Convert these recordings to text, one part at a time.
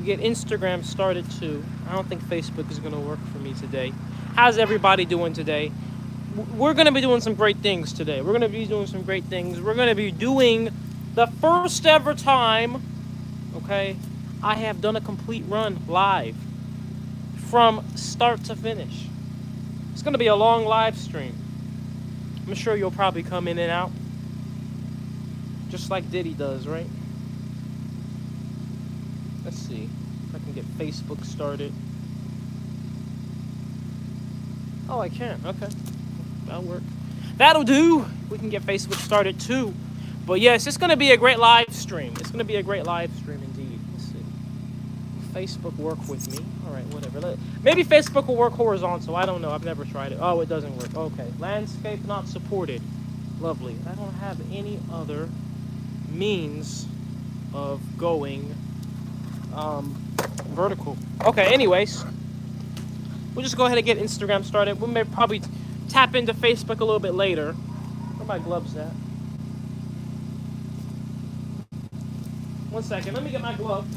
We'll get Instagram started too. I don't think Facebook is going to work for me today. How's everybody doing today? We're going to be doing some great things today. We're going to be doing some great things. We're going to be doing the first ever time, okay, I have done a complete run live from start to finish. It's going to be a long live stream. I'm sure you'll probably come in and out, just like Diddy does, right? Let's see if I can get Facebook started. Oh, I can. Okay. That'll work. That'll do. We can get Facebook started too. But yes, it's going to be a great live stream. It's going to be a great live stream indeed. Let's see. Facebook work with me. All right, whatever. Maybe Facebook will work horizontal. I don't know. I've never tried it. Oh, it doesn't work. Okay. Landscape not supported. Lovely. I don't have any other means of going vertical. Okay, anyways. We'll just go ahead and get Instagram started. We may probably tap into Facebook a little bit later. Where my gloves at? 1 second. Let me get my gloves.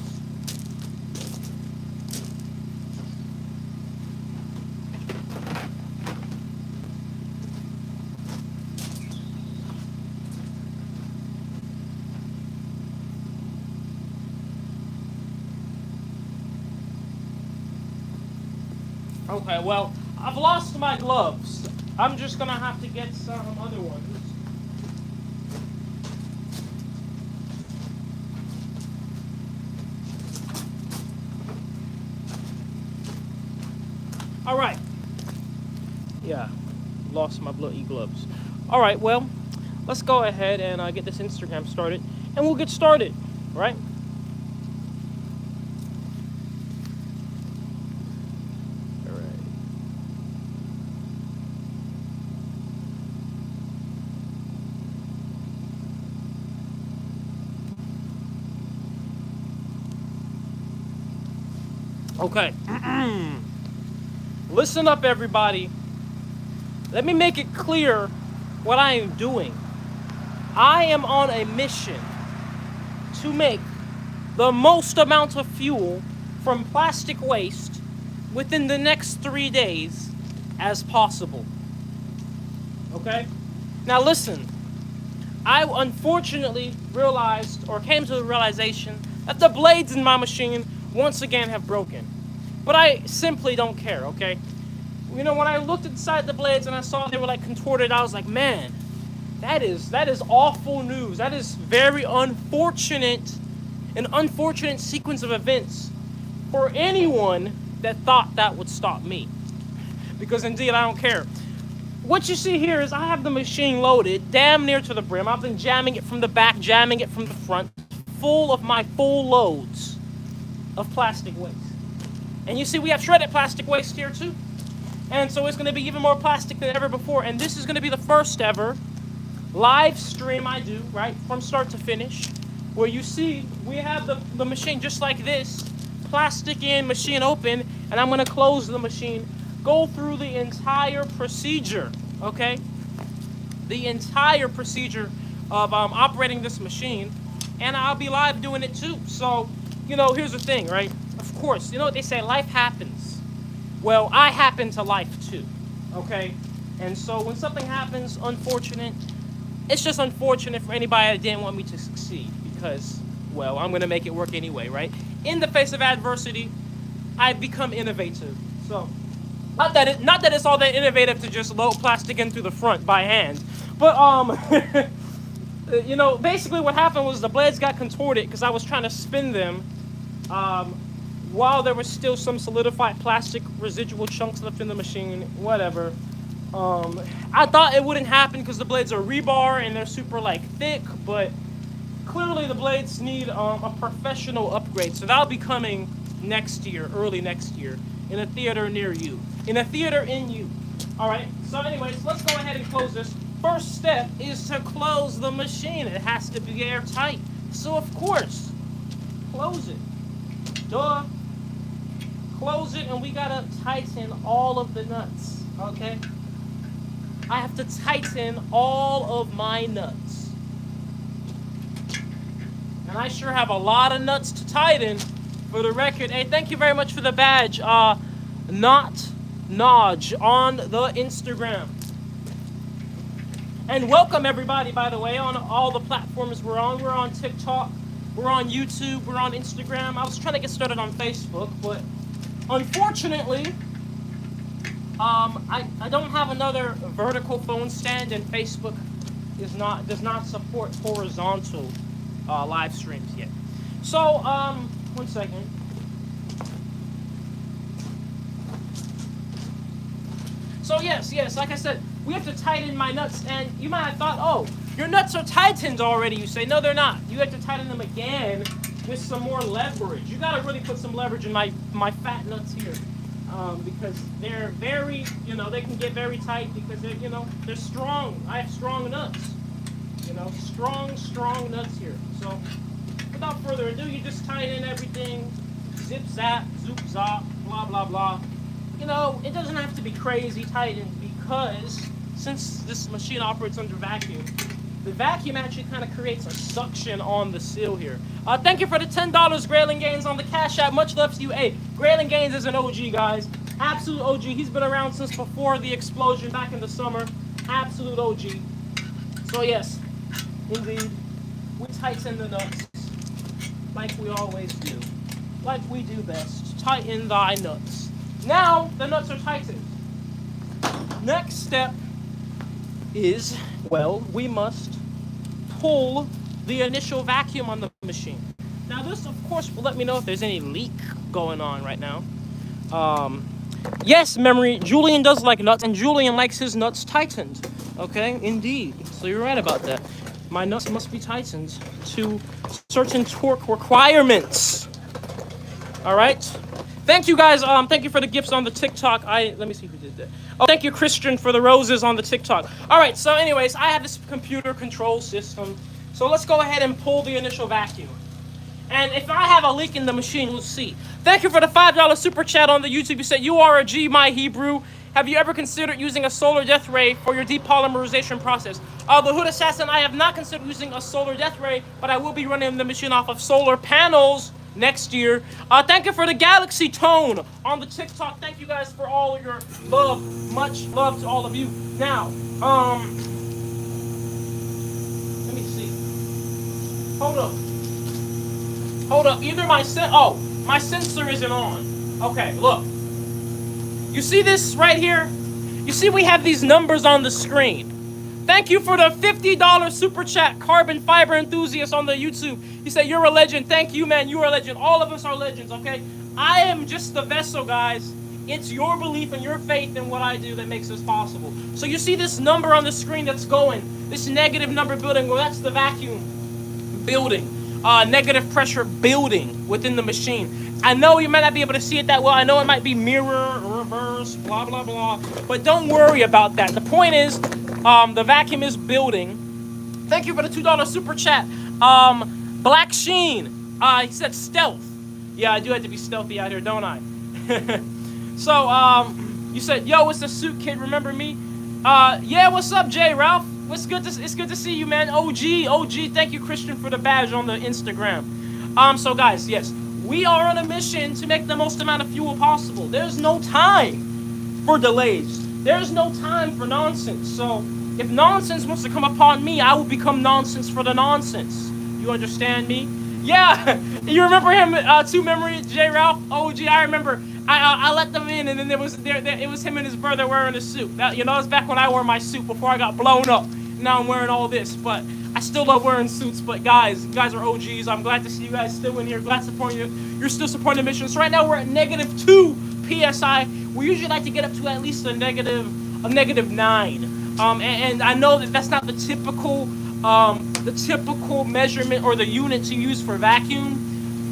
Okay, well, I've lost my gloves. I'm just gonna have to get some other ones. All right. Yeah, lost my bloody gloves. All right, well, let's go ahead and get this Instagram started, and we'll get started, right? Okay. Listen up, everybody. Let me make it clear what I am doing. I am on a mission to make the most amount of fuel from plastic waste within the next 3 days as possible. Okay? Now listen, I unfortunately realized, or came to the realization, that the blades in my machine once again have broken. But I simply don't care, okay? You know, when I looked inside the blades and I saw they were like contorted, I was like, man, that is awful news. That is very unfortunate, an unfortunate sequence of events for anyone that thought that would stop me. Because indeed, I don't care. What you see here is I have the machine loaded damn near to the brim. I've been jamming it from the back, jamming it from the front, full of my full loads of plastic waste. And you see we have shredded plastic waste here too. And so it's going to be even more plastic than ever before. And this is going to be the first ever live stream I do, right, from start to finish, where you see we have the machine just like this, plastic in, machine open, and I'm going to close the machine, go through the entire procedure, okay? The entire procedure of operating this machine, and I'll be live doing it too. So, you know, here's the thing, right? Of course, you know what they say, life happens. Well, I happen to life too, okay? And so when something happens, unfortunate, it's just unfortunate for anybody that didn't want me to succeed because, well, I'm gonna make it work anyway, right? In the face of adversity, I become innovative. So, not that it's all that innovative to just load plastic in through the front by hand, but you know, basically what happened was the blades got contorted because I was trying to spin them while there was still some solidified plastic residual chunks left in the machine, whatever. I thought it wouldn't happen because the blades are rebar and they're super like thick, but clearly the blades need a professional upgrade. So that'll be coming next year, early next year, in a theater near you, in a theater in you. All right, so anyways, let's go ahead and close this. First step is to close the machine. It has to be airtight. So of course, close it. Duh. Close it, and we gotta tighten all of the nuts, okay? I have to tighten all of my nuts. And I sure have a lot of nuts to tighten For the record, hey, thank you very much for the badge. Not Nodge on the Instagram. And welcome everybody, by the way, on all the platforms we're on. We're on TikTok, we're on YouTube, we're on Instagram. I was trying to get started on Facebook, but unfortunately, I don't have another vertical phone stand, and Facebook does not support horizontal live streams yet. So, one second. So yes, like I said, we have to tighten my nuts, and you might have thought, oh, your nuts are tightened already. You say, no, they're not. You have to tighten them again with some more leverage. You got to really put some leverage in my fat nuts here, because they're very, they can get very tight because they're strong. I have strong nuts, strong nuts here. So without further ado, you just tighten everything, zip zap, zoop zop, blah blah blah. It doesn't have to be crazy tightened because since this machine operates under vacuum, the vacuum actually kind of creates a suction on the seal here. Thank you for the $10, Grayling Gaines, on the Cash App. Much love to you. Hey, Grayling Gaines is an OG, guys. Absolute OG. He's been around since before the explosion back in the summer. Absolute OG. So yes, indeed, we tighten the nuts like we always do. Like we do best. Tighten thy nuts. Now, the nuts are tightened. Next step is, well, we must pull the initial vacuum on the machine. Now, this, of course, will let me know if there's any leak going on right now. Yes, memory, Julian does like nuts, and Julian likes his nuts tightened. Okay, indeed. So you're right about that. My nuts must be tightened to certain torque requirements. All right? Thank you guys. Thank you for the gifts on the TikTok. Let me see who did that. Oh, thank you, Christian, for the roses on the TikTok. All right. So, anyways, I have this computer control system. So let's go ahead and pull the initial vacuum. And if I have a leak in the machine, we'll see. Thank you for the $5 super chat on the YouTube. You said, you are a G, my Hebrew. Have you ever considered using a solar death ray for your depolymerization process? The Hood Assassin, I have not considered using a solar death ray, but I will be running the machine off of solar panels next year. Thank you for the Galaxy Tone on the TikTok. Thank you guys for all your love. Much love to all of you. Now, let me see. Hold up. Either my sensor isn't on. Okay, look. You see this right here? You see we have these numbers on the screen. Thank you for the $50 super chat, Carbon Fiber Enthusiast on the YouTube. He said, you're a legend. Thank you, man. You are a legend. All of us are legends, okay? I am just the vessel, guys. It's your belief and your faith in what I do that makes this possible. So you see this number on the screen that's going, this negative number building, well, that's the vacuum building, negative pressure building within the machine. I know you might not be able to see it that well. I know it might be mirror, reverse, blah, blah, blah. But don't worry about that. The point is, the vacuum is building. Thank you for the $2 super chat. Black Sheen, he said stealth. Yeah, I do have to be stealthy out here, don't I? So, you said, yo, it's the suit kid, remember me? Yeah, what's up, Jay Ralph? It's good to see you, man. OG, thank you, Christian, for the badge on the Instagram. So guys, yes, we are on a mission to make the most amount of fuel possible. There's no time for delays. There's no time for nonsense. So if nonsense wants to come upon me, I will become nonsense for the nonsense. You understand me? Yeah, you remember him, to memory, J. Ralph? OG, I remember. I let them in, and then it was him and his brother wearing a suit. That, it's back when I wore my suit before I got blown up. Now I'm wearing all this, but I still love wearing suits. But guys, you guys are OGs. I'm glad to see you guys still in here. Glad supporting you. You're still supporting the mission. So right now we're at -2 PSI. We usually like to get up to at least a negative 9. And I know that that's not the typical measurement or the unit to use for vacuum.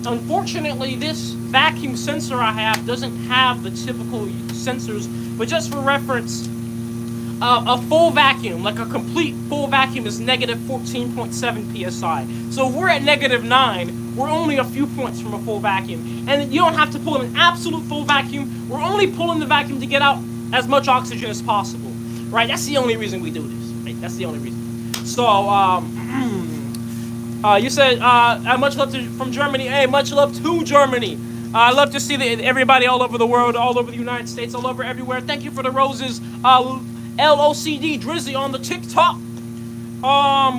Unfortunately, this vacuum sensor I have doesn't have the typical sensors, but just for reference, a full vacuum, like a complete full vacuum, is -14.7 PSI. So if we're at -9, we're only a few points from a full vacuum. And you don't have to pull in an absolute full vacuum. We're only pulling the vacuum to get out as much oxygen as possible, right? That's the only reason we do this, right? That's the only reason. So, you said, much love from Germany. Hey, much love to Germany. I love to see everybody all over the world, all over the United States, all over everywhere. Thank you for the roses. LOCD Drizzy on the TikTok.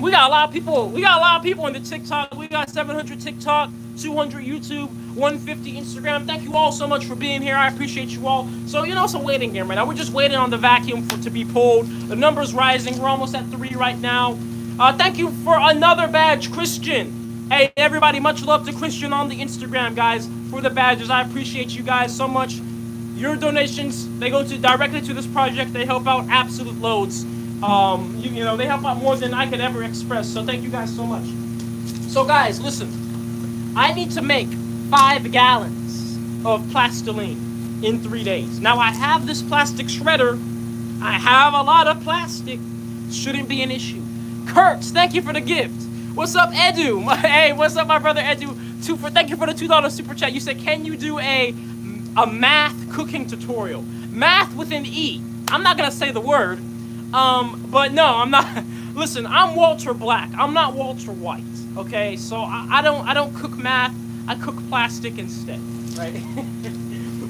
We got a lot of people. We got a lot of people on the TikTok. We got 700 TikTok, 200 YouTube, 150 Instagram. Thank you all so much for being here. I appreciate you all. So, you know, it's a waiting game right now. We're just waiting on the vacuum to be pulled. The number's rising. We're almost at 3 right now. Thank you for another badge, Christian. Hey, everybody, much love to Christian on the Instagram, guys, for the badges. I appreciate you guys so much. Your donations, they go directly to this project. They help out absolute loads. You know, they help out more than I could ever express. So thank you guys so much. So guys, listen. I need to make 5 gallons of plastiline in 3 days. Now I have this plastic shredder. I have a lot of plastic. Shouldn't be an issue. Kurt, thank you for the gift. What's up, Edu? Hey, what's up, my brother Edu? Thank you for the $2 super chat. You said, can you do a math cooking tutorial? Math with an E. I'm not gonna say the word. But no, I'm not. Listen, I'm Walter Black. I'm not Walter White. Okay, so I don't cook math. I cook plastic instead. Right?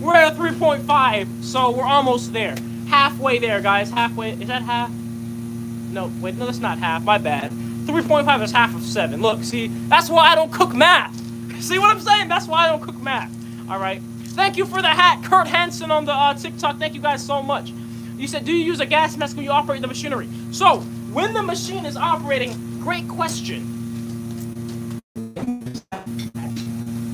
We're at a 3.5, so we're almost there. Halfway there, guys. Halfway. Is that half? No, wait, no, that's not half. My bad. 3.5 is half of 7. Look, see, that's why I don't cook math. See what I'm saying? That's why I don't cook math. All right. Thank you for the hat, Kurt Hansen on the TikTok. Thank you guys so much. You said, do you use a gas mask when you operate the machinery? So, when the machine is operating, great question.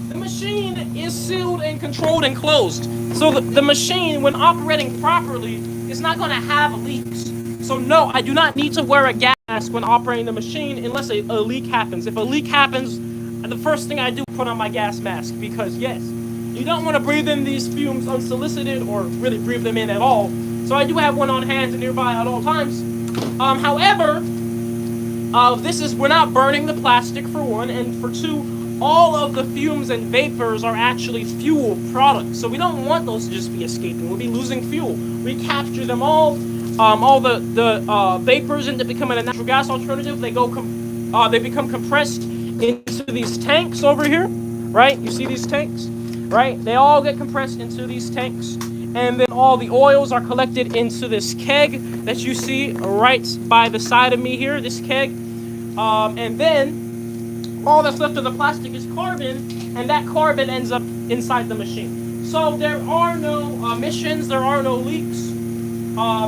The machine is sealed and controlled and closed. So the machine, when operating properly, is not going to have leaks. So no, I do not need to wear a gas mask when operating the machine unless a leak happens. If a leak happens, the first thing I do is put on my gas mask because yes, you don't want to breathe in these fumes unsolicited or really breathe them in at all. So I do have one on hand and nearby at all times. However, we're not burning the plastic for one, and for two, all of the fumes and vapors are actually fuel products. So we don't want those to just be escaping. We'll be losing fuel. We capture them all the vapors end up becoming a natural gas alternative. They become compressed into these tanks over here, right? You see these tanks, right? They all get compressed into these tanks. And then all the oils are collected into this keg that you see right by the side of me here, this keg. And then all that's left of the plastic is carbon, and that carbon ends up inside the machine. So there are no emissions, there are no leaks,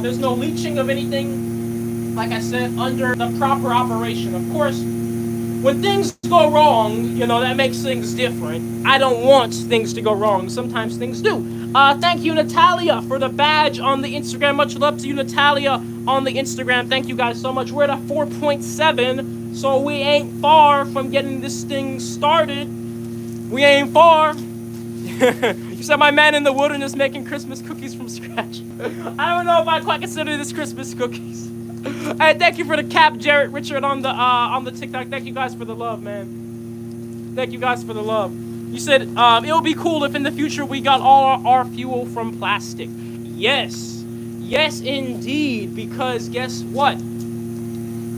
there's no leaching of anything, like I said, under the proper operation. Of course, when things go wrong, you know, that makes things different. I don't want things to go wrong. Sometimes things do. Thank you, Natalia, for the badge on the Instagram. Much love to you, Natalia, on the Instagram. Thank you guys so much. We're at a 4.7, so we ain't far from getting this thing started. We ain't far. You said my man in the wilderness making Christmas cookies from scratch. I don't know if I quite consider this Christmas cookies. Hey, thank you for the cap, Jarrett Richard, on the TikTok. Thank you guys for the love, man. Thank you guys for the love. You said it would be cool if in the future we got all our fuel from plastic. Yes. Yes, indeed. Because guess what?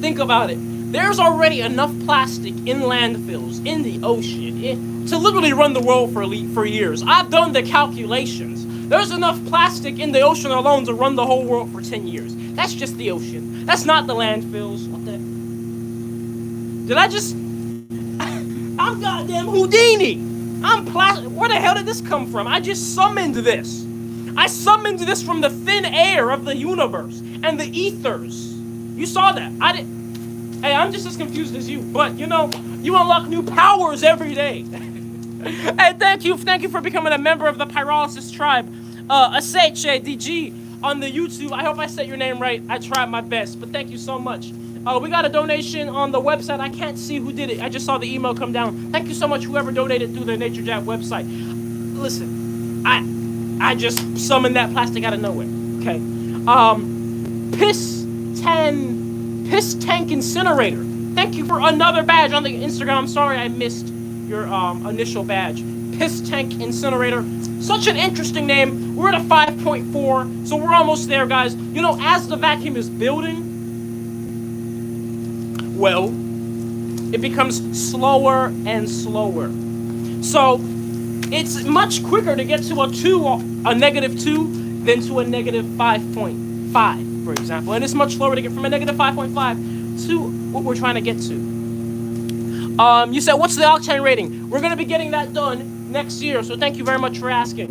Think about it. There's already enough plastic in landfills, in the ocean, to literally run the world for years. I've done the calculations. There's enough plastic in the ocean alone to run the whole world for 10 years. That's just the ocean. That's not the landfills. What the? Did I just... I'm goddamn Houdini. I'm plastic. Where the hell did this come from? I just summoned this. I summoned this from the thin air of the universe and the ethers. You saw that. I didn't... Hey, I'm just as confused as you, but you know, you unlock new powers every day. Hey, thank you for becoming a member of the Pyrolysis tribe. Aseche DG on the YouTube. I hope I said your name right. I tried my best, but thank you so much. We got a donation on the website. I can't see who did it. I just saw the email come down. Thank you so much, whoever donated through the Naturejab website. Listen, I just summoned that plastic out of nowhere. Okay. Piss Tank Incinerator. Thank you for another badge on the Instagram. I'm sorry I missed your initial badge. Piss Tank Incinerator. Such an interesting name. We're at a 5.4, so we're almost there, guys. You know, as the vacuum is building, well, it becomes slower and slower. So, It's much quicker to get to a -2 than to a -5.5, for example. And it's much slower to get from a -5.5 to what we're trying to get to. You said, what's the octane rating? We're going to be getting that done next year, so thank you very much for asking.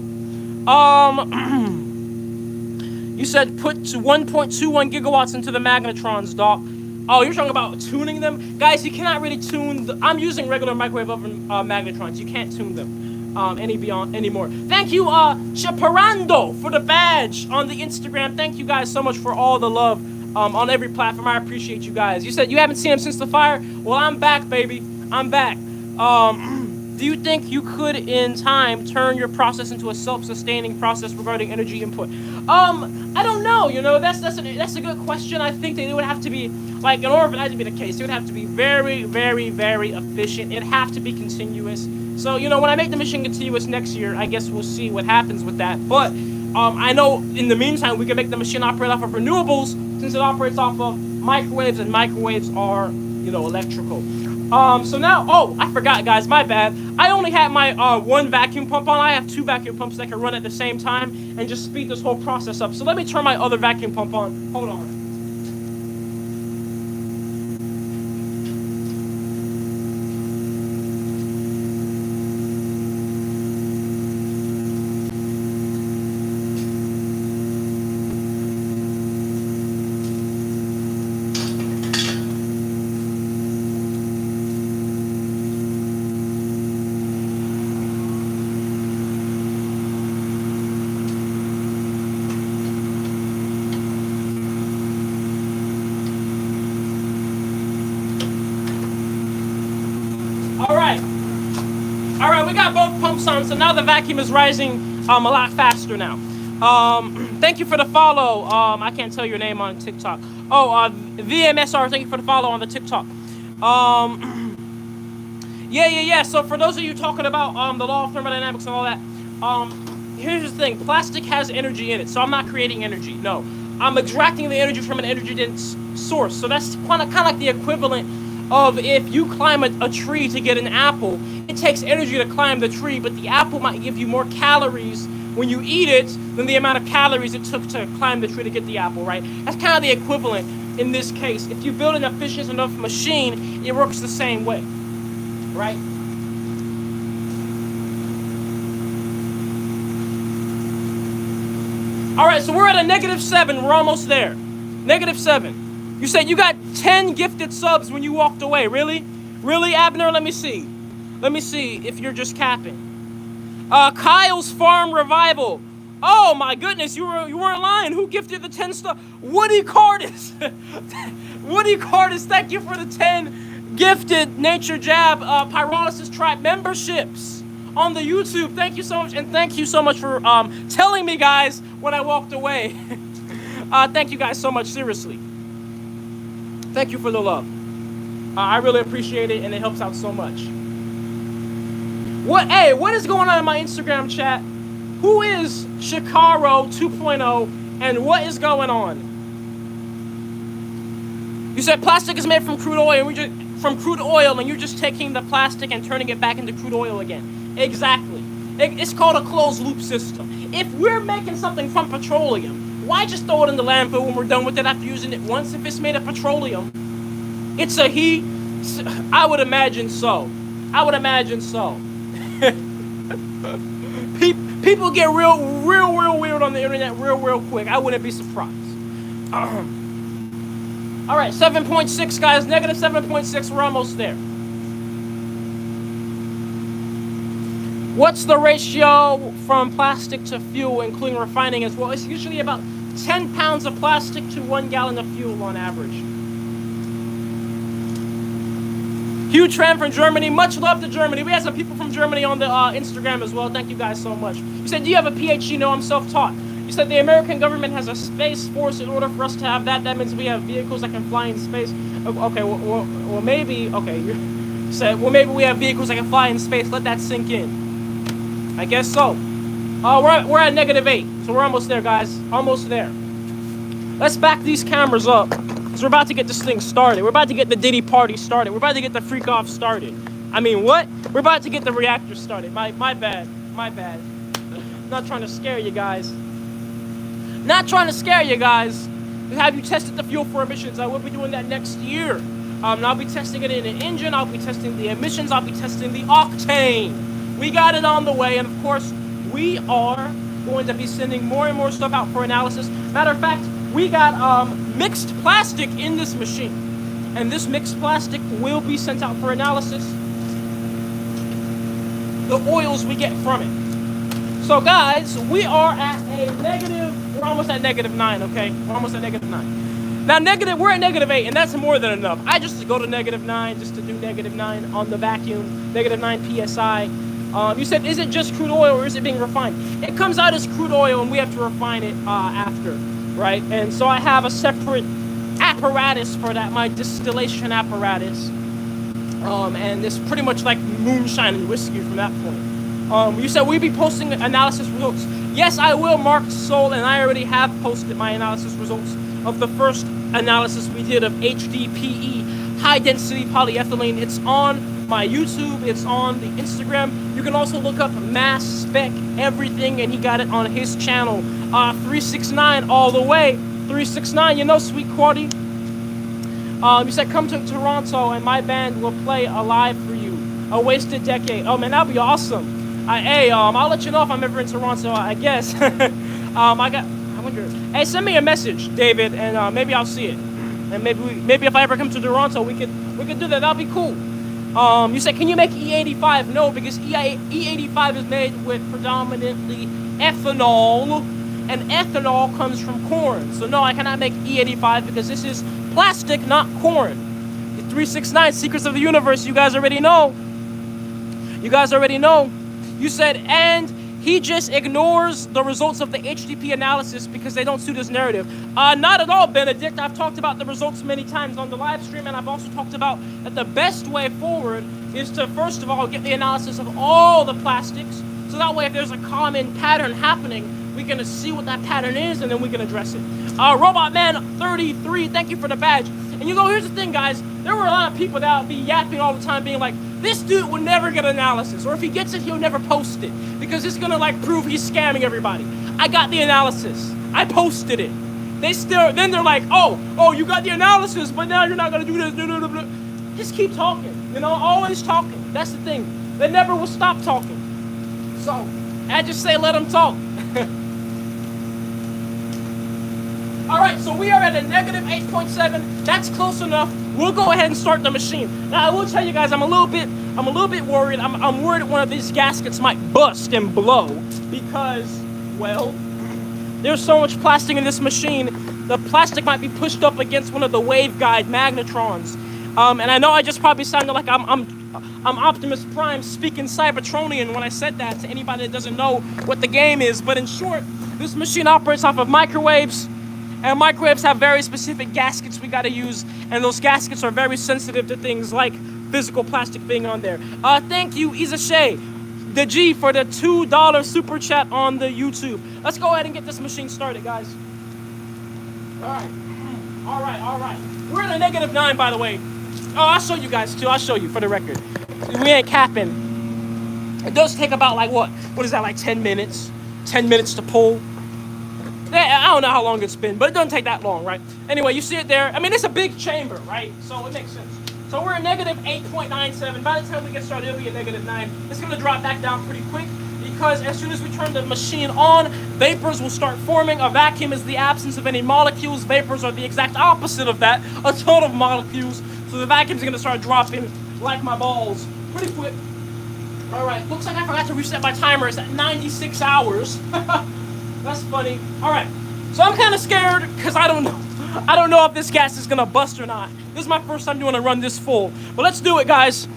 You said put to 1.21 gigawatts into the magnetrons, Doc. Oh, you're talking about tuning them? Guys, you cannot really tune I'm using regular microwave oven magnetrons. You can't tune them anymore. Thank you, Chaparando, for the badge on the Instagram. Thank you guys so much for all the love on every platform. I appreciate you guys. You said you haven't seen him since the fire? Well, I'm back, baby. I'm back. Do you think you could, in time, turn your process into a self-sustaining process regarding energy input? I don't know. You know, that's a good question. I think that it would have to be, like, in order for that to be the case, it would have to be very, very, very efficient. It'd have to be continuous. So, you know, when I make the machine continuous next year, I guess we'll see what happens with that. But I know in the meantime, we can make the machine operate off of renewables, since it operates off of microwaves, and microwaves are, you know, electrical. So now, oh, I forgot, guys, my bad. I only had my one vacuum pump on. I have 2 vacuum pumps that can run at the same time and just speed this whole process up. So let me turn my other vacuum pump on. Hold on. We got both pumps on, so now the vacuum is rising a lot faster now. Thank you for the follow. I can't tell your name on TikTok. Oh, VMSR, thank you for the follow on the TikTok. Yeah. So for those of you talking about the law of thermodynamics and all that, here's the thing. Plastic has energy in it, so I'm not creating energy. No, I'm extracting the energy from an energy-dense source. So that's kind of like the equivalent of if you climb a tree to get an apple. It takes energy to climb the tree, but the apple might give you more calories when you eat it than the amount of calories it took to climb the tree to get the apple, right? That's kind of the equivalent in this case. If you build an efficient enough machine, it works the same way, right? All right, so we're at a -7. We're almost there. -7. You said you got 10 gifted subs when you walked away. Really? Really, Abner? Let me see. Let me see if you're just capping. Kyle's Farm Revival. Oh my goodness, you weren't lying. Who gifted the 10 stuff? Woody Cardis. Woody Cardis, thank you for the 10 gifted Naturejab Pyrolysis Tribe memberships on the YouTube. Thank you so much, and thank you so much for telling me, guys, when I walked away. Thank you guys so much, seriously. Thank you for the love. I really appreciate it, and it helps out so much. What is going on in my Instagram chat? Who is Shikaro 2.0, and what is going on? You said plastic is made from crude oil, and you're just taking the plastic and turning it back into crude oil again. Exactly. It's called a closed loop system. If we're making something from petroleum, why just throw it in the landfill when we're done with it after using it once? If it's made of petroleum, it's a he. I would imagine so. People get real weird on the internet real quick. I wouldn't be surprised. All right, 7.6, guys. -7.6. We're almost there. What's the ratio from plastic to fuel, including refining as well? It's usually about 10 pounds of plastic to 1 gallon of fuel on average. Huge fan from Germany. Much love to Germany. We have some people from Germany on the Instagram as well. Thank you guys so much. You said, do you have a PhD? No, I'm self-taught. You said the American government has a space force. In order for us to have that, that means we have vehicles that can fly in space. Okay, well maybe, okay. You said, well, maybe we have vehicles that can fly in space. Let that sink in. I guess so. We're at -8, so we're almost there, guys. Almost there. Let's back these cameras up, because we're about to get this thing started. We're about to get the Diddy party started. We're about to get the freak off started. I mean, what? We're about to get the reactor started. My bad. My bad. Not trying to scare you guys. Not trying to scare you guys. Have you tested the fuel for emissions? I will be doing that next year. I'll be testing it in an engine. I'll be testing the emissions. I'll be testing the octane. We got it on the way, and of course, we are going to be sending more and more stuff out for analysis. Matter of fact, we got mixed plastic in this machine, and this mixed plastic will be sent out for analysis. The oils we get from it. So guys, we are at a negative, we're almost at -9, okay? We're almost at -9. Now we're at -8, and that's more than enough. I just go to -9 just to do -9 on the vacuum, -9 PSI. You said, is it just crude oil or is it being refined? It comes out as crude oil and we have to refine it after, right? And so I have a separate apparatus for that, my distillation apparatus. And it's pretty much like moonshine and whiskey from that point. You said we'd be posting analysis results. Yes, I will, Mark Soul, and I already have posted my analysis results of the first analysis we did of HDPE, high density polyethylene. It's on my YouTube, it's on the Instagram. You can also look up mass spec everything, and he got it on his channel. 369 all the way. 369, you know, sweet Quaddy. You said come to Toronto and my band will play alive for you. A wasted decade. Oh man, that'd be awesome. I'll let you know if I'm ever in Toronto, I guess. I wonder. Hey, send me a message, David, and maybe I'll see it. And maybe if I ever come to Toronto, we could do that. That'll be cool. You said, can you make E85? No, because E85 is made with predominantly ethanol, and ethanol comes from corn. So no, I cannot make E85 because this is plastic, not corn. The 369 Secrets of the Universe, you guys already know. You guys already know. You said, and he just ignores the results of the HDP analysis because they don't suit his narrative. Not at all, Benedict. I've talked about the results many times on the live stream, and I've also talked about that the best way forward is to, first of all, get the analysis of all the plastics. So that way, if there's a common pattern happening, we can see what that pattern is, and then we can address it. Robot Man 33, thank you for the badge. And you know, here's the thing, guys. There were a lot of people that would be yapping all the time, being like, this dude would never get analysis, or if he gets it, he'll never post it because it's gonna like prove he's scamming everybody. I got the analysis. I posted it. Then they're like, oh, you got the analysis, but now you're not gonna do this. Blah, blah, blah. Just keep talking, you know, always talking. That's the thing. They never will stop talking. So I just say let them talk. All right, so we are at a -8.7. That's close enough. We'll go ahead and start the machine. Now, I will tell you guys, I'm a little bit worried. I'm worried one of these gaskets might bust and blow because, well, there's so much plastic in this machine. The plastic might be pushed up against one of the waveguide magnetrons. And I know I just probably sounded like I'm Optimus Prime speaking Cybertronian when I said that to anybody that doesn't know what the game is. But in short, this machine operates off of microwaves. And microwaves have very specific gaskets we gotta use, and those gaskets are very sensitive to things like physical plastic being on there. Thank you, Isashay, the G, for the $2 super chat on the YouTube. Let's go ahead and get this machine started, guys. All right. We're at a -9, by the way. Oh, I'll show you guys too. I'll show you for the record. We ain't capping. It does take about like what is that, like 10 minutes? 10 minutes to pull. I don't know how long it's been, but it doesn't take that long, right? Anyway, you see it there. I mean, it's a big chamber, right? So it makes sense. So we're at -8.97. By the time we get started, it'll be a -9. It's going to drop back down pretty quick because as soon as we turn the machine on, vapors will start forming. A vacuum is the absence of any molecules. Vapors are the exact opposite of that, a ton of molecules. So the vacuum's going to start dropping like my balls pretty quick. All right, looks like I forgot to reset my timer. It's at 96 hours. That's funny. All right, so I'm kind of scared because I don't know if this gas is gonna bust or not. This is my first time doing a run this full, but let's do it, guys.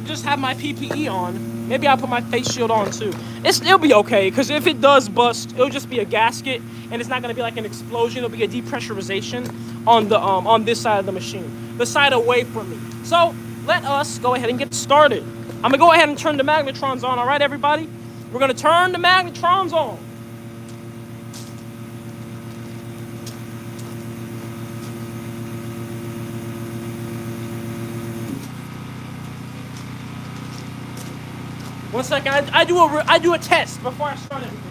Just have my PPE on. Maybe I'll put my face shield on too. It'll be okay because if it does bust, it'll just be a gasket and it's not gonna be like an explosion. It'll be a depressurization on the on this side of the machine, the side away from me. So let us go ahead and get started. I'm gonna go ahead and turn the magnetrons on. All right, everybody, we're gonna turn the magnetrons on. 1 second. I do a test before I start everything.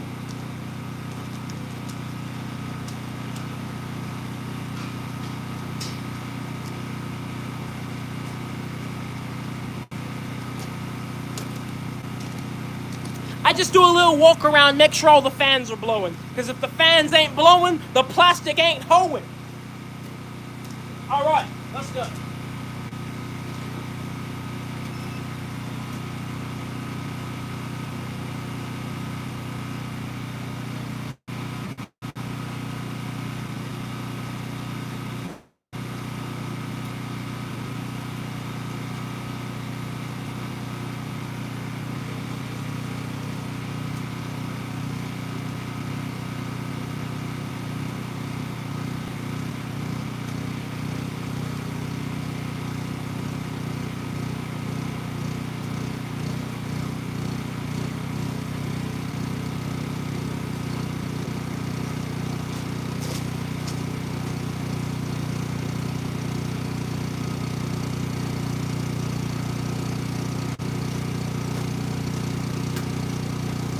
I just do a little walk around, make sure all the fans are blowing. Because if the fans ain't blowing, the plastic ain't hoeing. All right, let's go.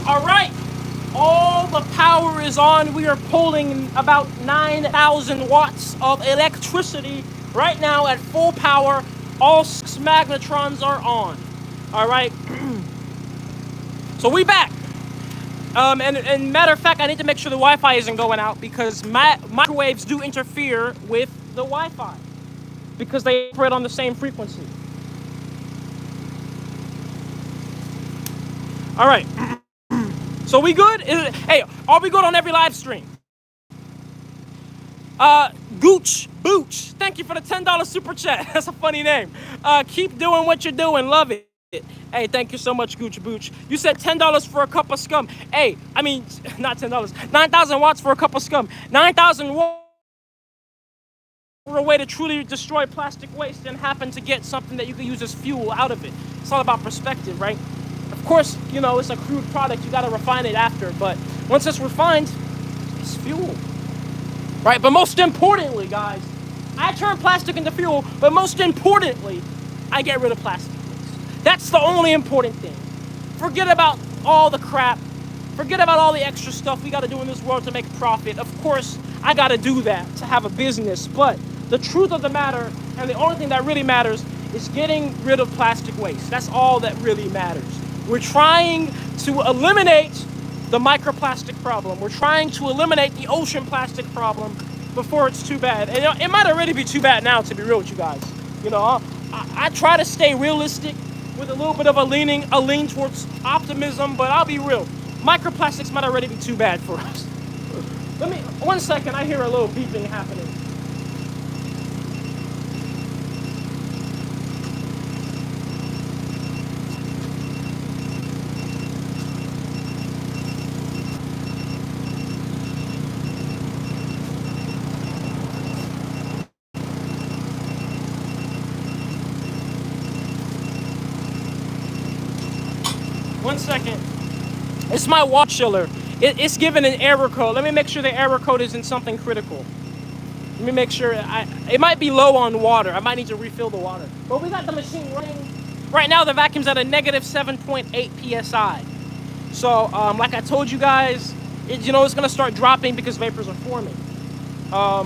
All right, all the power is on. We are pulling about 9,000 watts of electricity right now at full power. All 6 magnetrons are on. All right, so we back. And matter of fact, I need to make sure the Wi-Fi isn't going out because microwaves do interfere with the Wi-Fi because they operate on the same frequency. All right. So we good? Hey, are we good on every live stream? Gooch Booch, thank you for the $10 super chat. That's a funny name. Keep doing what you're doing. Love it. Hey, thank you so much, Gooch Booch. You said $10 for a cup of scum. Hey, I mean, not $10. 9,000 watts for a cup of scum. 9,000 watts for a way to truly destroy plastic waste and happen to get something that you can use as fuel out of it. It's all about perspective, right? Of course, you know, it's a crude product. You got to refine it after. But once it's refined, it's fuel. Right? But most importantly, guys, I turn plastic into fuel. But most importantly, I get rid of plastic waste. That's the only important thing. Forget about all the crap. Forget about all the extra stuff we got to do in this world to make a profit. Of course, I got to do that to have a business. But the truth of the matter, and the only thing that really matters, is getting rid of plastic waste. That's all that really matters. We're trying to eliminate the microplastic problem. We're trying to eliminate the ocean plastic problem before it's too bad. And you know, it might already be too bad now, to be real with you guys. You know, I try to stay realistic with a little bit of a lean towards optimism, but I'll be real. Microplastics might already be too bad for us. Let me, 1 second, I hear a little beeping happening. One second. It's my water chiller. It's given an error code. Let me make sure the error code isn't something critical. Let me make sure. It might be low on water. I might need to refill the water. But we got the machine running. Right now, the vacuum's at a negative 7.8 psi. So, like I told you guys, it's going to start dropping because vapors are forming. By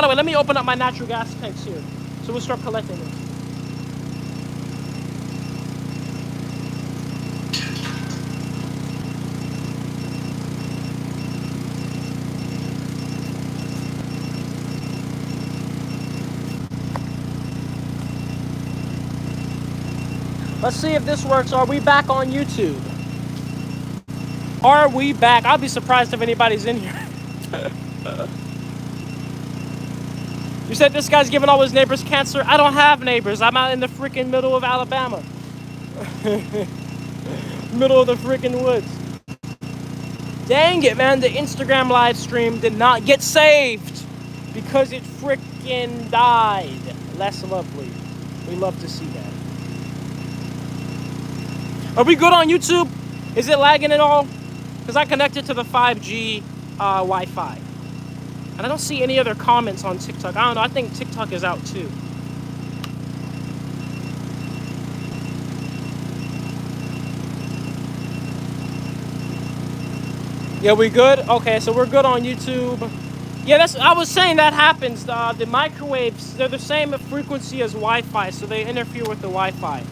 the way, let me open up my natural gas tanks here. So we'll start collecting them. Let's see if this works. Are we back on YouTube? Are we back? I'll be surprised if anybody's in here. You said this guy's giving all his neighbors cancer. I don't have neighbors. I'm out in the freaking middle of Alabama. Middle of the freaking woods. Dang it, man. The Instagram live stream did not get saved because it freaking died. That's lovely. We love to see that. Are we good on YouTube? Is it lagging at all? Because I connected to the 5G Wi-Fi. And I don't see any other comments on TikTok. I don't know. I think TikTok is out too. Yeah, we good? Okay, so we're good on YouTube. Yeah, I was saying that happens. The microwaves, they're the same frequency as Wi-Fi, so they interfere with the Wi-Fi.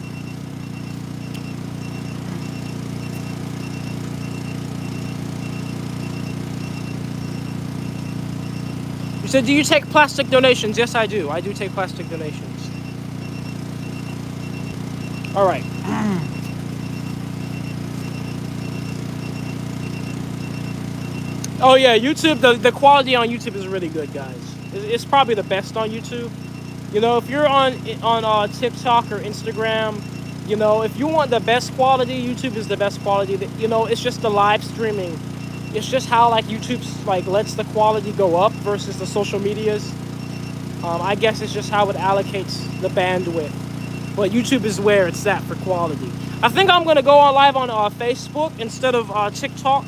You said, do you take plastic donations? Yes, I do. I do take plastic donations. All right. Oh yeah, YouTube. The quality on YouTube is really good, guys. It's probably the best on YouTube. You know, if you're on TikTok or Instagram, you know, if you want the best quality, YouTube is the best quality. You know, it's just the live streaming. It's just how like YouTube's like lets the quality go up versus the social medias. I guess it's just how it allocates the bandwidth. But YouTube is where it's at for quality. I think I'm gonna go on live on Facebook instead of TikTok,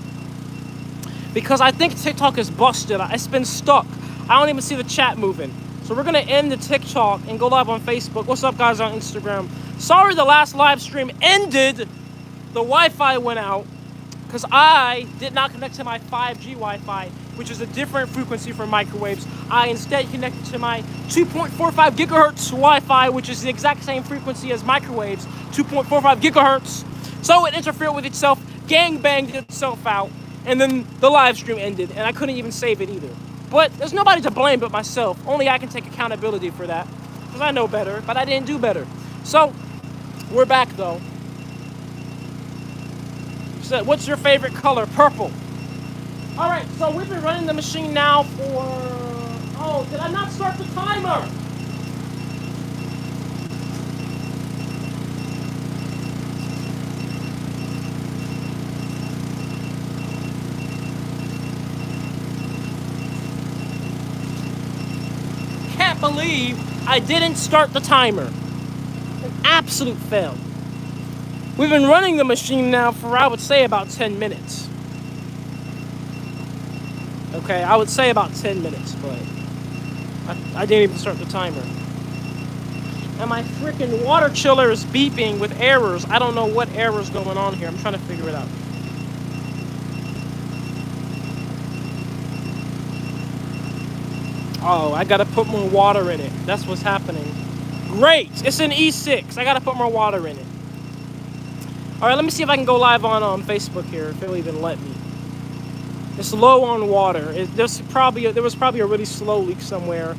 because I think TikTok is busted. It's been stuck. I don't even see the chat moving. So we're gonna end the TikTok and go live on Facebook. What's up, guys, on Instagram? Sorry the last live stream ended. The Wi-Fi went out because I did not connect to my 5G Wi-Fi, which is a different frequency for microwaves. I instead connected to my 2.45 gigahertz Wi-Fi, which is the exact same frequency as microwaves, 2.45 gigahertz. So it interfered with itself, gang-banged itself out, and then the live stream ended, and I couldn't even save it either. But there's nobody to blame but myself. Only I can take accountability for that, because I know better, but I didn't do better. So, we're back though. So, what's your favorite color? Purple. All right, so we've been running the machine now for... Oh, did I not start the timer? Can't believe I didn't start the timer. An absolute fail. We've been running the machine now for, I would say, about 10 minutes. Okay, I would say about 10 minutes, but I didn't even start the timer. And my freaking water chiller is beeping with errors. I don't know what error's going on here. I'm trying to figure it out. Oh, I gotta put more water in it. That's what's happening. Great! It's an E6. I gotta put more water in it. Alright, let me see if I can go live on Facebook here, if it'll even let me. It's low on water. There was probably a really slow leak somewhere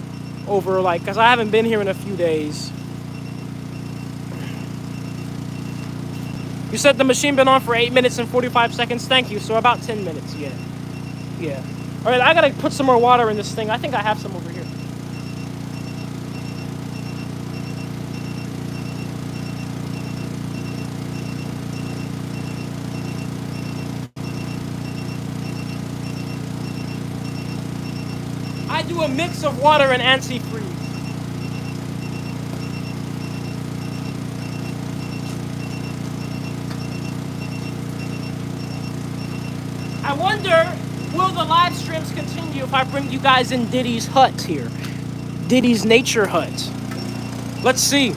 over, like, because I haven't been here in a few days. You said the machine been on for 8 minutes and 45 seconds. Thank you. So about 10 minutes, yeah. Yeah. All right, I gotta put some more water in this thing. I think I have some over here. I do a mix of water and antifreeze. I wonder, will the live streams continue if I bring you guys in Diddy's hut here? Diddy's nature hut. Let's see.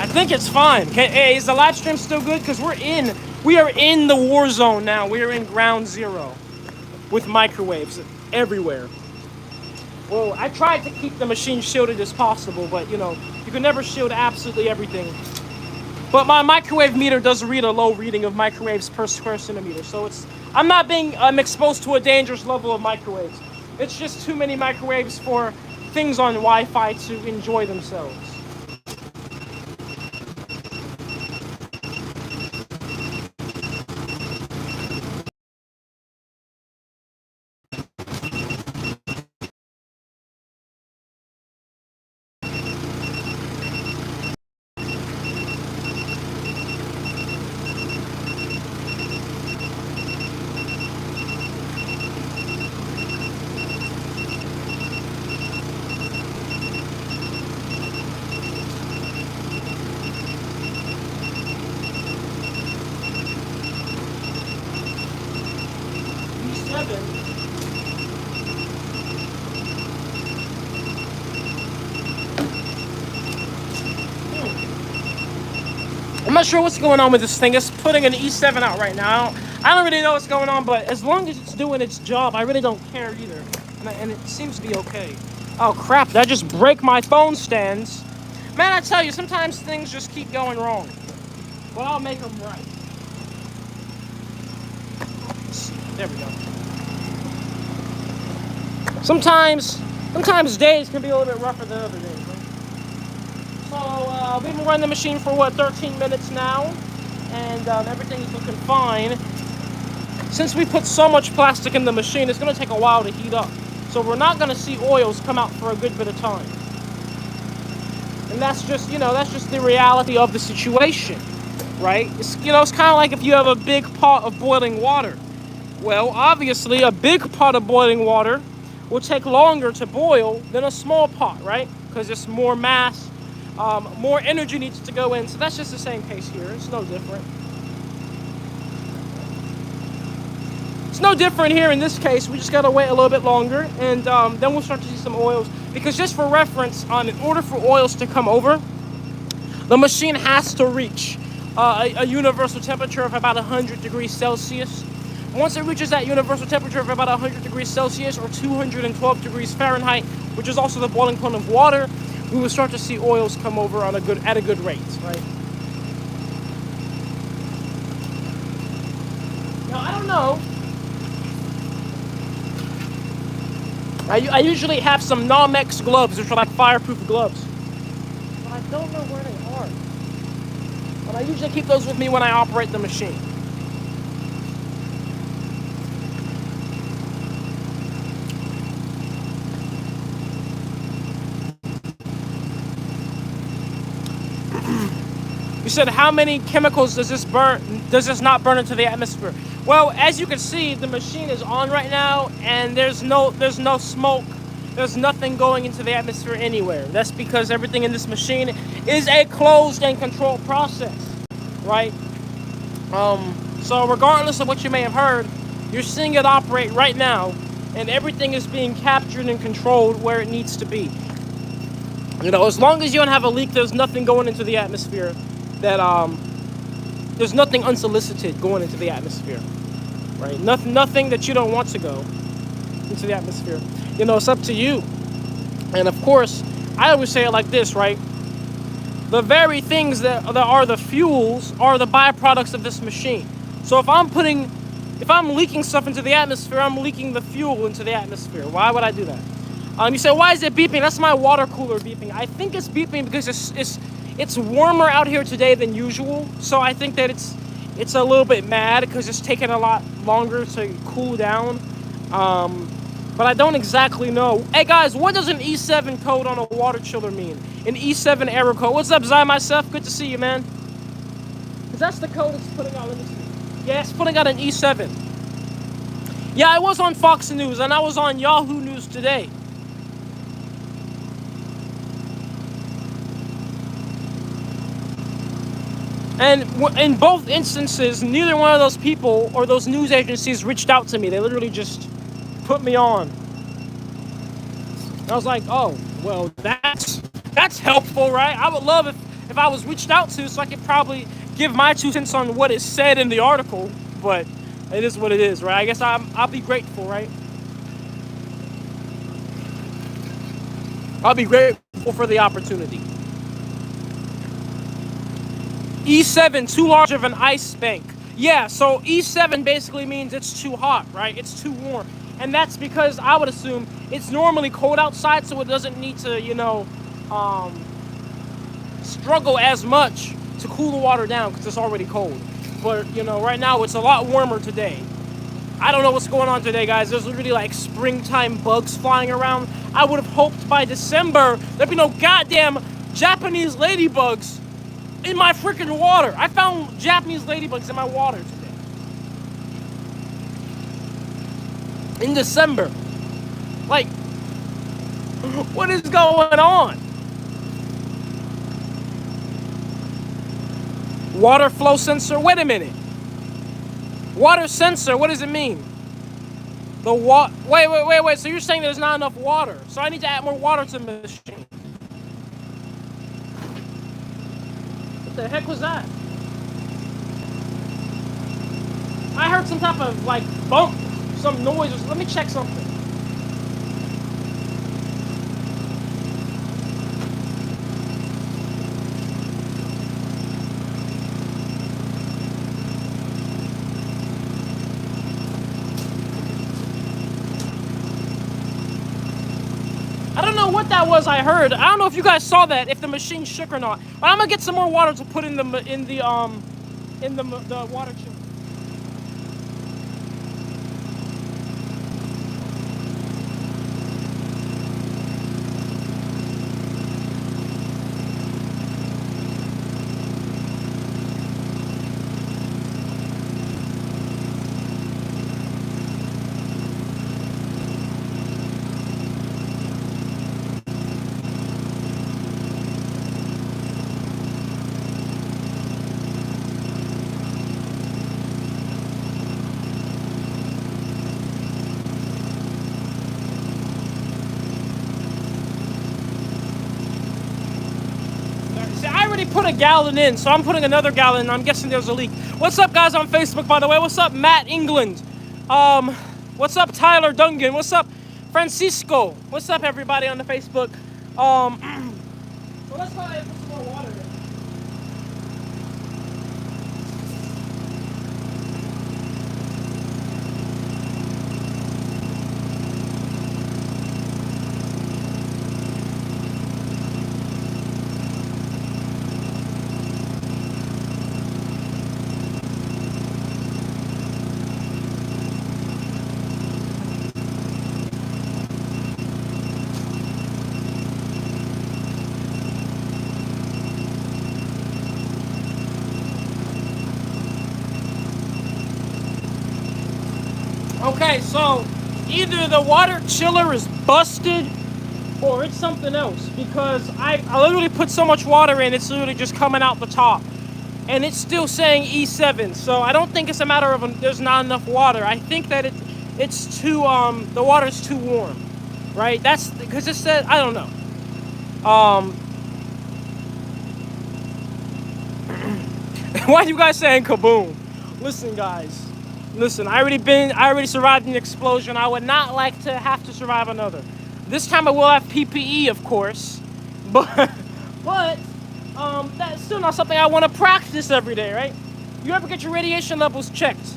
I think it's fine. Hey, is the live stream still good? Because we are in the war zone now. We are in ground zero with microwaves everywhere. Well, I tried to keep the machine shielded as possible, but you know, you can never shield absolutely everything. But my microwave meter does read a low reading of microwaves per square centimeter, so I'm not being exposed to a dangerous level of microwaves. It's just too many microwaves for things on Wi-Fi to enjoy themselves. I'm not sure what's going on with this thing. It's putting an E7 out right now. I don't really know what's going on, but as long as it's doing its job, I really don't care either. And it seems to be okay. Oh crap, did I just break my phone stands? Man, I tell you, sometimes things just keep going wrong. But I'll make them right. There we go. Sometimes days can be a little bit rougher than other days. So we've been running the machine for what, 13 minutes now, and everything is looking fine. Since we put so much plastic in the machine, it's going to take a while to heat up. So we're not going to see oils come out for a good bit of time. And that's just, that's just the reality of the situation, right? It's kind of like if you have a big pot of boiling water. Well, obviously, a big pot of boiling water will take longer to boil than a small pot, right? Because it's more mass. More energy needs to go in, so that's just the same case here. It's no different. It's no different here in this case. We just gotta wait a little bit longer, and then we'll start to see some oils. Because just for reference, in order for oils to come over, the machine has to reach a universal temperature of about 100 degrees Celsius. Once it reaches that universal temperature of about 100 degrees Celsius or 212 degrees Fahrenheit, which is also the boiling point of water, we will start to see oils come over at a good rate, right? Now, I don't know. I usually have some Nomex gloves, which are like fireproof gloves. But I don't know where they are. But I usually keep those with me when I operate the machine. You said, how many chemicals does this not burn into the atmosphere? Well, as you can see, the machine is on right now, and there's no smoke. There's nothing going into the atmosphere anywhere. That's because everything in this machine is a closed and controlled process, right? So regardless of what you may have heard, you're seeing it operate right now, and everything is being captured and controlled where it needs to be. As long as you don't have a leak, there's nothing going into the atmosphere. There's nothing unsolicited going into the atmosphere, right? Nothing that you don't want to go into the atmosphere. It's up to you. And of course, I always say it like this, right? The very things that are the fuels are the byproducts of this machine. So if I'm leaking stuff into the atmosphere, I'm leaking the fuel into the atmosphere. Why would I do that? You say, why is it beeping? That's my water cooler beeping. I think it's beeping because it's warmer out here today than usual, so I think that it's a little bit mad because it's taking a lot longer to cool down. But I don't exactly know. Hey guys, what does an E7 code on a water chiller mean? An E7 error code. What's up, Zai myself? Good to see you, man. Because that's the code it's putting out. Yeah, it's putting out an E7. Yeah, I was on Fox News and I was on Yahoo News today. And in both instances, neither one of those people or those news agencies reached out to me. They literally just put me on. And I was like, oh, well, that's helpful, right? I would love if I was reached out to so I could probably give my 2 cents on what is said in the article. But it is what it is, right? I guess I'll be grateful, right? I'll be grateful for the opportunity. E7, too large of an ice bank. Yeah, so E7 basically means it's too hot, right? It's too warm. And that's because I would assume it's normally cold outside, so it doesn't need to, struggle as much to cool the water down because it's already cold. But, right now it's a lot warmer today. I don't know what's going on today, guys. There's literally like springtime bugs flying around. I would have hoped by December there'd be no goddamn Japanese ladybugs in my freaking water. I found Japanese ladybugs in my water today. In December. Like, what is going on? Water flow sensor? Wait a minute. Water sensor, what does it mean? Wait. So you're saying there's not enough water. So I need to add more water to the machine. What the heck was that? I heard some type of like bump, some noise. Let me check something. I don't know what that was I heard. I don't know if you guys saw that, if the machine shook or not. But I'm gonna get some more water to put in the water chiller. Put a gallon in, so I'm putting another gallon in. I'm guessing there's a leak. What's up, guys, on Facebook, by the way? What's up, Matt England? What's up, Tyler Dungan? What's up, Francisco? What's up, everybody on the Facebook? So let's go ahead and put some more water in. Okay, so either the water chiller is busted or it's something else, because I literally put so much water in, it's literally just coming out the top. And it's still saying E7, so I don't think it's a matter of there's not enough water. I think that it's too, the water's too warm, right? That's because it said, I don't know. Why are you guys saying kaboom? Listen, guys. Listen, I already survived an explosion. I would not like to have to survive another. This time I will have PPE, of course, but that's still not something I want to practice every day, right? You ever get your radiation levels checked?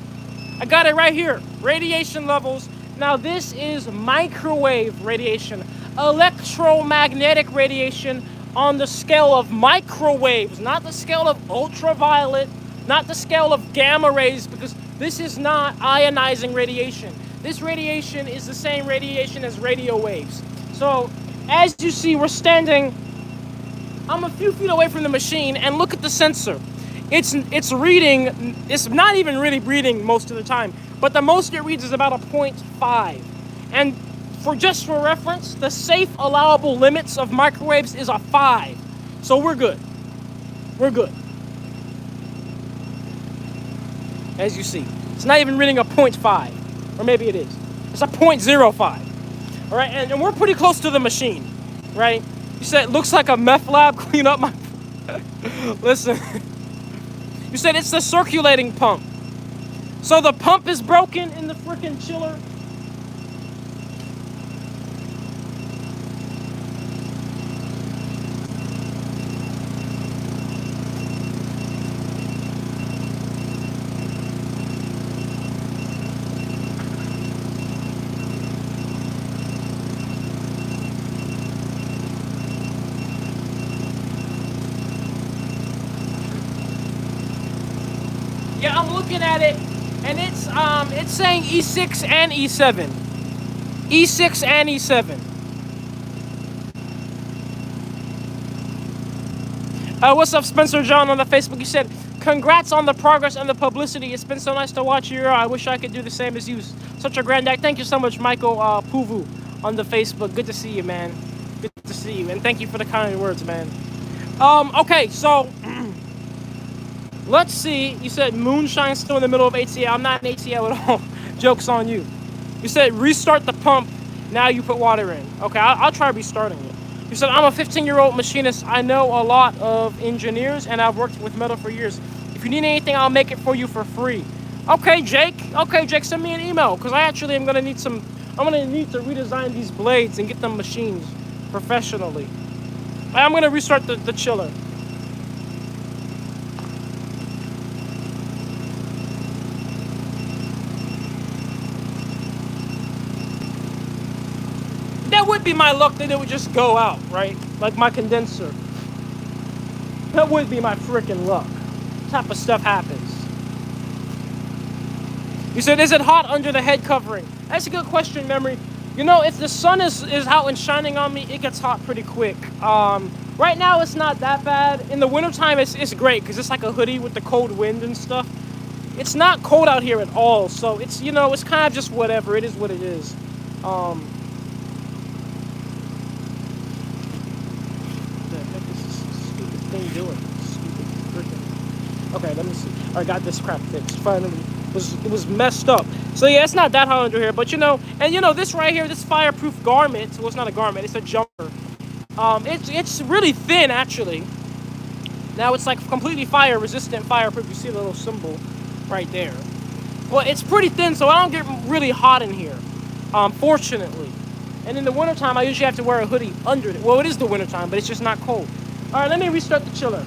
I got it right here. Radiation levels. Now this is microwave radiation, electromagnetic radiation on the scale of microwaves, not the scale of ultraviolet, not the scale of gamma rays, because this is not ionizing radiation. This radiation is the same radiation as radio waves. So, as you see, I'm a few feet away from the machine, and look at the sensor. It's reading, it's not even really reading most of the time, but the most it reads is about a 0.5. And for reference, the safe allowable limits of microwaves is a 5. So we're good. We're good. As you see, it's not even reading a 0.5, or maybe it is. It's a 0.05. All right, and we're pretty close to the machine, right? You said it looks like a meth lab. Clean up my. Listen, you said it's the circulating pump. So the pump is broken in the freaking chiller. Yeah, I'm looking at it, and it's saying E6 and E7. E6 and E7. What's up, Spencer John on the Facebook? You said, congrats on the progress and the publicity. It's been so nice to watch you. I wish I could do the same as you. Such a grand act. Thank you so much, Michael Puvu on the Facebook. Good to see you, man. Good to see you, and thank you for the kind words, man. Okay, so let's see. You said moonshine's still in the middle of ATL. I'm not in ATL at all. Joke's on you. You said restart the pump. Now you put water in. Okay, I'll try restarting it. You said, I'm a 15-year-old machinist. I know a lot of engineers, and I've worked with metal for years. If you need anything, I'll make it for you for free. Okay, Jake. Okay, Jake, send me an email because I actually am gonna need some. I'm gonna need to redesign these blades and get them machined professionally. I'm gonna restart the chiller. That would be my luck that it would just go out, right? Like my condenser. That would be my freaking luck. Type of stuff happens. You said, is it hot under the head covering? That's a good question, Memory. You know, if the sun is out and shining on me, it gets hot pretty quick. Right now, it's not that bad. In the wintertime, it's great because it's like a hoodie with the cold wind and stuff. It's not cold out here at all, so it's, you know, it's kind of just whatever. It is what it is. What the heck is this stupid thing doing? Stupid freaking. Okay, let me see. I got this crap fixed finally. It was messed up. So yeah, it's not that hot under here, but you know, and you know, this right here, this fireproof garment. Well, it's not a garment; it's a jumper. It's really thin actually. Now it's like completely fire resistant, fireproof. You see the little symbol right there. Well, it's pretty thin, so I don't get really hot in here, fortunately. And in the wintertime, I usually have to wear a hoodie under it. Well, it is the wintertime, but it's just not cold. All right, let me restart the chiller.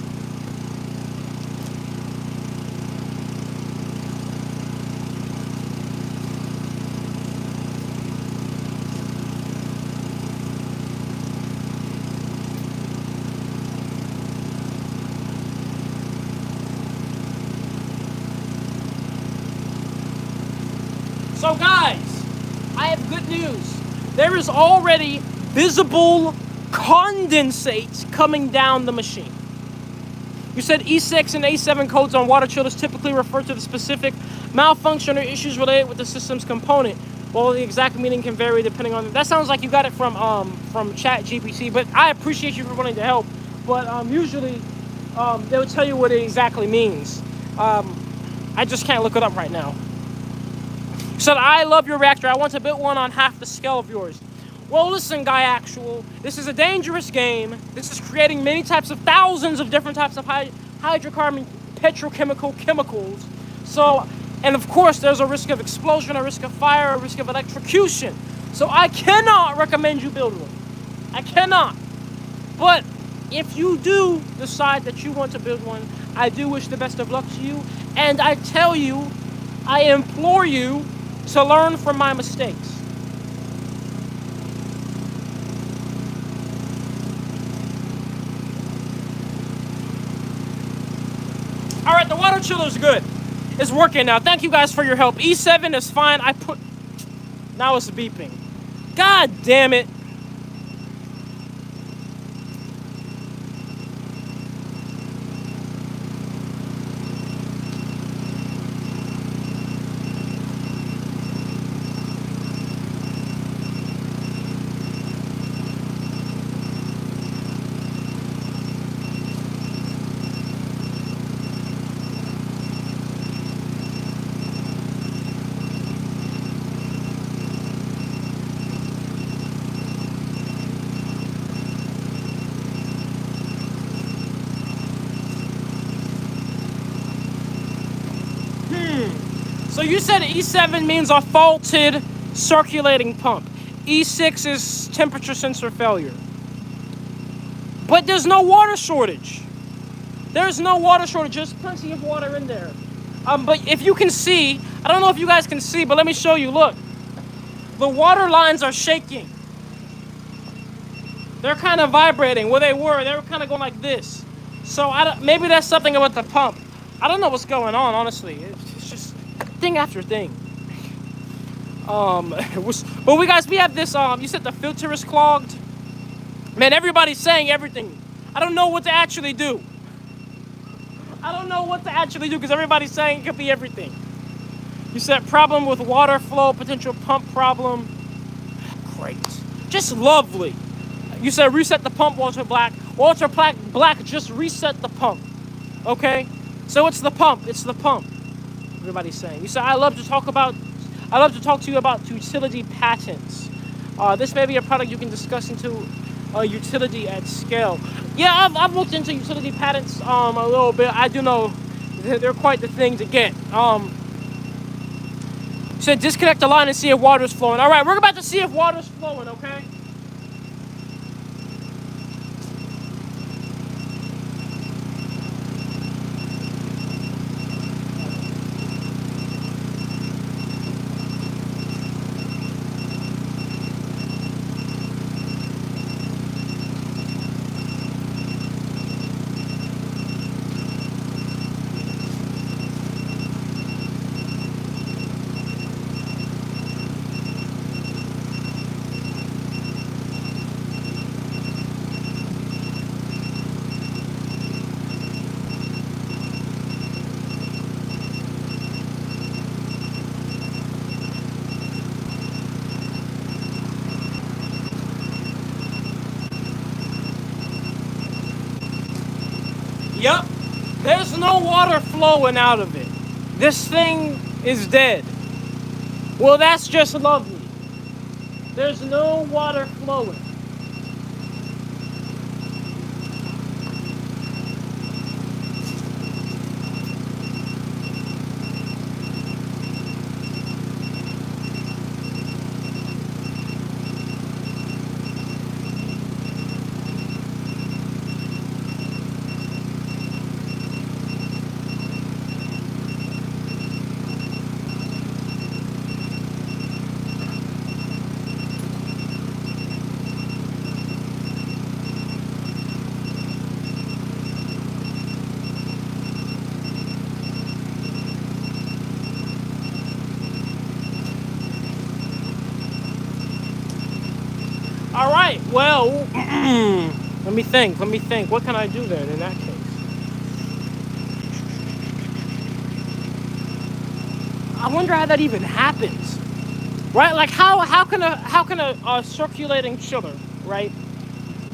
So guys, I have good news. There is already visible condensate coming down the machine. You said E6 and A7 codes on water chillers typically refer to the specific malfunction or issues related with the system's component. Well, the exact meaning can vary depending on... That sounds like you got it from ChatGPT, but I appreciate you for wanting to help. But usually, they would tell you what it exactly means. I just can't look it up right now. Said, I love your reactor. I want to build one on half the scale of yours. Well, listen, Gaia Actual. This is a dangerous game. This is creating many types of thousands of different types of hydrocarbon petrochemical chemicals. So, and of course, there's a risk of explosion, a risk of fire, a risk of electrocution. So I cannot recommend you build one. I cannot. But if you do decide that you want to build one, I do wish the best of luck to you. And I tell you, I implore you to learn from my mistakes. All right, the water chiller's good. It's working now. Thank you guys for your help. E7 is fine. Now it's beeping. God damn it. So you said E7 means a faulted circulating pump. E6 is temperature sensor failure. But there's no water shortage. There's no water shortage. There's plenty of water in there. But if you can see, I don't know if you guys can see, but let me show you. Look, the water lines are shaking. They're kind of vibrating. Well, they were kind of going like this. So maybe that's something about the pump. I don't know what's going on, honestly. It's just thing after thing. But we have this, you said the filter is clogged. Man, everybody's saying everything. I don't know what to actually do. I don't know what to actually do because everybody's saying it could be everything. You said problem with water flow, potential pump problem. Great. Just lovely. You said reset the pump, Walter Black. Walter Black just reset the pump. Okay? So it's the pump. It's the pump. Everybody's saying. You said I love to talk to you about utility patents. This may be a product you can discuss into utility at scale. Yeah, I've looked into utility patents a little bit. I do know they're quite the thing to get. said disconnect the line and see if water's flowing. All right, we're about to see if water's flowing, okay? Yep, there's no water flowing out of it. This thing is dead. Well, that's just lovely. There's no water flowing. All right, well, let me think. What can I do then in that case? I wonder how that even happens, right? Like how can a circulating chiller, right,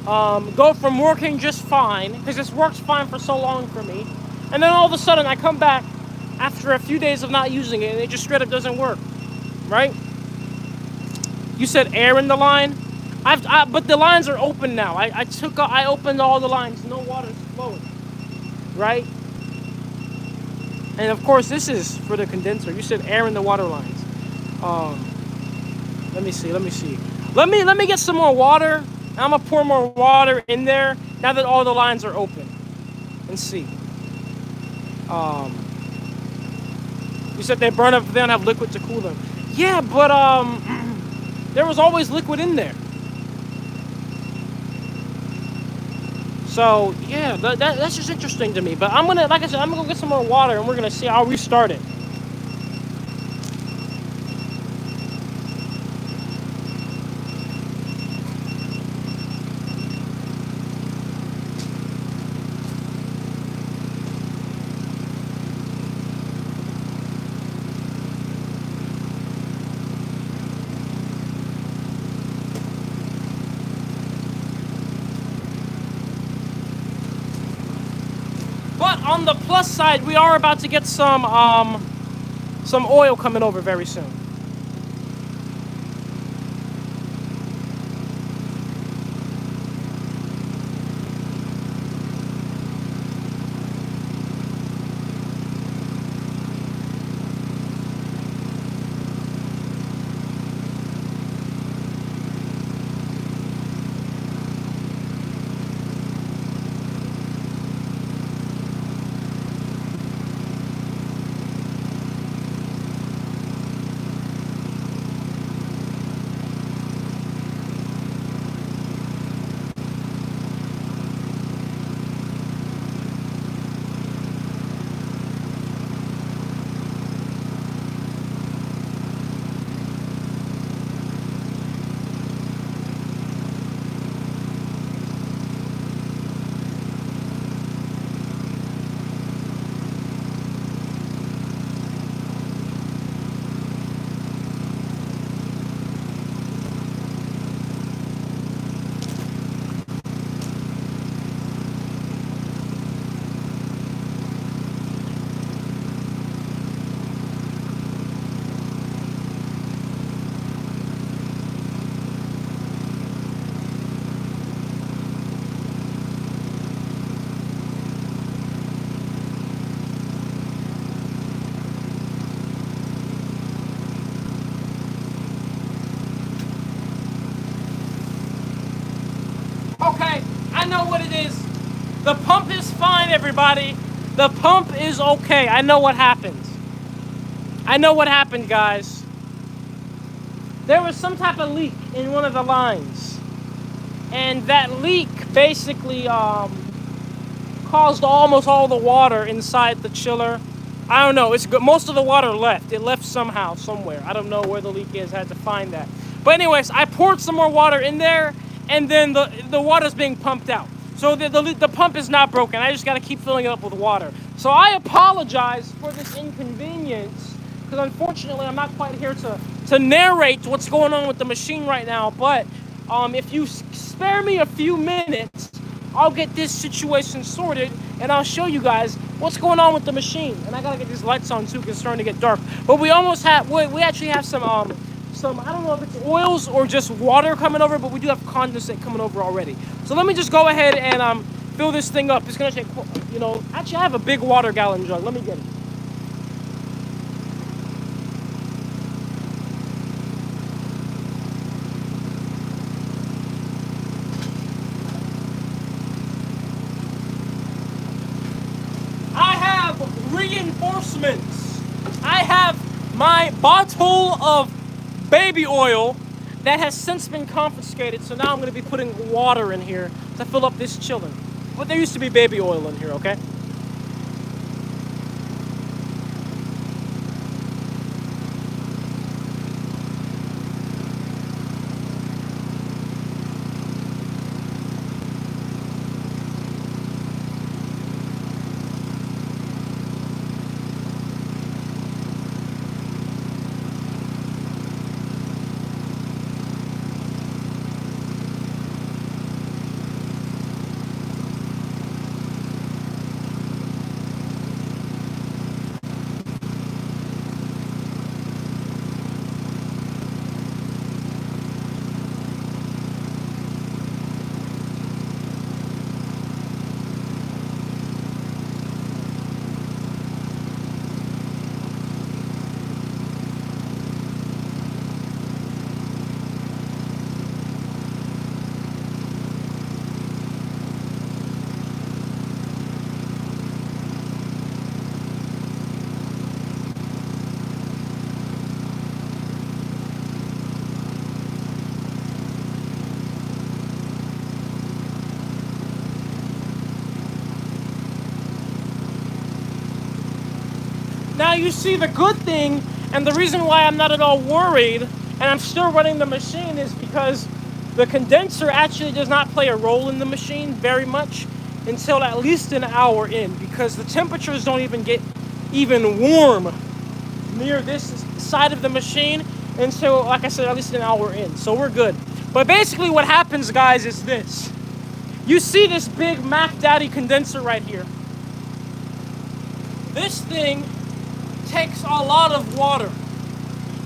go from working just fine, because this works fine for so long for me, and then all of a sudden I come back after a few days of not using it and it just straight up doesn't work, right? You said air in the line. But the lines are open now. I opened all the lines. No water's flowing, right? And of course, this is for the condenser. You said air in the water lines. Let me see. Let me get some more water. I'm gonna pour more water in there now that all the lines are open. And see. You said they burn up. They don't have liquid to cool them. Yeah, but there was always liquid in there. So yeah, that's just interesting to me. But I'm gonna, like I said, I'm gonna go get some more water and we're gonna see. I'll restart it. But on the plus side, we are about to get some oil coming over very soon. it is. The pump is fine, everybody. The pump is okay. I know what happened. I know what happened, guys. There was some type of leak in one of the lines. And that leak basically caused almost all the water inside the chiller. I don't know. It's good. Most of the water left. It left somehow, somewhere. I don't know where the leak is. I had to find that. But anyways, I poured some more water in there, and then the water's being pumped out. So the pump is not broken. I just got to keep filling it up with water. So I apologize for this inconvenience, because unfortunately I'm not quite here to narrate what's going on with the machine right now. But if you spare me a few minutes, I'll get this situation sorted, and I'll show you guys what's going on with the machine. And I gotta get these lights on too, because it's starting to get dark. But we almost have, we actually have some, I don't know if it's oils or just water coming over, but we do have condensate coming over already. So let me just go ahead and fill this thing up. It's gonna take, actually I have a big water gallon jug. Let me get it. Reinforcements. I have my bottle of baby oil that has since been confiscated, so now I'm going to be putting water in here to fill up this chiller. But there used to be baby oil in here, okay? Now you see, the good thing, and the reason why I'm not at all worried, and I'm still running the machine, is because the condenser actually does not play a role in the machine very much until at least an hour in, because the temperatures don't even get even warm near this side of the machine until, like I said, at least an hour in. So we're good. But basically what happens, guys, is this. You see this big Mac Daddy condenser right here. This thing takes a lot of water,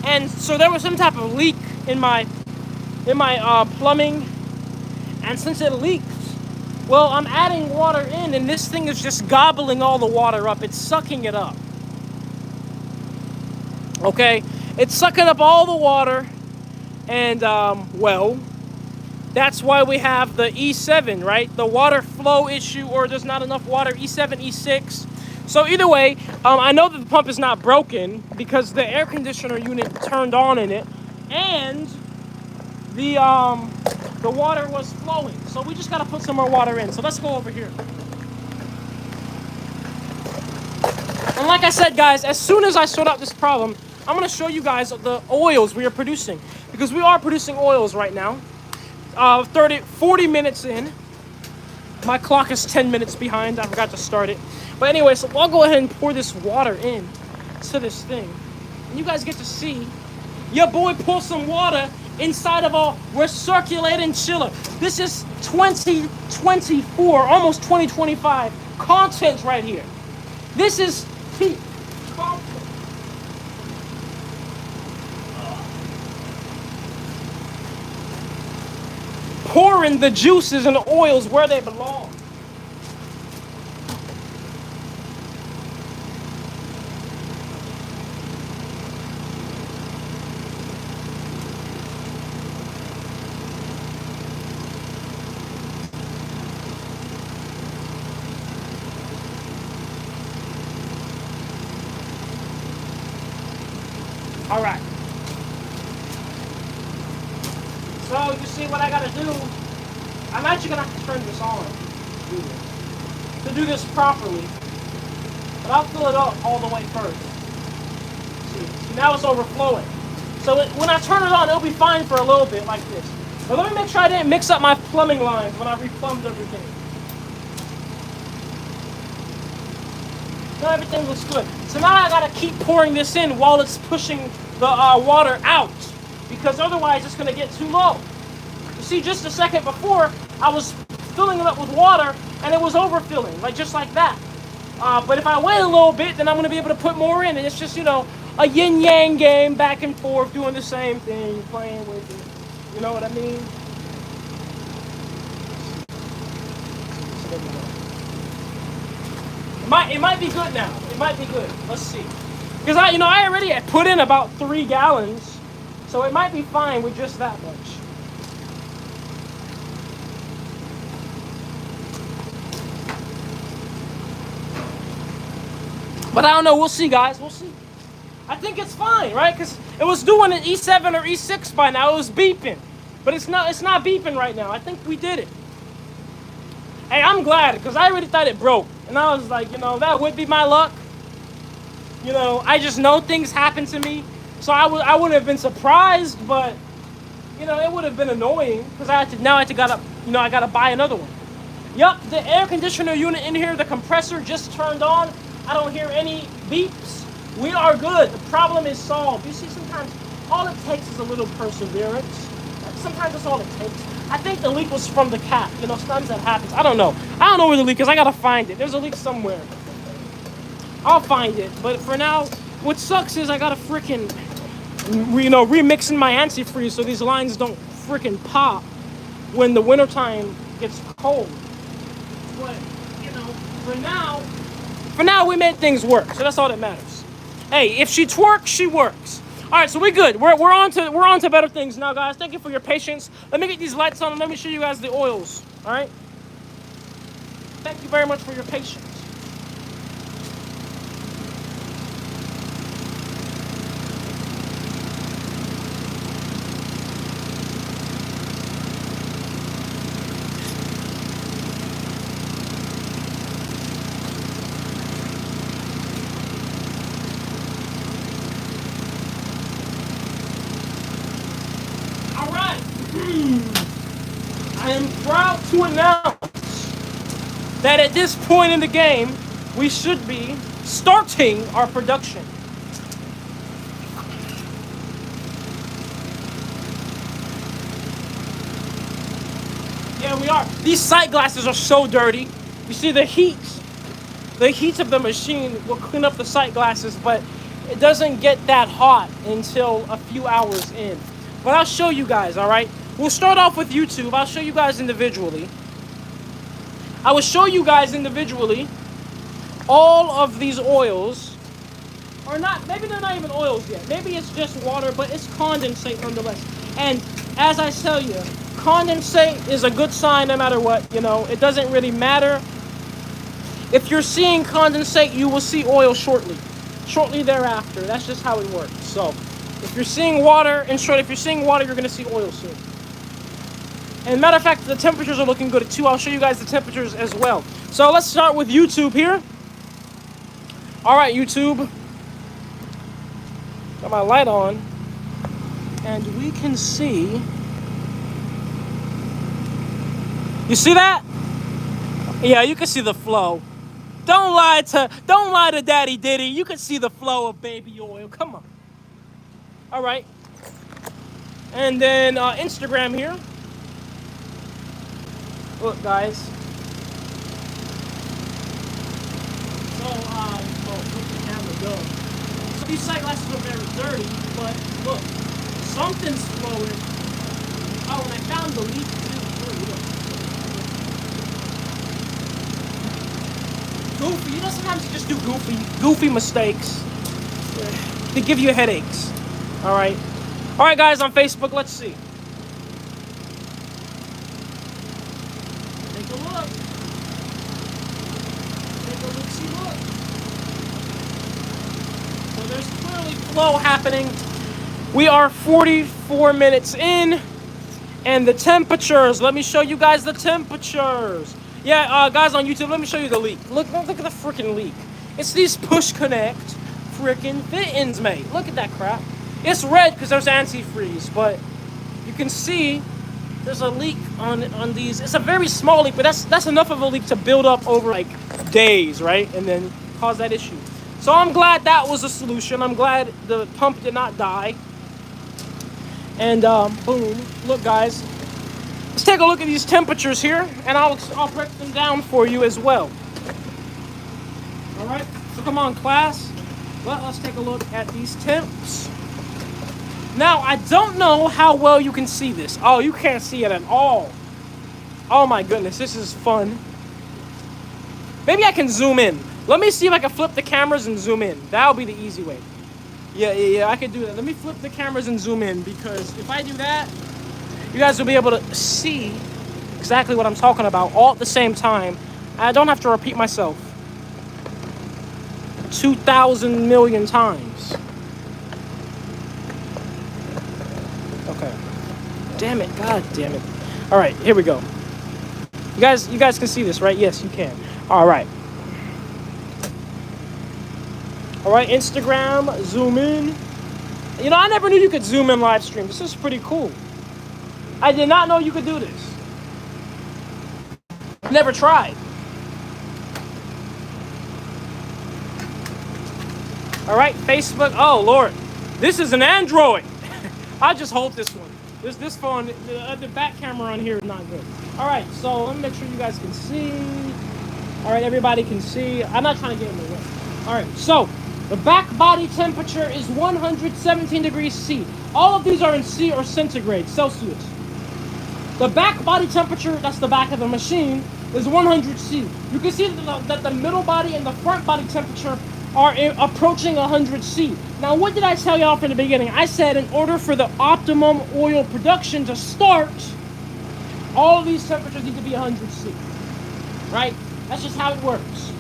and so there was some type of leak in my plumbing, and since it leaked, well, I'm adding water in, and this thing is just gobbling all the water up. It's sucking it up. Okay, it's sucking up all the water, and well, that's why we have the E7, right? The water flow issue, or there's not enough water, E7, E6. So either way, I know that the pump is not broken because the air conditioner unit turned on in it, and the water was flowing. So we just gotta put some more water in. So let's go over here. And like I said, guys, as soon as I sort out this problem, I'm gonna show you guys the oils we are producing, because we are producing oils right now. 40 minutes in. My clock is 10 minutes behind. I forgot to start it. But anyway, so I'll go ahead and pour this water in to this thing. And you guys get to see your boy pour some water inside of a recirculating chiller. This is 2024, almost 2025 content right here. This is peak content. Pouring the juices and the oils where they belong. All right. So you see what I gotta do? I'm actually gonna have to turn this on to do this properly. But I'll fill it up all the way first. See, now it's overflowing. So when I turn it on, it'll be fine for a little bit like this. But let me make sure I didn't mix up my plumbing lines when I replumbed everything. So everything looks good. So now I gotta keep pouring this in while it's pushing the water out, because otherwise it's gonna get too low. You see, just a second before, I was filling it up with water and it was overfilling, like just like that. But if I wait a little bit, then I'm gonna be able to put more in, and it's just, you know, a yin-yang game, back and forth, doing the same thing, playing with it. You know what I mean? It might be good now. It might be good. Let's see. Because I already had put in about 3 gallons, so it might be fine with just that much. But I don't know. We'll see, guys. We'll see. I think it's fine, right? Because it was doing an E7 or E6 by now. It was beeping, but it's not beeping right now. I think we did it. Hey, I'm glad, because I already thought it broke. And I was like, that would be my luck. I just know things happen to me. So I wouldn't have been surprised, but, it would have been annoying. Because I gotta buy another one. Yup, the air conditioner unit in here, the compressor just turned on. I don't hear any beeps. We are good. The problem is solved. You see, sometimes all it takes is a little perseverance. Sometimes that's all it takes. I think the leak was from the cap. Sometimes that happens. I don't know. I don't know where the leak is. I gotta find it. There's a leak somewhere. I'll find it. But for now, what sucks is I gotta freaking, remixing my antifreeze so these lines don't freaking pop when the wintertime gets cold. But, for now we made things work. So that's all that matters. Hey, if she twerks, she works. All right, so we're good. We're on to better things now, guys. Thank you for your patience. Let me get these lights on and let me show you guys the oils. All right. Thank you very much for your patience. I am proud to announce that at this point in the game, we should be starting our production. Yeah, we are. These sight glasses are so dirty. You see, the heat of the machine will clean up the sight glasses, but it doesn't get that hot until a few hours in. But I'll show you guys, all right? We'll start off with YouTube. I'll show you guys individually. I will show you guys individually all of these oils. Or not, maybe they're not even oils yet. Maybe it's just water, but it's condensate nonetheless. And as I tell you, condensate is a good sign no matter what, It doesn't really matter. If you're seeing condensate, you will see oil shortly thereafter. That's just how it works. So if you're seeing water, you're going to see oil soon. And matter of fact, the temperatures are looking good too. I'll show you guys the temperatures as well. So let's start with YouTube here. All right, YouTube. Got my light on. And we can see. You see that? Yeah, you can see the flow. Don't lie to Daddy Diddy. You can see the flow of baby oil. Come on. All right. And then Instagram here. Look, guys. So, where's the camera go? So these sight glasses are very dirty, but look, something's flowing. Oh, and I found the leak too. Goofy. Sometimes you just do goofy mistakes. They give you headaches. All right, guys, on Facebook, let's see. Take a look. See, look. So there's clearly flow happening. We are 44 minutes in, and the temperatures. Let me show you guys the temperatures. Yeah, guys on YouTube, let me show you the leak. Look at the freaking leak. It's these push connect freaking fittings, mate. Look at that crap. It's red because there's antifreeze, but you can see there's a leak on these. It's a very small leak, but that's enough of a leak to build up over like days, right? And then cause that issue. So I'm glad that was a solution. I'm glad the pump did not die. And boom, look guys. Let's take a look at these temperatures here, and I'll break them down for you as well. All right, so come on class. Let's take a look at these temps. Now, I don't know how well you can see this. Oh, you can't see it at all. Oh my goodness, this is fun. Maybe I can zoom in. Let me see if I can flip the cameras and zoom in. That'll be the easy way. Yeah, I can do that. Let me flip the cameras and zoom in, because if I do that, you guys will be able to see exactly what I'm talking about all at the same time. I don't have to repeat myself 2,000 million times. Okay. Damn it. God damn it. All right, here we go. You guys can see this, right? Yes, you can. All right. All right, Instagram, zoom in. You know, I never knew you could zoom in live stream. This is pretty cool. I did not know you could do this. Never tried. All right, Facebook. Oh, Lord. This is an Android. I just hold this one. This phone, the back camera on here is not good. All right, so let me make sure you guys can see. All right, everybody can see. I'm not trying to get in the way. All right, so the back body temperature is 117 degrees C. All of these are in C or centigrade, Celsius. The back body temperature, that's the back of the machine, is 100 C. You can see that the middle body and the front body temperature are approaching 100 C. Now, what did I tell y'all from the beginning? I said in order for the optimum oil production to start, all of these temperatures need to be 100 C. Right? That's just how it works.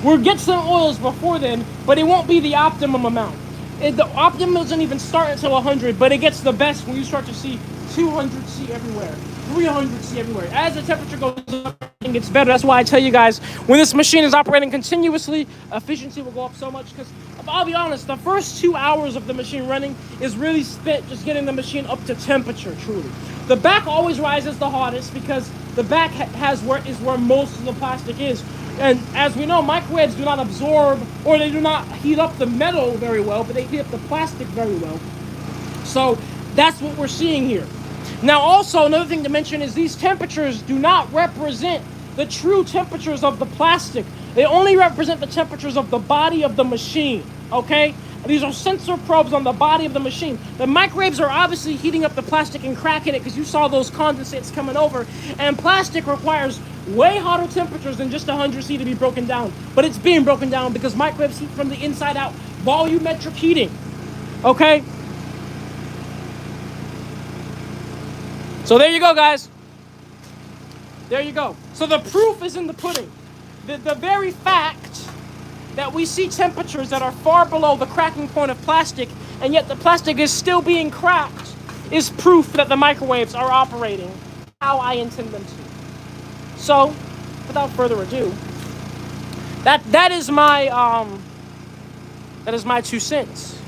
We'll get some oils before then, but it won't be the optimum amount. The optimum doesn't even start until 100, but it gets the best when you start to see 200 C everywhere, 300 C everywhere. As the temperature goes up, it gets better. That's why I tell you guys, when this machine is operating continuously, efficiency will go up so much. Because I'll be honest, the first 2 hours of the machine running is really spent just getting the machine up to temperature, truly. The back always rises the hottest because the back is where most of the plastic is. And as we know, microwaves do not absorb, or they do not heat up the metal very well, but they heat up the plastic very well. So that's what we're seeing here. Now also, another thing to mention is these temperatures do not represent the true temperatures of the plastic. They only represent the temperatures of the body of the machine, okay? These are sensor probes on the body of the machine. The microwaves are obviously heating up the plastic and cracking it because you saw those condensates coming over. And plastic requires way hotter temperatures than just 100 C to be broken down. But it's being broken down because microwaves heat from the inside out. Volumetric heating, okay? So there you go, guys. There you go. So the proof is in the pudding. The very fact that we see temperatures that are far below the cracking point of plastic, and yet the plastic is still being cracked, is proof that the microwaves are operating how I intend them to. So, without further ado, that is my 2 cents.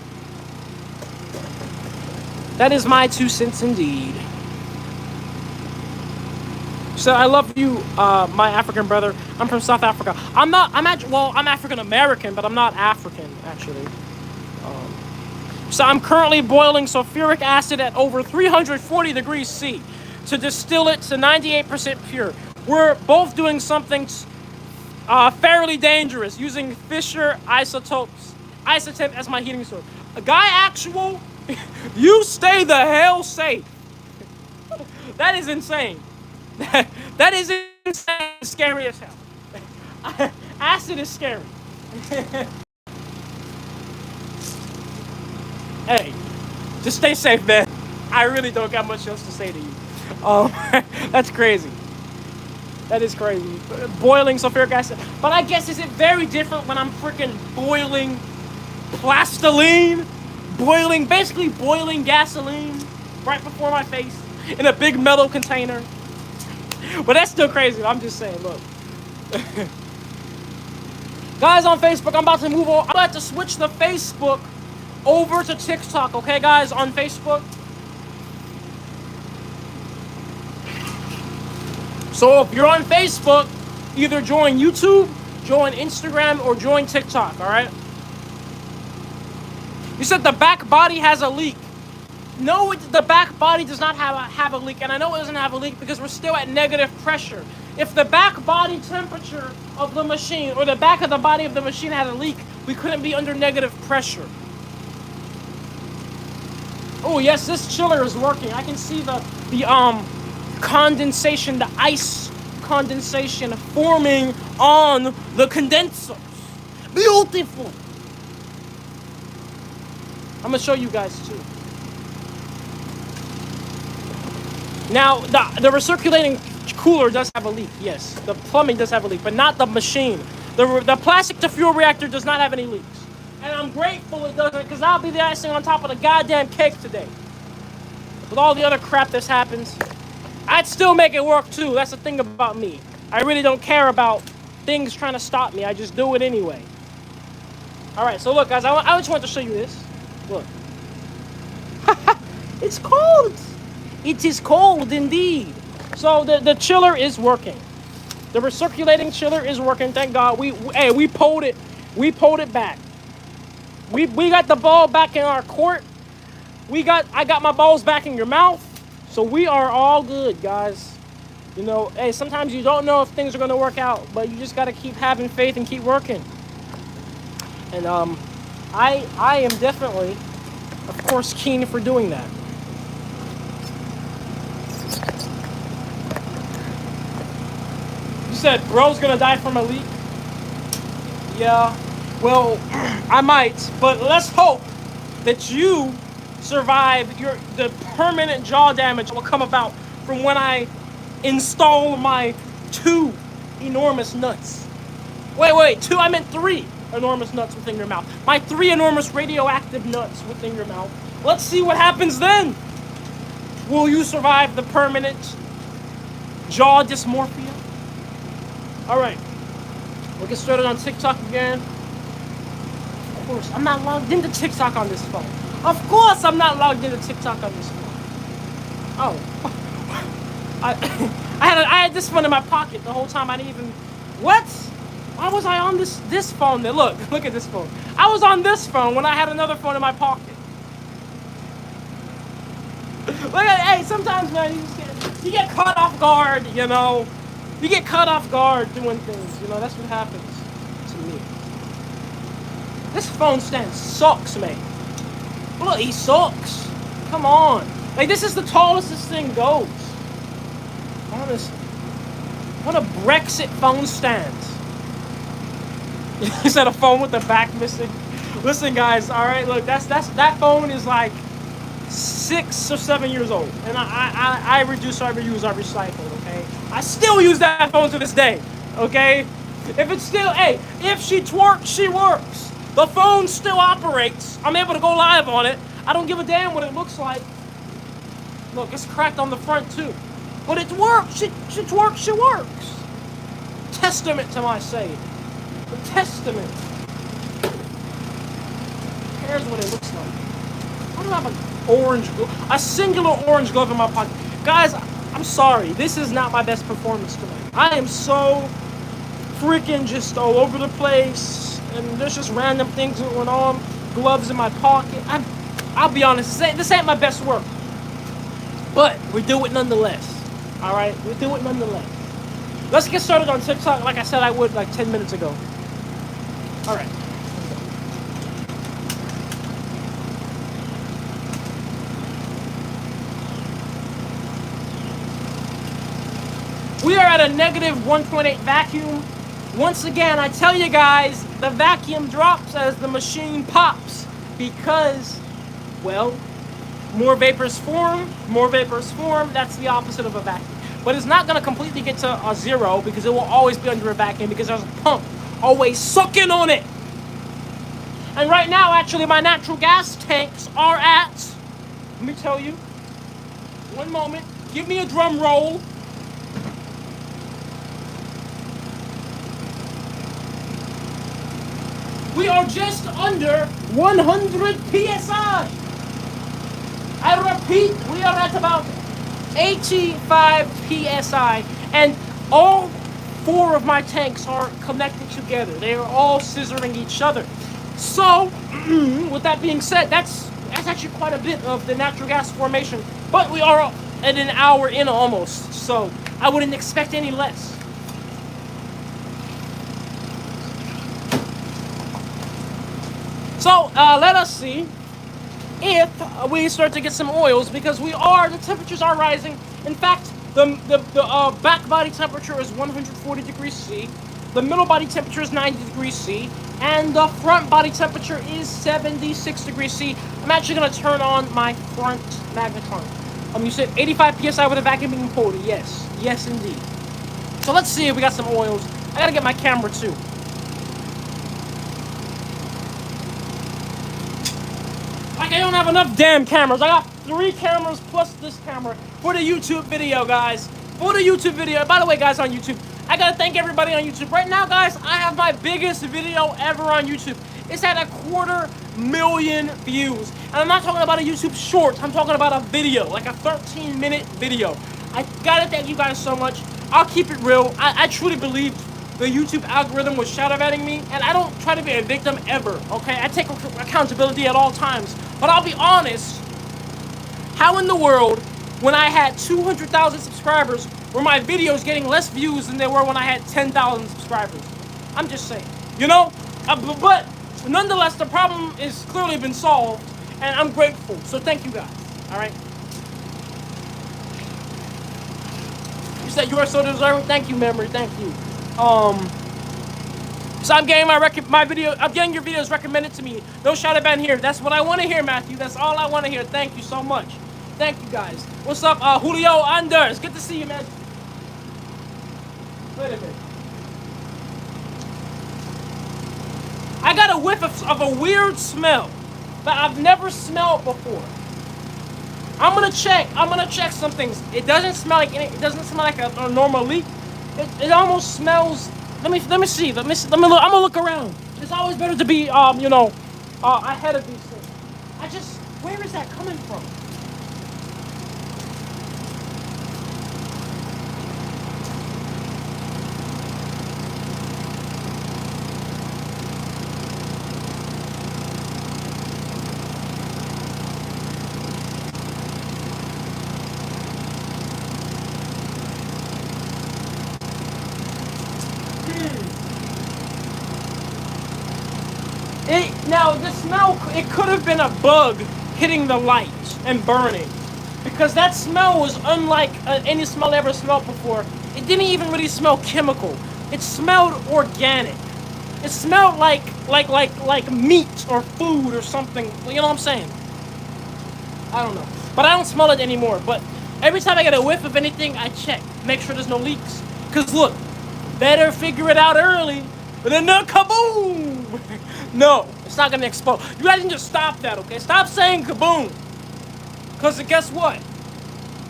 That is my 2 cents indeed. So I love you, my African brother. I'm from South Africa. I'm African American, but I'm not African, actually. So I'm currently boiling sulfuric acid at over 340 degrees C to distill it to 98% pure. We're both doing something fairly dangerous, using Fisher isotope as my heating source. A guy actual, you stay the hell safe. That is insane. That is insane. Scary as hell. Acid is scary. Hey, just stay safe, man. I really don't got much else to say to you. That's crazy. That is crazy. Boiling sulfuric acid. But I guess, is it very different when I'm freaking boiling plastiline? basically boiling gasoline right before my face in a big metal container. But that's still crazy. I'm just saying, look. Guys on Facebook, I'm about to move on. I'm about to switch the Facebook over to TikTok, okay, guys, on Facebook. So if you're on Facebook, either join YouTube, join Instagram, or join TikTok, all right? You said the back body has a leak. No, the back body does not have a leak, and I know it doesn't have a leak because we're still at negative pressure. If the back body temperature of the machine or the back of the body of the machine had a leak, we couldn't be under negative pressure. Oh yes, this chiller is working. I can see the condensation, the ice condensation forming on the condensers. Beautiful. I'm gonna show you guys too. Now, the recirculating cooler does have a leak, yes. The plumbing does have a leak, but not the machine. The plastic to fuel reactor does not have any leaks. And I'm grateful it doesn't, because I'll be the icing on top of the goddamn cake today. With all the other crap that's happened, I'd still make it work too. That's the thing about me. I really don't care about things trying to stop me. I just do it anyway. Alright, so look guys, I just want to show you this. Look. It's cold. It is cold indeed. So the chiller is working. The recirculating chiller is working. Thank God. We pulled it. We pulled it back. We got the ball back in our court. I got my balls back in your mouth. So we are all good, guys. You know, hey, sometimes you don't know if things are going to work out, but you just got to keep having faith and keep working. And I am definitely, of course, keen for doing that. You said bro's gonna die from a leak? Yeah, well, I might, but let's hope that you survive the permanent jaw damage that will come about from when I install my 2 enormous nuts. Wait, 2, I meant 3 enormous nuts within your mouth. My 3 enormous radioactive nuts within your mouth. Let's see what happens then. Will you survive the permanent jaw dysmorphia? Alright, we'll get started on TikTok again. Of course, I'm not logged into TikTok on this phone. Of course I'm not logged into TikTok on this phone. Oh. I had this phone in my pocket the whole time. I didn't even... What? Why was I on this phone then? Look at this phone. I was on this phone when I had another phone in my pocket. Look at, hey, sometimes, man, you get caught off guard, you know. You get caught off guard doing things, you know. That's what happens to me. This phone stand sucks, man. Look, he sucks. Come on. Like, this is the tallest this thing goes. Honestly. What a Brexit phone stand. Is that a phone with the back missing? Listen, guys, all right, look, that phone is like 6 or 7 years old, and I reduce, I reuse, I recycle. Okay, I still use that phone to this day. Okay, if it's still, hey, if she twerks, she works. The phone still operates. I'm able to go live on it. I don't give a damn what it looks like. Look, it's cracked on the front too, but it works. She twerks, she works. Testament to my saying. The testament. Here's what it looks like. Why do I have an orange glove? A singular orange glove in my pocket. Guys, I'm sorry. This is not my best performance tonight. I am so freaking just all over the place. And there's just random things going on. Gloves in my pocket. I'll be honest. This ain't my best work. But we do it nonetheless. Alright? We do it nonetheless. Let's get started on TikTok like I said I would like 10 minutes ago. Alright. We are at a negative 1.8 vacuum. Once again, I tell you guys, the vacuum drops as the machine pops because, well, more vapors form, that's the opposite of a vacuum. But it's not going to completely get to a 0 because it will always be under a vacuum because there's a pump always sucking on it. And right now, actually, my natural gas tanks are at, let me tell you, one moment, give me a drum roll. We are just under 100 PSI. I repeat, we are at about 85 PSI, and all 4 of my tanks are connected together. They are all scissoring each other. So, with that being said, that's actually quite a bit of the natural gas formation. But we are at an hour in almost, so I wouldn't expect any less. So, let us see if we start to get some oils, because the temperatures are rising. In fact, the back body temperature is 140 degrees C, the middle body temperature is 90 degrees C, and the front body temperature is 76 degrees C. I'm actually going to turn on my front magnetron. You said 85 PSI with a vacuum being quota. Yes. Yes, indeed. So let's see if we got some oils. I got to get my camera, too. Like, I don't have enough damn cameras. I got 3 cameras plus this camera for the YouTube video, guys. For the YouTube video. By the way, guys, on YouTube, I gotta thank everybody on YouTube. Right now, guys, I have my biggest video ever on YouTube. It's at 250,000 views. And I'm not talking about a YouTube short. I'm talking about a video, like a 13-minute video. I gotta thank you guys so much. I'll keep it real. I truly believe the YouTube algorithm was shadow banning me, and I don't try to be a victim ever, okay? I take accountability at all times. But I'll be honest, how in the world, when I had 200,000 subscribers, were my videos getting less views than they were when I had 10,000 subscribers? I'm just saying, you know? But nonetheless, the problem is clearly been solved, and I'm grateful. So thank you guys, all right? You said you are so deserving. Thank you, Memory. Thank you. So I'm getting I'm getting your videos recommended to me. No shadow ban here. That's what I want to hear, Matthew. That's all I want to hear. Thank you so much. Thank you, guys. What's up, Julio Anders? Good to see you, man. Wait a minute. I got a whiff of a weird smell that I've never smelled before. I'm gonna check some things. It doesn't smell like it doesn't smell like a normal leak. It almost smells. Let me see. Let me look. I'm gonna look around. It's always better to be ahead of these things. Where is that coming from? Now, the smell, it could have been a bug hitting the light and burning. Because that smell was unlike any smell I ever smelled before. It didn't even really smell chemical. It smelled organic. It smelled like meat or food or something. You know what I'm saying? I don't know. But I don't smell it anymore. But every time I get a whiff of anything, I check. Make sure there's no leaks. Because look, better figure it out early. But then kaboom! No, it's not gonna explode. You guys can just stop that, okay? Stop saying kaboom. Because guess what?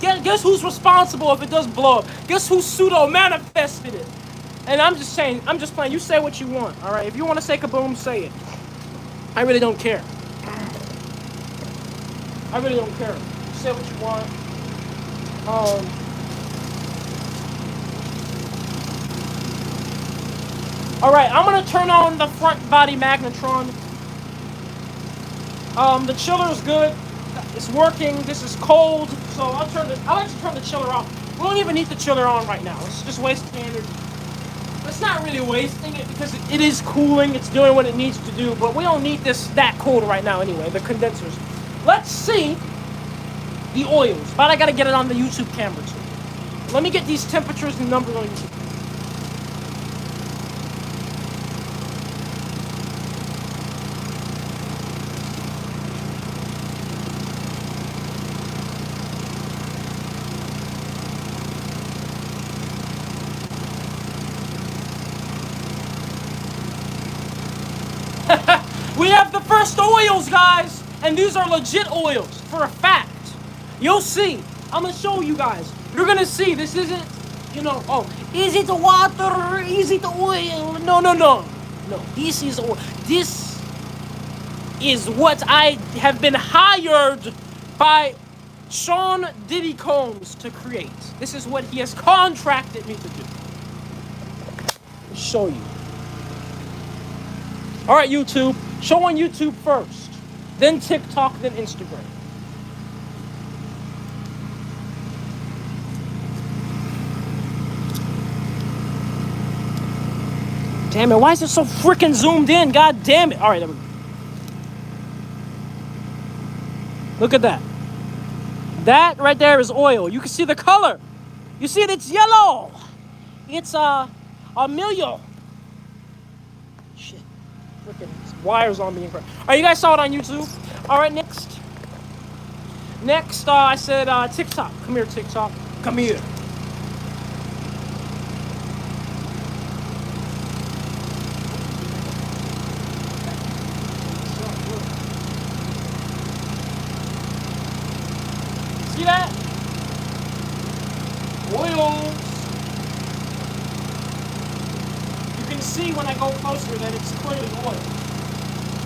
Guess who's responsible if it does blow up? Guess who pseudo-manifested it? And I'm just saying, I'm just playing. You say what you want, all right? If you want to say kaboom, say it. I really don't care. I really don't care. You say what you want. All right, I'm gonna turn on the front body magnetron. The chiller is good. It's working. This is cold, so I like to turn the chiller off. We don't even need the chiller on right now. It's just wasting energy. It's not really wasting it because it is cooling. It's doing what it needs to do, but we don't need that cold right now anyway. The condensers. Let's see the oils, but I gotta get it on the YouTube camera too. Let me get these temperatures and numbers on YouTube. We have the first oils, guys, and these are legit oils for a fact. You'll see. I'm gonna show you guys. You're gonna see. This isn't, you know. Oh, is it water? Is it oil? No, no, no, no. This is oil. This is what I have been hired by Sean Diddy Combs to create. This is what he has contracted me to do. I'll show you. All right, YouTube. Show on YouTube first, then TikTok, then Instagram. Damn it, why is it so freaking zoomed in? God damn it. All right, there we go. Look at that. That right there is oil. You can see the color. You see it? It's yellow. It's a milio. Shit. Freaking wires on me. All right, you guys saw it on YouTube. All right, next. Next, I said TikTok. Come here, TikTok. Come here. See that? Oils. You can see when I go closer that it's clearly oil.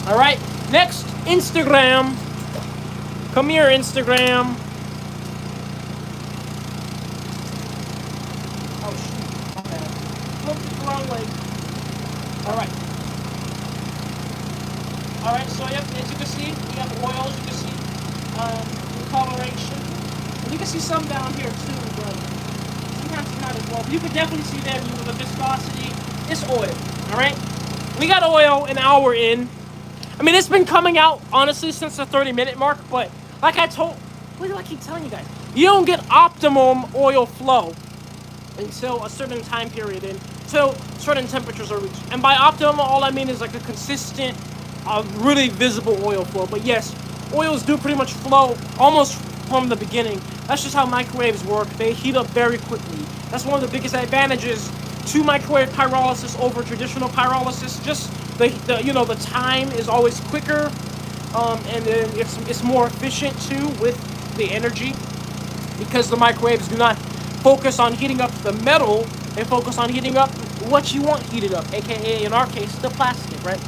All right. Next, Instagram. Come here, Instagram. Oh shoot! My bad. Looked the wrong way. All right. All right. So yep, as you can see, we have oils. You can see coloration. You can see some down here too, but sometimes it's not as well. But you can definitely see there the viscosity. It's oil, all right? We got oil an hour in. I mean, it's been coming out, honestly, since the 30-minute mark, but like I told, what do I keep telling you guys? You don't get optimum oil flow until a certain time period, until certain temperatures are reached. And by optimum, all I mean is like a consistent, really visible oil flow. But yes, oils do pretty much flow almost from the beginning. That's just how microwaves work. They heat up very quickly. That's one of the biggest advantages to microwave pyrolysis over traditional pyrolysis. Just the time is always quicker, and then it's more efficient too with the energy, because the microwaves do not focus on heating up the metal. They focus on heating up what you want heated up, aka in our case the plastic, right?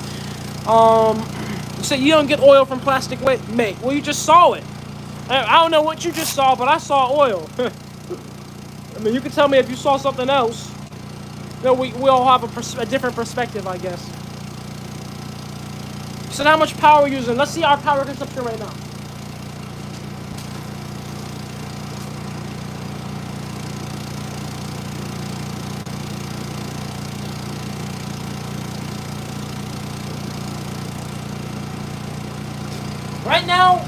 You say you don't get oil from plastic mate. Well, you just saw it. I don't know what you just saw, but I saw oil. I mean, you can tell me if you saw something else. You know, we all have a different perspective, I guess. So how much power we're using? Let's see our power consumption right now. Right now,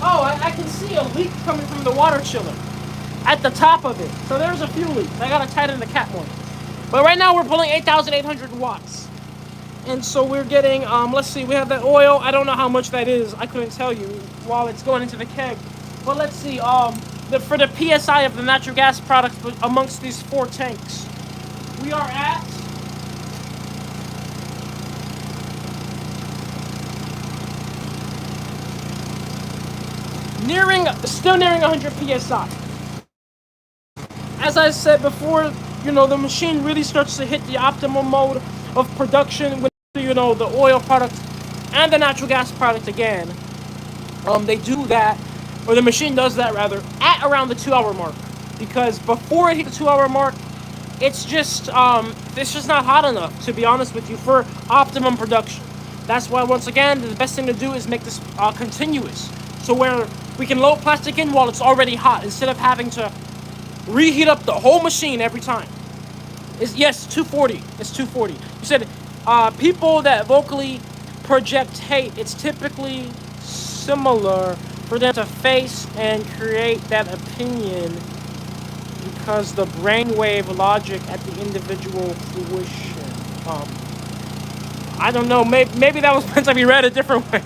I can see a leak coming from the water chiller at the top of it. So there's a few leaks. I gotta tighten the cap more. But right now we're pulling 8,800 watts. And so we're getting, let's see, we have that oil. I don't know how much that is. I couldn't tell you while it's going into the keg. But let's see, for the PSI of the natural gas products amongst these 4 tanks, we are at still nearing 100 PSI. As I said before, the machine really starts to hit the optimal mode of production when, the oil product and the natural gas product again. They do that, or the machine does that rather, at around the 2-hour mark. Because before it hits the 2-hour mark, it's just not hot enough, to be honest with you, for optimum production. That's why, once again, the best thing to do is make this continuous. So where we can load plastic in while it's already hot, instead of having to reheat up the whole machine every time. Yes, 240. It's 240. You said people that vocally project hate, it's typically similar for them to face and create that opinion because the brainwave logic at the individual fruition. I don't know. Maybe that was meant to be read a different way.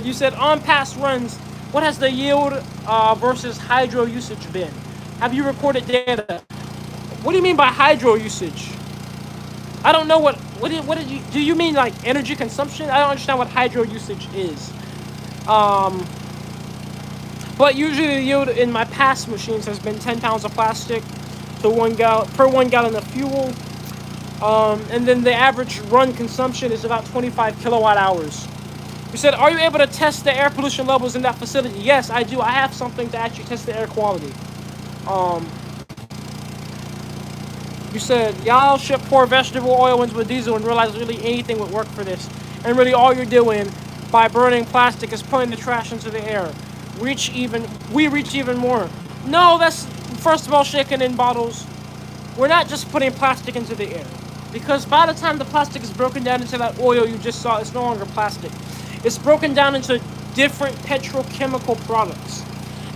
You said on past runs, what has the yield versus hydro usage been? Have you recorded data? What do you mean by hydro usage? I don't know what did you do? You mean like energy consumption? I don't understand what hydro usage is. Um, but usually the yield in my past machines has been 10 pounds of plastic to 1 gallon of fuel. And then the average run consumption is about 25 kilowatt hours. You said, are you able to test the air pollution levels in that facility? Yes, I do. I have something to actually test the air quality. Um, you said, y'all ship poor vegetable oil ones with diesel and realize really anything would work for this. And really all you're doing by burning plastic is putting the trash into the air. We reach even more. No, that's, first of all, shaken in bottles. We're not just putting plastic into the air. Because by the time the plastic is broken down into that oil you just saw, it's no longer plastic. It's broken down into different petrochemical products.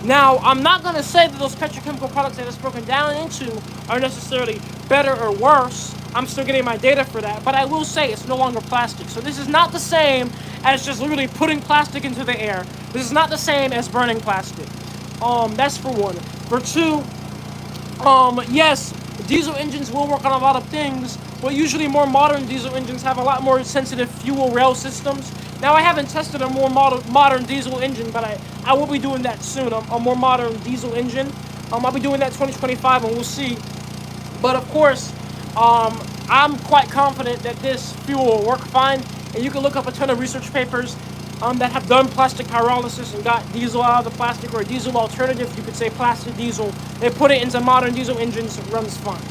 Now, I'm not going to say that those petrochemical products that it's broken down into are necessarily better or worse. I'm still getting my data for that. But I will say it's no longer plastic. So this is not the same as just literally putting plastic into the air. This is not the same as burning plastic. That's for one. For two, yes, diesel engines will work on a lot of things, but usually more modern diesel engines have a lot more sensitive fuel rail systems. Now, I haven't tested a more modern diesel engine, but I will be doing that soon, a more modern diesel engine. I'll be doing that 2025, and we'll see. But of course, I'm quite confident that this fuel will work fine, and you can look up a ton of research papers that have done plastic pyrolysis and got diesel out of the plastic, or a diesel alternative. You could say plastic diesel. They put it into modern diesel engines, it runs fine.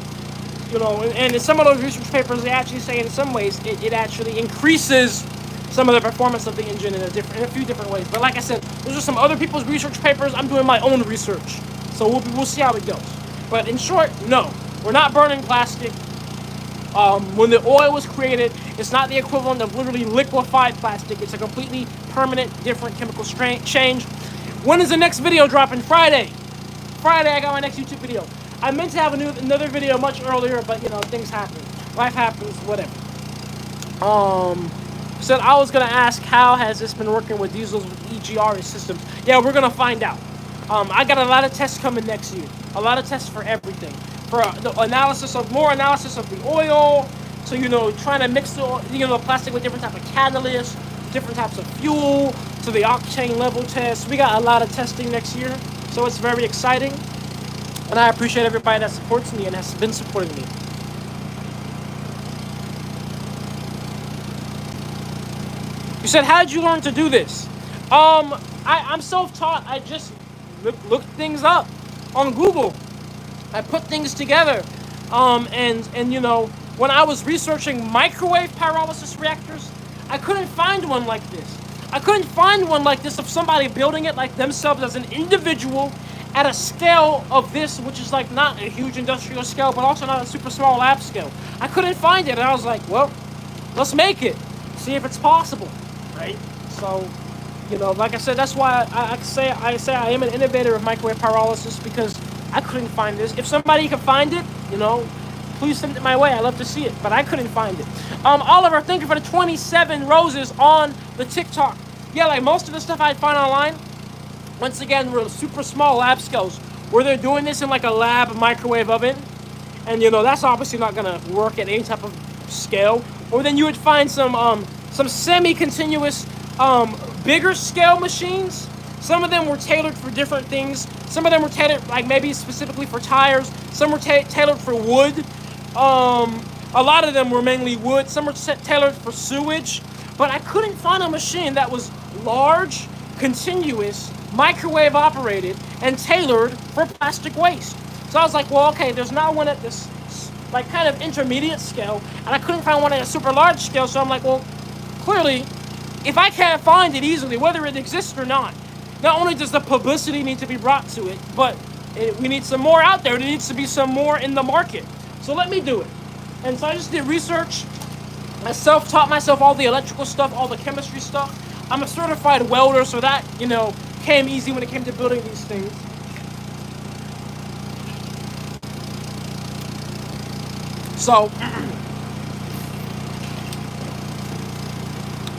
You know, and in some of those research papers, they actually say in some ways it actually increases some of the performance of the engine in a few different ways. But like I said, those are some other people's research papers. I'm doing my own research, so we'll see how it goes. But in short, no, we're not burning plastic. When the oil was created, it's not the equivalent of literally liquefied plastic. It's a completely permanent, different chemical change. When is the next video dropping? Friday. I got my next YouTube video. I meant to have another video much earlier, but you know, things happen. Life happens, whatever. So I was gonna ask, how has this been working with diesels with EGR systems? Yeah, we're gonna find out. I got a lot of tests coming next year. A lot of tests for everything. For the more analysis of the oil. So, you know, trying to mix the plastic with different types of catalysts, different types of fuel, to the octane level test. We got a lot of testing next year, so it's very exciting. And I appreciate everybody that supports me and has been supporting me. You said, how did you learn to do this? I'm self-taught. I just look things up on Google. I put things together. And you know, when I was researching microwave pyrolysis reactors, I couldn't find one like this. I couldn't find one like this of somebody building it like themselves as an individual at a scale of this, which is like not a huge industrial scale, but also not a super small lab scale. I couldn't find it, and I was like, well, let's make it. See if it's possible, right? So, you know, like I said, that's why I say I am an innovator of microwave pyrolysis, because I couldn't find this. If somebody can find it, you know, please send it my way. I love to see it, but I couldn't find it. Oliver, thank you for the 27 roses on the TikTok. Yeah, like most of the stuff I find online, once again, we're super small lab scales, where they're doing this in like a lab microwave oven. And, you know, that's obviously not going to work at any type of scale. Or then you would find some semi-continuous, bigger scale machines. Some of them were tailored for different things. Some of them were tailored, like maybe specifically for tires. Some were tailored for wood. A lot of them were mainly wood. Some were tailored for sewage. But I couldn't find a machine that was large, continuous, microwave operated, and tailored for plastic waste. So I was like, well, okay, there's not one at this like kind of intermediate scale, and I couldn't find one at a super large scale. So I'm like, well, clearly, if I can't find it easily, whether it exists or not only does the publicity need to be brought to it, but we need some more out there. There needs to be some more in the market. So let me do it. And so I just did research. I self-taught myself all the electrical stuff, all the chemistry stuff. I'm a certified welder, so that, you know, came easy when it came to building these things. So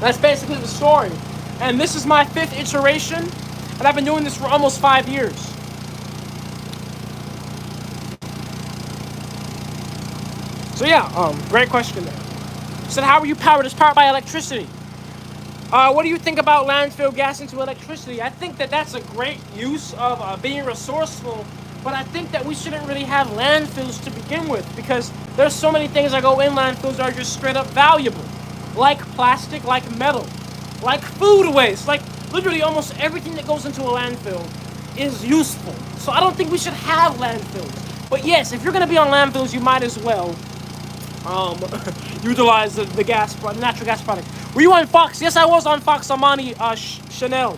that's basically the story. And this is my 5th iteration, and I've been doing this for almost 5 years. So yeah, great question there. So how are you powered? It's powered by electricity. What do you think about landfill gas into electricity? I think that that's a great use of being resourceful, but I think that we shouldn't really have landfills to begin with because there's so many things that go in landfills that are just straight up valuable, like plastic, like metal, like food waste, like literally almost everything that goes into a landfill is useful. So I don't think we should have landfills. But yes, if you're going to be on landfills, you might as well utilize the natural gas product. Were you on Fox? Yes, I was on Fox. Amani Chanel.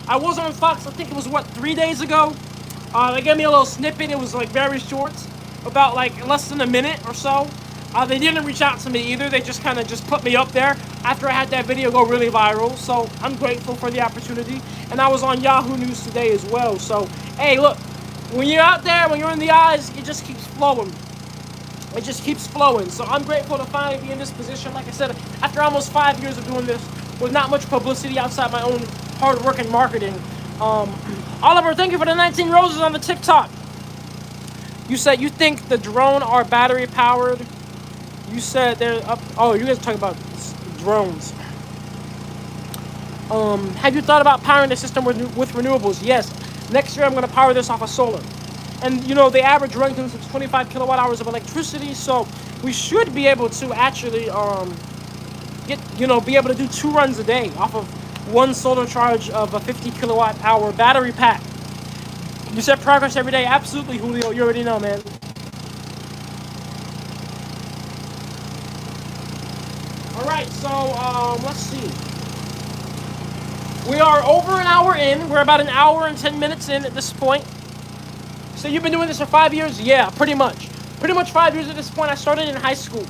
I was on Fox. I think it was 3 days ago. They gave me a little snippet. It was like very short, about like less than a minute or so. They didn't reach out to me either. They just kind of put me up there after I had that video go really viral. So I'm grateful for the opportunity. And I was on Yahoo News today as well. So hey, look, when you're out there, when you're in the eyes, it just keeps flowing. It just keeps flowing. So I'm grateful to finally be in this position. Like I said, after almost 5 years of doing this with not much publicity outside my own hard work and marketing. Oliver, thank you for the 19 roses on the TikTok. You said you think the drone are battery powered. You said they're up. Oh, you guys are talking about drones. Have you thought about powering the system with renewables? Yes. Next year I'm going to power this off of solar. And you know, the average run consumes 25 kilowatt hours of electricity, so we should be able to actually be able to do 2 runs a day off of one solar charge of a 50 kilowatt hour battery pack. You said progress every day. Absolutely, Julio. You already know, man. All right, so let's see. We are over an hour in. We're about an hour and 10 minutes in at this point. So you've been doing this for 5 years? Yeah, pretty much. Pretty much 5 years at this point. I started in high school.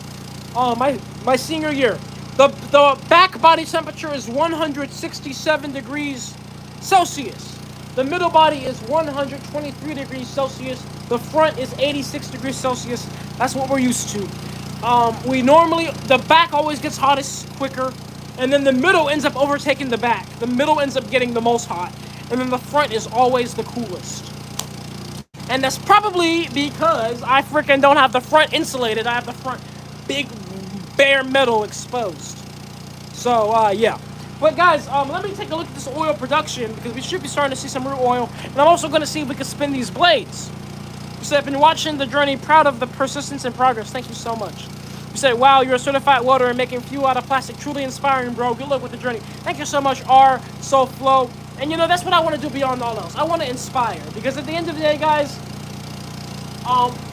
My senior year. The back body temperature is 167 degrees Celsius. The middle body is 123 degrees Celsius. The front is 86 degrees Celsius. That's what we're used to. The back always gets hottest quicker, and then the middle ends up overtaking the back. The middle ends up getting the most hot, and then the front is always the coolest. And that's probably because I freaking don't have the front insulated. I have the front big bare metal exposed. So, yeah. But guys, let me take a look at this oil production because we should be starting to see some root oil. And I'm also going to see if we can spin these blades. You said, I've been watching the journey, proud of the persistence and progress. Thank you so much. You said, wow, you're a certified welder and making fuel out of plastic. Truly inspiring, bro. Good luck with the journey. Thank you so much, R. So Flow. And you know, that's what I want to do beyond all else. I want to inspire. Because at the end of the day, guys,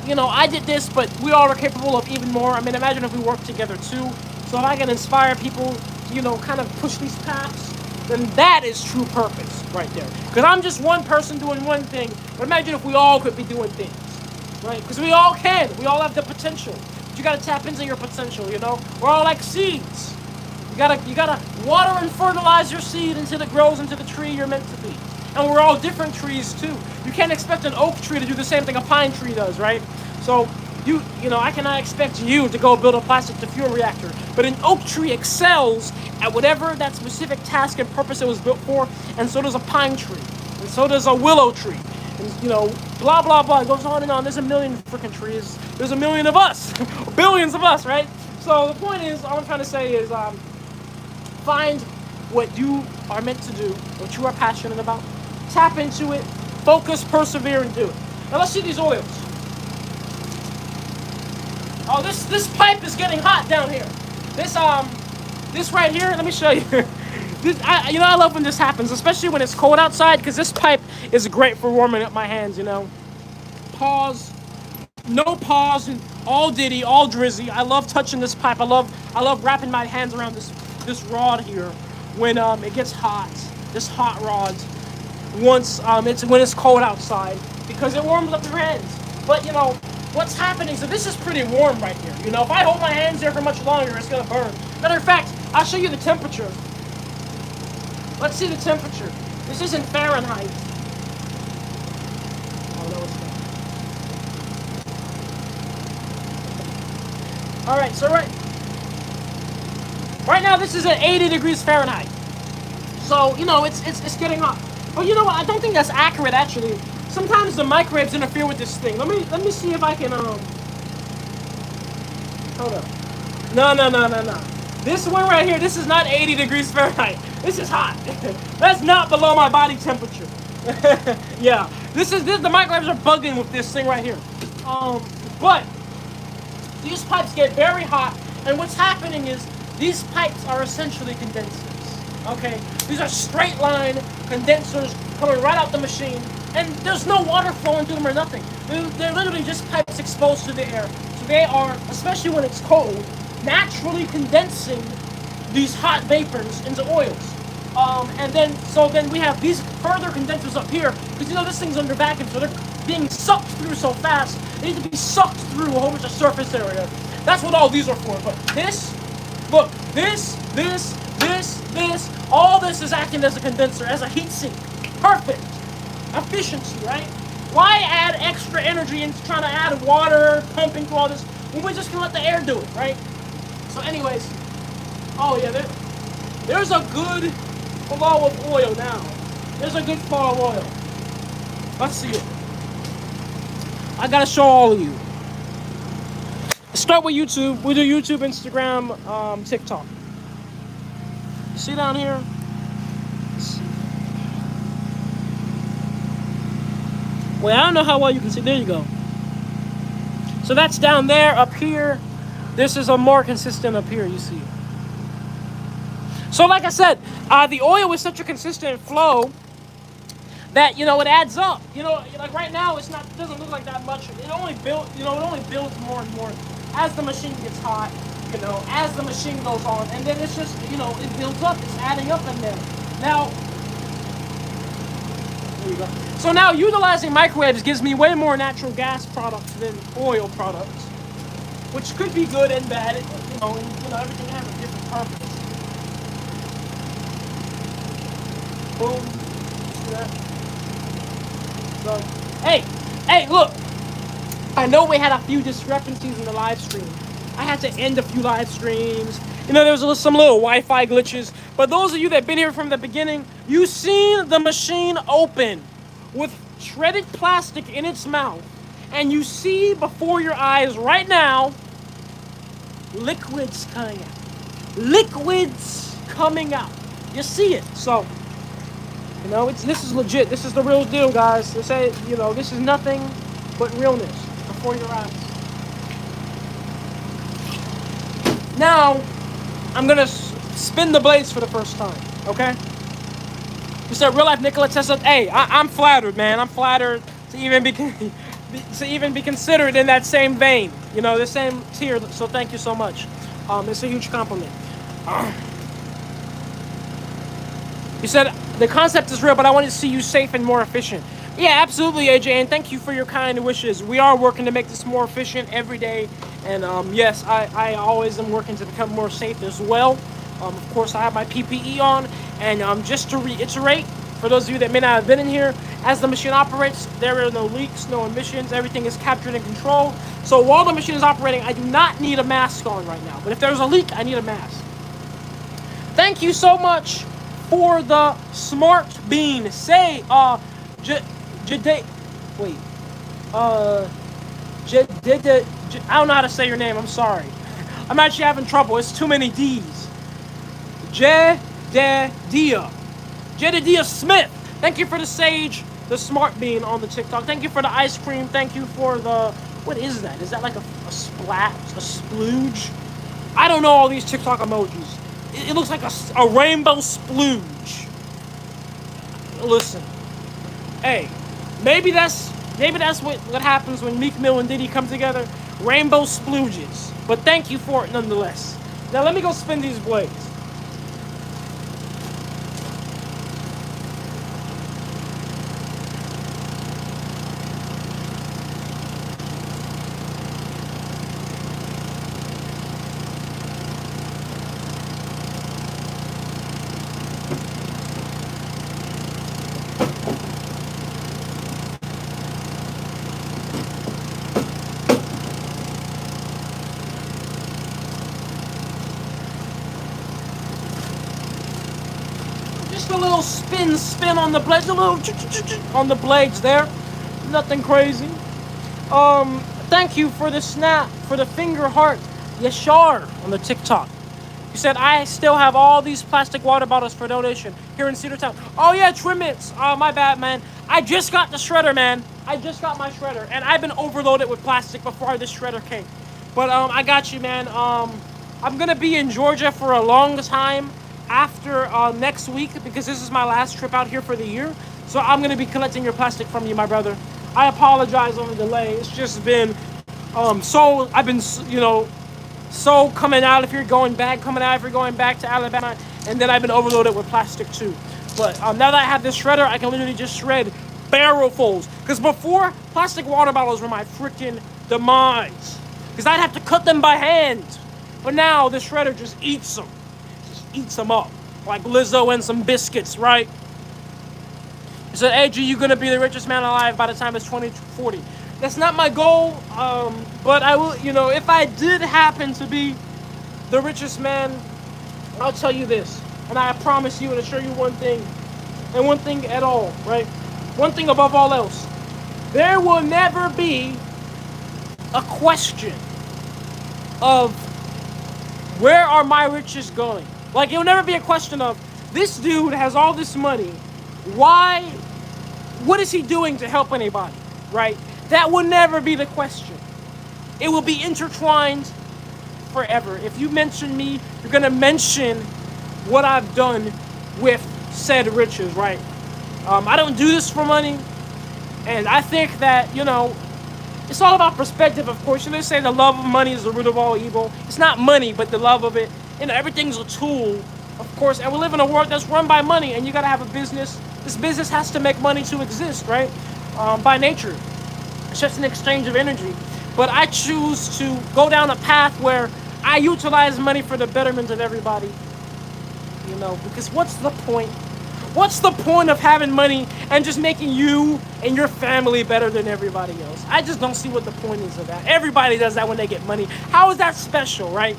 you know, I did this, but we all are capable of even more. I mean, imagine if we worked together too. So if I can inspire people to, you know, kind of push these paths, then that is true purpose right there. Because I'm just one person doing one thing. But imagine if we all could be doing things, right? Because we all can. We all have the potential. But you got to tap into your potential, you know? We're all like seeds. You gotta water and fertilize your seed until it grows into the tree you're meant to be. And we're all different trees too. You can't expect an oak tree to do the same thing a pine tree does, right? So you know, I cannot expect you to go build a plastic to fuel reactor. But an oak tree excels at whatever that specific task and purpose it was built for, and so does a pine tree, and so does a willow tree. And you know, blah blah blah. It goes on and on. There's a million freaking trees. There's a million of us, billions of us, right? So the point is, all I'm trying to say is, find what you are meant to do, what you are passionate about. Tap into it, focus, persevere, and do it. Now let's see these oils. Oh, this pipe is getting hot down here. This right here, let me show you. I love when this happens, especially when it's cold outside, because this pipe is great for warming up my hands, you know. Pause. No pause. All diddy, all drizzy. I love touching this pipe. I love wrapping my hands around this rod here when it gets hot. This hot rod. When it's cold outside, because it warms up your hands. But you know what's happening, so this is pretty warm right here. You know, if I hold my hands there for much longer, it's gonna burn. Matter of fact, I'll show you the temperature. Let's see the temperature. This isn't Fahrenheit. Oh no, it's not. All right, so right now this is at 80 degrees Fahrenheit. So you know it's getting hot. But you know what? I don't think that's accurate, actually. Sometimes the microwaves interfere with this thing. Let me see if I can Hold up. No, no, no, no, no. This one right here, this is not 80 degrees Fahrenheit. This is hot. That's not below my body temperature. Yeah, the microwaves are bugging with this thing right here. But these pipes get very hot, and what's happening is these pipes are essentially condensers. Okay, these are straight line condensers coming right out the machine, and there's no water flowing through them or nothing. They're literally just pipes exposed to the air. So they are, especially when it's cold, naturally condensing these hot vapors into oils. And then we have these further condensers up here, because this thing's under vacuum, so they're being sucked through so fast. They need to be sucked through a whole bunch of surface area. That's what all these are for. But this, look, this, all this is acting as a condenser, as a heat sink. Perfect. Efficiency, right? Why add extra energy into trying to add water, pumping through all this, when we're just going to let the air do it, right? So anyways, oh yeah, there's a good flow of oil now. There's a good flow of oil. Let's see it. I gotta show all of you. Let's start with YouTube. We do YouTube, Instagram, TikTok. See down here? Wait, I don't know how well you can see. There you go. So that's down there. Up here, this is a more consistent up here, you see. So like I said, the oil is such a consistent flow that, it adds up. Like right now, it doesn't look like that much. It only builds more and more as the machine gets hot, as the machine goes on. And then it's just, it builds up. It's adding up in there. Now, there you go. So now utilizing microwaves gives me way more natural gas products than oil products, which could be good and bad. Everything has a different purpose. Boom. See that? So, hey, look. I know we had a few discrepancies in the live stream. I had to end a few live streams. There was some little Wi-Fi glitches. But those of you that have been here from the beginning, you've seen the machine open with shredded plastic in its mouth. And you see before your eyes right now, liquids coming out. Liquids coming out. You see it. So, this is legit. This is the real deal, guys. This is nothing but realness before your eyes. Now, I'm gonna spin the blades for the first time, okay? You said real life Nikola Tesla. Hey, I'm flattered, man. I'm flattered to even be considered in that same vein. The same tier. So thank you so much. It's a huge compliment. You said the concept is real, but I want to see you safe and more efficient. Yeah, absolutely, AJ, and thank you for your kind wishes. We are working to make this more efficient every day, and yes, I always am working to become more safe as well. Of course, I have my PPE on, and just to reiterate, for those of you that may not have been in here, as the machine operates, there are no leaks, no emissions, everything is captured and controlled. So while the machine is operating, I do not need a mask on right now, but if there's a leak, I need a mask. Thank you so much for the smart bean. Say, I don't know how to say your name, I'm sorry. I'm actually having trouble, it's too many D's. Jedediah Smith, thank you for the sage, the smart bean on the TikTok. Thank you for the ice cream, thank you for the, what is that? Is that like a splat, a splooge? I don't know all these TikTok emojis. It looks like a rainbow splooge. Listen, hey, maybe that's what happens when Meek Mill and Diddy come together. Rainbow splooges. But thank you for it nonetheless. Now let me go spin these blades. A little spin on the blades, a little on the blades there. Nothing crazy. Thank you for the snap, for the finger heart. Yes, sure, on the TikTok. You said, I still have all these plastic water bottles for donation here in Cedartown. Oh, yeah, trim it. Oh, my bad, man. I just got the shredder, man. I just got my shredder. And I've been overloaded with plastic before this shredder came. But I got you, man. I'm going to be in Georgia for a long time after next week because this is my last trip out here for the year. So I'm going to be collecting your plastic from you, my brother. I apologize on the delay. It's just been I've been, so coming out if you're going back, to Alabama, and then I've been overloaded with plastic too. But now that I have this shredder, I can literally just shred barrelfuls. Because before, plastic water bottles were my freaking demise. Because I'd have to cut them by hand. But now the shredder just eats them. Just eats them up. Like Lizzo and some biscuits, right? He said, hey, G, you gonna be the richest man alive by the time it's 2040. That's not my goal, but I will, if I did happen to be the richest man, I'll tell you this, and I promise you and assure you one thing, and one thing at all, right? One thing above all else, there will never be a question of where are my riches going? Like, it'll never be a question of, this dude has all this money, what is he doing to help anybody, right? That will never be the question. It will be intertwined forever. If you mention me, you're going to mention what I've done with said riches, right? I don't do this for money. And I think that, it's all about perspective, of course. They say the love of money is the root of all evil. It's not money, but the love of it. Everything's a tool, of course. And we live in a world that's run by money, and you got to have a business. This business has to make money to exist, right? By nature. It's just an exchange of energy. But I choose to go down a path where I utilize money for the betterment of everybody. Because what's the point? What's the point of having money and just making you and your family better than everybody else? I just don't see what the point is of that. Everybody does that when they get money. How is that special, right?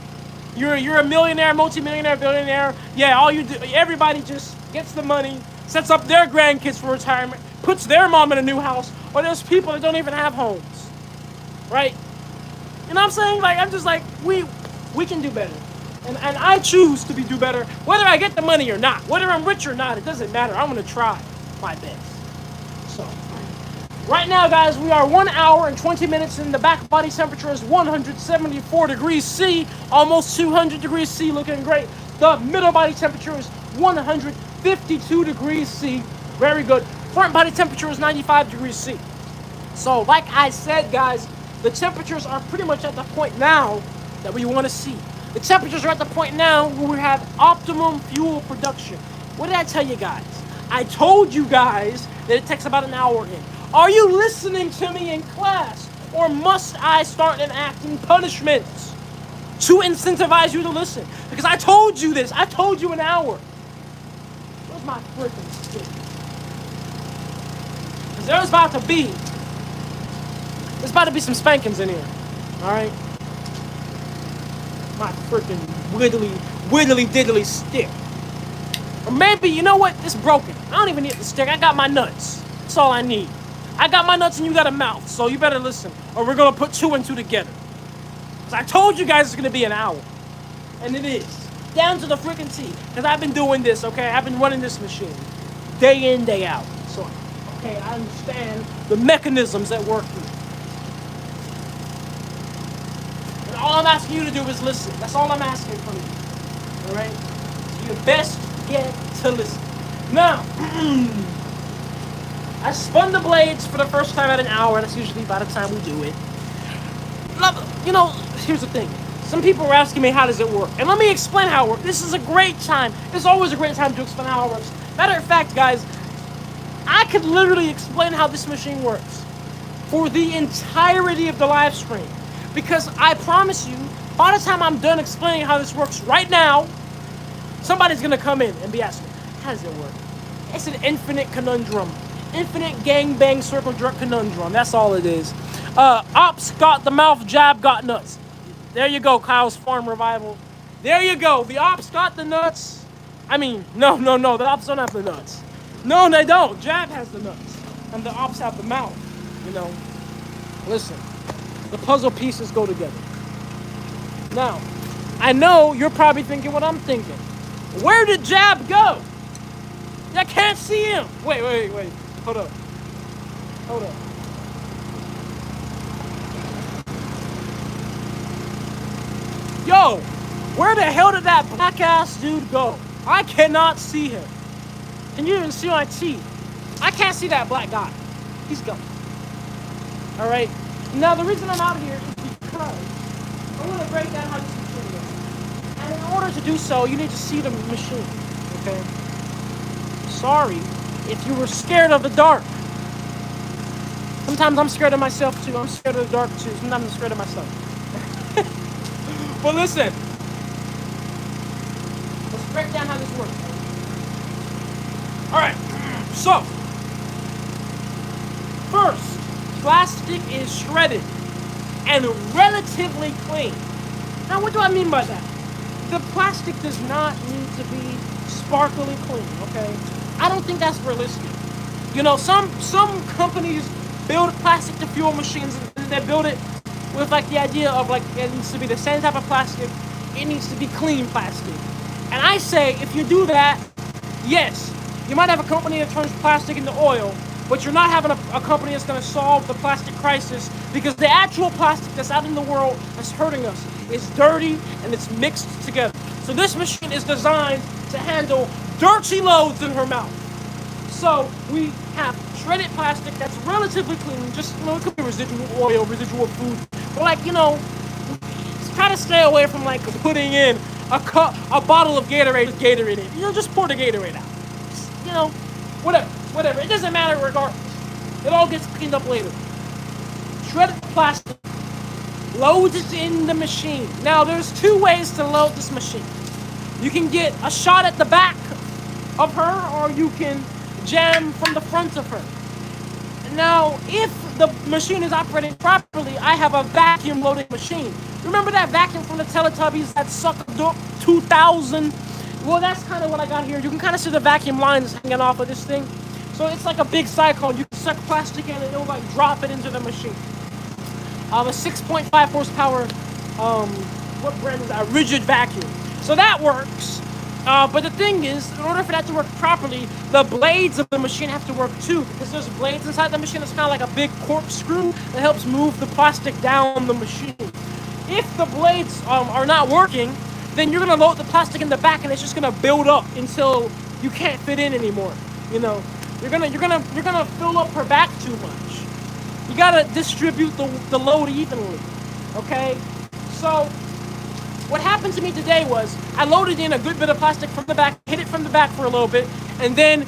You're a millionaire, multimillionaire, billionaire. Yeah, all you do, everybody just gets the money, sets up their grandkids for retirement, puts their mom in a new house, or there's people that don't even have homes, right? You know what I'm saying? Like, I'm just like, we can do better. And I choose to do better, whether I get the money or not. Whether I'm rich or not, it doesn't matter. I'm going to try my best. So, right now, guys, we are 1 hour and 20 minutes in. The back body temperature is 174 degrees C, almost 200 degrees C, looking great. The middle body temperature is 152 degrees C, very good. Front body temperature is 95 degrees C. So, like I said, guys, the temperatures are pretty much at the point now that we want to see. The temperatures are at the point now where we have optimum fuel production. What did I tell you guys? I told you guys that it takes about an hour in. Are you listening to me in class? Or must I start enacting punishments to incentivize you to listen? Because I told you this. I told you an hour. Where's my freaking stick? Because there's about to be some spankings in here. Alright? My freaking widdly diddly stick. Or maybe, you know what? It's broken. I don't even need the stick. I got my nuts. That's all I need. I got my nuts and you got a mouth, so you better listen. Or we're going to put 2 and 2 together. Because I told you guys it's going to be an hour. And it is. Down to the freaking T. Because I've been doing this, okay? I've been running this machine. Day in, day out. So, okay, I understand the mechanisms that work here. And all I'm asking you to do is listen. That's all I'm asking from you. Alright? So you best get to listen. Now, I spun the blades for the first time at an hour. That's usually by the time we do it. Here's the thing. Some people are asking me, how does it work? And let me explain how it works. This is a great time. It's always a great time to explain how it works. Matter of fact, guys, I could literally explain how this machine works for the entirety of the live stream. Because I promise you, by the time I'm done explaining how this works right now, somebody's going to come in and be asking, how does it work? It's an infinite conundrum. Infinite gangbang circle jerk conundrum. That's all it is. Ops got the mouth, jab got nuts. There you go, Kyle's Farm Revival. There you go. The ops got the nuts. I mean, no. The ops don't have the nuts. No, they don't. Jab has the nuts. And the ops have the mouth. Listen. The puzzle pieces go together. Now, I know you're probably thinking what I'm thinking. Where did Jab go? I can't see him. Wait. Hold up. Yo, where the hell did that black ass dude go? I cannot see him. Can you even see my teeth? I can't see that black guy. He's gone. Alright. Now the reason I'm out here is because I want to break down how this machine works. And in order to do so, you need to see the machine. Okay? Sorry if you were scared of the dark. Sometimes I'm scared of myself too. I'm scared of the dark too. Sometimes I'm scared of myself. But listen. Let's break down how this works. Alright. So. First, plastic is shredded and relatively clean. Now, what do I mean by that? The plastic does not need to be sparkly clean, okay? I don't think that's realistic. You know, some companies build plastic to fuel machines and they build it with like the idea of like it needs to be the same type of plastic, it needs to be clean plastic. And I say if you do that, yes, you might have a company that turns plastic into oil, but you're not having a company that's going to solve the plastic crisis, because the actual plastic that's out in the world that's hurting us is dirty and it's mixed together. So this machine is designed to handle dirty loads in her mouth. So we have shredded plastic that's relatively clean, just, you know, it could be residual oil, residual food, but like, you know, try to stay away from like putting in a bottle of Gatorade with Gatorade in it. You know, just pour the Gatorade out. Just, you know, whatever. It doesn't matter regardless. It all gets cleaned up later. Shredded plastic. Loads it in the machine. Now, there's two ways to load this machine. You can get a shot at the back of her, or you can jam from the front of her. Now, if the machine is operating properly, I have a vacuum loading machine. Remember that vacuum from the Teletubbies that sucked up 2,000? Well, that's kind of what I got here. You can kind of see the vacuum lines hanging off of this thing. So it's like a big cyclone. You can suck plastic in and it'll like drop it into the machine. A 6.5 horsepower, what brand is that? Rigid vacuum. So that works. But the thing is, in order for that to work properly, the blades of the machine have to work too, because there's blades inside the machine that's kind of like a big corkscrew that helps move the plastic down the machine. If the blades are not working, then you're gonna load the plastic in the back and it's just gonna build up until you can't fit in anymore. You know, you're gonna fill up her back too much. You gotta distribute the load evenly. Okay? So what happened to me today was I loaded in a good bit of plastic from the back, hit it from the back for a little bit, and then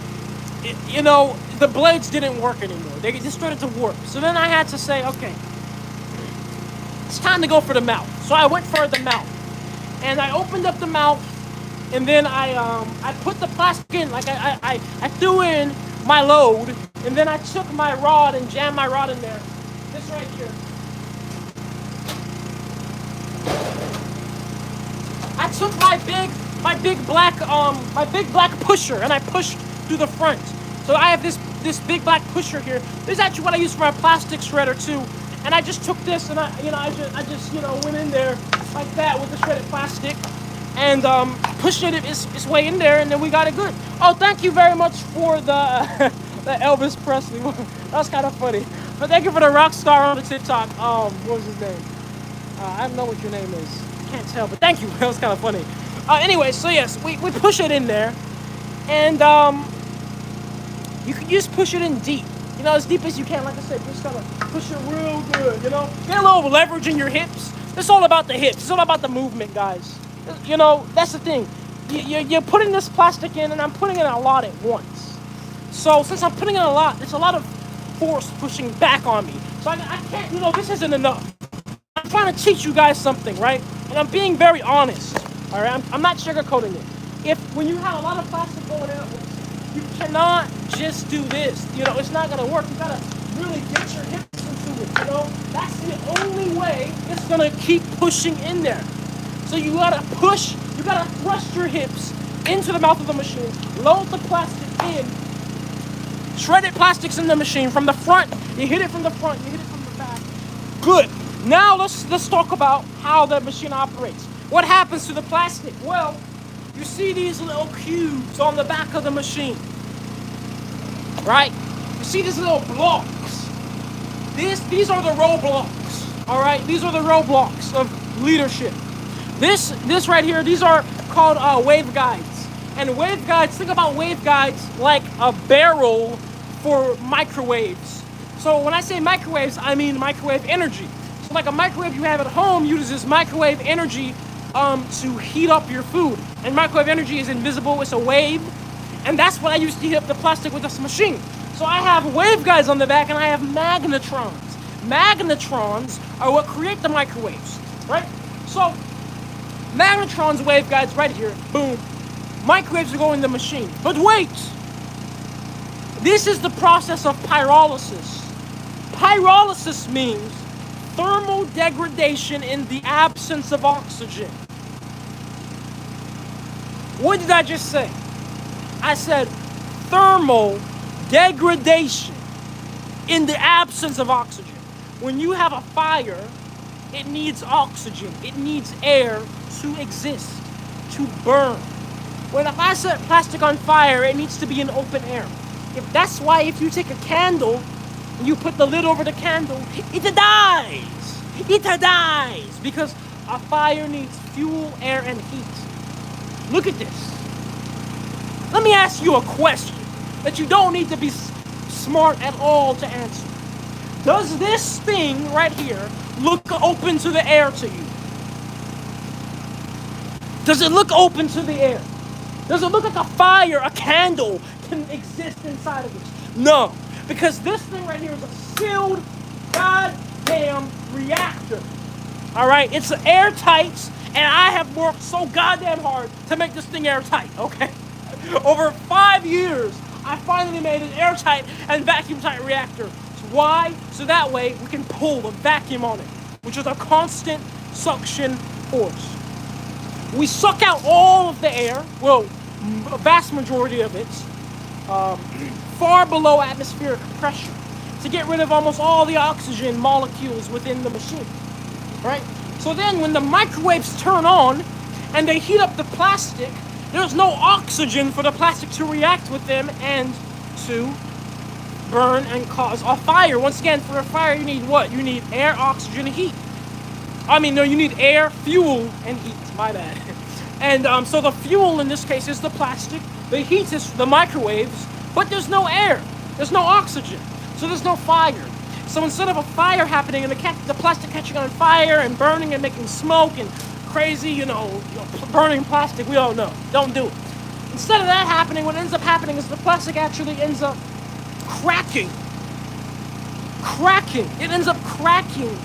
you know, the blades didn't work anymore. They just started to warp. So then I had to say, okay, it's time to go for the mouth. So I went for the mouth. And I opened up the mouth, and then I put the plastic in, like I threw in my load, and then I took my rod and jammed my rod in there. This right here. I took my big black pusher, and I pushed through the front. So I have this big black pusher here. This is actually what I use for my plastic shredder too. And I just took this and I just went in there like that with the shredded plastic and pushed it its way in there, and then we got it good. Oh, thank you very much for the Elvis Presley one. That was kind of funny. But thank you for the rock star on the TikTok. What was his name? I don't know what your name is. Can't tell, but thank you. That was kind of funny. Anyway, so yes, we push it in there, and you can just push it in deep. You know, as deep as you can. Like I said, just gotta push it real good, you know? Get a little leverage in your hips. It's all about the hips. It's all about the movement, guys. You know, that's the thing. You're putting this plastic in, and I'm putting in a lot at once. So since I'm putting in a lot, it's a lot of force pushing back on me. So I can't, you know, this isn't enough. I'm trying to teach you guys something, right? And I'm being very honest, all right? I'm not sugarcoating it. When you have a lot of plastic going out, you cannot just do this. You know, it's not gonna work. You gotta really get your hips into it, you know? That's the only way it's gonna keep pushing in there. So you gotta push, you gotta thrust your hips into the mouth of the machine, load the plastic in, shredded plastics in the machine from the front. You hit it from the front, you hit it from the back. Good. Now let's talk about how the machine operates. What happens to the plastic? Well, you see these little cubes on the back of the machine, right? You see these little blocks. These are the roadblocks, all right? These are the roadblocks of leadership. This right here, these are called waveguides. And waveguides, think about waveguides like a barrel for microwaves. So when I say microwaves, I mean microwave energy. So like a microwave you have at home uses microwave energy to heat up your food. And microwave energy is invisible, it's a wave. And that's what I use to heat up the plastic with this machine. So I have waveguides on the back and I have magnetrons. Magnetrons are what create the microwaves, right? So magnetrons, waveguides right here, boom. Microwaves are going in the machine. But wait! This is the process of pyrolysis. Pyrolysis means thermal degradation in the absence of oxygen. What did I just say? I said thermal degradation in the absence of oxygen. When you have a fire, it needs oxygen. It needs air to exist, to burn. When if I set plastic on fire, it needs to be in open air. That's why if you take a candle and you put the lid over the candle, it dies. It dies because a fire needs fuel, air, and heat. Look at this. Let me ask you a question that you don't need to be smart at all to answer. Does this thing right here look open to the air to you? Does it look open to the air? Does it look like a fire, a candle can exist inside of this? No, because this thing right here is a sealed goddamn reactor. All right, it's airtight, and I have worked so goddamn hard to make this thing airtight, okay? Over 5 years, I finally made an airtight and vacuum-tight reactor. Why? So that way we can pull a vacuum on it, which is a constant suction force. We suck out all of the air, well, a vast majority of it, far below atmospheric pressure to get rid of almost all the oxygen molecules within the machine, right? So then when the microwaves turn on and they heat up the plastic, there's no oxygen for the plastic to react with them and to burn and cause a fire. Once again, for a fire, you need what? You need air, oxygen, and heat. You need air, fuel, and heat. My bad. And so the fuel in this case is the plastic. The heat is the microwaves, but there's no air. There's no oxygen. So there's no fire. So instead of a fire happening and the plastic catching on fire and burning and making smoke and crazy, burning plastic, we all know. Don't do it. Instead of that happening, what ends up happening is the plastic actually ends up cracking. It ends up cracking.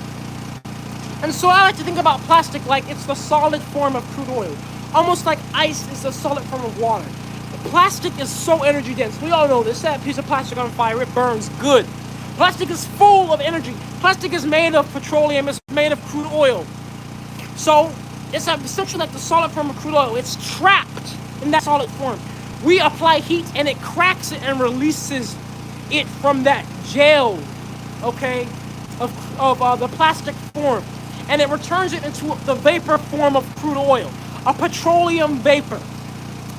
And so I like to think about plastic like it's the solid form of crude oil. Almost like ice is the solid form of water. Plastic is so energy dense. We all know this. Set a piece of plastic on fire, it burns good. Plastic is full of energy. Plastic is made of petroleum. It's made of crude oil. So it's essentially like the solid form of crude oil. It's trapped in that solid form. We apply heat and it cracks it and releases it from that gel, okay, of the plastic form. And it returns it into the vapor form of crude oil, a petroleum vapor.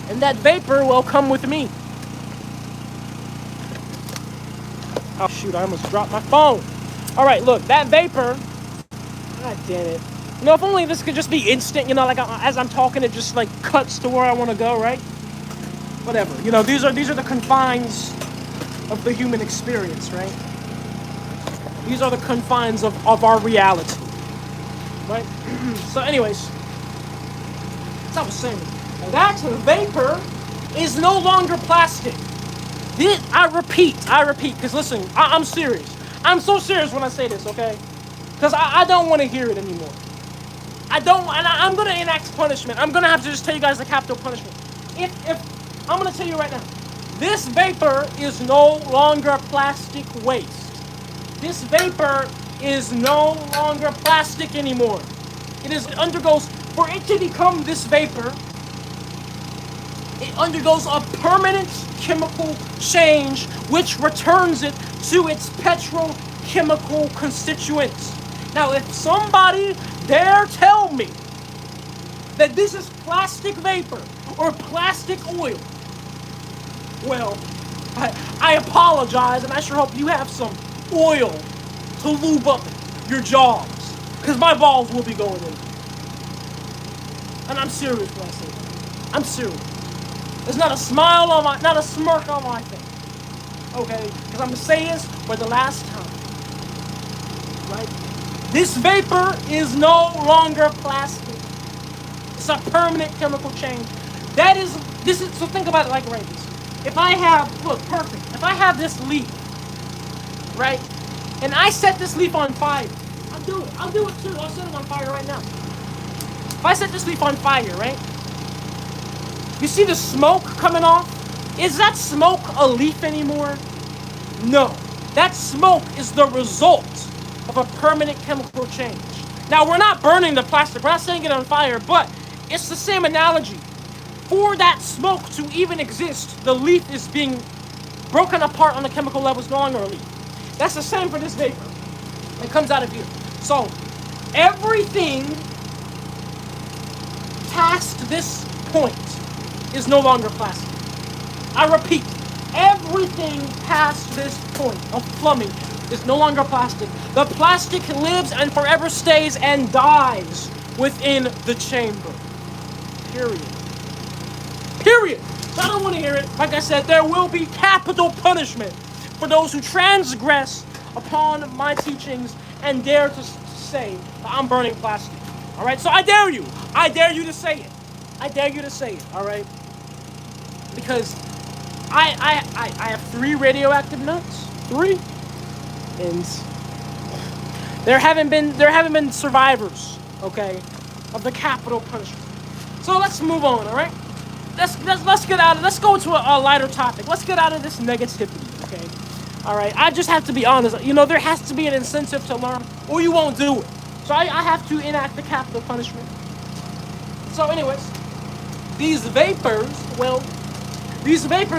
And that vapor will come with me. Oh shoot, I almost dropped my phone. All right, look, that vapor, god damn it. If only this could just be instant, like as I'm talking, it just like cuts to where I want to go, right? Whatever, these are the confines of the human experience, right? These are the confines of our reality, right? So anyways, as I was saying, that vapor is no longer plastic. I repeat, because listen, I'm serious. I'm so serious when I say this, okay? Because I don't want to hear it anymore. I'm going to enact punishment. I'm going to have to just tell you guys the capital punishment. If I'm going to tell you right now, this vapor is no longer plastic waste. This vapor is no longer plastic anymore. For it to become this vapor, it undergoes a permanent chemical change which returns it to its petrochemical constituents. Now, if somebody dare tell me that this is plastic vapor or plastic oil, well, I apologize, and I sure hope you have some oil to lube up your jaws, because my balls will be going in. And I'm serious when I say that. I'm serious. There's not a smile on not a smirk on my face. Okay? Because I'm going to say this for the last time. Right? This vapor is no longer plastic. It's a permanent chemical change. So think about it like this. If I have, look, perfect. If I have this leaf, right? And I set this leaf on fire. I'll do it too. I'll set it on fire right now. If I set this leaf on fire, right? You see the smoke coming off? Is that smoke a leaf anymore? No. That smoke is the result of a permanent chemical change. Now, we're not burning the plastic. We're not setting it on fire, but it's the same analogy. For that smoke to even exist, the leaf is being broken apart on the chemical level. It's no longer a leaf. That's the same for this vapor that comes out of here. So, everything past this point is no longer plastic. I repeat, everything past this point of plumbing is no longer plastic. The plastic lives and forever stays and dies within the chamber. Period. Period. So I don't want to hear it. Like I said, there will be capital punishment for those who transgress upon my teachings and dare to say that I'm burning plastic. All right? So I dare you. I dare you to say it. I dare you to say it. All right? Because I have 3 radioactive nuts. 3. And there haven't been survivors, okay, of the capital punishment. So let's move on, all right? Let's go to a lighter topic. Let's get out of this negativity, okay? All right, I just have to be honest. You know, there has to be an incentive to learn, or you won't do it. So I have to enact the capital punishment. So anyways, these vapors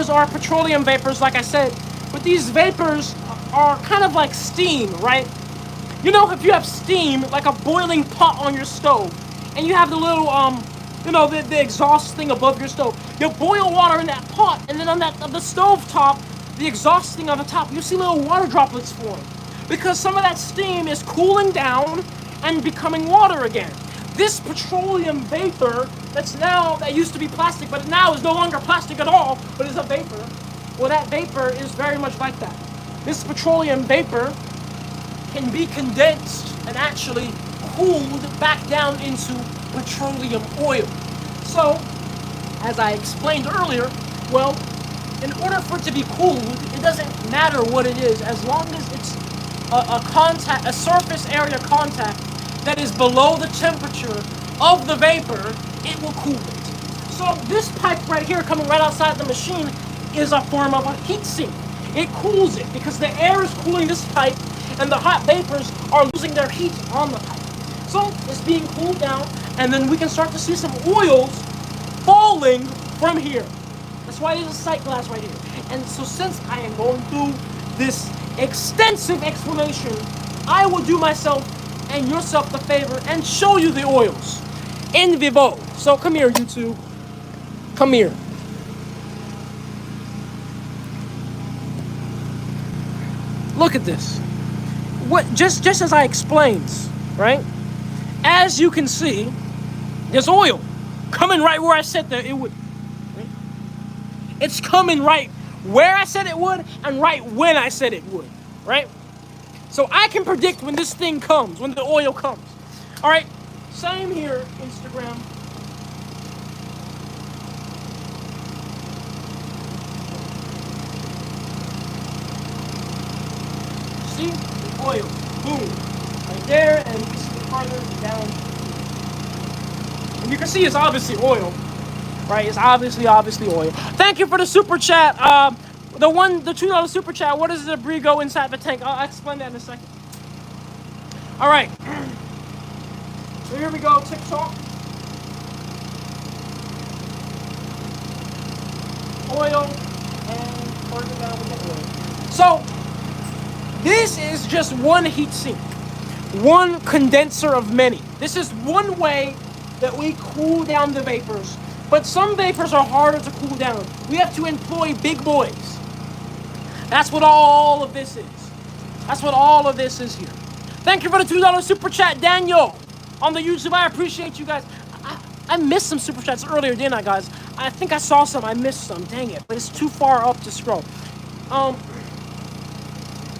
are petroleum vapors, like I said, but these vapors are kind of like steam, right? You know, if you have steam, like a boiling pot on your stove, and you have the little, the exhaust thing above your stove. You boil water in that pot, and then on the stove top, the exhaust thing on the top, you see little water droplets form. Because some of that steam is cooling down and becoming water again. This petroleum vapor that used to be plastic, but now is no longer plastic at all, but is a vapor. Well, that vapor is very much like that. This petroleum vapor can be condensed and actually cooled back down into petroleum oil. So, as I explained earlier, well, in order for it to be cooled, it doesn't matter what it is, as long as it's a surface area contact that is below the temperature of the vapor, it will cool it. So this pipe right here coming right outside the machine is a form of a heat sink. It cools it because the air is cooling this pipe and the hot vapors are losing their heat on the pipe. So it's being cooled down, and then we can start to see some oils falling from here. That's why there's a sight glass right here. And so since I am going through this extensive explanation, I will do myself and yourself the favor and show you the oils in vivo. So come here, YouTube. Come here. Look at this. Just as I explained, right? As you can see, there's oil coming right where I said that it would. Right? It's coming right where I said it would and right when I said it would, right? So I can predict when this thing comes, when the oil comes. All right, same here, Instagram. See the oil, boom, right there, and you see farther down. And you can see it's obviously oil, right? It's obviously oil. Thank you for the super chat. The $2 super chat. What does the debris go inside the tank? I'll explain that in a second. All right. So here we go. TikTok. Oil and further down we get oil. So this is just one heat sink. one condenser of many. This is one way that we cool down the vapors. But some vapors are harder to cool down. We have to employ big boys. That's what all of this is. That's what all of this is here. Thank you for the $2 super chat, Daniel, on the YouTube. I appreciate you guys. I missed some super chats earlier, didn't I, guys? I think I saw some. I missed some. Dang it. But it's too far up to scroll.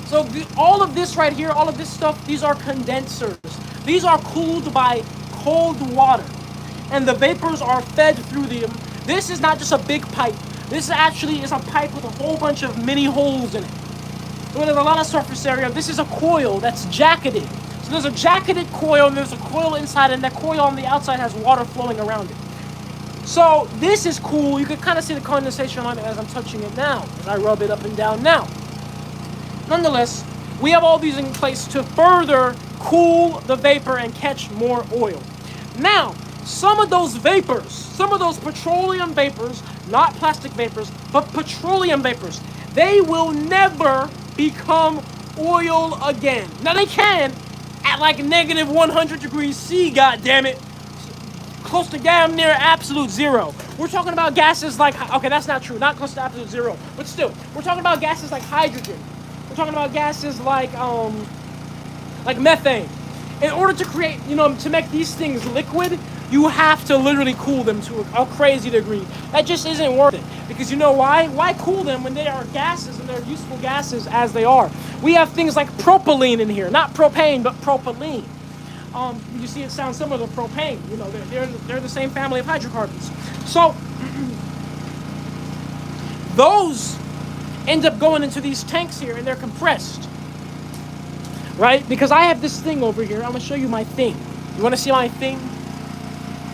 So all of this right here, all of this stuff, these are condensers. These are cooled by cold water. And the vapors are fed through them. This is not just a big pipe. This actually is a pipe with a whole bunch of mini holes in it. So there's a lot of surface area. This is a coil that's jacketed. So there's a jacketed coil and there's a coil inside, and that coil on the outside has water flowing around it. So this is cool. You can kind of see the condensation on it as I'm touching it now, as I rub it up and down now. Nonetheless, we have all these in place to further cool the vapor and catch more oil. Now, some of those vapors, some of those petroleum vapors, not plastic vapors, but petroleum vapors, they will never become oil again. Now they can at like negative 100 degrees C, goddammit. Close to damn near absolute zero. We're talking about gases like, okay, that's not true, not close to absolute zero, but still, we're talking about gases like hydrogen. We're talking about gases like methane. In order to create, to make these things liquid, you have to literally cool them to a crazy degree. That just isn't worth it. Because you know why? Why cool them when they are gases and they're useful gases as they are? We have things like propylene in here. Not propane, but propylene. You see it sounds similar to propane. They're the same family of hydrocarbons. So, those end up going into these tanks here and they're compressed. Right? Because I have this thing over here. I'm going to show you my thing. You want to see my thing?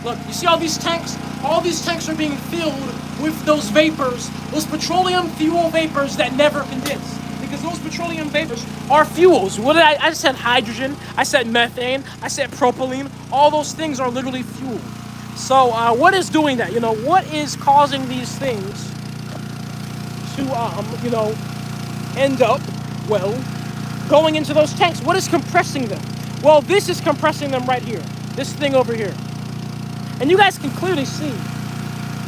Look, you see all these tanks? All these tanks are being filled with those vapors, those petroleum fuel vapors that never condense. Because those petroleum vapors are fuels. What did I said hydrogen, I said methane, I said propylene. All those things are literally fuel. So what is doing that? What is causing these things to, end up, going into those tanks? What is compressing them? Well, this is compressing them right here. This thing over here. And you guys can clearly see,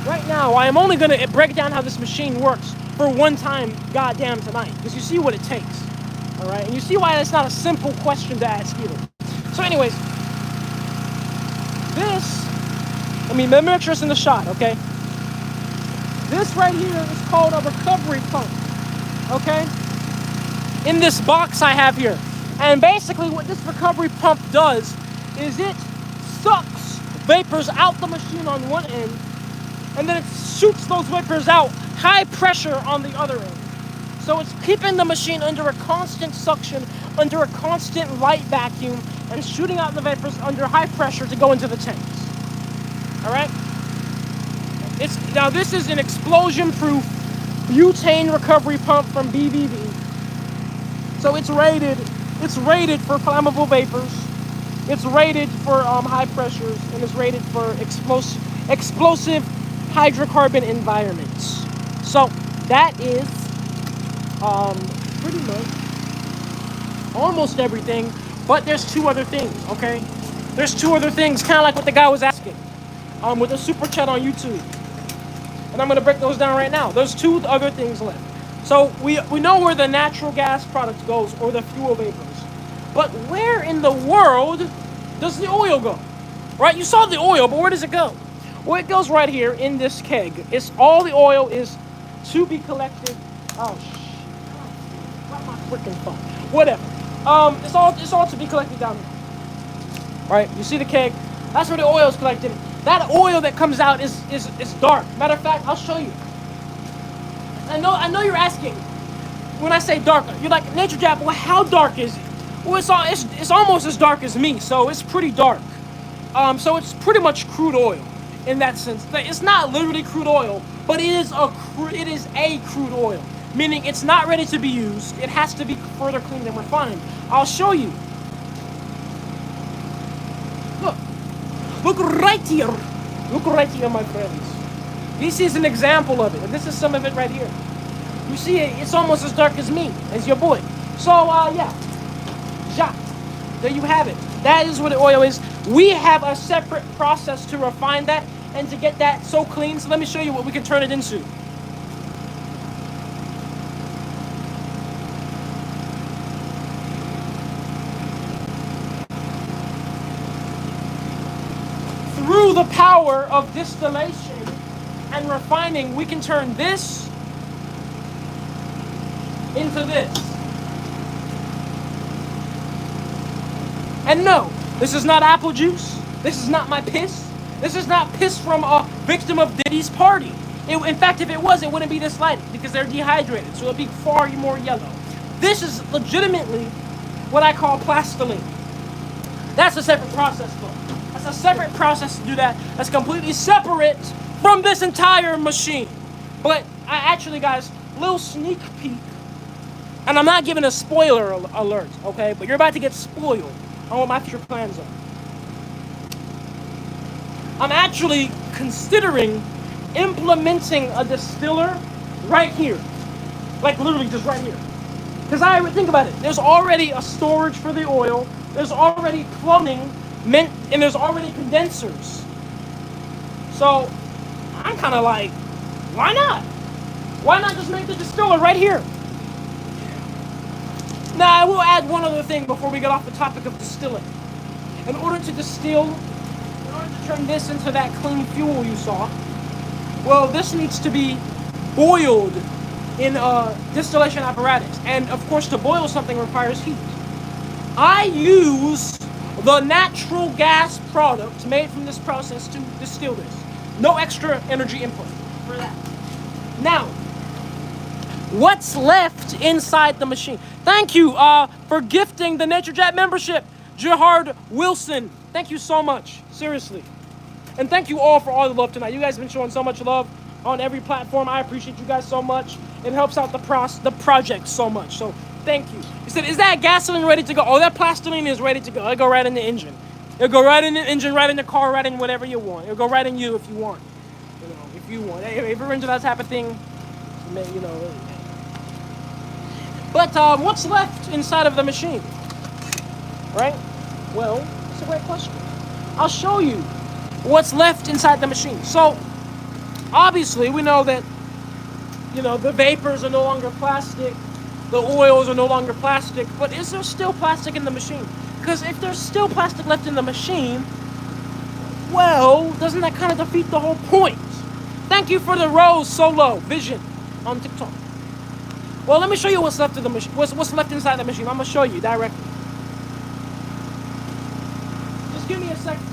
right now, I am only going to break down how this machine works for one time, goddamn tonight. Because you see what it takes. Alright? And you see why that's not a simple question to ask either. So anyways, let me make sure it's in the shot, okay? This right here is called a recovery pump. Okay? In this box I have here. And basically what this recovery pump does is it sucks vapors out the machine on one end, and then it shoots those vapors out high pressure on the other end. So it's keeping the machine under a constant suction, under a constant light vacuum, and shooting out the vapors under high pressure to go into the tanks. Alright? Now this is an explosion-proof butane recovery pump from BBB. So it's rated for flammable vapors. It's rated for high pressures, and it's rated for explosive hydrocarbon environments. So that is pretty much almost everything, but there's two other things, okay? There's two other things, kind of like what the guy was asking with a super chat on YouTube. And I'm going to break those down right now. There's two other things left. So we know where the natural gas product goes, or the fuel vapors. But where in the world does the oil go? Right? You saw the oil, but where does it go? Well, it goes right here in this keg. It's all the oil is to be collected. Oh, not my freaking phone. Whatever. It's all to be collected down there. Right? You see the keg? That's where the oil is collected. That oil that comes out is dark. Matter of fact, I'll show you. I know you're asking when I say dark. You're like, Naturejab, well, how dark is it? Well, it's almost as dark as me, so it's pretty dark. So it's pretty much crude oil in that sense. It's not literally crude oil, but it is a crude oil, meaning it's not ready to be used. It has to be further cleaned and refined. I'll show you. Look right here. Look right here, my friends. This is an example of it, and this is some of it right here. You see, it's almost as dark as me, as your boy. So, yeah. There you have it. That is what oil is. We have a separate process to refine that and to get that so clean. So let me show you what we can turn it into. Through the power of distillation and refining, we can turn this into this. And no, this is not apple juice. This is not my piss. This is not piss from a victim of Diddy's party. In fact, if it was, it wouldn't be this light because they're dehydrated, so it'd be far more yellow. This is legitimately what I call plastiline. That's a separate process, though. That's a separate process to do that. That's completely separate from this entire machine. But I actually, guys, little sneak peek, and I'm not giving a spoiler alert, okay? But you're about to get spoiled on what my future plans are. I'm actually considering implementing a distiller right here. Like literally just right here. Because I would think about it. There's already a storage for the oil. There's already plumbing, and there's already condensers. So I'm kind of like, why not? Why not just make the distiller right here? Now, I will add one other thing before we get off the topic of distilling. In order to distill, in order to turn this into that clean fuel you saw, well, this needs to be boiled in a distillation apparatus. And, of course, to boil something requires heat. I use the natural gas product made from this process to distill this. No extra energy input for that. Now, what's left inside the machine? Thank you for gifting the Naturejab membership, Gerard Wilson. Thank you so much, seriously. And thank you all for all the love tonight. You guys have been showing so much love on every platform. I appreciate you guys so much. It helps out the project so much. So thank you. You said, is that gasoline ready to go? Oh, that plastiline is ready to go. It'll go right in the engine. It'll go right in the engine, right in the car, right in whatever you want. It'll go right in you if you want. You know, if you want. If you're into that type of thing, you know. But what's left inside of the machine? Right? Well, it's a great question. I'll show you what's left inside the machine. So, obviously, we know that, you know, the vapors are no longer plastic, the oils are no longer plastic, but is there still plastic in the machine? Because if there's still plastic left in the machine, well, doesn't that kind of defeat the whole point? Thank you for the Rose Solo Vision on TikTok. Well, let me show you what's left of the machine. What's left inside the machine? I'm gonna show you directly. Just give me a second.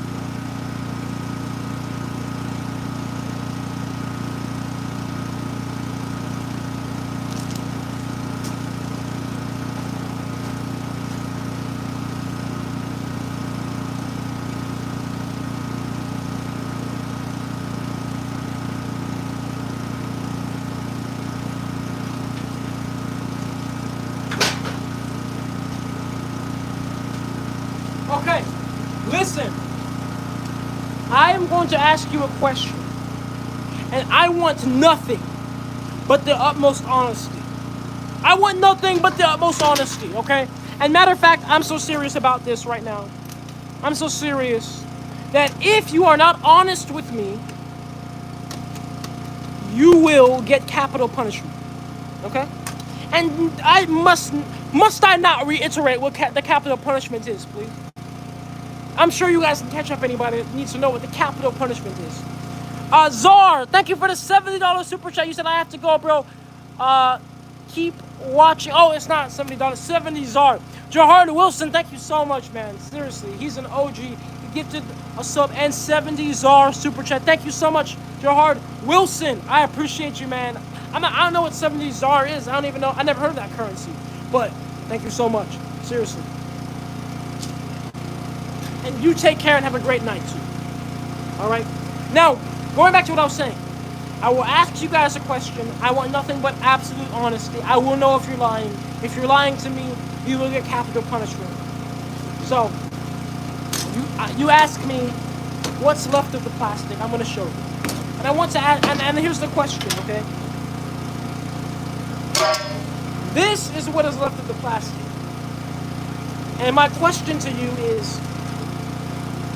Okay, listen. I am going to ask you a question, and I want nothing but the utmost honesty. I want nothing but the utmost honesty, okay? And matter of fact, I'm so serious about this right now. I'm so serious that if you are not honest with me, you will get capital punishment, okay? And I must I not reiterate what the capital punishment is, please? I'm sure you guys can catch up anybody that needs to know what the capital punishment is. Czar, thank you for the $70 super chat. You said I have to go, bro. Keep watching. Oh, it's not $70. 70 Czar. Gerard Wilson, thank you so much, man. Seriously, he's an OG. He gifted a sub and 70 Czar super chat. Thank you so much, Gerard Wilson. I appreciate you, man. I don't know what 70 Czar is. I don't even know. I never heard of that currency. But thank you so much. Seriously. And you take care and have a great night, too. All right? Now, going back to what I was saying. I will ask you guys a question. I want nothing but absolute honesty. I will know if you're lying. If you're lying to me, you will get capital punishment. So, you ask me what's left of the plastic. I'm going to show you. And I want to add, and here's the question, okay? This is what is left of the plastic. And my question to you is,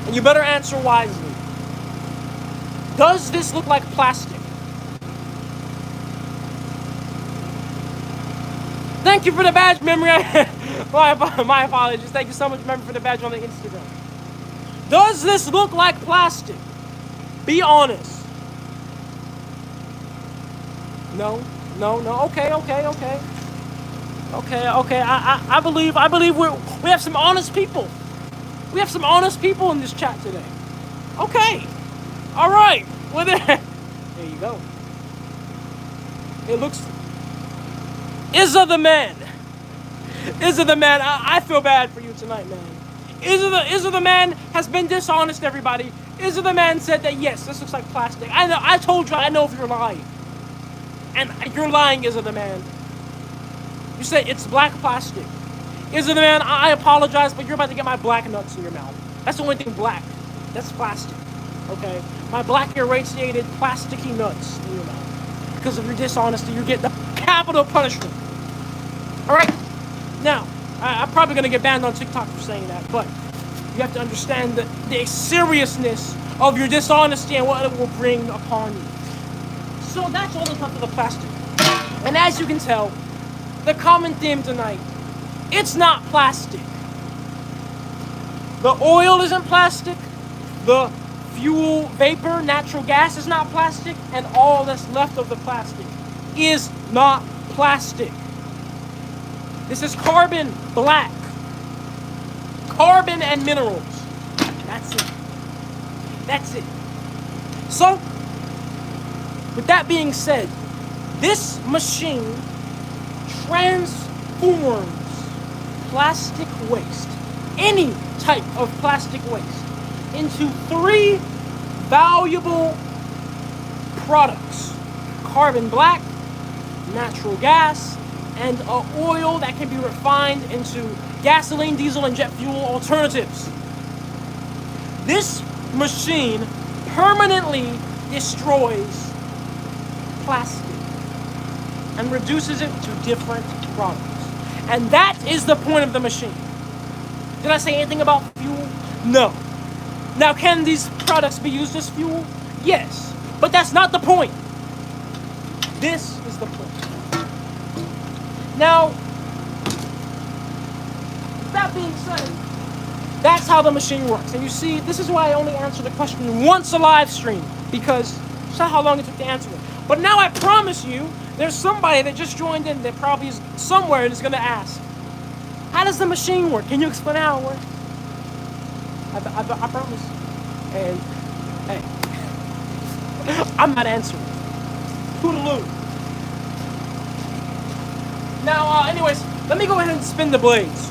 and you better answer wisely, does this look like plastic? Thank you for the badge, memory. My apologies. Thank you so much, memory, for the badge on the Instagram. Does this look like plastic? Be honest. No. Okay. I believe we have some honest people. We have some honest people in this chat today. Okay. All right. Well, there you go. It looks. Izza the man. I feel bad for you tonight, man. Izza the man has been dishonest, everybody. Izza the man said that yes, this looks like plastic. I know. I told you. I know if you're lying. And you're lying, Izza the man. You say it's black plastic. Izza the man, I apologize, but you're about to get my black nuts in your mouth. That's the only thing black. That's plastic. Okay? My black irradiated plasticky nuts in your mouth. Because of your dishonesty, you're getting the capital punishment. Alright? Now, I'm probably going to get banned on TikTok for saying that, but you have to understand the seriousness of your dishonesty and what it will bring upon you. So that's all the stuff of the plastic. And as you can tell, the common theme tonight, it's not plastic. The oil isn't plastic. The fuel, vapor, natural gas is not plastic. And all that's left of the plastic is not plastic. This is carbon black. Carbon and minerals. That's it. That's it. So, with that being said, this machine transforms plastic waste, any type of plastic waste, into 3 valuable products: carbon black, natural gas, and oil that can be refined into gasoline, diesel, and jet fuel alternatives. This machine permanently destroys plastic and reduces it to different products. And that is the point of the machine. Did I say anything about fuel? No. Now, can these products be used as fuel? Yes. But that's not the point. This is the point. Now, that being said, that's how the machine works. And you see, this is why I only answer the question once a live stream, because it's not how long it took to answer it. But now I promise you, there's somebody that just joined in that probably is somewhere and is going to ask, how does the machine work? Can you explain how it works? I promise. And, hey, I'm not answering. Toodaloo. Now, anyways, let me go ahead and spin the blades.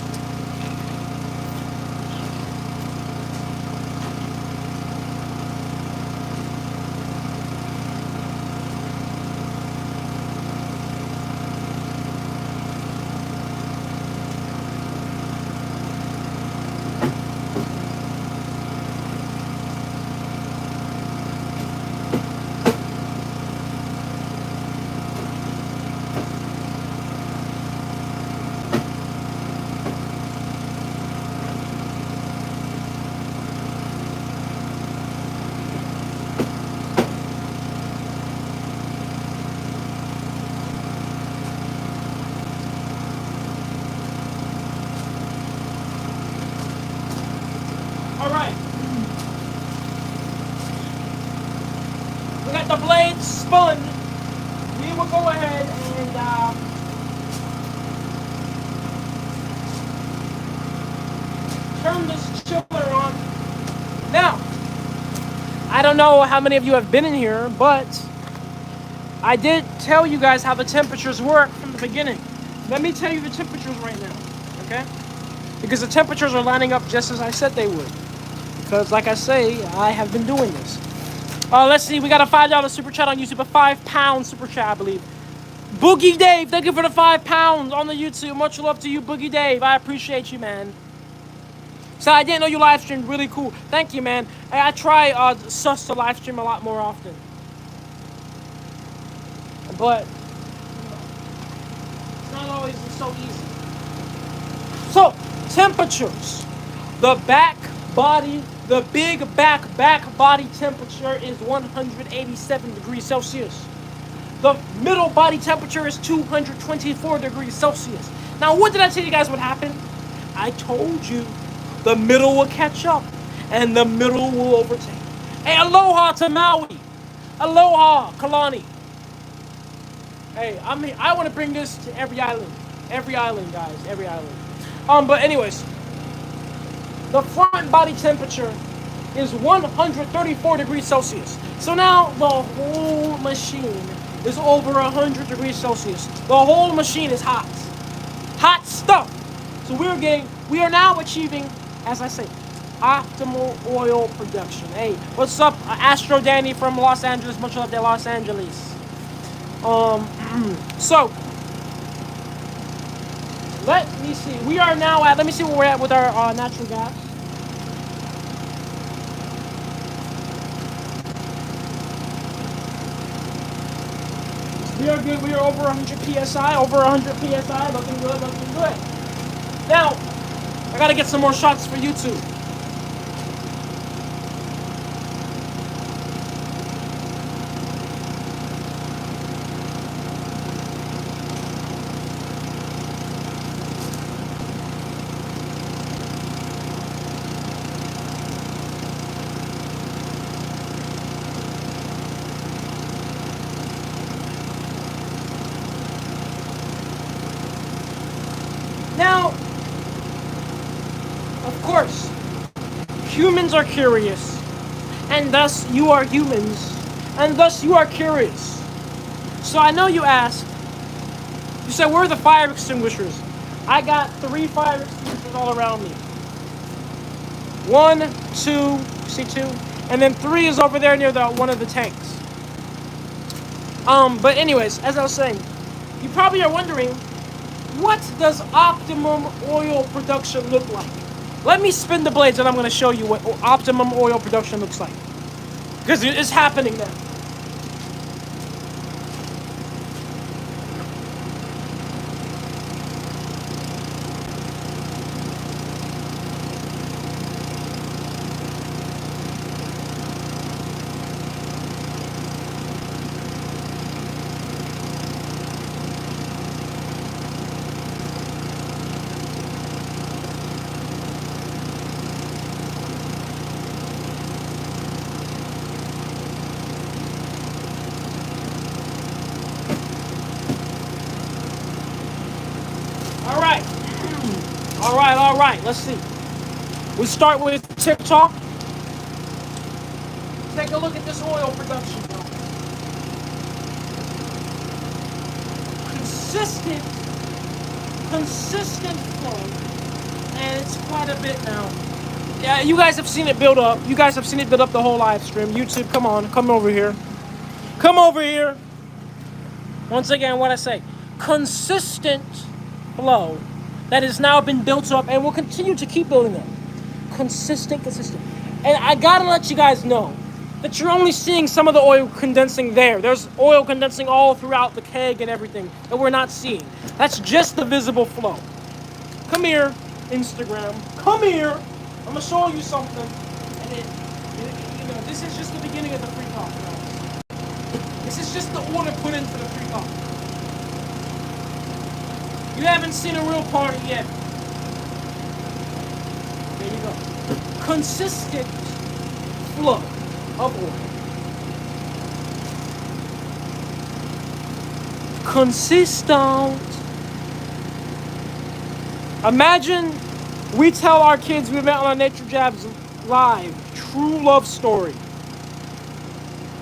The blades spun, we will go ahead and turn this chiller on. Now, I don't know how many of you have been in here, but I did tell you guys how the temperatures work from the beginning. Let me tell you the temperatures right now, okay? Because the temperatures are lining up just as I said they would. Because like I say, I have been doing this. Let's see, we got a $5 super chat on YouTube, a £5 super chat, I believe. Boogie Dave, thank you for the £5 on the YouTube. Much love to you, Boogie Dave. I appreciate you, man. So I didn't know you live streamed. Really cool. Thank you, man. I try sus to live stream a lot more often. But it's not always so easy. So, temperatures. The big back body temperature is 187 degrees Celsius. The middle body temperature is 224 degrees Celsius. Now, what did I tell you guys would happen? I told you the middle will catch up and the middle will overtake. Hey, aloha to Maui. Aloha, Kalani. Hey, I want to bring this to every island. Every island, guys. Every island. But anyways, the front body temperature is 134 degrees Celsius. So now the whole machine is over 100 degrees Celsius. The whole machine is hot. Hot stuff. So we are now achieving, as I say, optimal oil production. Hey, what's up, Astro Danny from Los Angeles? Much love to Los Angeles. So let me see. We are now at. Let me see where we're at with our natural gas. We are good. We are over 100 psi. Over 100 psi. Looking good. Looking good. Now, I gotta get some more shots for YouTube. Now, of course, humans are curious, and thus you are humans, and thus you are curious. So I know you asked, you said, where are the fire extinguishers? I got 3 fire extinguishers all around me. 1, 2, see 2? And then 3 is over there near one of the tanks. But anyways, as I was saying, you probably are wondering, what does optimum oil production look like? Let me spin the blades and I'm going to show you what optimum oil production looks like. Because it's happening now. All right, let's see. We start with TikTok. Take a look at this oil production. Consistent flow, and it's quite a bit now. Yeah, you guys have seen it build up. You guys have seen it build up the whole live stream. YouTube, come on, come over here. Come over here. Once again, what I say, consistent flow that has now been built up and will continue to keep building up. Consistent. And I gotta let you guys know that you're only seeing some of the oil condensing there. There's oil condensing all throughout the keg and everything that we're not seeing. That's just the visible flow. Come here, Instagram. Come here. I'm gonna show you something. And this is just the beginning of the freak-off, guys. This is just the order put in for the freak-off. You haven't seen a real party yet. There you go. Consistent flow of oil. Consistent. Imagine we tell our kids we met on Naturejab's live true love story.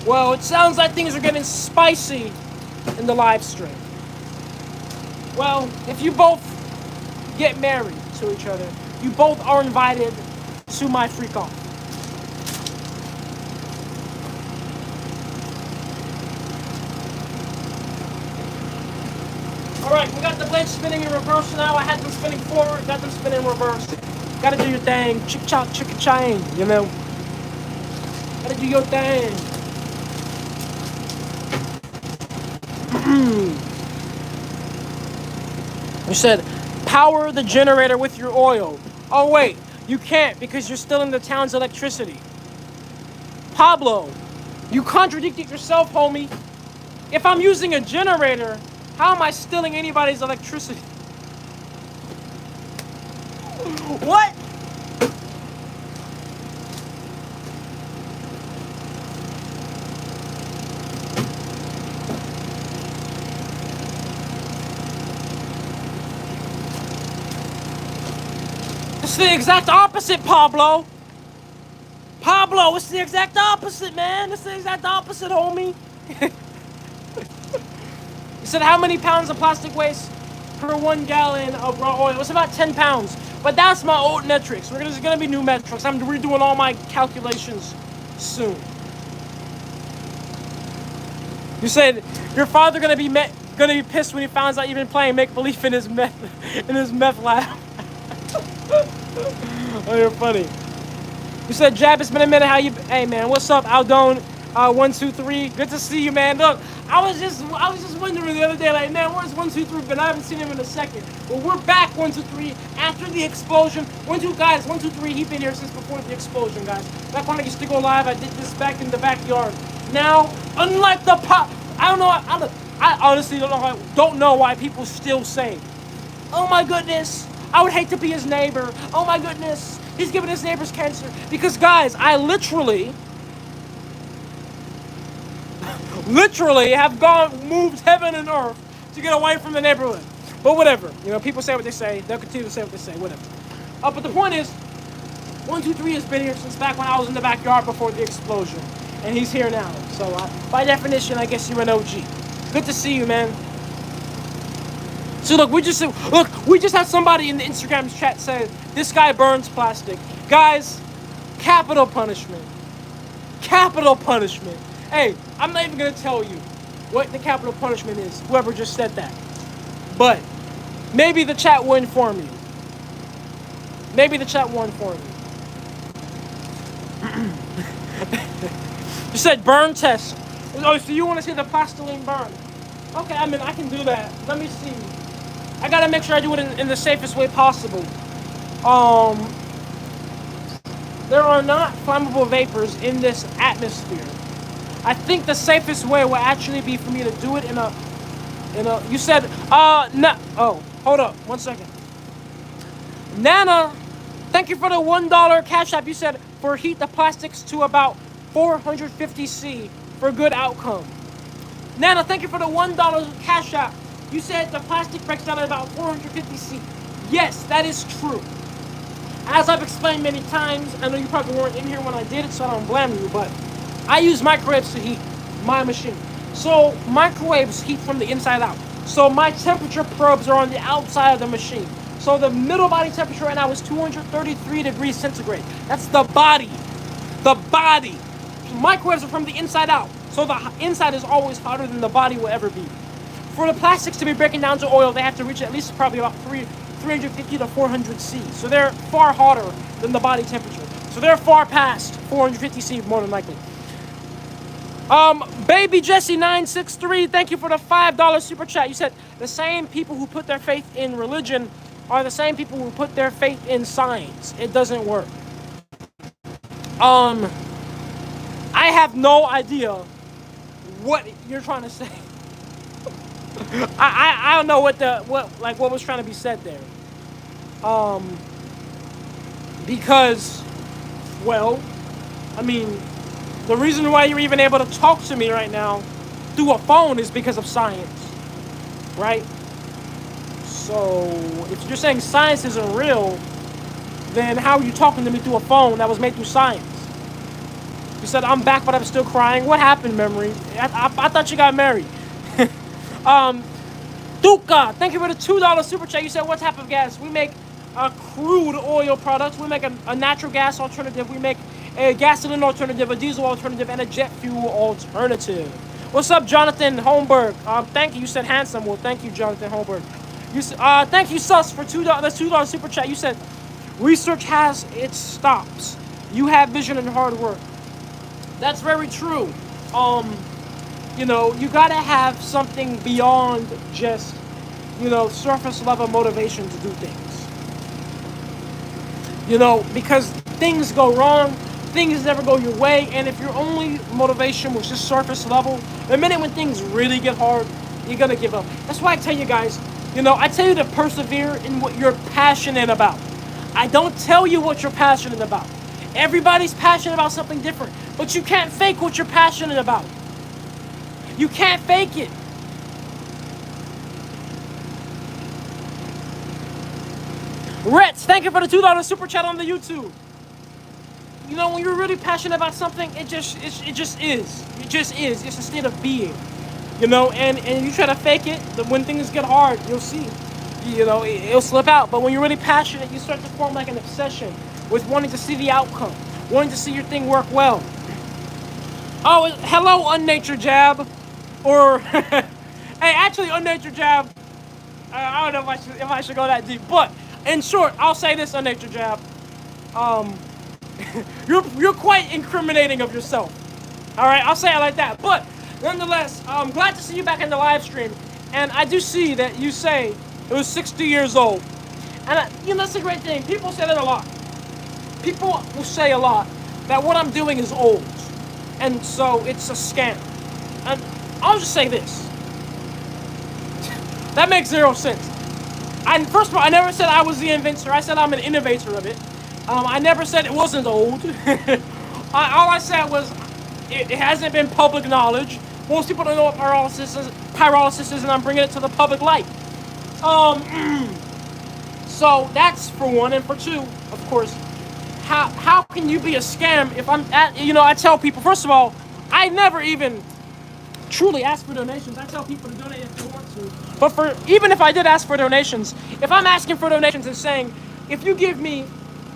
Well, it sounds like things are getting spicy in the live stream. Well, if you both get married to each other, you both are invited to my freak off. Alright, we got the blades spinning in reverse now. I had them spinning forward, got them spinning in reverse. Gotta do your thing. Chick-chock, chick-a-chain, you know. Gotta do your thing. You said, power the generator with your oil. Oh wait, you can't because you're stealing the town's electricity. Pablo, you contradicted yourself, homie. If I'm using a generator, how am I stealing anybody's electricity? What? It's the exact opposite, Pablo. Pablo, it's the exact opposite, man. It's the exact opposite, homie. You said how many pounds of plastic waste per 1 gallon of raw oil? It's about 10 pounds. But that's my old metrics. There's gonna be new metrics. I'm redoing all my calculations soon. You said your father gonna be pissed when he finds out you've been playing make believe in his meth lab. Oh, you're funny. You said, Jab, it's been a minute. How you? Hey, man, what's up, Aldone? 123. Good to see you, man. Look, I was just wondering the other day, like, man, where's 123? But I haven't seen him in a second. Well, we're back, 123, after the explosion. 123. He's been here since before the explosion, guys. Back when I used to go live, I did this back in the backyard. Now, unlike the pop, I don't know. I honestly don't know why people still say, "Oh my goodness, I would hate to be his neighbor. Oh my goodness, he's giving his neighbors cancer." Because guys, I literally have moved heaven and earth to get away from the neighborhood. But whatever, you know, people say what they say. They'll continue to say what they say. Whatever. But the point is, 123 has been here since back when I was in the backyard before the explosion, and he's here now. So by definition, I guess you're an OG. Good to see you, man. So look, we just had somebody in the Instagram chat say this guy burns plastic. Guys, capital punishment. Capital punishment. Hey, I'm not even gonna tell you what the capital punishment is. Whoever just said that, but maybe the chat will inform you. Maybe the chat will inform you. You said burn test. Oh, so you want to see the plastiline burn? Okay, I mean I can do that. Let me see. I gotta make sure I do it in the safest way possible. There are not flammable vapors in this atmosphere. I think the safest way will actually be for me to do it in a. You said no. Oh, hold up, 1 second. Nana, thank you for the $1 cash app. You said for heat the plastics to about 450 C for good outcome. Nana, thank you for the $1 cash app. You said the plastic breaks down at about 450 C. Yes, that is true. As I've explained many times, I know you probably weren't in here when I did it, so I don't blame you, but I use microwaves to heat my machine. So microwaves heat from the inside out. So my temperature probes are on the outside of the machine. So the middle body temperature right now is 233 degrees centigrade. That's the body. The body. Microwaves are from the inside out. So the inside is always hotter than the body will ever be. For the plastics to be breaking down to oil, they have to reach at least probably about 350 to 400 C. So they're far hotter than the body temperature. So they're far past 450 C more than likely. Baby Jesse 963, thank you for the $5 super chat. You said the same people who put their faith in religion are the same people who put their faith in science. It doesn't work. I have no idea what you're trying to say. I don't know what was trying to be said there. Because, well, I mean, the reason why you're even able to talk to me right now through a phone is because of science, right? So if you're saying science isn't real, then how are you talking to me through a phone that was made through science? You said I'm back, but I'm still crying. What happened, Memory? I thought you got married. Duca, thank you for the $2 super chat. You said what type of gas? We make a crude oil products. We make a natural gas alternative. We make a gasoline alternative, a diesel alternative, and a jet fuel alternative. What's up, Jonathan Holmberg? Thank you. You said handsome. Well, thank you, Jonathan Holmberg. You said, thank you, Sus, for $2 super chat. You said research has its stops. You have vision and hard work. That's very true. You know, you gotta have something beyond just you know, surface level motivation to do things. You know, because things go wrong, things never go your way, and if your only motivation was just surface level, the minute when things really get hard, you're gonna give up. That's why I tell you guys, you know, I tell you to persevere in what you're passionate about. I don't tell you what you're passionate about. Everybody's passionate about something different, but you can't fake what you're passionate about. You can't fake it. Rets, thank you for the $2 super chat on the YouTube. You know, when you're really passionate about something, it just is. It just is. It's a state of being. You know, and you try to fake it, when things get hard, you'll see. You know, it'll slip out. But when you're really passionate, you start to form like an obsession with wanting to see the outcome, wanting to see your thing work well. Oh, hello, Unnatured Jab. Or, hey, actually, Unnatured Jab, I don't know if I should go that deep. But, in short, I'll say this, Unnatured Jab. You're quite incriminating of yourself. All right, I'll say it like that. But, nonetheless, I'm glad to see you back in the live stream. And I do see that you say it was 60 years old. And, you know, that's a great thing. People say that a lot. People will say a lot that what I'm doing is old. And so it's a scam. And I'll just say this. That makes zero sense. First of all, I never said I was the inventor. I said I'm an innovator of it. I never said it wasn't old. All I said was it hasn't been public knowledge. Most people don't know what pyrolysis is, and I'm bringing it to the public light. So that's for one, and for two, of course, how can you be a scam if I'm I tell people, first of all, I never even truly ask for donations. I tell people to donate if they want to. But even if I did ask for donations, if I'm asking for donations and saying, if you give me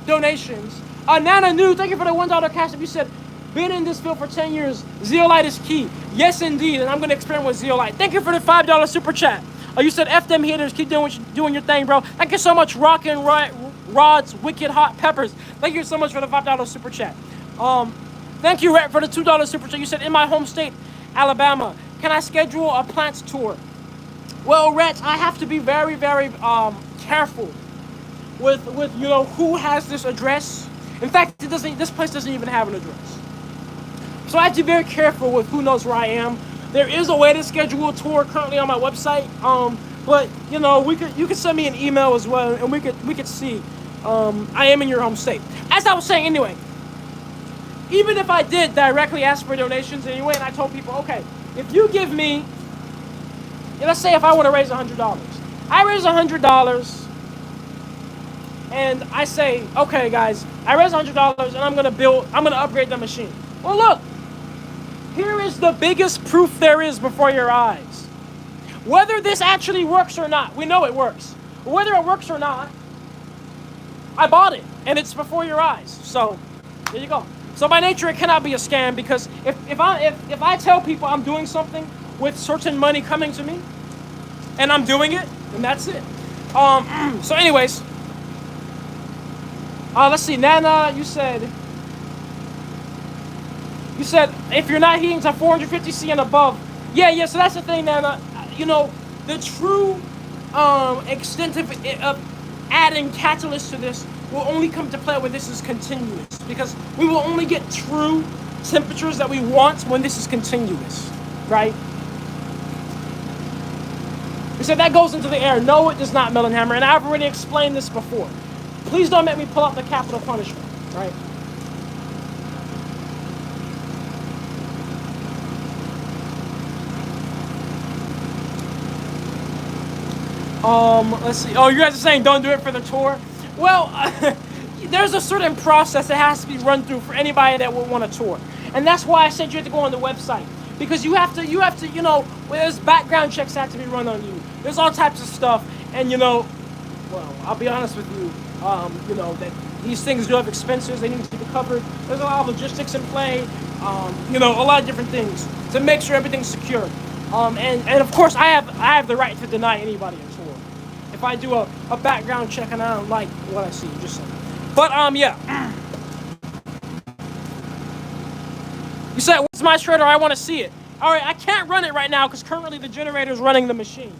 donations, Nana New, thank you for the $1 cash. If you said, been in this field for 10 years, zeolite is key. Yes, indeed, and I'm going to experiment with zeolite. Thank you for the $5 super chat. You said, F them haters, keep doing your thing, bro. Thank you so much, Rockin' Rod's Wicked Hot Peppers. Thank you so much for the $5 super chat. Thank you, Rhett, for the $2 super chat. You said, in my home state, Alabama, can I schedule a plants tour? Well, Rhett, I have to be very, very careful with you know, who has this address. In fact, this place doesn't even have an address. So I have to be very careful with who knows where I am. There is a way to schedule a tour currently on my website. But you know, you could send me an email as well, and we could see. I am in your home state. As I was saying, anyway. Even if I did directly ask for donations anyway, and I told people, okay, if you give me, let's say if I want to raise $100, I raise $100, and I say, okay, guys, I raise $100, and I'm gonna upgrade the machine. Well, look, here is the biggest proof there is before your eyes. Whether this actually works or not, we know it works. Whether it works or not, I bought it, and it's before your eyes. So there you go. So by nature, it cannot be a scam, because if I tell people I'm doing something with certain money coming to me, and I'm doing it, then that's it. So anyways, let's see, Nana, you said if you're not heating to 450C and above, yeah. So that's the thing, Nana. You know, the true extent of adding catalyst to this will only come to play when this is continuous, because we will only get true temperatures that we want when this is continuous, right? We said that goes into the air. No, it does not, Melonhammer, and I've already explained this before. Please don't make me pull out the capital punishment, right? Let's see. Oh, you guys are saying don't do it for the tour? Well, there's a certain process that has to be run through for anybody that would want a tour. And that's why I said you have to go on the website. Because you have to, you know, there's background checks that have to be run on you. There's all types of stuff. And, you know, well, I'll be honest with you, you know, that these things do have expenses. They need to be covered. There's a lot of logistics in play. You know, a lot of different things to make sure everything's secure. And of course, I have the right to deny anybody a tour if I do a background check and I don't like what I see. Just saying. But yeah. You said, what's my shredder? I want to see it. All right, I can't run it right now because currently the generator is running the machine.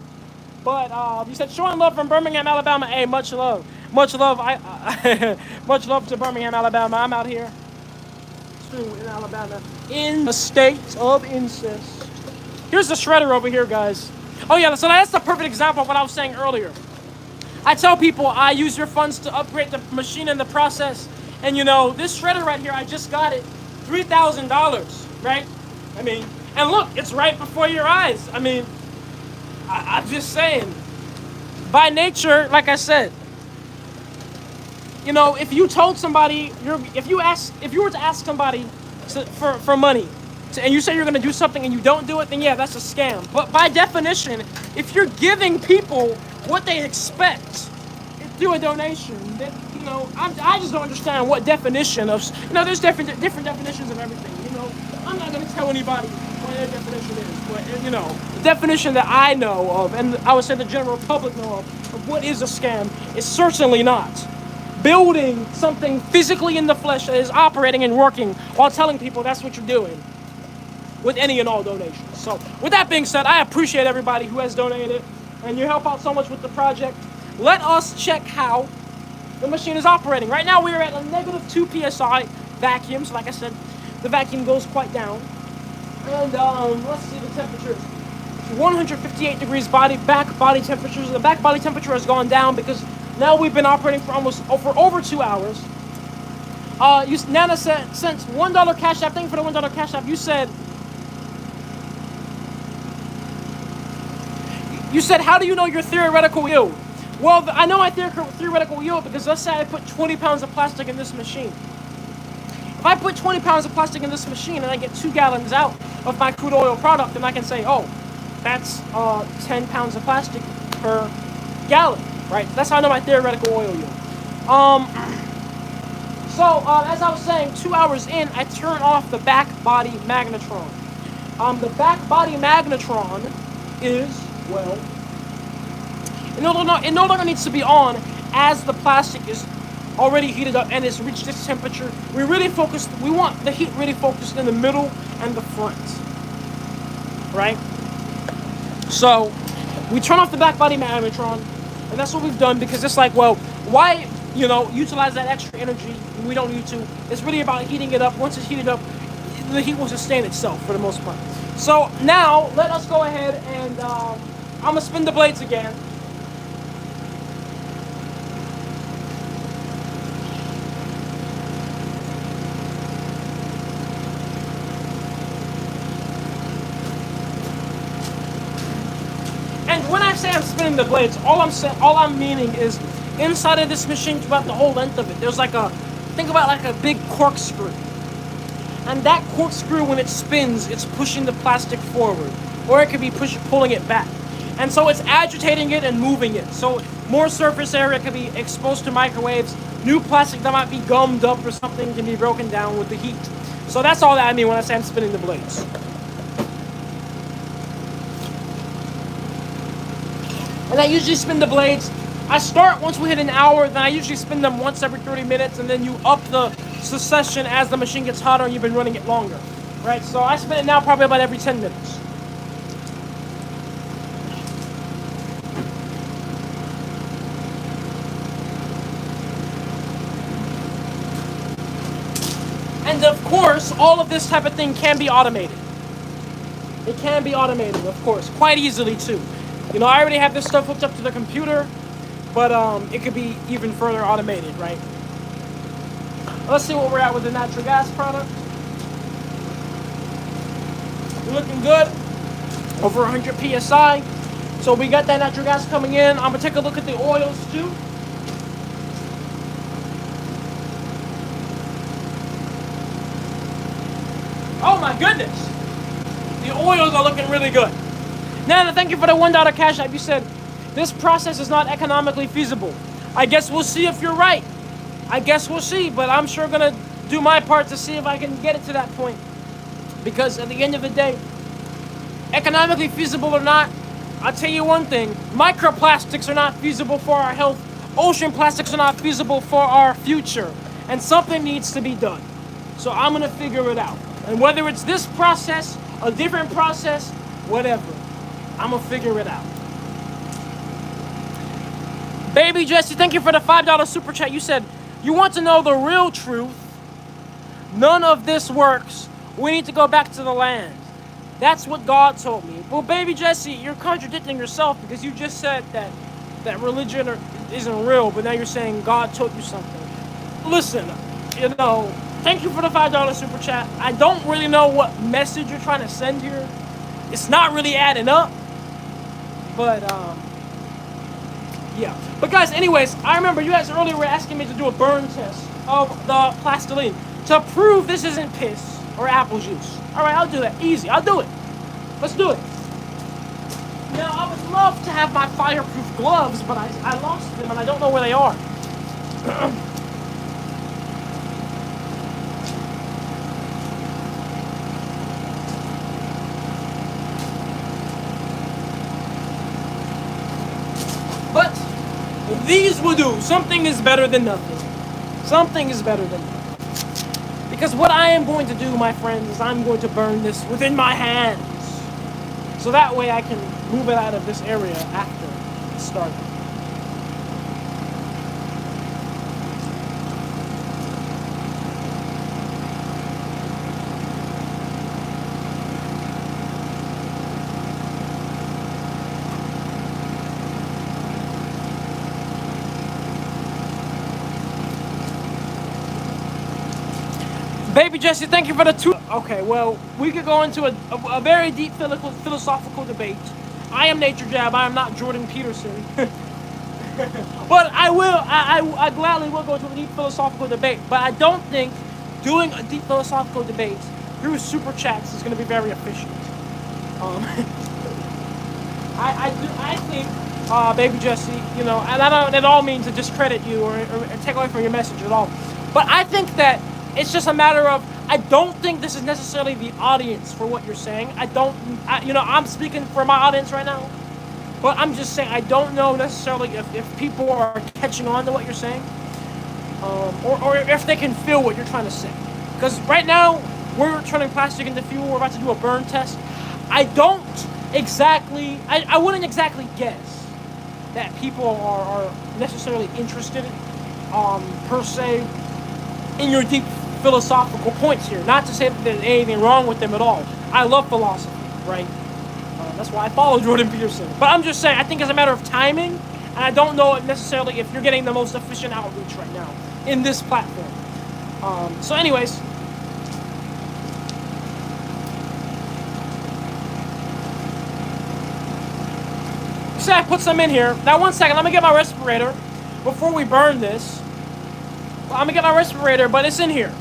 But you said showing love from Birmingham, Alabama. Hey, much love, much love. Much love to Birmingham, Alabama. I'm out here too in Alabama, in the state of incest. Here's the shredder over here, guys. Oh yeah, so that's the perfect example of what I was saying earlier. I tell people I use your funds to upgrade the machine and the process, and you know this shredder right here, I just got it, $3,000, right? I mean, and look, it's right before your eyes. I mean, I'm just saying. By nature, like I said, you know, if you told somebody, if you were to ask somebody for money, and you say you're going to do something and you don't do it, then yeah, that's a scam. But by definition, if you're giving people what they expect through a donation, then, you know, I just don't understand what definition of, you know, there's different definitions of everything. You know, I'm not going to tell anybody what their definition is, but you know, the definition that I know of, and I would say the general public know of what is a scam, is certainly not building something physically in the flesh that is operating and working while telling people that's what you're doing with any and all donations. So with that being said, I appreciate everybody who has donated, and you help out so much with the project. Let us check how the machine is operating. Right now we are at a -2 PSI vacuum, so like I said, the vacuum goes quite down. And let's see the temperatures. 158 degrees back body temperatures. The back body temperature has gone down because now we've been operating for over 2 hours. Nana sent $1 Cash App. Thank you for the $1 Cash App. You said, how do you know your theoretical yield? Well, I know my theoretical yield because let's say I put 20 pounds of plastic in this machine. If I put 20 pounds of plastic in this machine and I get 2 gallons out of my crude oil product, then I can say, oh, that's 10 pounds of plastic per gallon, right? That's how I know my theoretical oil yield. As I was saying, 2 hours in, I turn off the back body magnetron. The back body magnetron is, well, it no longer needs to be on as the plastic is already heated up and it's reached this temperature. We want the heat really focused in the middle and the front, right? So we turn off the back body magnetron, and that's what we've done because it's like, well, why, you know, utilize that extra energy when we don't need to? It's really about heating it up. Once it's heated up, the heat will sustain itself for the most part. So now let us go ahead and I'm gonna spin the blades again. And when I say I'm spinning the blades, all I'm meaning is inside of this machine throughout the whole length of it, there's think about like a big corkscrew. And that corkscrew, when it spins, it's pushing the plastic forward. Or it could be pulling it back. And so it's agitating it and moving it. So more surface area can be exposed to microwaves. New plastic that might be gummed up or something can be broken down with the heat. So that's all that I mean when I say I'm spinning the blades. And I usually spin the blades. I start once we hit an hour, then I usually spin them once every 30 minutes, and then you up the succession as the machine gets hotter and you've been running it longer, right? So I spin it now probably about every 10 minutes. And of course, all of this type of thing can be automated. It can be automated, of course, quite easily too. You know, I already have this stuff hooked up to the computer, but it could be even further automated, right? Let's see what we're at with the natural gas product. We're looking good, over 100 PSI. So we got that natural gas coming in. I'm gonna take a look at the oils too. Oh my goodness, the oils are looking really good. Nana, thank you for the $1 Cash App. You said this process is not economically feasible. I guess we'll see if you're right. I guess we'll see, but I'm sure gonna do my part to see if I can get it to that point. Because at the end of the day, economically feasible or not, I'll tell you one thing, microplastics are not feasible for our health. Ocean plastics are not feasible for our future. And something needs to be done. So I'm gonna figure it out. And whether it's this process, a different process, whatever, I'm gonna figure it out. Baby Jesse, thank you for the $5 super chat. You said, you want to know the real truth. None of this works. We need to go back to the land. That's what God told me. Well, baby Jesse, you're contradicting yourself because you just said that religion isn't real, but now you're saying God told you something. Listen, thank you for the $5 super chat. I don't really know what message you're trying to send here. It's not really adding up. But, yeah. But guys, anyways, I remember you guys earlier were asking me to do a burn test of the plastiline to prove this isn't piss or apple juice. Alright, I'll do that. Easy. I'll do it. Let's do it. Now, I would love to have my fireproof gloves, but I lost them and I don't know where they are. But these will do. Something is better than nothing. Something is better than nothing. Because what I am going to do, my friends, is I'm going to burn this within my hands. So that way I can move it out of this area after it started. Baby Jesse, thank you for the two. Okay, well, we could go into a very deep philosophical debate. I am Naturejab. I am not Jordan Peterson. But I gladly will go to a deep philosophical debate. But I don't think doing a deep philosophical debate through super chats is going to be very efficient. I think, Baby Jesse, and I don't at all mean to discredit you or take away from your message at all. But I think that it's just a matter of, I don't think this is necessarily the audience for what you're saying. I'm speaking for my audience right now. But I'm just saying, I don't know necessarily if people are catching on to what you're saying. Or if they can feel what you're trying to say. Because right now, we're turning plastic into fuel. We're about to do a burn test. I wouldn't exactly guess that people are necessarily interested, per se, in your deep philosophical points here. Not to say that there's anything wrong with them at all. I love philosophy, right? That's why I follow Jordan Peterson. But I'm just saying, I think it's a matter of timing, and I don't know necessarily if you're getting the most efficient outreach right now in this platform. So anyways, so I put some in here. Now, one second, let me get my respirator before we burn this. Well, I'm gonna get my respirator, but it's in here.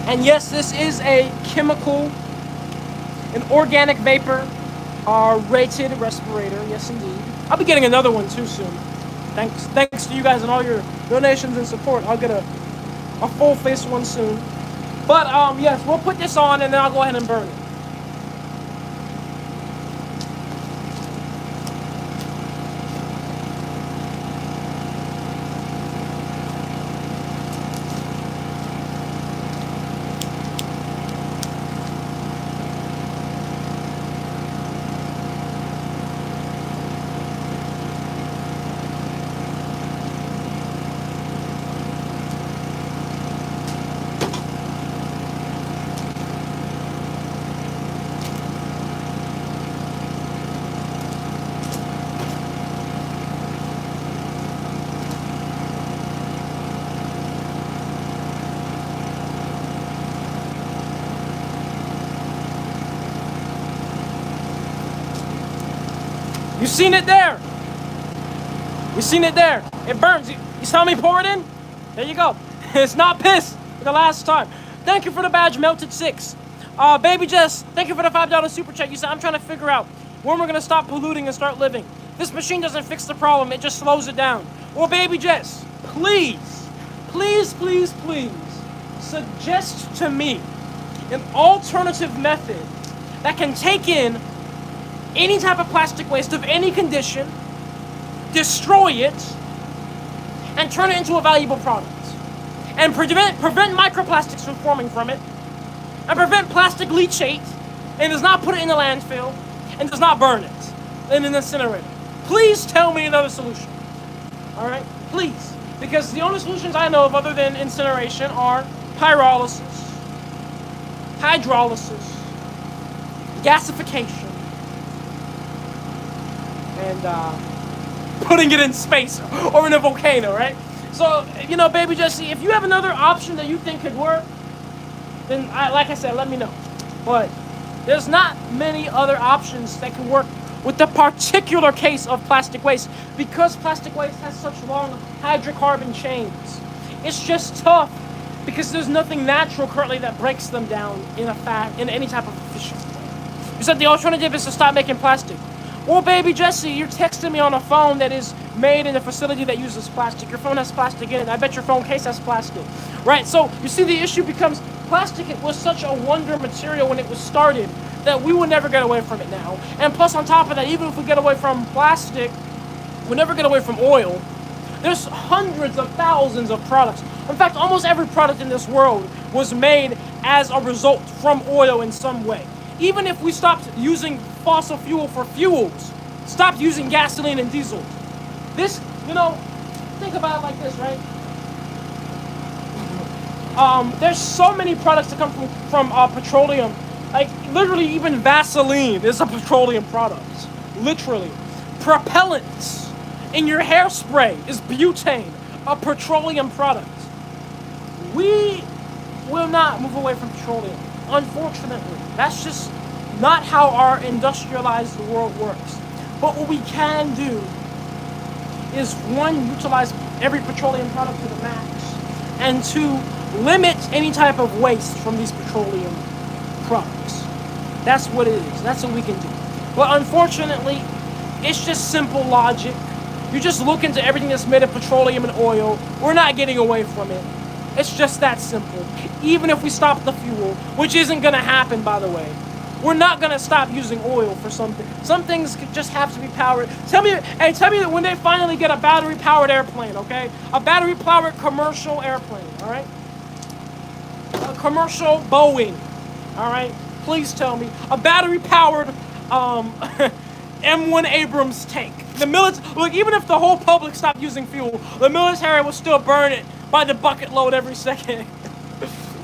And yes, this is a chemical, an organic vapor rated respirator. Yes, indeed. I'll be getting another one too soon. Thanks to you guys and all your donations and support. I'll get a full face one soon. But yes, we'll put this on and then I'll go ahead and burn it. You seen it there. You seen it there. It burns. You saw me pour it in? There you go. It's not piss for the last time. Thank you for the badge, Melted 6. Baby Jess, thank you for the $5 super chat. You said, I'm trying to figure out when we're going to stop polluting and start living. This machine doesn't fix the problem. It just slows it down. Well, Baby Jess, please, please, please, please suggest to me an alternative method that can take in any type of plastic waste of any condition, destroy it, and turn it into a valuable product. And prevent microplastics from forming from it, and prevent plastic leachate, and does not put it in the landfill, and does not burn it in an incinerator. Please tell me another solution. All right, please, because the only solutions I know of other than incineration are pyrolysis, hydrolysis, gasification, and putting it in space or in a volcano, right? So, you know, baby Jesse, if you have another option that you think could work, then, like I said, let me know. But there's not many other options that can work with the particular case of plastic waste, because plastic waste has such long hydrocarbon chains. It's just tough because there's nothing natural currently that breaks them down in any type of efficient way. You said the alternative is to stop making plastic. Well, baby Jesse, you're texting me on a phone that is made in a facility that uses plastic. Your phone has plastic in it. I bet your phone case has plastic, right? So you see, the issue becomes plastic. It was such a wonder material when it was started that we will never get away from it now. And plus, on top of that, even if we get away from plastic, we'll never get away from oil. There's hundreds of thousands of products. In fact, almost every product in this world was made as a result from oil in some way. Even if we stopped using fossil fuel for fuels, stopped using gasoline and diesel, this, you know, think about it like this, right? There's so many products that come from petroleum. Like, literally, even Vaseline is a petroleum product. Literally. Propellants in your hairspray is butane, a petroleum product. We will not move away from petroleum, unfortunately. That's just not how our industrialized world works. But what we can do is, one, utilize every petroleum product to the max, and two, limit any type of waste from these petroleum products. That's what it is. That's what we can do. But unfortunately, it's just simple logic. You just look into everything that's made of petroleum and oil. We're not getting away from it. It's just that simple. Even if we stop the fuel, which isn't going to happen, by the way, we're not going to stop using oil for something. Some things just have to be powered. Tell me that when they finally get a battery-powered airplane, okay? A battery-powered commercial airplane, all right? A commercial Boeing, all right? Please tell me. A battery-powered M1 Abrams tank. Look, even if the whole public stopped using fuel, the military will still burn it by the bucket load every second.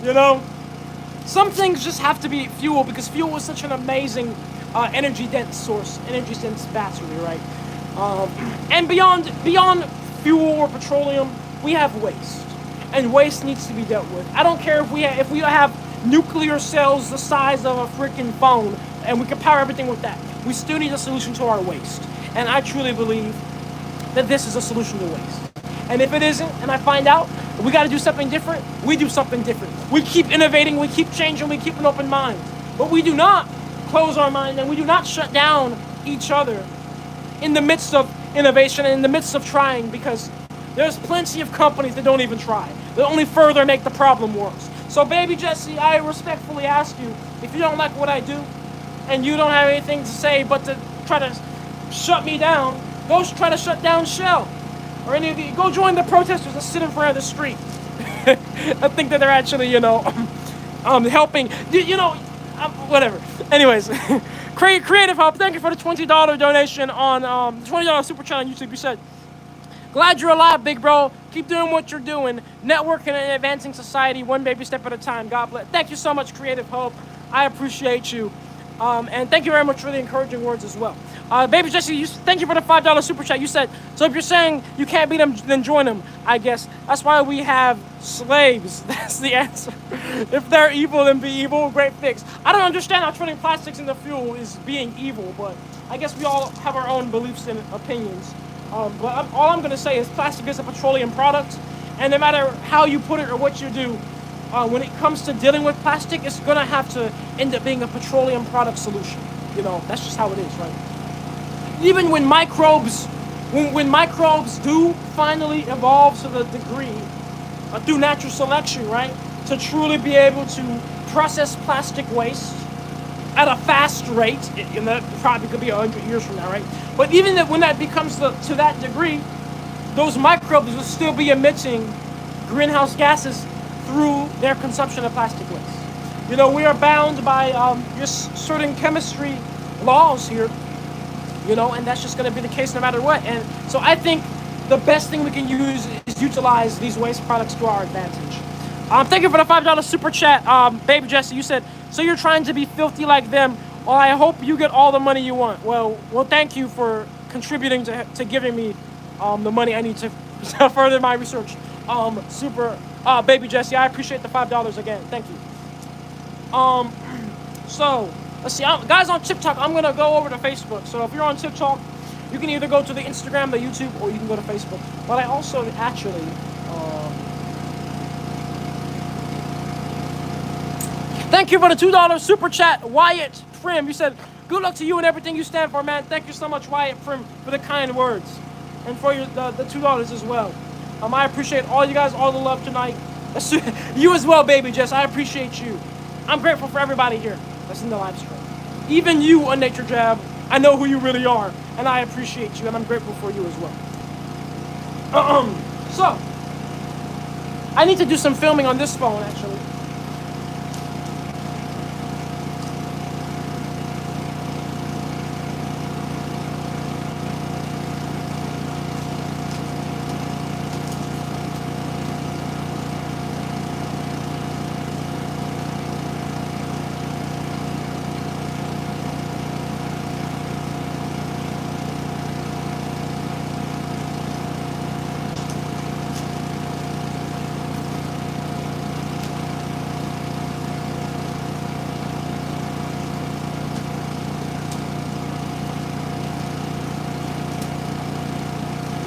You know? Some things just have to be fuel, because fuel is such an amazing energy-dense source, energy-dense battery, right? And beyond fuel or petroleum, we have waste. And waste needs to be dealt with. I don't care if we have nuclear cells the size of a freaking phone, and we can power everything with that. We still need a solution to our waste. And I truly believe that this is a solution to waste. And if it isn't, and I find out we got to do something different, we do something different. We keep innovating, we keep changing, we keep an open mind. But we do not close our mind, and we do not shut down each other in the midst of innovation and in the midst of trying, because there's plenty of companies that don't even try. They only further make the problem worse. So, baby Jesse, I respectfully ask you, if you don't like what I do, and you don't have anything to say but to try to shut me down, go try to shut down Shell. Or any of you, go join the protesters that sit in front of the street. I think that they're actually, helping. Whatever. Anyways, Creative Help, thank you for the $20 donation on $20 super chat on YouTube. You said, glad you're alive, big bro. Keep doing what you're doing. Networking and advancing society, one baby step at a time. God bless. Thank you so much, Creative Hope. I appreciate you. And thank you very much for the encouraging words as well. Baby Jesse, thank you for the $5 super chat. You said, so if you're saying you can't beat them, then join them, I guess. That's why we have slaves. That's the answer. If they're evil, then be evil. Great fix. I don't understand how turning plastics into fuel is being evil, but I guess we all have our own beliefs and opinions. But all I'm going to say is plastic is a petroleum product, and no matter how you put it or what you do, when it comes to dealing with plastic, it's going to have to end up being a petroleum product solution. That's just how it is, right? Even when microbes do finally evolve to the degree, through natural selection, right, to truly be able to process plastic waste at a fast rate, and that probably could be 100 years from now, right? But even when that becomes to that degree, those microbes will still be emitting greenhouse gases through their consumption of plastic waste. You know, we are bound by just certain chemistry laws here, you know, and that's just going to be the case no matter what. And so I think the best thing we can use is utilize these waste products to our advantage. Thank you for the $5 super chat, Baby Jesse. You said, so you're trying to be filthy like them. Well, I hope you get all the money you want. Well, thank you for contributing to giving me the money I need to further my research. Baby Jesse, I appreciate the $5 again. Thank you. So let's see, guys on TikTok, I'm gonna go over to Facebook. So if you're on TikTok, you can either go to the Instagram, the YouTube, or you can go to Facebook. But I also actually, thank you for the $2 super chat, Wyatt Prim. You said, good luck to you and everything you stand for, man. Thank you so much, Wyatt Prim, for the kind words. And for the $2 as well. I appreciate all you guys, all the love tonight. You as well, Baby Jess. I appreciate you. I'm grateful for everybody here that's in the live stream. Even you on Naturejab, I know who you really are, and I appreciate you, and I'm grateful for you as well. So, I need to do some filming on this phone, actually.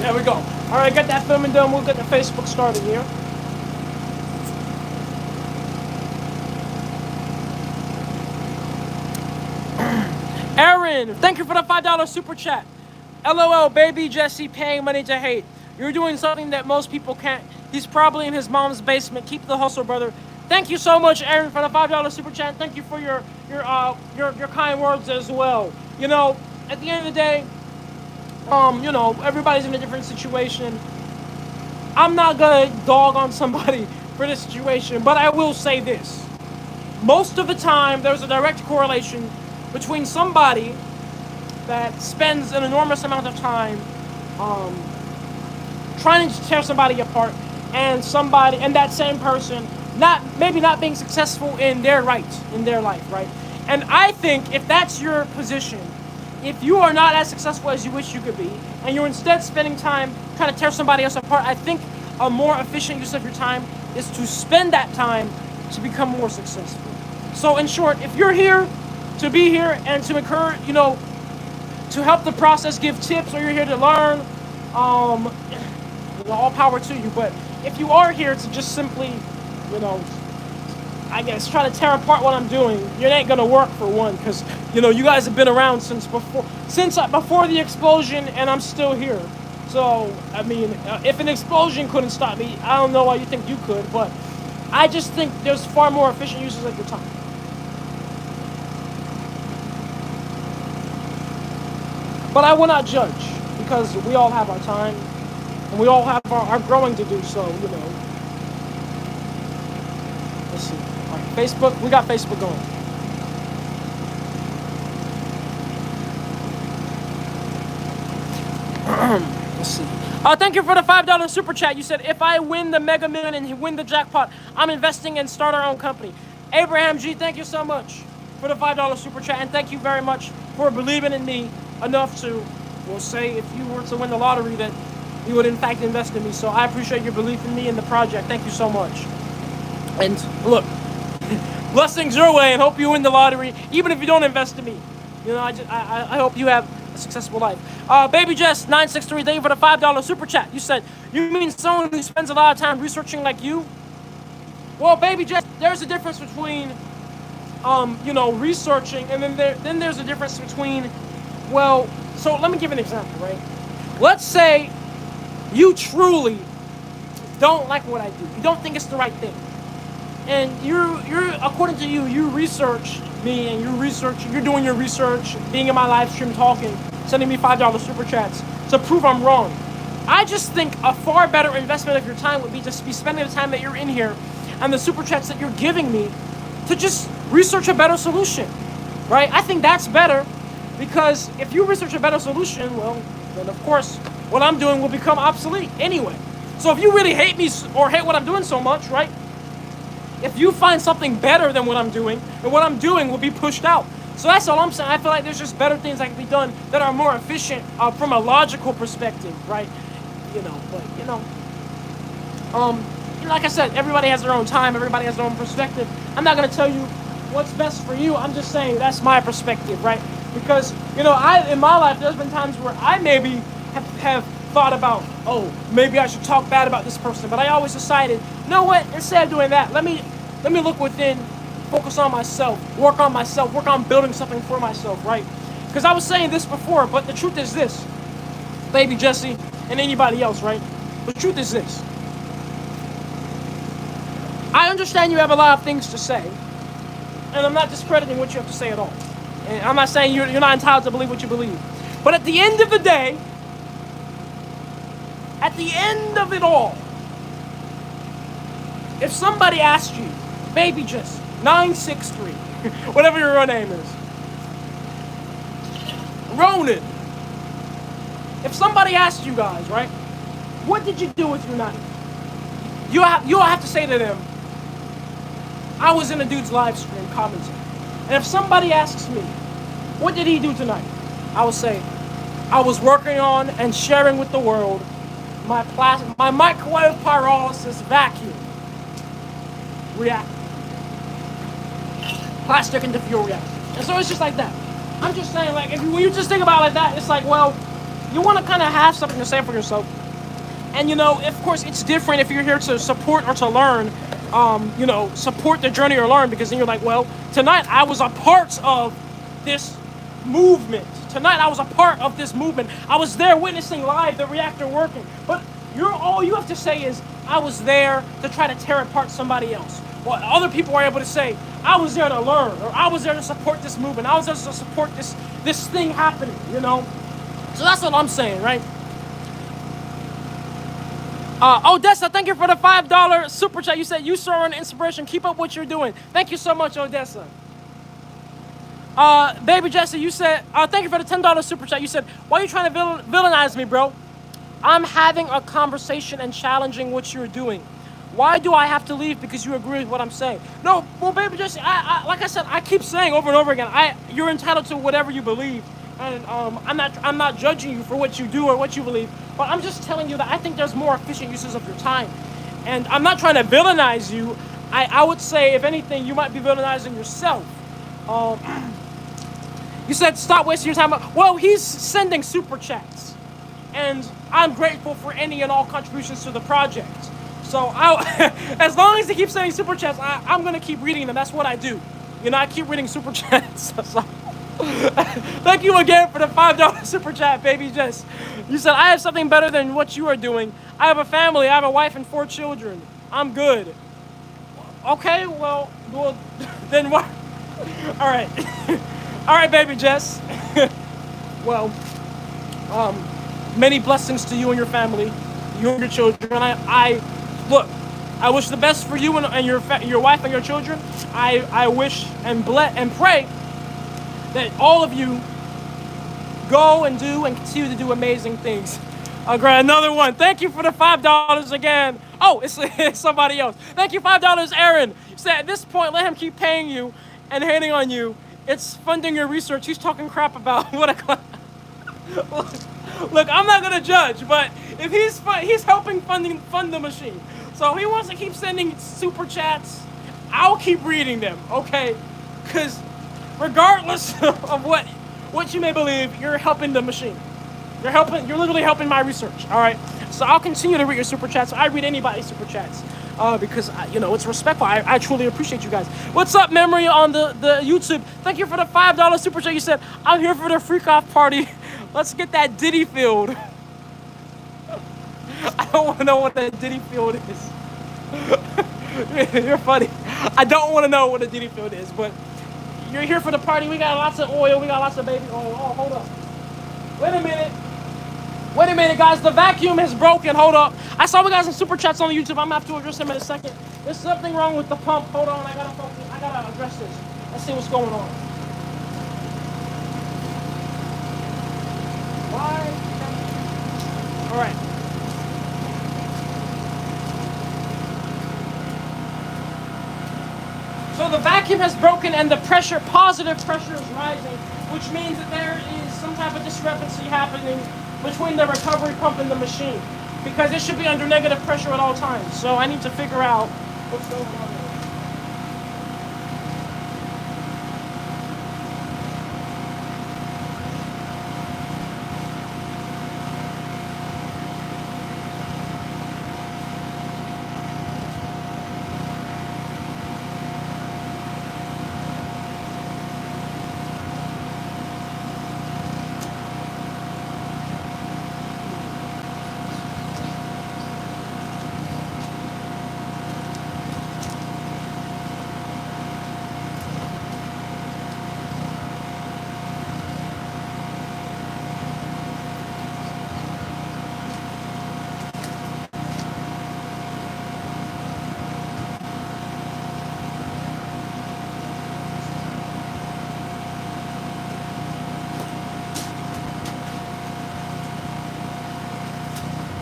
There we go. All right, get that filming done. We'll get the Facebook started here. Aaron, thank you for the $5 super chat. LOL, Baby Jesse paying money to hate. You're doing something that most people can't. He's probably in his mom's basement. Keep the hustle, brother. Thank you so much, Aaron, for the $5 super chat. Thank you for your kind words as well. You know, at the end of the day, you know, everybody's in a different situation. I'm not gonna dog on somebody for this situation, but I will say this. Most of the time, there's a direct correlation between somebody that spends an enormous amount of time trying to tear somebody apart and that same person maybe not being successful in their life, right? And I think if that's your position, if you are not as successful as you wish you could be, and you're instead spending time trying to tear somebody else apart, I think a more efficient use of your time is to spend that time to become more successful. So in short, if you're here to be here and to encourage, you know, to help the process, give tips, or you're here to learn, all power to you. But if you are here to just simply, you know, I guess try to tear apart what I'm doing, it ain't gonna work for one, because you know you guys have been around since before the explosion, and I'm still here. So I mean, if an explosion couldn't stop me, I don't know why you think you could. But I just think there's far more efficient uses of your time. But I will not judge, because we all have our time, and we all have our growing to do. So you know, let's see. Facebook, we got Facebook going. Let's see. Thank you for the $5 super chat. You said, if I win the Mega Million and win the jackpot, I'm investing and start our own company. Abraham G, thank you so much for the $5 super chat, and thank you very much for believing in me enough to, we'll say, if you were to win the lottery, that you would in fact invest in me. So I appreciate your belief in me and the project. Thank you so much. And look, blessings your way, and hope you win the lottery, even if you don't invest in me. You know, I hope you have a successful life. Baby Jess 963, thank you for the $5 super chat. You said, you mean someone who spends a lot of time researching like you? Well, Baby Jess, there's a difference between, you know, researching, and then there's a difference between, well, so let me give an example, right? Let's say you truly don't like what I do. You don't think it's the right thing. And you're according to you, you researched me, and you're doing your research, being in my live stream talking, sending me $5 super chats to prove I'm wrong. I just think a far better investment of your time would be just be spending the time that you're in here and the super chats that you're giving me to just research a better solution, right? I think that's better, because if you research a better solution, well, then of course what I'm doing will become obsolete anyway. So if you really hate me or hate what I'm doing so much, right? If you find something better than what I'm doing, then what I'm doing will be pushed out. So that's all I'm saying. I feel like there's just better things that can be done that are more efficient from a logical perspective, right? Like I said, everybody has their own time. Everybody has their own perspective. I'm not going to tell you what's best for you. I'm just saying that's my perspective, right? Because, in my life, there's been times where I maybe have thought about, oh, maybe I should talk bad about this person. But I always decided, you know what? Instead of doing that, let me look within, focus on myself, work on building something for myself, right? Because I was saying this before, but the truth is this, baby Jesse, and anybody else, right? The truth is this. I understand you have a lot of things to say, and I'm not discrediting what you have to say at all. And I'm not saying you're not entitled to believe what you believe. But at the end of the day, at the end of it all, if somebody asked you, baby Jesse, 963, whatever your real name is, Ronan, if somebody asked you guys, right, what did you do with your night? You'll have to say to them, I was in a dude's live stream commenting. And if somebody asks me, what did he do tonight? I will say, I was working on and sharing with the world my microwave pyrolysis vacuum reactor. Plastic into fuel reactor. And so it's just like that. I'm just saying, like, when you just think about it like that, it's like, well, you want to kind of have something to say for yourself. And, of course, it's different if you're here to support or to learn, support the journey or learn, because then you're like, well, tonight I was a part of this movement. Tonight I was a part of this movement. I was there witnessing live the reactor working. But all you have to say is, I was there to try to tear apart somebody else. Well, other people are able to say, I was there to learn, or I was there to support this movement. I was there to support this thing happening, So that's what I'm saying, right? Odessa, thank you for the $5 super chat. You said you saw an inspiration. Keep up what you're doing. Thank you so much, Odessa. Baby Jesse, you said, thank you for the $10 super chat. You said, why are you trying to villainize me, bro? I'm having a conversation and challenging what you're doing. Why do I have to leave because you agree with what I'm saying? No, well, baby Jesse, like I said, I keep saying over and over again, you're entitled to whatever you believe. And I'm not judging you for what you do or what you believe, but I'm just telling you that I think there's more efficient uses of your time. And I'm not trying to villainize you. I would say, if anything, you might be villainizing yourself. You said stop wasting your time. Well, he's sending super chats, and I'm grateful for any and all contributions to the project. So as long as he keeps sending super chats, I'm gonna keep reading them. That's what I do. I keep reading super chats. So. Thank you again for the $5 super chat, baby Jess. You said, I have something better than what you are doing. I have a family. I have a wife and 4 children. I'm good. Okay, well, then what? All right. All right, baby Jess. Well, many blessings to you and your family, you and your children. Look, I wish the best for you and your wife and your children. I wish and pray that all of you go and do and continue to do amazing things. Great, another one. Thank you for the $5 again. Oh, it's somebody else. Thank you, $5, Aaron. You said at this point, let him keep paying you and hating on you. It's funding your research. He's talking crap about what a... Look, I'm not gonna judge, but if he's helping fund the machine. So he wants to keep sending super chats. I'll keep reading them, okay? Because regardless of what you may believe, you're helping the machine. You're literally helping my research, all right? So I'll continue to read your super chats. I read anybody's super chats because, it's respectful. I truly appreciate you guys. What's up, Memory, on the YouTube? Thank you for the $5 super chat. You said, I'm here for the freak-off party. Let's get that Diddy field. I don't want to know what that Diddy field is. You're funny. I don't want to know what a Diddy field is, but you're here for the party. We got lots of oil. We got lots of baby oil. Oh, hold up. Wait a minute. Wait a minute, guys. The vacuum is broken. Hold up. I saw we got some super chats on YouTube. I'm gonna have to address them in a second. There's something wrong with the pump. Hold on. I gotta focus. I gotta address this. Let's see what's going on. Why? All right. So the vacuum has broken and the pressure, positive pressure is rising, which means that there is some type of discrepancy happening between the recovery pump and the machine, because it should be under negative pressure at all times. So I need to figure out what's going on there.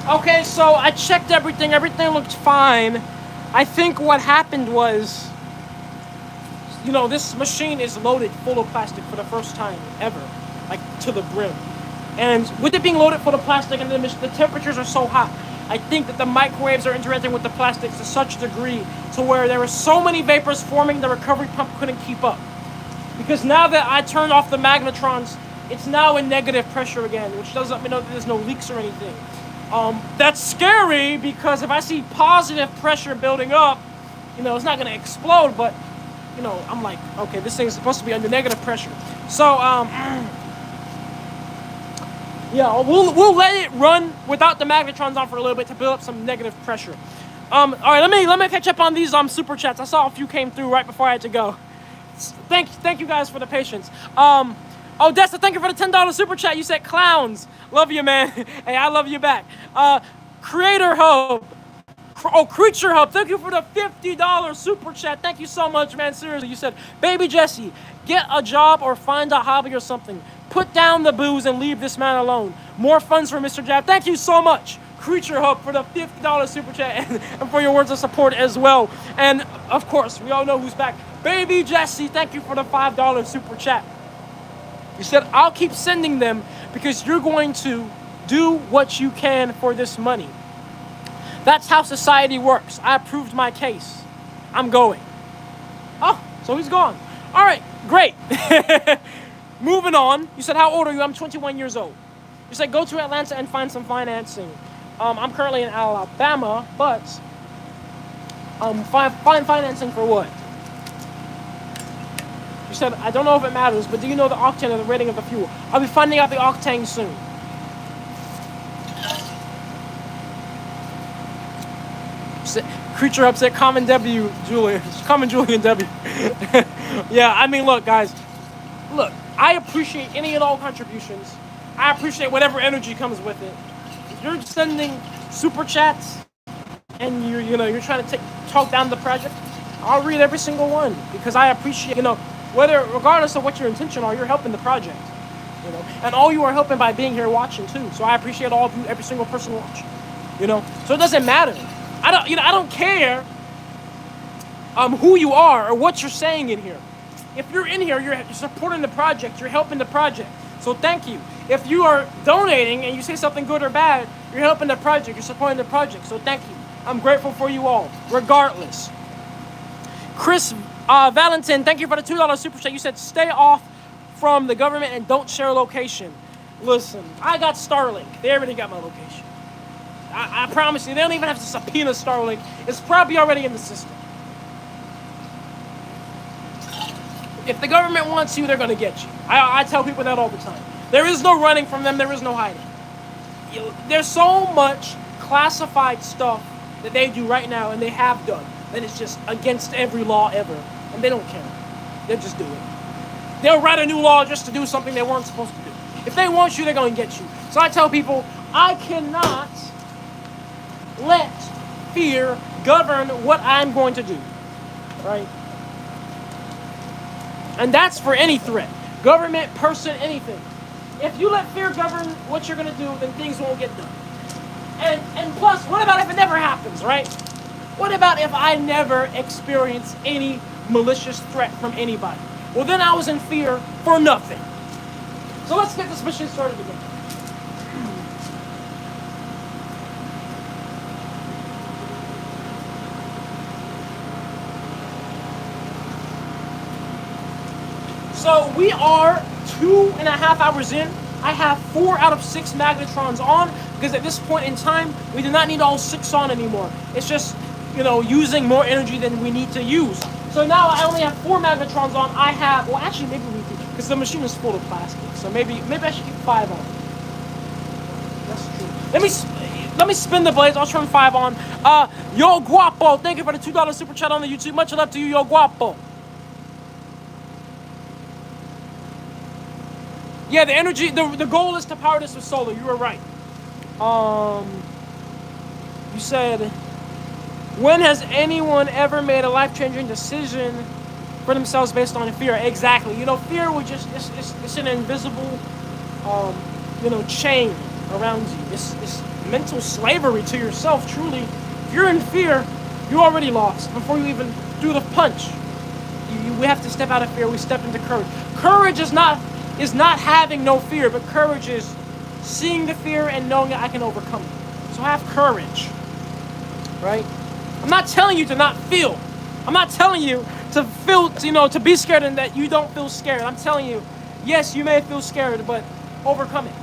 Okay, so I checked everything. Everything looked fine. I think what happened was, you know, this machine is loaded full of plastic for the first time ever, like to the brim. And with it being loaded full of plastic and the temperatures are so hot, I think that the microwaves are interacting with the plastics to such a degree to where there were so many vapors forming the recovery pump couldn't keep up. Because now that I turned off the magnetrons, it's now in negative pressure again, which doesn't let me know that there's no leaks or anything. That's scary, because if I see positive pressure building up, you know, it's not going to explode, but, you know, I'm like, okay, this thing's supposed to be under negative pressure. So, yeah, we'll let it run without the magnetrons on for a little bit to build up some negative pressure. All right, let me catch up on these super chats. I saw a few came through right before I had to go. Thank you guys for the patience. Odessa, thank you for the $10 super chat. You said clowns. Love you, man. Hey, I love you back. Creator Hub. Creature Hub, thank you for the $50 super chat. Thank you so much, man. Seriously, you said, Baby Jesse, get a job or find a hobby or something. Put down the booze and leave this man alone. More funds for Mr. Jab. Thank you so much, Creature Hub, for the $50 super chat and for your words of support as well. And, of course, we all know who's back. Baby Jesse, thank you for the $5 super chat. You said, I'll keep sending them because you're going to do what you can for this money. That's how society works. I proved my case. I'm going. Oh, so he's gone. All right, great. Moving on. You said, how old are you? I'm 21 years old. You said, go to Atlanta and find some financing. I'm currently in Alabama, but find financing for what? You said, I don't know if it matters, but do you know the octane or the rating of the fuel? I'll be finding out the octane soon. Creature Hub said, common W, Julian. Common Julian W. Yeah, I mean, look, guys. Look, I appreciate any and all contributions. I appreciate whatever energy comes with it. If you're sending super chats and you're trying to talk down the project, I'll read every single one because I appreciate, regardless of what your intention are, you're helping the project, and all you are helping by being here watching too. So I appreciate all of you, every single person watching, So it doesn't matter. I don't care who you are or what you're saying in here. If you're in here, you're supporting the project, you're helping the project. So thank you. If you are donating and you say something good or bad, you're helping the project, you're supporting the project. So thank you. I'm grateful for you all, regardless. Chris Valentin, thank you for the $2 super chat. You said stay off from the government and don't share location. Listen, I got Starlink. They already got my location. I promise you, they don't even have to subpoena Starlink. It's probably already in the system. If the government wants you, they're going to get you. I tell people that all the time. There is no running from them. There is no hiding. There's so much classified stuff that they do right now, and they have done, that is just against every law ever. And they don't care. They'll just do it. They'll write a new law just to do something they weren't supposed to do. If they want you, they're going to get you. So I tell people, I cannot let fear govern what I'm going to do, right? And that's for any threat. Government, person, anything. If you let fear govern what you're going to do, then things won't get done. And plus, what about if it never happens, right? What about if I never experience any malicious threat from anybody? Well, then I was in fear for nothing. So let's get this mission started again. So we are 2.5 hours in. I have 4 out of 6 magnetrons on because at this point in time, we do not need all 6 on anymore. It's just, using more energy than we need to use. So now I only have 4 magnetrons on. I have, well, actually, maybe we do, because the machine is full of plastic. So maybe I should keep 5 on. That's true. Let me spin the blades. I'll turn 5 on. Yo Guapo, thank you for the $2 super chat on the YouTube. Much love to you, Yo Guapo. Yeah, the energy, the goal is to power this with solar. You were right. You said, when has anyone ever made a life-changing decision for themselves based on fear? Exactly. Fear will just, it's an invisible, chain around you. It's mental slavery to yourself, truly. If you're in fear, you're already lost before you even do the punch. We have to step out of fear. We step into courage. Courage is not having no fear, but courage is seeing the fear and knowing that I can overcome it. So have courage, right? I'm not telling you to not feel. I'm not telling you to feel, to be scared and that you don't feel scared. I'm telling you, yes, you may feel scared, but overcome it.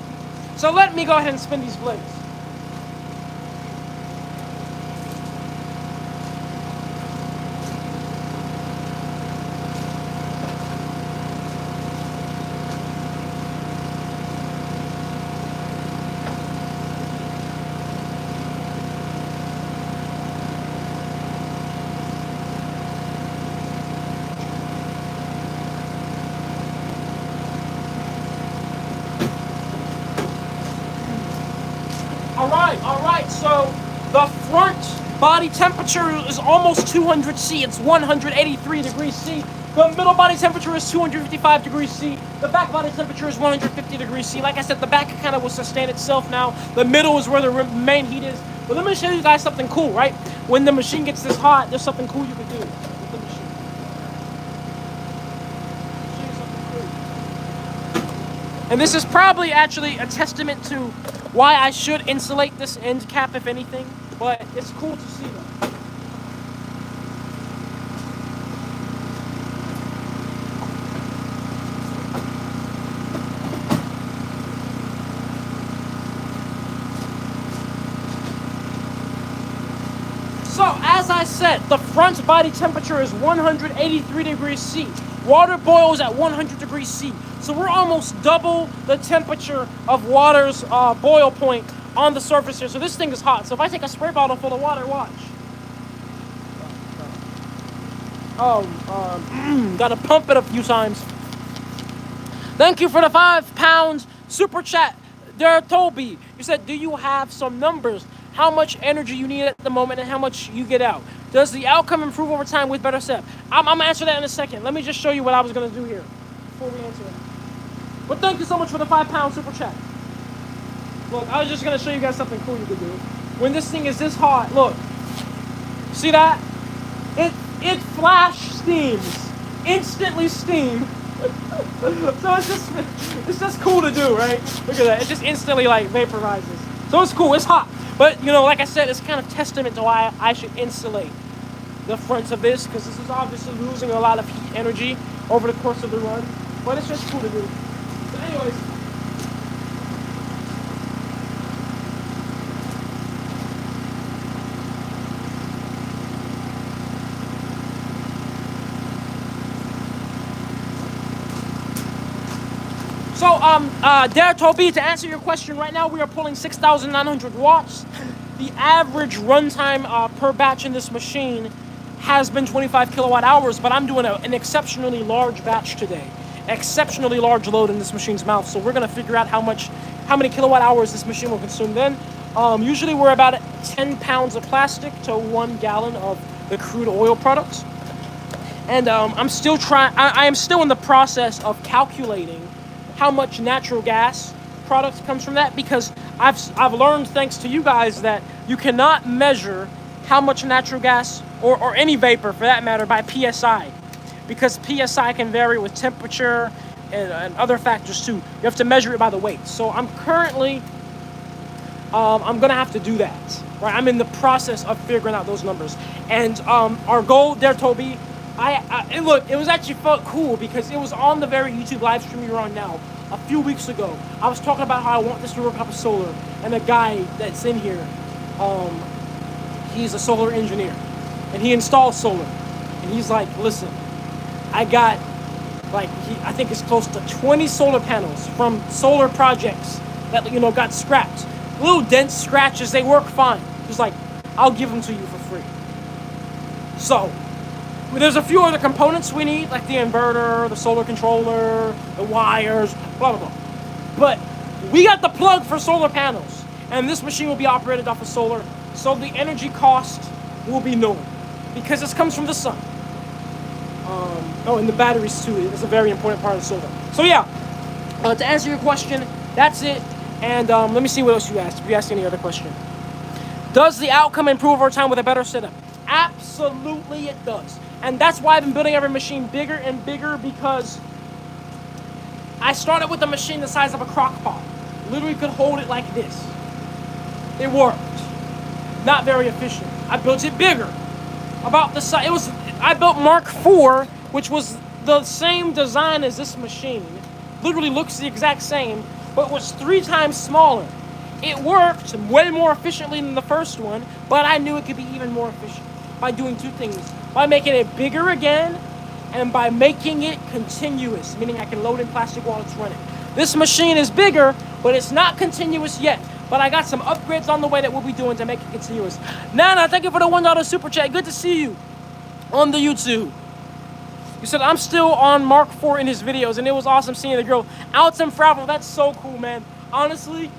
So let me go ahead and spin these blades. All right, so the front body temperature is almost 200 C. It's 183 degrees C. The middle body temperature is 255 degrees C. The back body temperature is 150 degrees C. Like I said, the back kind of will sustain itself now. The middle is where the main heat is. But let me show you guys something cool, right? When the machine gets this hot, there's something cool you can do with the machine. And this is probably actually a testament to why I should insulate this end cap, if anything, but it's cool to see them. So, as I said, the front body temperature is 183 degrees C. Water boils at 100 degrees C. So we're almost double the temperature of water's boil point on the surface here. So this thing is hot. So if I take a spray bottle full of water, watch. Gotta pump it a few times. Thank you for the £5 super chat there, Toby. You said, do you have some numbers? How much energy you need at the moment and how much you get out? Does the outcome improve over time with better setup? I'm gonna answer that in a second. Let me just show you what I was gonna do here before we answer it. But thank you so much for the £5 super chat. Look, I was just gonna show you guys something cool you could do. When this thing is this hot, look. See that? It flash steams. Instantly steam. So it's just cool to do, right? Look at that. It just instantly vaporizes. So it's cool, it's hot. But like I said, it's kind of testament to why I should insulate the fronts of this, because this is obviously losing a lot of heat energy over the course of the run. But it's just cool to do. So anyways. So, Dare Toby, to answer your question, right now we are pulling 6,900 watts. The average runtime per batch in this machine has been 25 kilowatt hours, but I'm doing an exceptionally large batch today. Exceptionally large load in this machine's mouth, so we're gonna figure out how how many kilowatt hours this machine will consume then. Usually we're about 10 pounds of plastic to 1 gallon of the crude oil products. And I'm still I am still in the process of calculating how much natural gas products comes from that, because I've learned, thanks to you guys, that you cannot measure how much natural gas or any vapor for that matter by PSI, because PSI can vary with temperature and other factors too. You have to measure it by the weight. So I'm currently I'm gonna have to do that. Right, I'm in the process of figuring out those numbers. And our goal there, Toby, and look, it was actually felt cool because it was on the very YouTube live stream you're on now. A few weeks ago, I was talking about how I want this to work off of solar, and the guy that's in here, he's a solar engineer, and he installs solar, and he's like, listen, I got, like, I think it's close to 20 solar panels from solar projects that, you know, got scrapped. Little dents, scratches, they work fine. He's like, I'll give them to you for free. So, there's a few other components we need, like the inverter, the solar controller, the wires, blah, blah, blah. But we got the plug for solar panels, and this machine will be operated off of solar, so the energy cost will be known, because this comes from the sun. Oh, and the batteries too. It's a very important part of solar. So yeah, to answer your question, that's it. And let me see what else you asked. If you asked any other question. Does the outcome improve over time with a better setup? Absolutely it does. And that's why I've been building every machine bigger and bigger, because I started with a machine the size of a crock pot. Literally could hold it like this. It worked. Not very efficient. I built it bigger. About the size. I built Mark IV, which was the same design as this machine. Literally looks the exact same, but was 3 times smaller. It worked way more efficiently than the first one, but I knew it could be even more efficient by doing 2 things. By making it bigger again, and by making it continuous, meaning I can load in plastic while it's running. This machine is bigger, but it's not continuous yet. But I got some upgrades on the way that we'll be doing to make it continuous. Nana, thank you for the $1 super chat. Good to see you on the YouTube. You said, I'm still on Mark IV in his videos, and it was awesome seeing the girl out and travel. That's so cool, man. Honestly,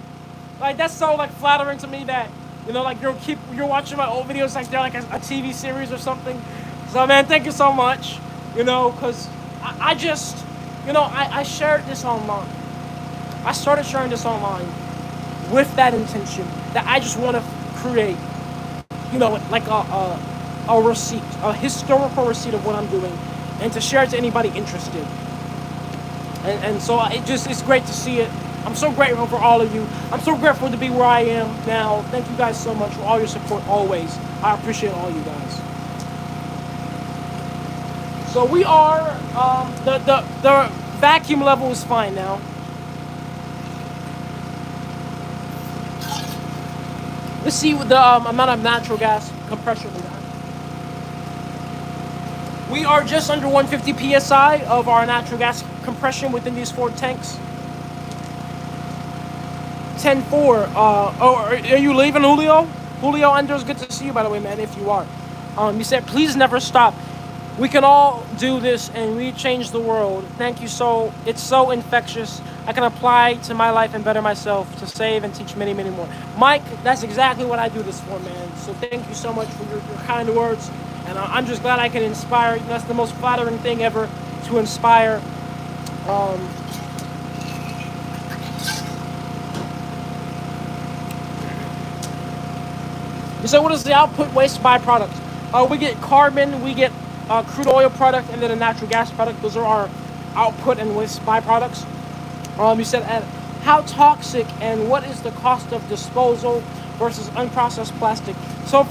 like, that's so, like, flattering to me that, you know, like, you're watching my old videos like they're like a TV series or something. So, man, thank you so much, you know, because I just, you know, I shared this online. I started sharing this online with that intention that I just want to create, you know, like a receipt, a historical receipt of what I'm doing, and to share it to anybody interested. And so it's great to see it. I'm so grateful for all of you. I'm so grateful to be where I am now. Thank you guys so much for all your support always. I appreciate all you guys. So we are, the vacuum level is fine now. Let's see what the amount of natural gas compression we got. We are just under 150 PSI of our natural gas compression within these 4 tanks. 10-4. Are you leaving, Julio? Julio Andres, good to see you, by the way, man, if you are. You said, please never stop. We can all do this, and we change the world. Thank you so. It's so infectious. I can apply to my life and better myself to save and teach many, many more. Mike, that's exactly what I do this for, man. So thank you so much for your kind words. And I'm just glad I can inspire. That's the most flattering thing ever, to inspire. You said, what is the output waste byproduct? We get carbon, we get crude oil product, and then a natural gas product. Those are our output and waste byproducts. You said, how toxic and what is the cost of disposal versus unprocessed plastic? So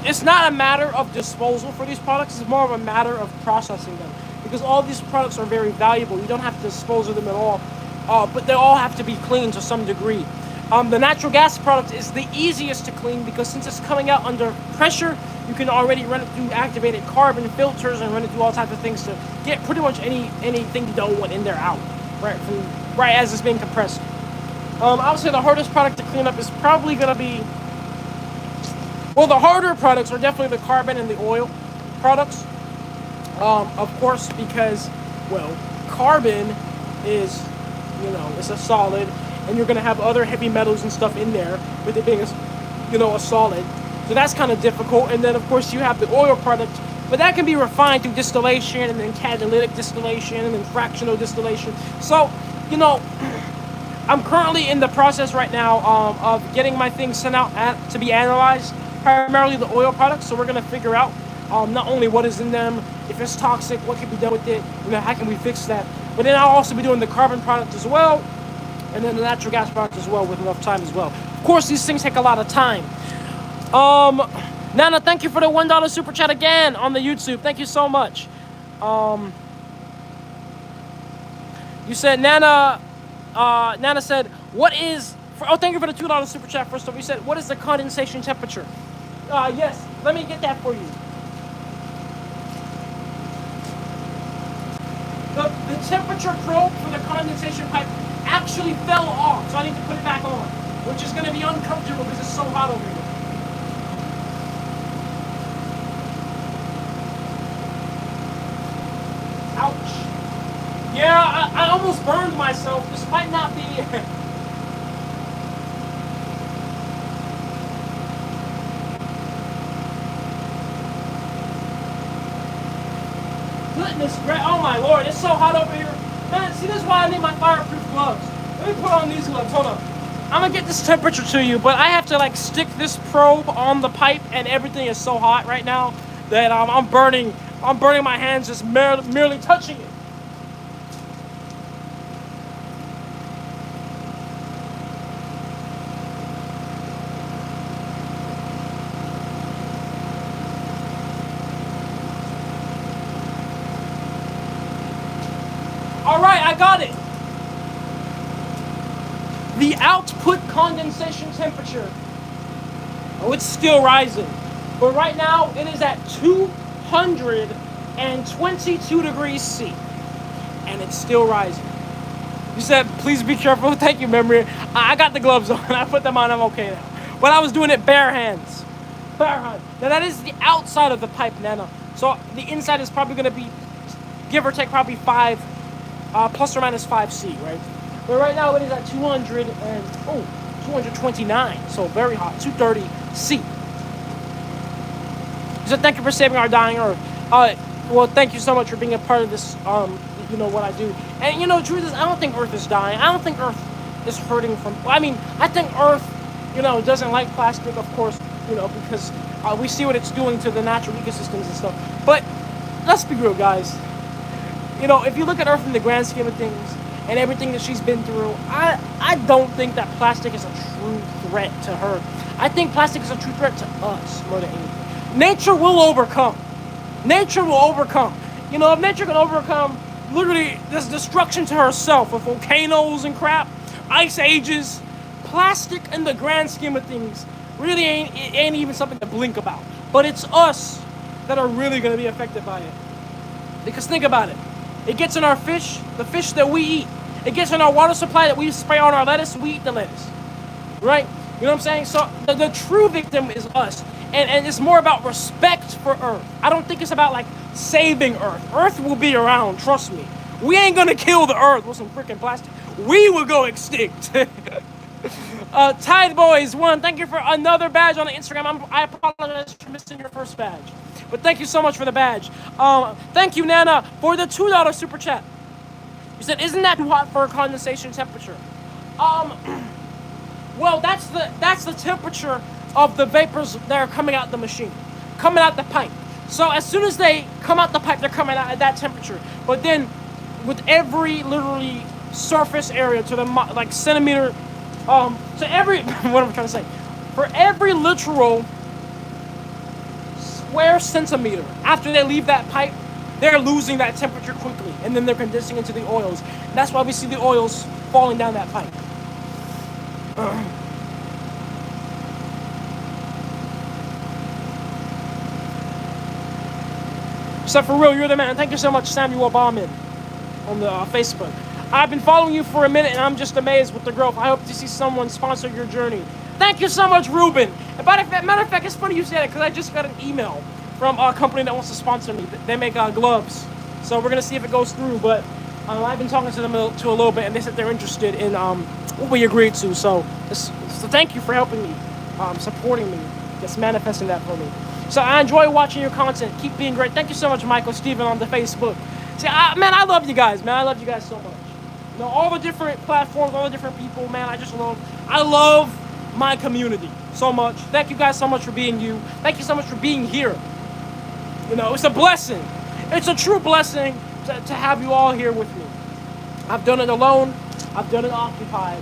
it's not a matter of disposal for these products. It's more of a matter of processing them, because all these products are very valuable. You don't have to dispose of them at all, but they all have to be cleaned to some degree. The natural gas product is the easiest to clean, because since it's coming out under pressure, you can already run it through activated carbon filters and run it through all types of things to get pretty much anything you don't want in there out, right as it's being compressed. I would say the hardest product to clean up is probably going to be, well, the harder products are definitely the carbon and the oil products. Of course, because, well, carbon is, you know, it's a solid, and you're gonna have other heavy metals and stuff in there with it being a solid. So that's kind of difficult. And then of course you have the oil product, but that can be refined through distillation and then catalytic distillation and then fractional distillation. So, I'm currently in the process right now of getting my things sent out to be analyzed, primarily the oil products. So we're gonna figure out not only what is in them, if it's toxic, what can be done with it, how can we fix that. But then I'll also be doing the carbon product as well, and then the natural gas product as well with enough time as well. Of course, these things take a lot of time. Nana, thank you for the $1 super chat again on the YouTube. Thank you so much. You said Nana said, thank you for the $2 super chat first off. You said, what is the condensation temperature? Yes, let me get that for you. The temperature probe for the condensation pipe actually fell off, so I need to put it back on, which is going to be uncomfortable because it's so hot over here. Ouch. Yeah, I almost burned myself. This might not be... Goodness, oh my lord, it's so hot over here. Man, see, this is why I need my fireproof gloves. Let me put on these gloves, hold on. I'm gonna get this temperature to you, but I have to like stick this probe on the pipe, and everything is so hot right now that I'm burning my hands just merely touching it. Alright, I got it. The output condensation temperature. Oh, it's still rising. But right now, it is at 222 degrees C. And it's still rising. You said, please be careful. Thank you, memory. I got the gloves on. I put them on. I'm okay now. But I was doing it bare hands. Bare hands. Now, that is the outside of the pipe, Nana. So, the inside is probably going to be, give or take, probably plus or minus 5 C, right? But right now it is at 229, so very hot, 230 C. So thank you for saving our dying Earth. Well, thank you so much for being a part of this, what I do. And, the truth is, I don't think Earth is dying. I don't think Earth is hurting from, I think Earth, doesn't like plastic, of course, because we see what it's doing to the natural ecosystems and stuff. But let's be real, guys. If you look at Earth in the grand scheme of things and everything that she's been through, I don't think that plastic is a true threat to her. I think plastic is a true threat to us more than anything. Nature will overcome. Nature will overcome. If nature can overcome literally this destruction to herself with volcanoes and crap, ice ages, plastic in the grand scheme of things really ain't even something to blink about. But it's us that are really going to be affected by it. Because think about it. It gets in our fish, the fish that we eat. It gets in our water supply that we spray on our lettuce, we eat the lettuce. Right? You know what I'm saying? So the true victim is us. And it's more about respect for Earth. I don't think it's about like saving Earth. Earth will be around, trust me. We ain't gonna kill the Earth with some freaking plastic. We will go extinct. Tide Boys 1, thank you for another badge on the Instagram. I apologize for missing your first badge. But thank you so much for the badge. Thank you, Nana, for the $2 super chat. You said, isn't that too hot for a condensation temperature? Well, that's the temperature of the vapors that are coming out the machine, coming out the pipe. So as soon as they come out the pipe, they're coming out at that temperature. But then, with every literally surface area to the like centimeter, to every what am I trying to say? For every literal square centimeter after they leave that pipe, they're losing that temperature quickly, and then they're condensing into the oils. And that's why we see the oils falling down that pipe. Except for real, you're the man. Thank you so much, Samuel Bauman, on the Facebook. I've been following you for a minute, and I'm just amazed with the growth. I hope to see someone sponsor your journey. Thank you so much, Ruben. And matter of fact, it's funny you said it, because I just got an email from a company that wants to sponsor me. They make gloves. So we're going to see if it goes through. But I've been talking to them a little bit, and they said they're interested in what we agreed to. So thank you for helping me, supporting me, just manifesting that for me. So I enjoy watching your content. Keep being great. Thank you so much, Michael Steven on the Facebook. See, man, I love you guys, man. I love you guys so much. You know, all the different platforms, all the different people, man. I love my community so much. Thank you guys so much for being you. Thank you so much for being here. You know, it's a blessing. It's a true blessing to have you all here with me. I've done it alone. I've done it occupied.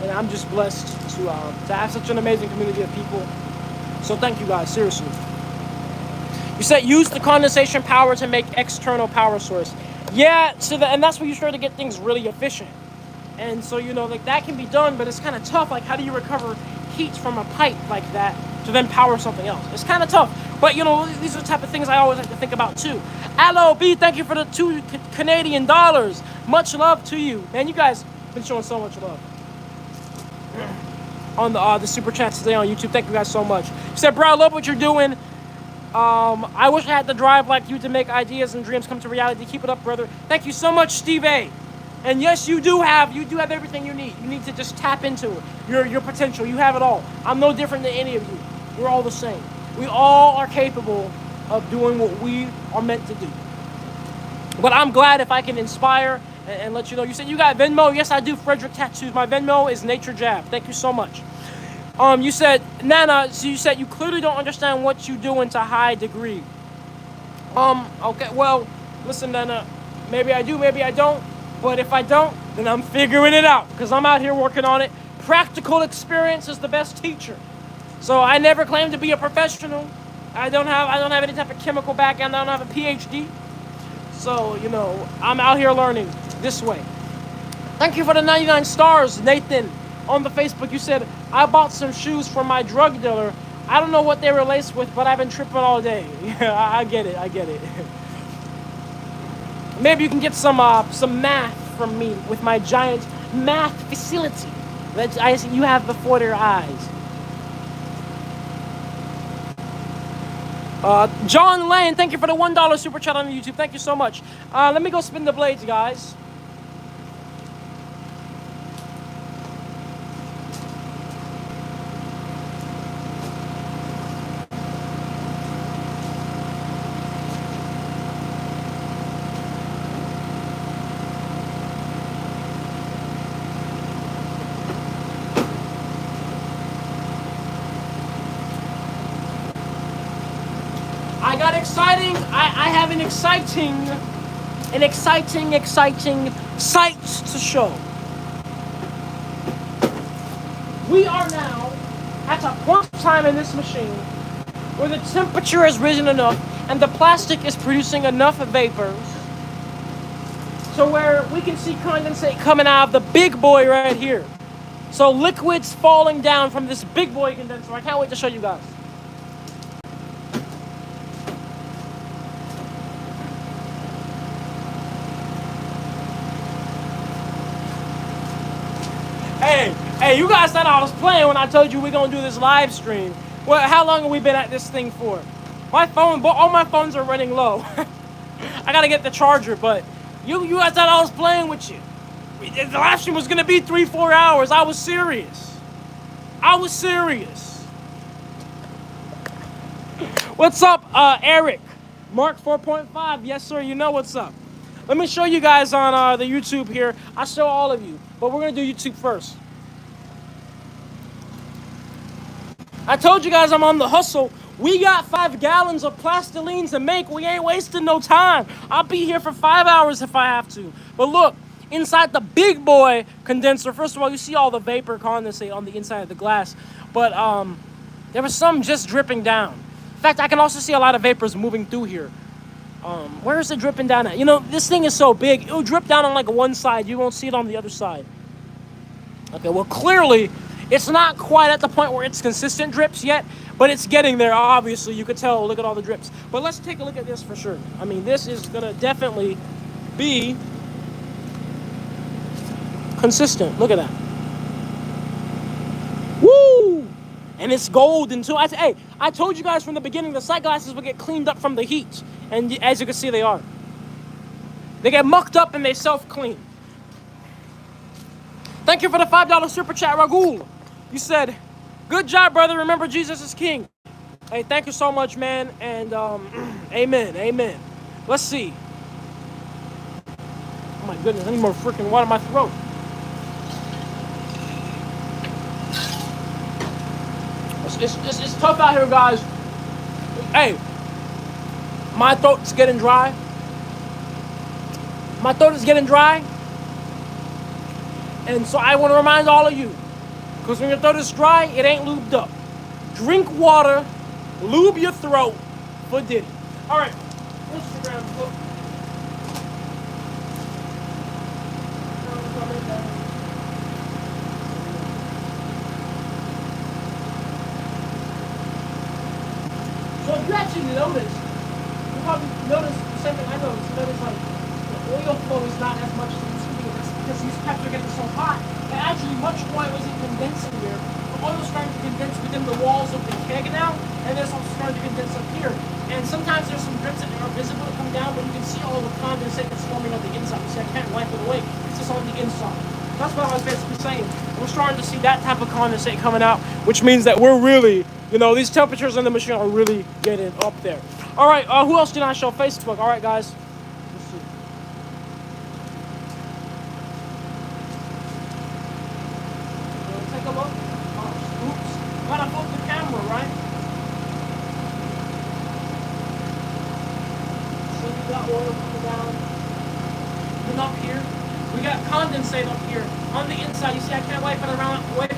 And I'm just blessed to have such an amazing community of people. So thank you guys, seriously. You said use the condensation power to make external power source. Yeah, and that's where you start to get things really efficient. And so, you know, like that can be done, but it's kind of tough. Like, how do you recover heat from a pipe like that to then power something else? It's kind of tough. But, you know, these are the type of things I always have to think about, too. Allo B, thank you for the $2 Canadian. Much love to you. Man, you guys been showing so much love on the super chats today on YouTube. Thank you guys so much. You said, bro, I love what you're doing. I wish I had the drive like you to make ideas and dreams come to reality. Keep it up, brother. Thank you so much, Steve A. And yes, you do have everything you need. You need to just tap into it. Your potential. You have it all. I'm no different than any of you. We're all the same. We all are capable of doing what we are meant to do. But I'm glad if I can inspire and let you know. You said you got Venmo. Yes, I do. Frederick Tattoos. My Venmo is Naturejab. Thank you so much. You said, Nana, so you said you clearly don't understand what you do to a high degree. Okay, well, listen, Nana, maybe I do, maybe I don't. But if I don't, then I'm figuring it out because I'm out here working on it. Practical experience is the best teacher. So I never claim to be a professional. I don't have any type of chemical background. I don't have a PhD. So, you know, I'm out here learning this way. Thank you for the 99 stars, Nathan. On the Facebook, you said, I bought some shoes from my drug dealer. I don't know what they were laced with, but I've been tripping all day. Yeah, I get it. Maybe you can get some math from me with my giant math facility that you have before your eyes. John Lane, thank you for the $1 super chat on YouTube. Thank you so much. Let me go spin the blades, guys. I have an exciting sight to show. We are now at a point in time in this machine where the temperature has risen enough and the plastic is producing enough vapors to where we can see condensate coming out of the big boy right here. So liquids falling down from this big boy condenser. I can't wait to show you guys. Hey, you guys thought I was playing when I told you we're gonna do this live stream. Well, how long have we been at this thing for? All my phones are running low. I gotta get the charger, but you guys thought I was playing with you. The live stream was gonna be 3-4 hours. I was serious. What's up, Eric? Mark 4.5. Yes, sir. You know what's up. Let me show you guys on the YouTube here. I'll show all of you, but we're gonna do YouTube first. I told you guys I'm on the hustle. We got 5 gallons of plastiline to make. We ain't wasting no time. I'll be here for 5 hours if I have to. But look, inside the big boy condenser, first of all, you see all the vapor condensate on the inside of the glass. But there was some just dripping down. In fact, I can also see a lot of vapors moving through here. Where is it dripping down at? You know, this thing is so big, it'll drip down on like one side. You won't see it on the other side. Okay, well, clearly, it's not quite at the point where it's consistent drips yet, but it's getting there, obviously. You could tell, look at all the drips. But let's take a look at this for sure. I mean, this is gonna definitely be consistent. Look at that. Woo! And it's golden too. I told you guys from the beginning, the sight glasses will get cleaned up from the heat. And as you can see, they are. They get mucked up and they self-clean. Thank you for the $5 super chat, Ragul. You said, good job, brother. Remember, Jesus is king. Hey, thank you so much, man. And amen, amen. Let's see. Oh my goodness, I need more freaking water in my throat. It's tough out here, guys. Hey, my throat's getting dry. My throat is getting dry. And so I want to remind all of you, because when your throat is dry, it ain't lubed up. Drink water, lube your throat for Diddy. All right, Instagram. Look. So if you actually notice, you probably notice the same thing I noticed. You notice like the oil flow is not as much as it used to be. That's because these pipes are getting so hot that actually much oil isn't condensing here. The oil is starting to condense within the walls of the keg now, and it's also starting to condense up here. And sometimes there's some drips that are visible that come down, but you can see all the condensate that's forming on the inside. You see, I can't wipe it away. It's just on the inside. That's what I was basically saying. We're starting to see that type of condensate coming out, which means that we're really, these temperatures in the machine are really getting up there. All right, who else did I show? Facebook. All right, guys. Let's see. Take a look. Oops. Gotta flip the camera, right? So we got oil coming down. And up here, we got condensate up here. On the inside, you see I can't wipe it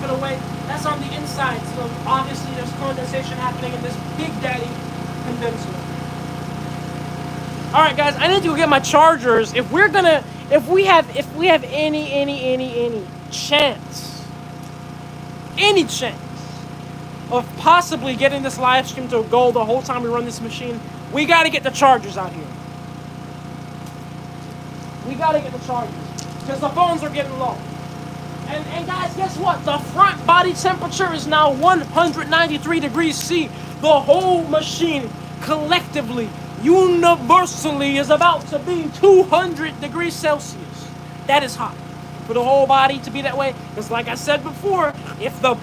away. That's on the inside. So obviously there's condensation happening in this Big Daddy condenser. All right, guys, I need to go get my chargers. If we have any chance of possibly getting this live stream to a goal the whole time we run this machine, we got to get the chargers out here. We got to get the chargers because the phones are getting low. And guys, guess what? The front body temperature is now 193 degrees C. The whole machine collectively, universally is about to be 200 degrees Celsius. That is hot. For the whole body to be that way, because like I said before, if the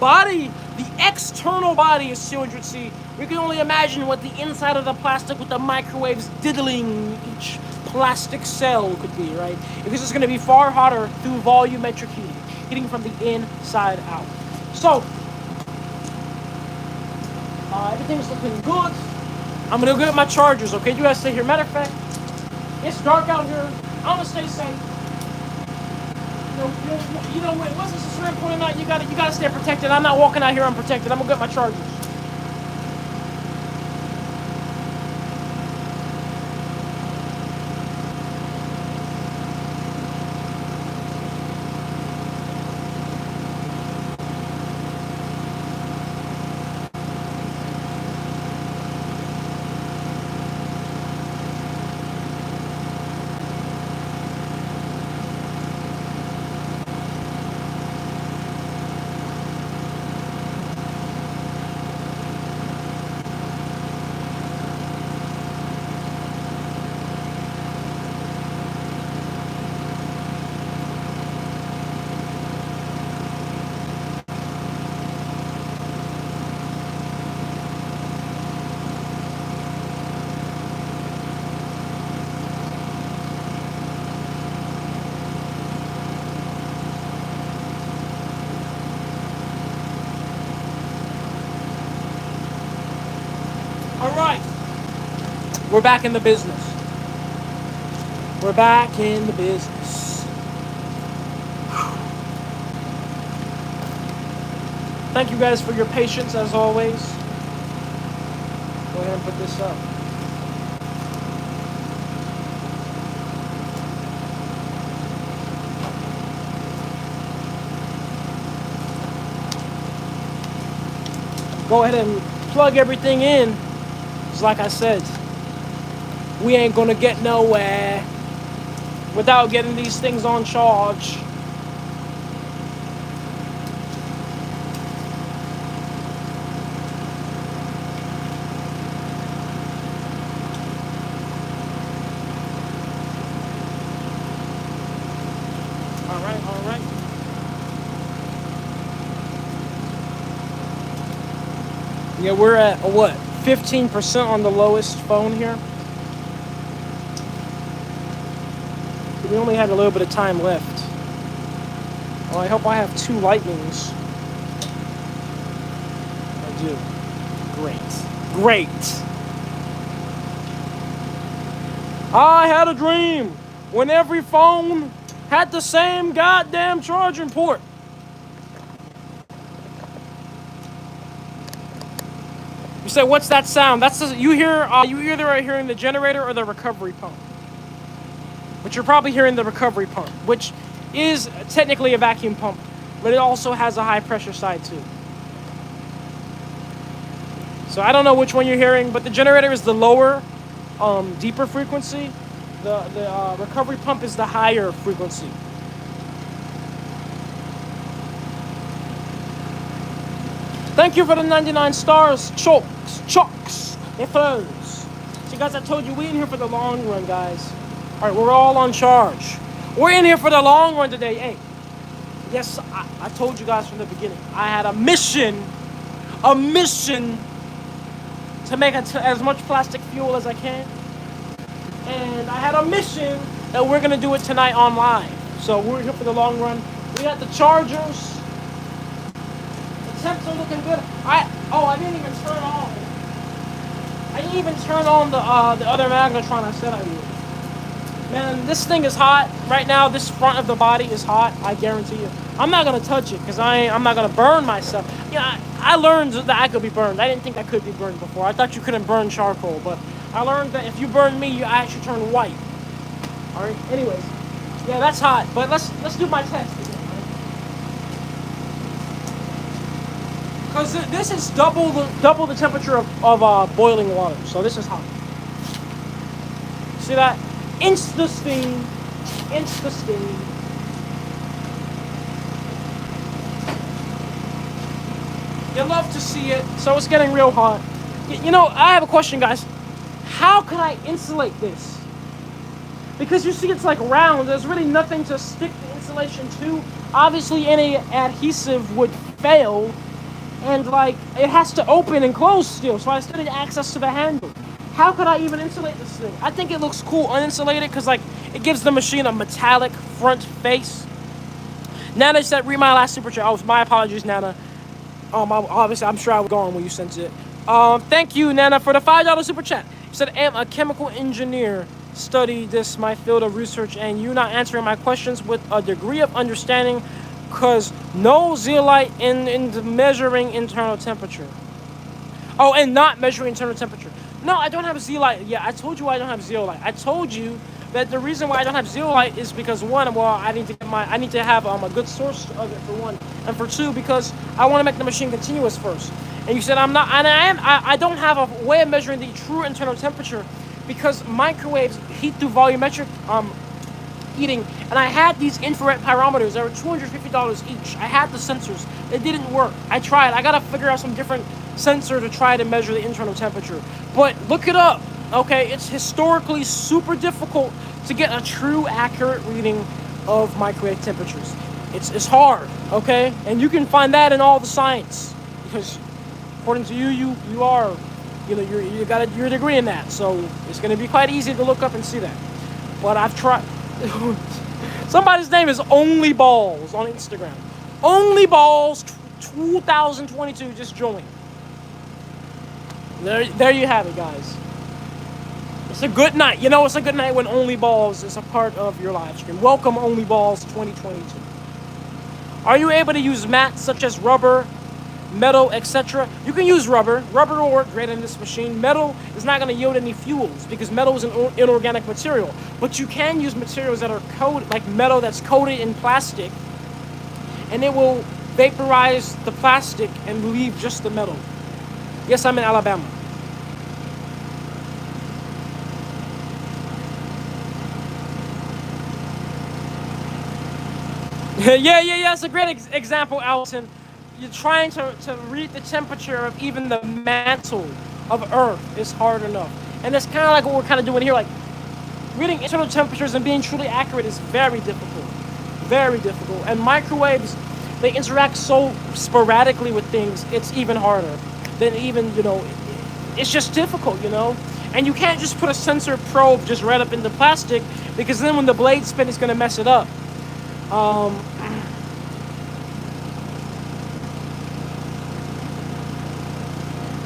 external body is 200 C, we can only imagine what the inside of the plastic with the microwaves diddling each plastic cell could be, right? Because it's going to be far hotter through volumetric heating from the inside out. So, everything's looking good. I'm going to go get my chargers, okay? You guys stay here. Matter of fact, it's dark out here. I'm going to stay safe. Once it's a certain point in the night, you gotta stay protected. I'm not walking out here unprotected. I'm going to get my chargers. We're back in the business. We're back in the business. Thank you guys for your patience as always. Go ahead and put this up. Go ahead and plug everything in. Just like I said, we ain't gonna get nowhere without getting these things on charge. All right. Yeah, we're at, what, 15% on the lowest phone here. We only had a little bit of time left. Well, I hope I have 2 lightnings. I do. Great. I had a dream when every phone had the same goddamn charging port. You say, what's that sound? That's you either are hearing the generator or the recovery pump. But you're probably hearing the recovery pump, which is technically a vacuum pump, but it also has a high pressure side too. So I don't know which one you're hearing, but the generator is the lower, deeper frequency. The recovery pump is the higher frequency. Thank you for the 99 stars, chokes, it flows. So guys, I told you, we in here for the long run, guys. All right, we're all on charge. We're in here for the long run today. Hey, yes, I told you guys from the beginning. I had a mission to make as much plastic fuel as I can. And I had a mission that we're gonna do it tonight online. So we're here for the long run. We got the chargers. The temps are looking good. I didn't even turn on. I didn't even turn on the other magnetron I said I would. Man, this thing is hot right now. This front of the body is hot. I guarantee you. I'm not gonna touch it because I'm not gonna burn myself. Yeah, I learned that I could be burned. I didn't think I could be burned before. I thought you couldn't burn charcoal, but I learned that if you burn me, I actually turn white. All right. Anyways, yeah, that's hot. But let's do my test again, right? Because this is double the temperature of boiling water. So this is hot. See that? Insta steam. You love to see it. So it's getting real hot. You know, I have a question, guys. How can I insulate this? Because you see it's like round. There's really nothing to stick the insulation to. Obviously, any adhesive would fail. And, like, it has to open and close still. So I still need access to the handle. How could I even insulate this thing? I think it looks cool uninsulated because, like, it gives the machine a metallic front face. Nana said, read my last super chat. Oh, my apologies, Nana. Obviously, I'm sure I was gone when you sent it. Thank you, Nana, for the $5 super chat. You said, I'm a chemical engineer. Study this, my field of research, and you not answering my questions with a degree of understanding because no zeolite in measuring internal temperature. Oh, and not measuring internal temperature. No, I don't have zeolite. Yeah, I told you I don't have zeolite. I told you that the reason why I don't have zeolite is because one, well, I need to have a good source of it for one, and for two, because I want to make the machine continuous first. And you said I'm not, and I don't have a way of measuring the true internal temperature because microwaves heat through volumetric heating, and I had these infrared pyrometers. They were $250 each. I had the sensors. They didn't work. I tried. I gotta figure out some different sensor to try to measure the internal temperature. But look it up. Okay, it's historically super difficult to get a true accurate reading of microwave temperatures. It's hard, okay? And you can find that in all the science because according to you are, you got your degree in that. So it's going to be quite easy to look up and see that. But I've tried. Somebody's name is Only Balls on Instagram. Only Balls 2022 just joined. There you have it, guys. It's a good night. You know, it's a good night when Only Balls is a part of your live stream. Welcome, Only Balls 2022. Are you able to use mats such as rubber, metal, etc.? You can use rubber. Rubber will work great in this machine. Metal is not going to yield any fuels because metal is an inorganic material. But you can use materials that are coated, like metal that's coated in plastic, and it will vaporize the plastic and leave just the metal. Yes, I'm in Alabama. Yeah, it's a great example, Alton. You're trying to read the temperature of even the mantle of Earth is hard enough. And it's kind of like what we're kind of doing here. Like, reading internal temperatures and being truly accurate is very difficult. Very difficult. And microwaves, they interact so sporadically with things, it's even harder. then even, it's just difficult, And you can't just put a sensor probe just right up in the plastic, because then when the blade spin, it's going to mess it up.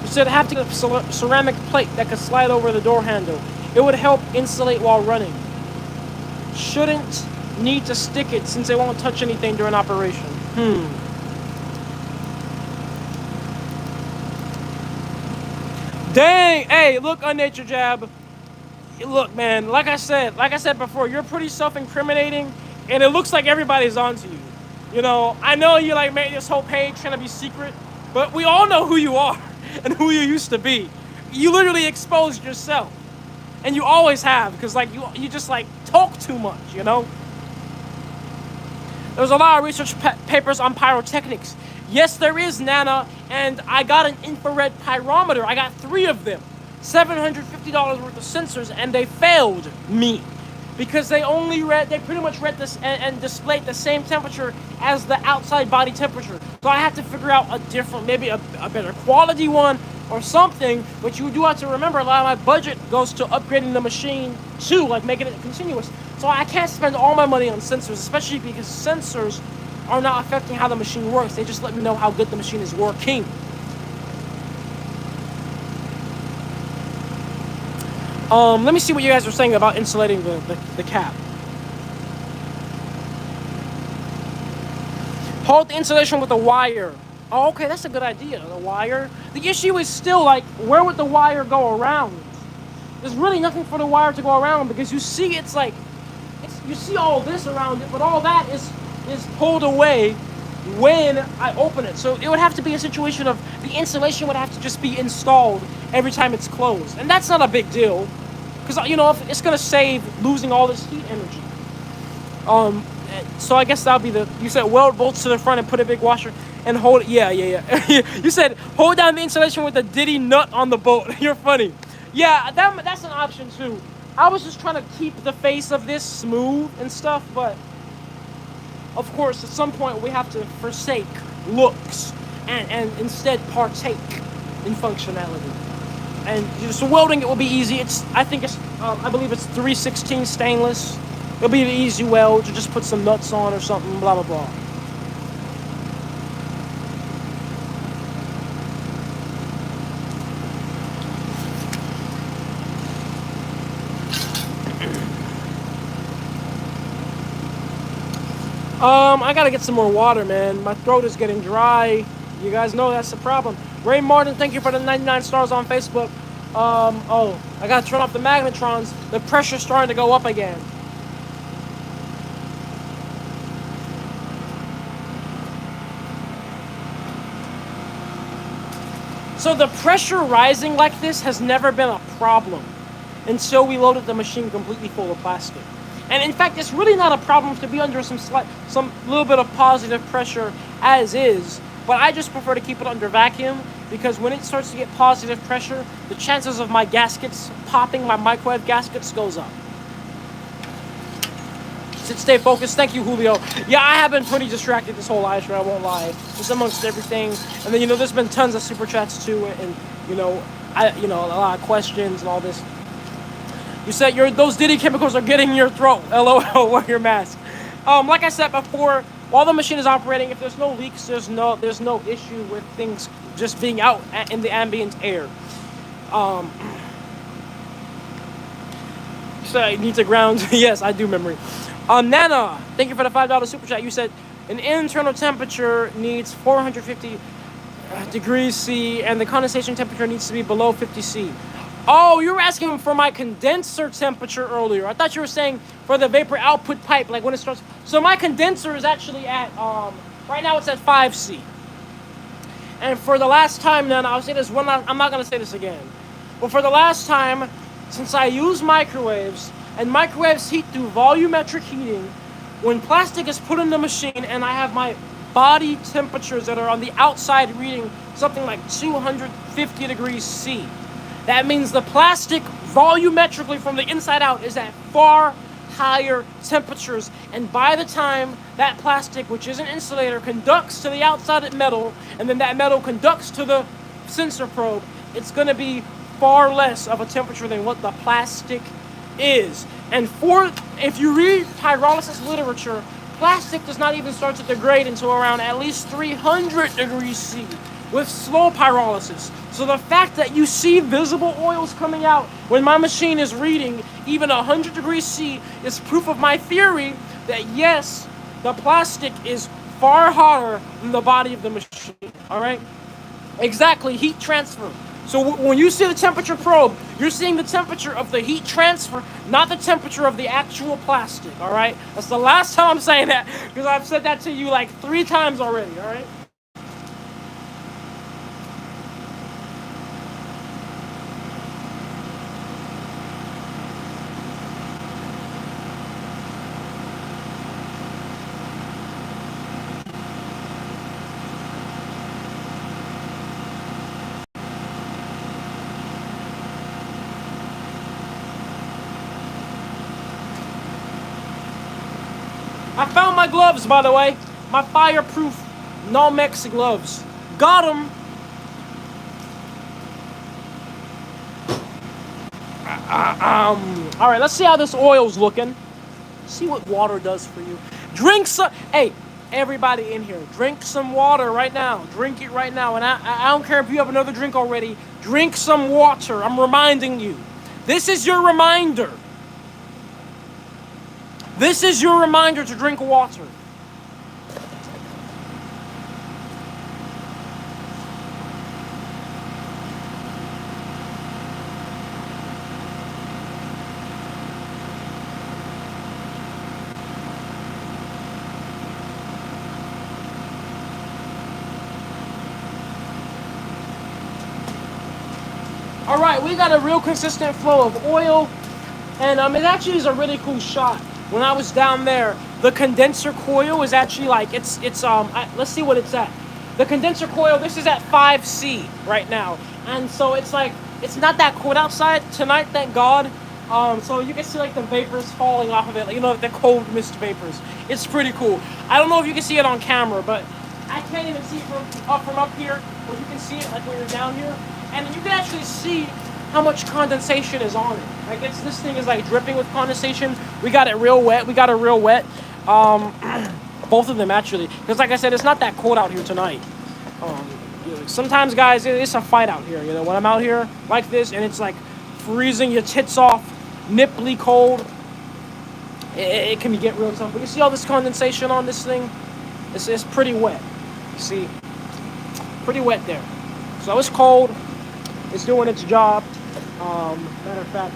You said have to get a ceramic plate that could slide over the door handle. It would help insulate while running. Shouldn't need to stick it since it won't touch anything during operation. Dang! Hey, look on Naturejab. Look, man. Like I said before, you're pretty self-incriminating, and it looks like everybody's onto you. I know you like made this whole page trying to be secret, but we all know who you are and who you used to be. You literally exposed yourself, and you always have, because like you just like talk too much. There's a lot of research papers on pyrotechnics. Yes, there is, Nana, and I got an infrared pyrometer. I got 3 of them, $750 worth of sensors, and they failed me because they pretty much read this and displayed the same temperature as the outside body temperature. So I had to figure out a different, maybe a better quality one or something. But you do have to remember, a lot of my budget goes to upgrading the machine too, like making it continuous. So I can't spend all my money on sensors, especially because sensors are not affecting how the machine works. They just let me know how good the machine is working. Let me see what you guys are saying about insulating the cap. Hold the insulation with a wire. Oh, okay, that's a good idea, the wire. The issue is still, like, where would the wire go around? There's really nothing for the wire to go around, because you see you see all this around it, but all that is pulled away when I open it. So it would have to be a situation of the insulation would have to just be installed every time it's closed. And that's not a big deal, because, if it's going to save losing all this heat energy. So I guess that'll be you said weld bolts to the front and put a big washer and hold it. Yeah. You said hold down the insulation with a Diddy nut on the bolt. You're funny. Yeah, that's an option too. I was just trying to keep the face of this smooth and stuff, but of course, at some point we have to forsake looks and instead partake in functionality. And so welding it will be easy. I believe it's 316 stainless. It'll be an easy weld to just put some nuts on or something, blah, blah, blah. I gotta get some more water, man. My throat is getting dry. You guys know that's the problem. Ray Martin, thank you for the 99 stars on Facebook. I gotta turn off the magnetrons. The pressure's starting to go up again. So the pressure rising like this has never been a problem until we loaded the machine completely full of plastic. And in fact, it's really not a problem to be under some little bit of positive pressure as is, but I just prefer to keep it under vacuum, because when it starts to get positive pressure, the chances of my gaskets popping, my microwave gaskets, goes up. Stay focused. Thank you, Julio. Yeah, I have been pretty distracted this whole live stream, I won't lie. Just amongst everything. And then, there's been tons of super chats too, and, a lot of questions and all this. You said those Diddy chemicals are getting in your throat. LOL, wear your mask. Like I said before, while the machine is operating, if there's no leaks, there's no issue with things just being out in the ambient air. So I need to ground. Yes, I do memory. Nana, thank you for the $5 super chat. You said an internal temperature needs 450 degrees C, and the condensation temperature needs to be below 50 C. Oh, you were asking for my condenser temperature earlier. I thought you were saying for the vapor output pipe, like when it starts. So my condenser is actually at, right now it's at 5 C. And for the last time, then I'll say this one, I'm not going to say this again. But for the last time, since I use microwaves, and microwaves heat through volumetric heating, when plastic is put in the machine and I have my body temperatures that are on the outside reading something like 250 degrees C, that means the plastic volumetrically from the inside out is at far higher temperatures. And by the time that plastic, which is an insulator, conducts to the outside of metal, and then that metal conducts to the sensor probe, it's going to be far less of a temperature than what the plastic is. And if you read pyrolysis literature, plastic does not even start to degrade until around at least 300 degrees C with slow pyrolysis. So the fact that you see visible oils coming out when my machine is reading even 100 degrees C is proof of my theory that yes, the plastic is far hotter than the body of the machine, all right? Exactly, heat transfer. So when you see the temperature probe, you're seeing the temperature of the heat transfer, not the temperature of the actual plastic, all right? That's the last time I'm saying that, because I've said that to you like 3 times already, all right? I found my gloves, by the way. My fireproof Nomex gloves. Got them. All right, let's see how this oil's looking. See what water does for you. Drink some. Hey, everybody in here, drink some water right now. Drink it right now. And I don't care if you have another drink already. Drink some water. I'm reminding you. This is your reminder. This is your reminder to drink water. All right, we got a real consistent flow of oil, and it actually is a really cool shot. When I was down there, the condenser coil is actually like, let's see what it's at. The condenser coil, this is at 5C right now. And so it's like, it's not that cold outside tonight, thank God. So you can see like the vapors falling off of it, like, you know, the cold mist vapors. It's pretty cool. I don't know if you can see it on camera, but I can't even see it from up here, but you can see it like when you're down here. And you can actually see how much condensation is on it. I guess this thing is like dripping with condensation. We got it real wet. We got it real wet. Both of them actually. Because like I said, it's not that cold out here tonight. You know, sometimes guys, it's a fight out here. You know, when I'm out here like this and it's like freezing your tits off, nipply cold, it can get real tough. But you see all this condensation on this thing? It's pretty wet. You see? Pretty wet there. So it's cold. It's doing its job. Matter of fact,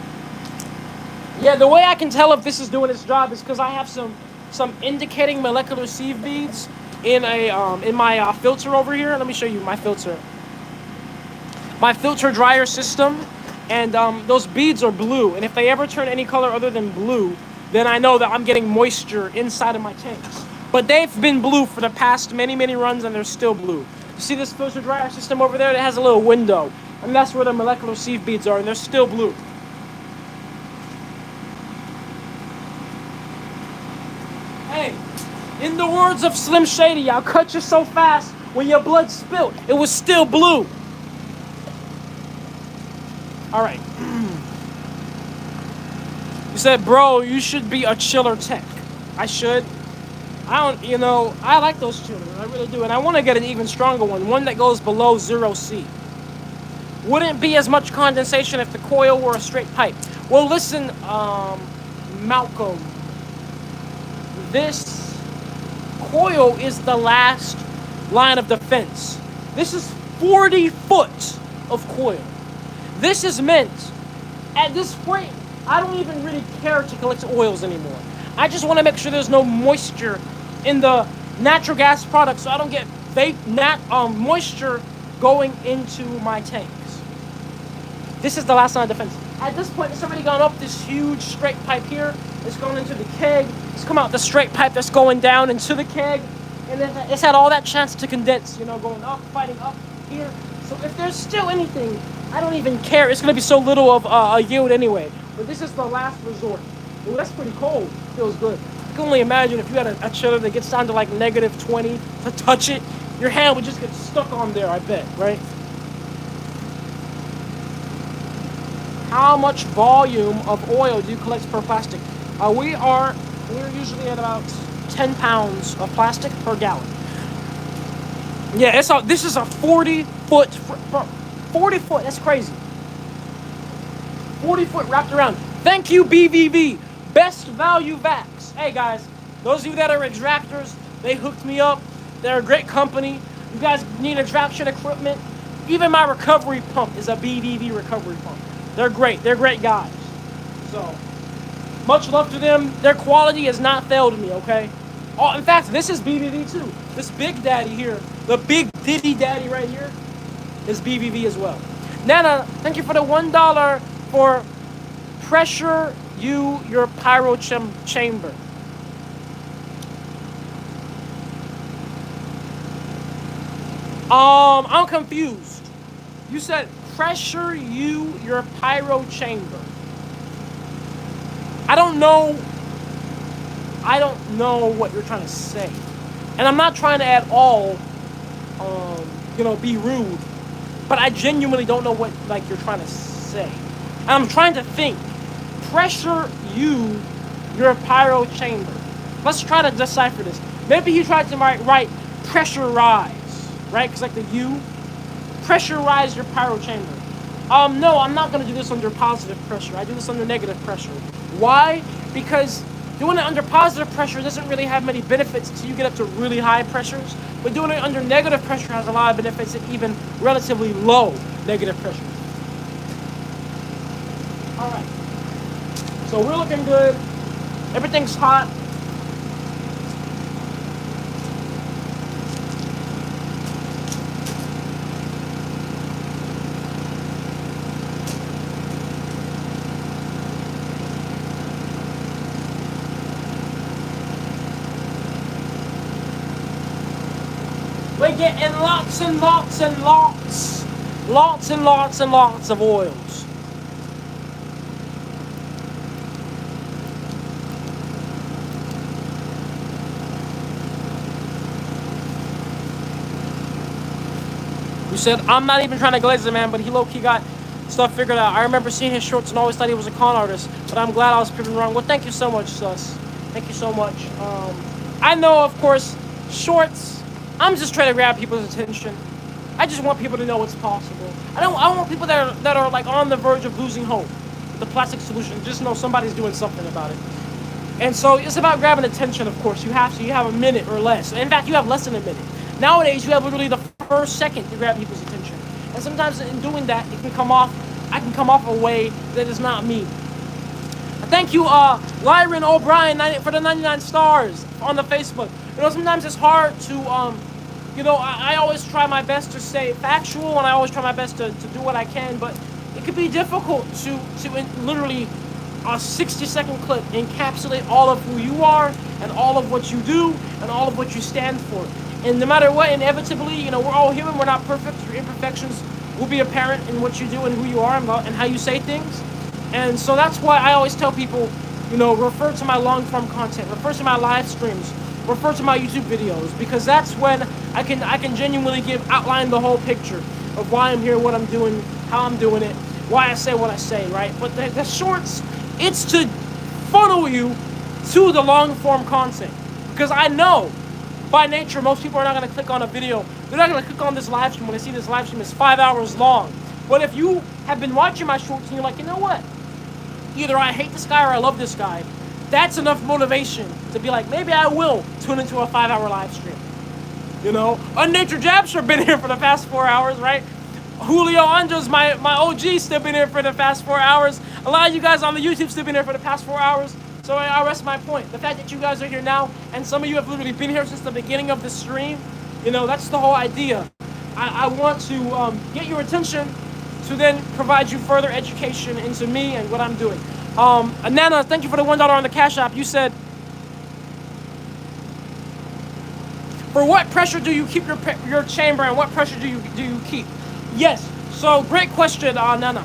yeah, the way I can tell if this is doing its job is because I have some indicating molecular sieve beads in my filter over here. Let me show you my filter dryer system, and those beads are blue. And if they ever turn any color other than blue, then I know that I'm getting moisture inside of my tanks. But they've been blue for the past many runs, and they're still blue. You see this filter dryer system over there that has a little window? And that's where the molecular sieve beads are, and they're still blue. Hey, in the words of Slim Shady, I'll cut you so fast when your blood spilled, it was still blue. All right. You said, bro, you should be a chiller tech. I should. I like those chillers, I really do. And I want to get an even stronger one that goes below 0C. Wouldn't be as much condensation if the coil were a straight pipe. Well, listen, Malcolm, this coil is the last line of defense. This is 40 foot of coil. This is meant, at this point, I don't even really care to collect oils anymore. I just want to make sure there's no moisture in the natural gas product, so I don't get moisture going into my tanks. This is the last line of defense. At this point, it's already gone up this huge straight pipe here. It's going into the keg. It's come out the straight pipe that's going down into the keg. And then it's had all that chance to condense, going up, fighting up here. So if there's still anything, I don't even care. It's going to be so little of a yield anyway. But this is the last resort. Well, that's pretty cold. Feels good. I can only imagine if you had a chiller that gets down to like -20 to touch it, your hand would just get stuck on there, I bet, right? how much volume of oil do you collect per plastic? We're usually at about 10 pounds of plastic per gallon. Yeah, this is a 40 foot, 40 foot, that's crazy. 40 foot wrapped around. Thank you, BVV. Best value vacs. Hey guys, those of you that are extractors, they hooked me up. They're a great company. You guys need extraction equipment. Even my recovery pump is a BVV recovery pump. They're great. They're great guys. So, much love to them. Their quality has not failed me, okay? Oh, in fact, this is BVV too. This Big Daddy here, the Big Diddy Daddy right here, is BVV as well. Nana, thank you for the $1 for pressure your pyro chamber. I'm confused. You said pressure your pyro chamber. I don't know what you're trying to say. And I'm not trying to at all, be rude. But I genuinely don't know what, you're trying to say. And I'm trying to think. Pressure your pyro chamber. Let's try to decipher this. Maybe he tried to write pressurize, right? Because the U. Pressurize your pyro chamber. No, I'm not going to do this under positive pressure. I do this under negative pressure. Why? Because doing it under positive pressure doesn't really have many benefits until you get up to really high pressures. But doing it under negative pressure has a lot of benefits at even relatively low negative pressure. All right. So we're looking good. Everything's hot. We're getting lots and lots and lots of oils. You said, I'm not even trying to glaze it, man, but he low-key got stuff figured out. I remember seeing his shorts and always thought he was a con artist, but I'm glad I was proven wrong. Well, thank you so much, Sus. Thank you so much. I know, of course, shorts, I'm just trying to grab people's attention. I just want people to know what's possible. I want people that are on the verge of losing hope with the plastic solution. Just know somebody's doing something about it. And so it's about grabbing attention, of course. You have a minute or less. In fact, you have less than a minute. Nowadays, you have literally the first second to grab people's attention. And sometimes in doing that, I can come off a way that is not me. Thank you, Lyron O'Brien, for the 99 stars on the Facebook. Sometimes it's hard to, I always try my best to stay factual, and I always try my best to do what I can, but it could be difficult to literally a 60-second clip encapsulate all of who you are and all of what you do and all of what you stand for. And no matter what, inevitably, we're all human, we're not perfect. Your imperfections will be apparent in what you do and who you are and how you say things. And so that's why I always tell people, refer to my long-form content, refer to my live streams, refer to my YouTube videos, because that's when I can genuinely outline the whole picture of why I'm here, what I'm doing, how I'm doing it, why I say what I say, right? But the shorts, it's to funnel you to the long-form content, because I know by nature most people are not going to click on a video. They're not going to click on this live stream when they see this live stream is 5 hours long. But if you have been watching my shorts and you're like, you know what? Either I hate this guy or I love this guy. That's enough motivation to be like, maybe I will tune into a 5-hour live stream. Naturejab's sure been here for the past 4 hours, right? Julio Anjo's my OG still been here for the past 4 hours. A lot of you guys on the YouTube still been here for the past 4 hours. So I rest my point. The fact that you guys are here now, and some of you have literally been here since the beginning of the stream, that's the whole idea. I want to get your attention to then provide you further education into me and what I'm doing. Nana, thank you for the $1 on the Cash App. You said, for what pressure do you keep your chamber, and what pressure do you keep? Yes. So great question, Nana.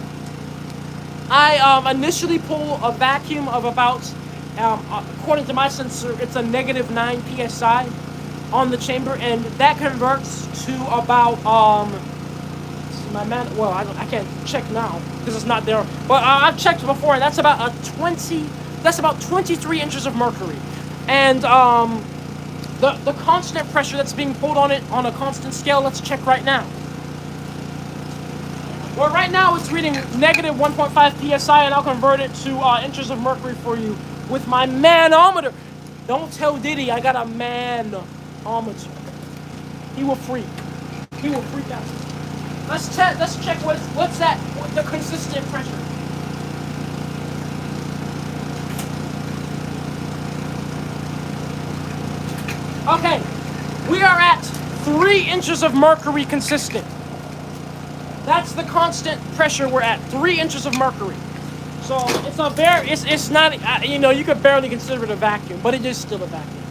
I initially pull a vacuum of about, according to my sensor, it's a -9 psi on the chamber, and that converts to about my man. Well, I can't check now because it's not there. But I've checked before, and that's about a 20. That's about 23 inches of mercury, and the constant pressure that's being pulled on it on a constant scale. Let's check right now. Well, right now it's reading negative 1.5 psi, and I'll convert it to inches of mercury for you with my manometer. Don't tell Diddy I got a manometer. He will freak. He will freak out. Let's check what's that? The consistent pressure. Okay, we are at 3 inches of mercury consistent. That's the constant pressure we're at, 3 inches of mercury. So it's not, you could barely consider it a vacuum, but it is still a vacuum.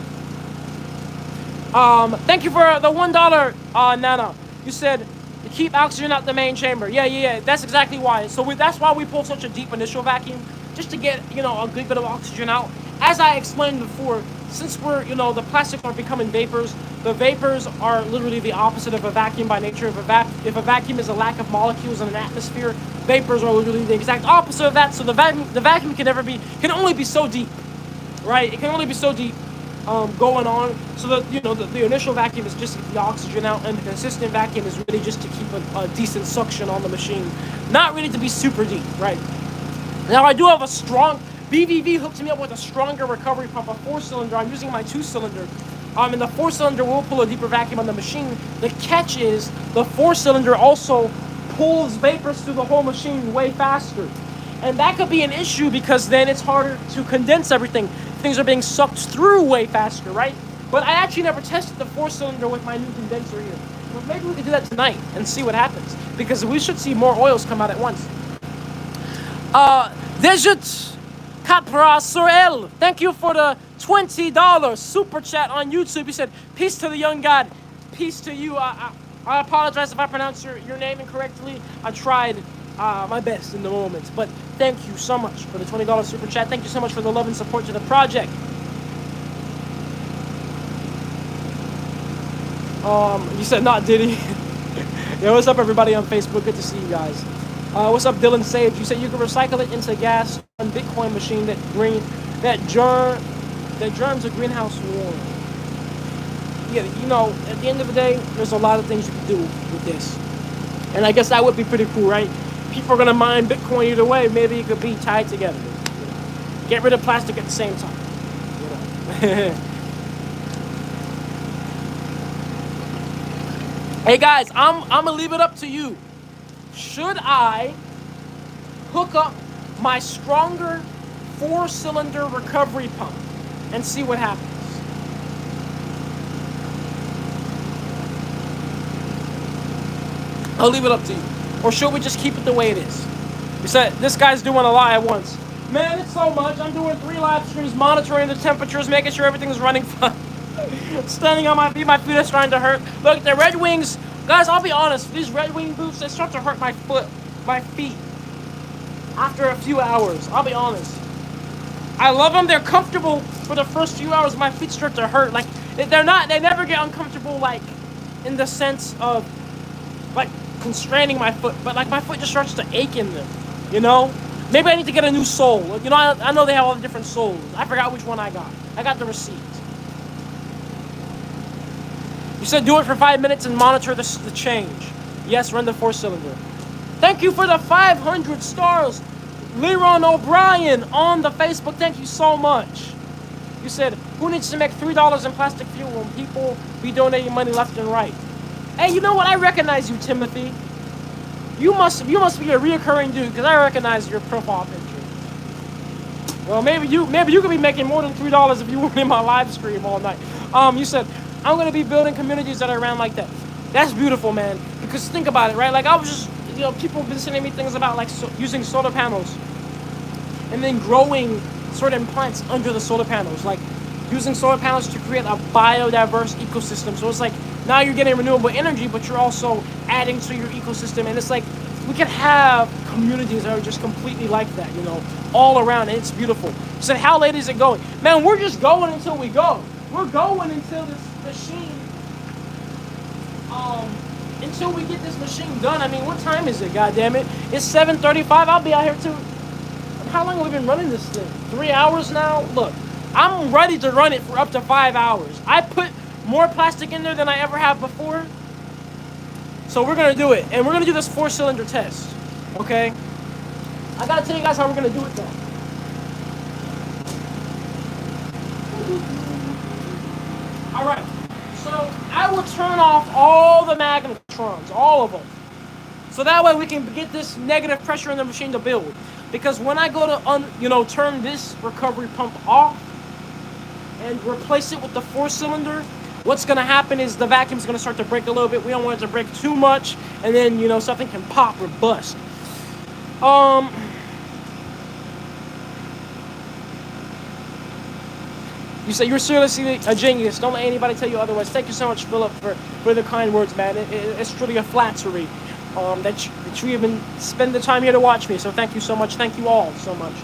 Thank you for the $1, Nana. You said to keep oxygen out the main chamber. Yeah. That's exactly why. So that's why we pull such a deep initial vacuum, just to get, a good bit of oxygen out. As I explained before, since we're, the plastics are becoming vapors, the vapors are literally the opposite of a vacuum by nature. If a vacuum is a lack of molecules in an atmosphere, vapors are literally the exact opposite of that. So the vacuum can only be so deep, right? It can only be so deep going on. So the initial vacuum is just to get the oxygen out, and the consistent vacuum is really just to keep a decent suction on the machine, not really to be super deep, right? Now I do have a strong. BVV hooked me up with a stronger recovery pump, a 4-cylinder. I'm using my 2-cylinder. And the 4-cylinder will pull a deeper vacuum on the machine. The catch is the 4-cylinder also pulls vapors through the whole machine way faster. And that could be an issue because then it's harder to condense everything. Things are being sucked through way faster, right? But I actually never tested the 4-cylinder with my new condenser here. But maybe we could do that tonight and see what happens, because we should see more oils come out at once. Desert Capra Sorel, thank you for the $20 super chat on YouTube. He said, peace to the young god, peace to you. I apologize if I pronounced your name incorrectly. I tried my best in the moment, but thank you so much for the $20 super chat. Thank you so much for the love and support to the project. You said not Diddy. Yo, what's up everybody on Facebook? Good to see you guys. What's up, Dylan Sage? You said you can recycle it into gas on Bitcoin machine that germs a greenhouse warm. Yeah, at the end of the day, there's a lot of things you can do with this. And I guess that would be pretty cool, right? People are gonna mine Bitcoin either way. Maybe it could be tied together. Get rid of plastic at the same time. Hey guys, I'm gonna leave it up to you. Should I hook up my stronger 4-cylinder recovery pump and see what happens? I'll leave it up to you. Or should we just keep it the way it is? You said this guy's doing a lot at once. Man, it's so much. I'm doing 3 live streams, monitoring the temperatures, making sure everything's running fine. Standing on my feet are starting to hurt. Look, the Red Wings. Guys, I'll be honest, these Red Wing boots, they start to hurt my feet after a few hours. I'll be honest. I love them. They're comfortable for the first few hours. My feet start to hurt. Like, they never get uncomfortable, like, in the sense of, like, constraining my foot. But, like, my foot just starts to ache in them, Maybe I need to get a new sole. I know they have all the different soles. I forgot which one I got. I got the receipt. You said do it for 5 minutes and monitor the change. Yes, run the 4-cylinder. Thank you for the 500 stars. Leron O'Brien on the Facebook. Thank you so much. You said, who needs to make $3 in plastic fuel when people be donating money left and right? Hey, you know what? I recognize you, Timothy. You must be a reoccurring dude, because I recognize your profile picture. Well, maybe you could be making more than $3 if you were in my live stream all night. You said, I'm going to be building communities that are around like that. That's beautiful, man. Because think about it, right? Like, I was just, people have been sending me things about, like, using solar panels and then growing certain plants under the solar panels. Like, using solar panels to create a biodiverse ecosystem. So it's like, now you're getting renewable energy, but you're also adding to your ecosystem. And it's like, we can have communities that are just completely like that, all around. And it's beautiful. So how late is it going? Man, we're just going until we go. We're going until this machine until we get this machine done. I mean, what time is it? God damn it! It's 7:35. I'll be out here too. How long have we been running this thing? 3 hours now. Look, I'm ready to run it for up to 5 hours. I put more plastic in there than I ever have before. So we're gonna do it, and we're gonna do this 4-cylinder test. Okay? I gotta tell you guys how we're gonna do it though. All right. So I will turn off all the magnetrons, all of them. So that way we can get this negative pressure in the machine to build. Because when I go to turn this recovery pump off and replace it with the 4-cylinder, what's gonna happen is the vacuum's gonna start to break a little bit. We don't want it to break too much, and then something can pop or bust. You say you're seriously a genius. Don't let anybody tell you otherwise. Thank you so much, Philip, for the kind words, man. It's truly a flattery that you even spend the time here to watch me. So thank you so much. Thank you all so much.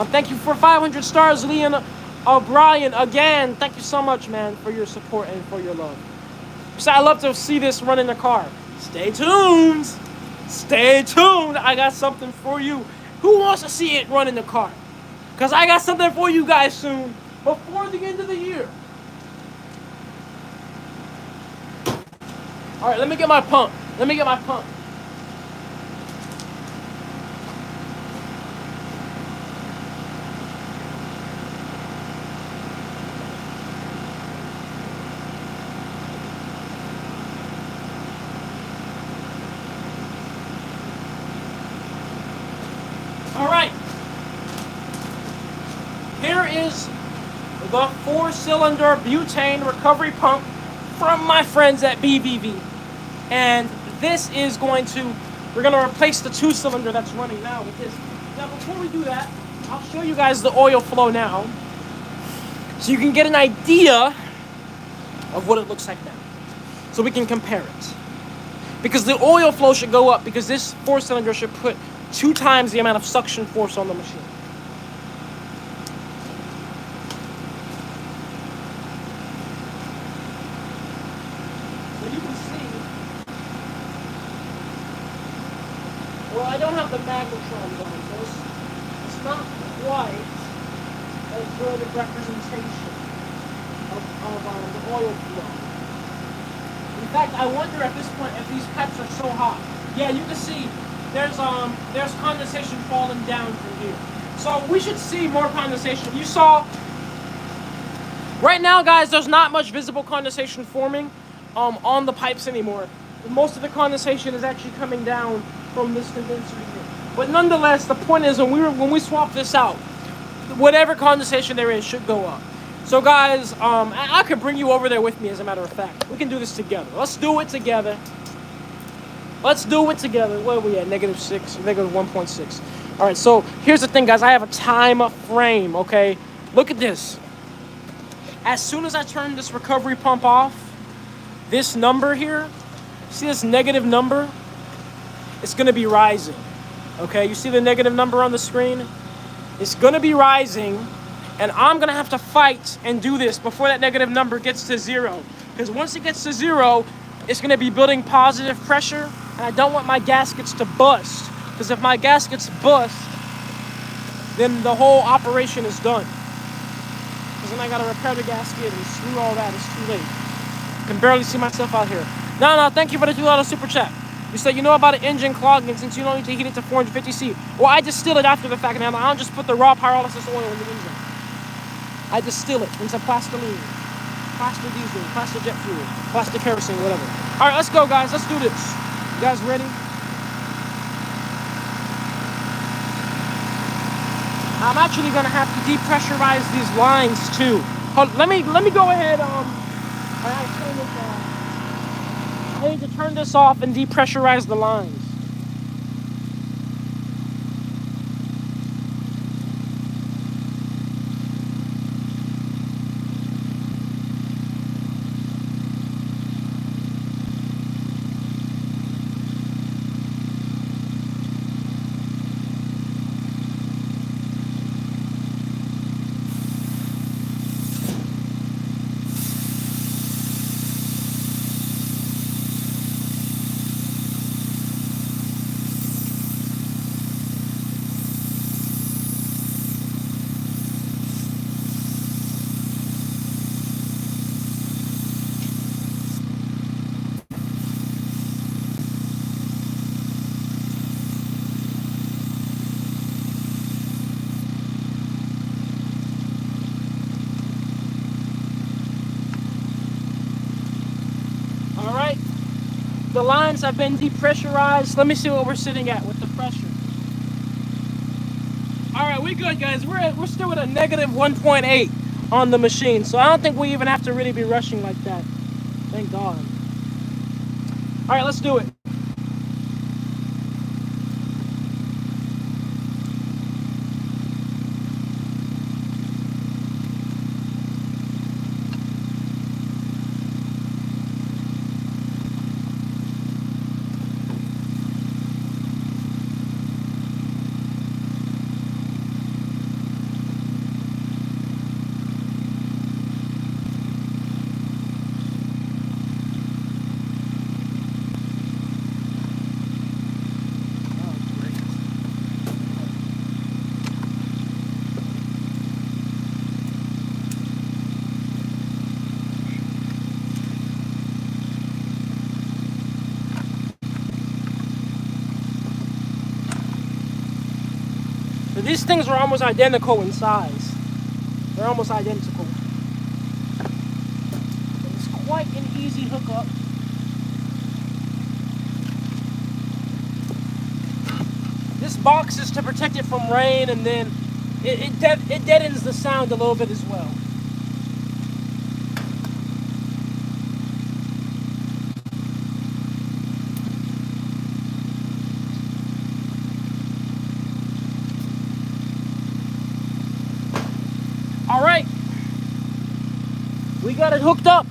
Thank you for 500 stars, Leon O'Brien. Again, thank you so much, man, for your support and for your love. So I love to see this run in the car. Stay tuned. Stay tuned. I got something for you. Who wants to see it run in the car? Because I got something for you guys soon. Before the end of the year. All right, let me get my pump. All right. Here is the 4-cylinder butane recovery pump from my friends at BVV. And this is we're going to replace the 2-cylinder that's running now with this. Now, before we do that, I'll show you guys the oil flow now, so you can get an idea of what it looks like now, so we can compare it. Because the oil flow should go up, because this 4-cylinder should put 2 times the amount of suction force on the machine. Well, I don't have the magnetrons on, so it's not quite a good representation of the oil flow. In fact, I wonder at this point if these pipes are so hot. Yeah, you can see there's condensation falling down from here. So we should see more condensation. You saw right now, guys, there's not much visible condensation forming on the pipes anymore. Most of the condensation is actually coming down from this condenser here. But nonetheless, the point is when we swap this out, whatever condensation there is should go up. So guys, I could bring you over there with me, as a matter of fact. We can do this together. Let's do it together. What are we at? -6, -1.6. All right, so here's the thing, guys. I have a time frame, okay? Look at this. As soon as I turn this recovery pump off, this number here, see this negative number? It's going to be rising, okay? You see the negative number on the screen? It's going to be rising, and I'm going to have to fight and do this before that negative number gets to 0. Because once it gets to 0, it's going to be building positive pressure, and I don't want my gaskets to bust. Because if my gaskets bust, then the whole operation is done. Because then I got to repair the gasket and screw all that. It's too late. I can barely see myself out here. No, thank you for the $2 super chat. You said you know about an engine clogging since you don't need to heat it to 450C. Well, I distill it after the fact, and I don't just put the raw pyrolysis oil in the engine. I distill it into plastoline, plaster diesel, plaster jet fuel, plaster kerosene, whatever. All right, let's go, guys. Let's do this. You guys ready? I'm actually gonna have to depressurize these lines too. Let me go ahead. I need to turn this off and depressurize the lines. The lines have been depressurized. Let me see what we're sitting at with the pressure. All right, we're good, guys. We're still at a negative 1.8 on the machine, so I don't think we even have to really be rushing like that. Thank God. All right, let's do it. These things are almost identical in size. They're almost identical. It's quite an easy hookup. This box is to protect it from rain, and then it deadens the sound a little bit as well. All right, we got it hooked up.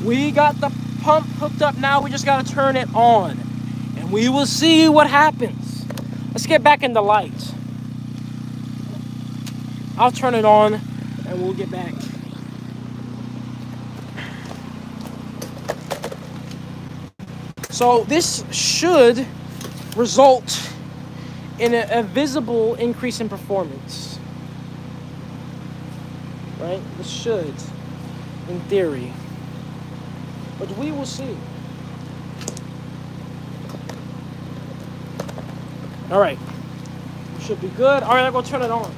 We got the pump hooked up. Now we just got to turn it on, and we will see what happens. Let's get back in the light. I'll turn it on, and we'll get back. So this should result in a visible increase in performance. Right? This should, in theory. But we will see. All right. We should be good. All right, I'm going to turn it on.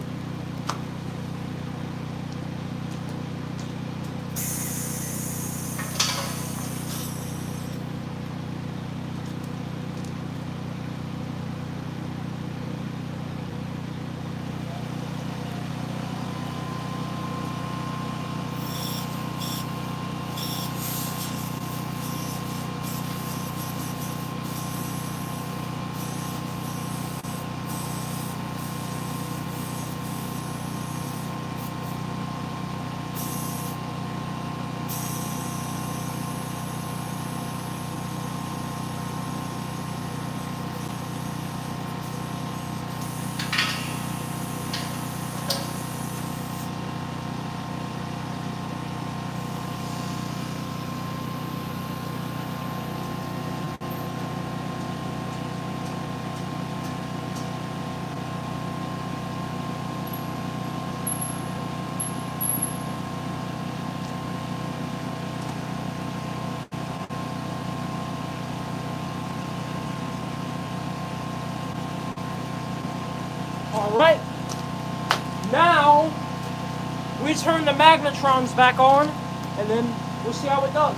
All right, now we turn the magnetrons back on, and then we'll see how it does.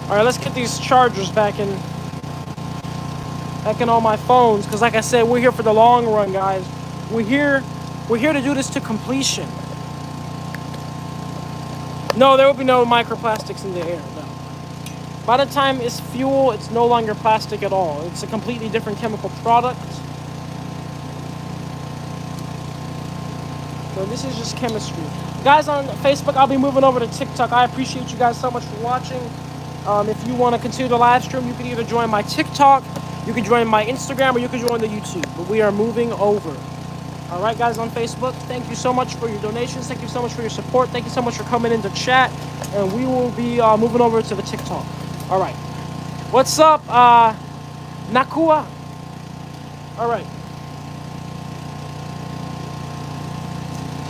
All right, let's get these chargers back in all my phones, because like I said, we're here for the long run, guys. We're here to do this to completion. No, there will be no microplastics in the air, no. By the time it's fuel, it's no longer plastic at all. It's a completely different chemical product. So this is just chemistry. Guys on Facebook, I'll be moving over to TikTok. I appreciate you guys so much for watching. If you want to continue the live stream, you can either join my TikTok, you can join my Instagram, or you can join the YouTube. But we are moving over. All right, guys on Facebook, thank you so much for your donations. Thank you so much for your support. Thank you so much for coming into chat. And we will be moving over to the TikTok. All right. What's up, Nakua? All right.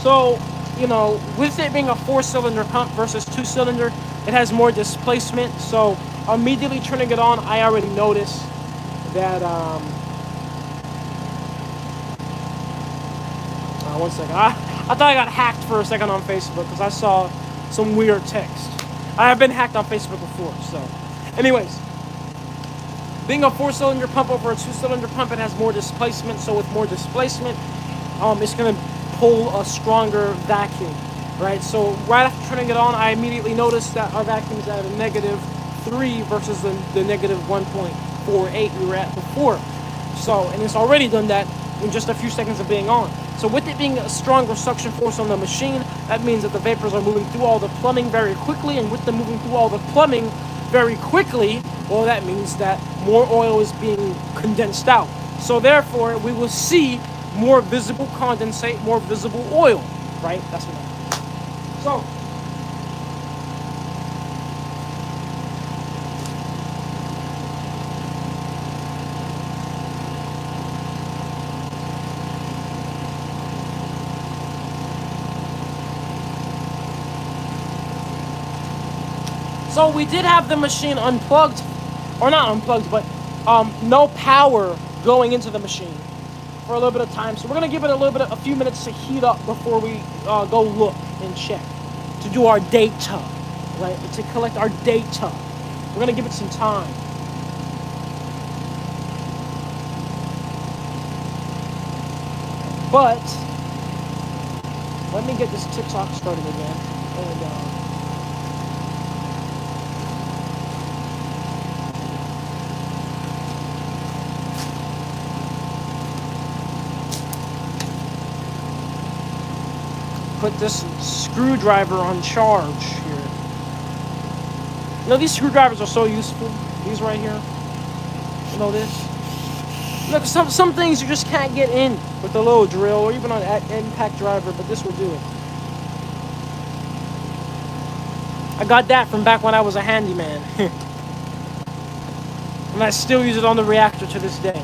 So, you know, with it being a 4-cylinder pump versus 2-cylinder, it has more displacement. So immediately turning it on, I already noticed that, one second. I thought I got hacked for a second on Facebook because I saw some weird text. I have been hacked on Facebook before, so. Anyways, being a 4-cylinder pump over a 2-cylinder pump, it has more displacement. So with more displacement, it's going to pull a stronger vacuum, right? So right after turning it on, I immediately noticed that our vacuum is at a -3 versus the negative 1.48 we were at before. So, and it's already done that in just a few seconds of being on. So with it being a stronger suction force on the machine, that means that the vapors are moving through all the plumbing very quickly, and with them moving through all the plumbing very quickly, well, that means that more oil is being condensed out. So therefore, we will see more visible condensate, more visible oil, right? That's what that is. So, so we did have the machine unplugged, or not unplugged, but no power going into the machine for a little bit of time. So we're gonna give it a few minutes to heat up before we go look and check to do our data, right? To collect our data. We're gonna give it some time. But let me get this TikTok started again. And put this screwdriver on charge here. You know, these screwdrivers are so useful. These right here. You know this? Look, some things you just can't get in with a little drill or even on an impact driver, but this will do it. I got that from back when I was a handyman. And I still use it on the Reactor to this day.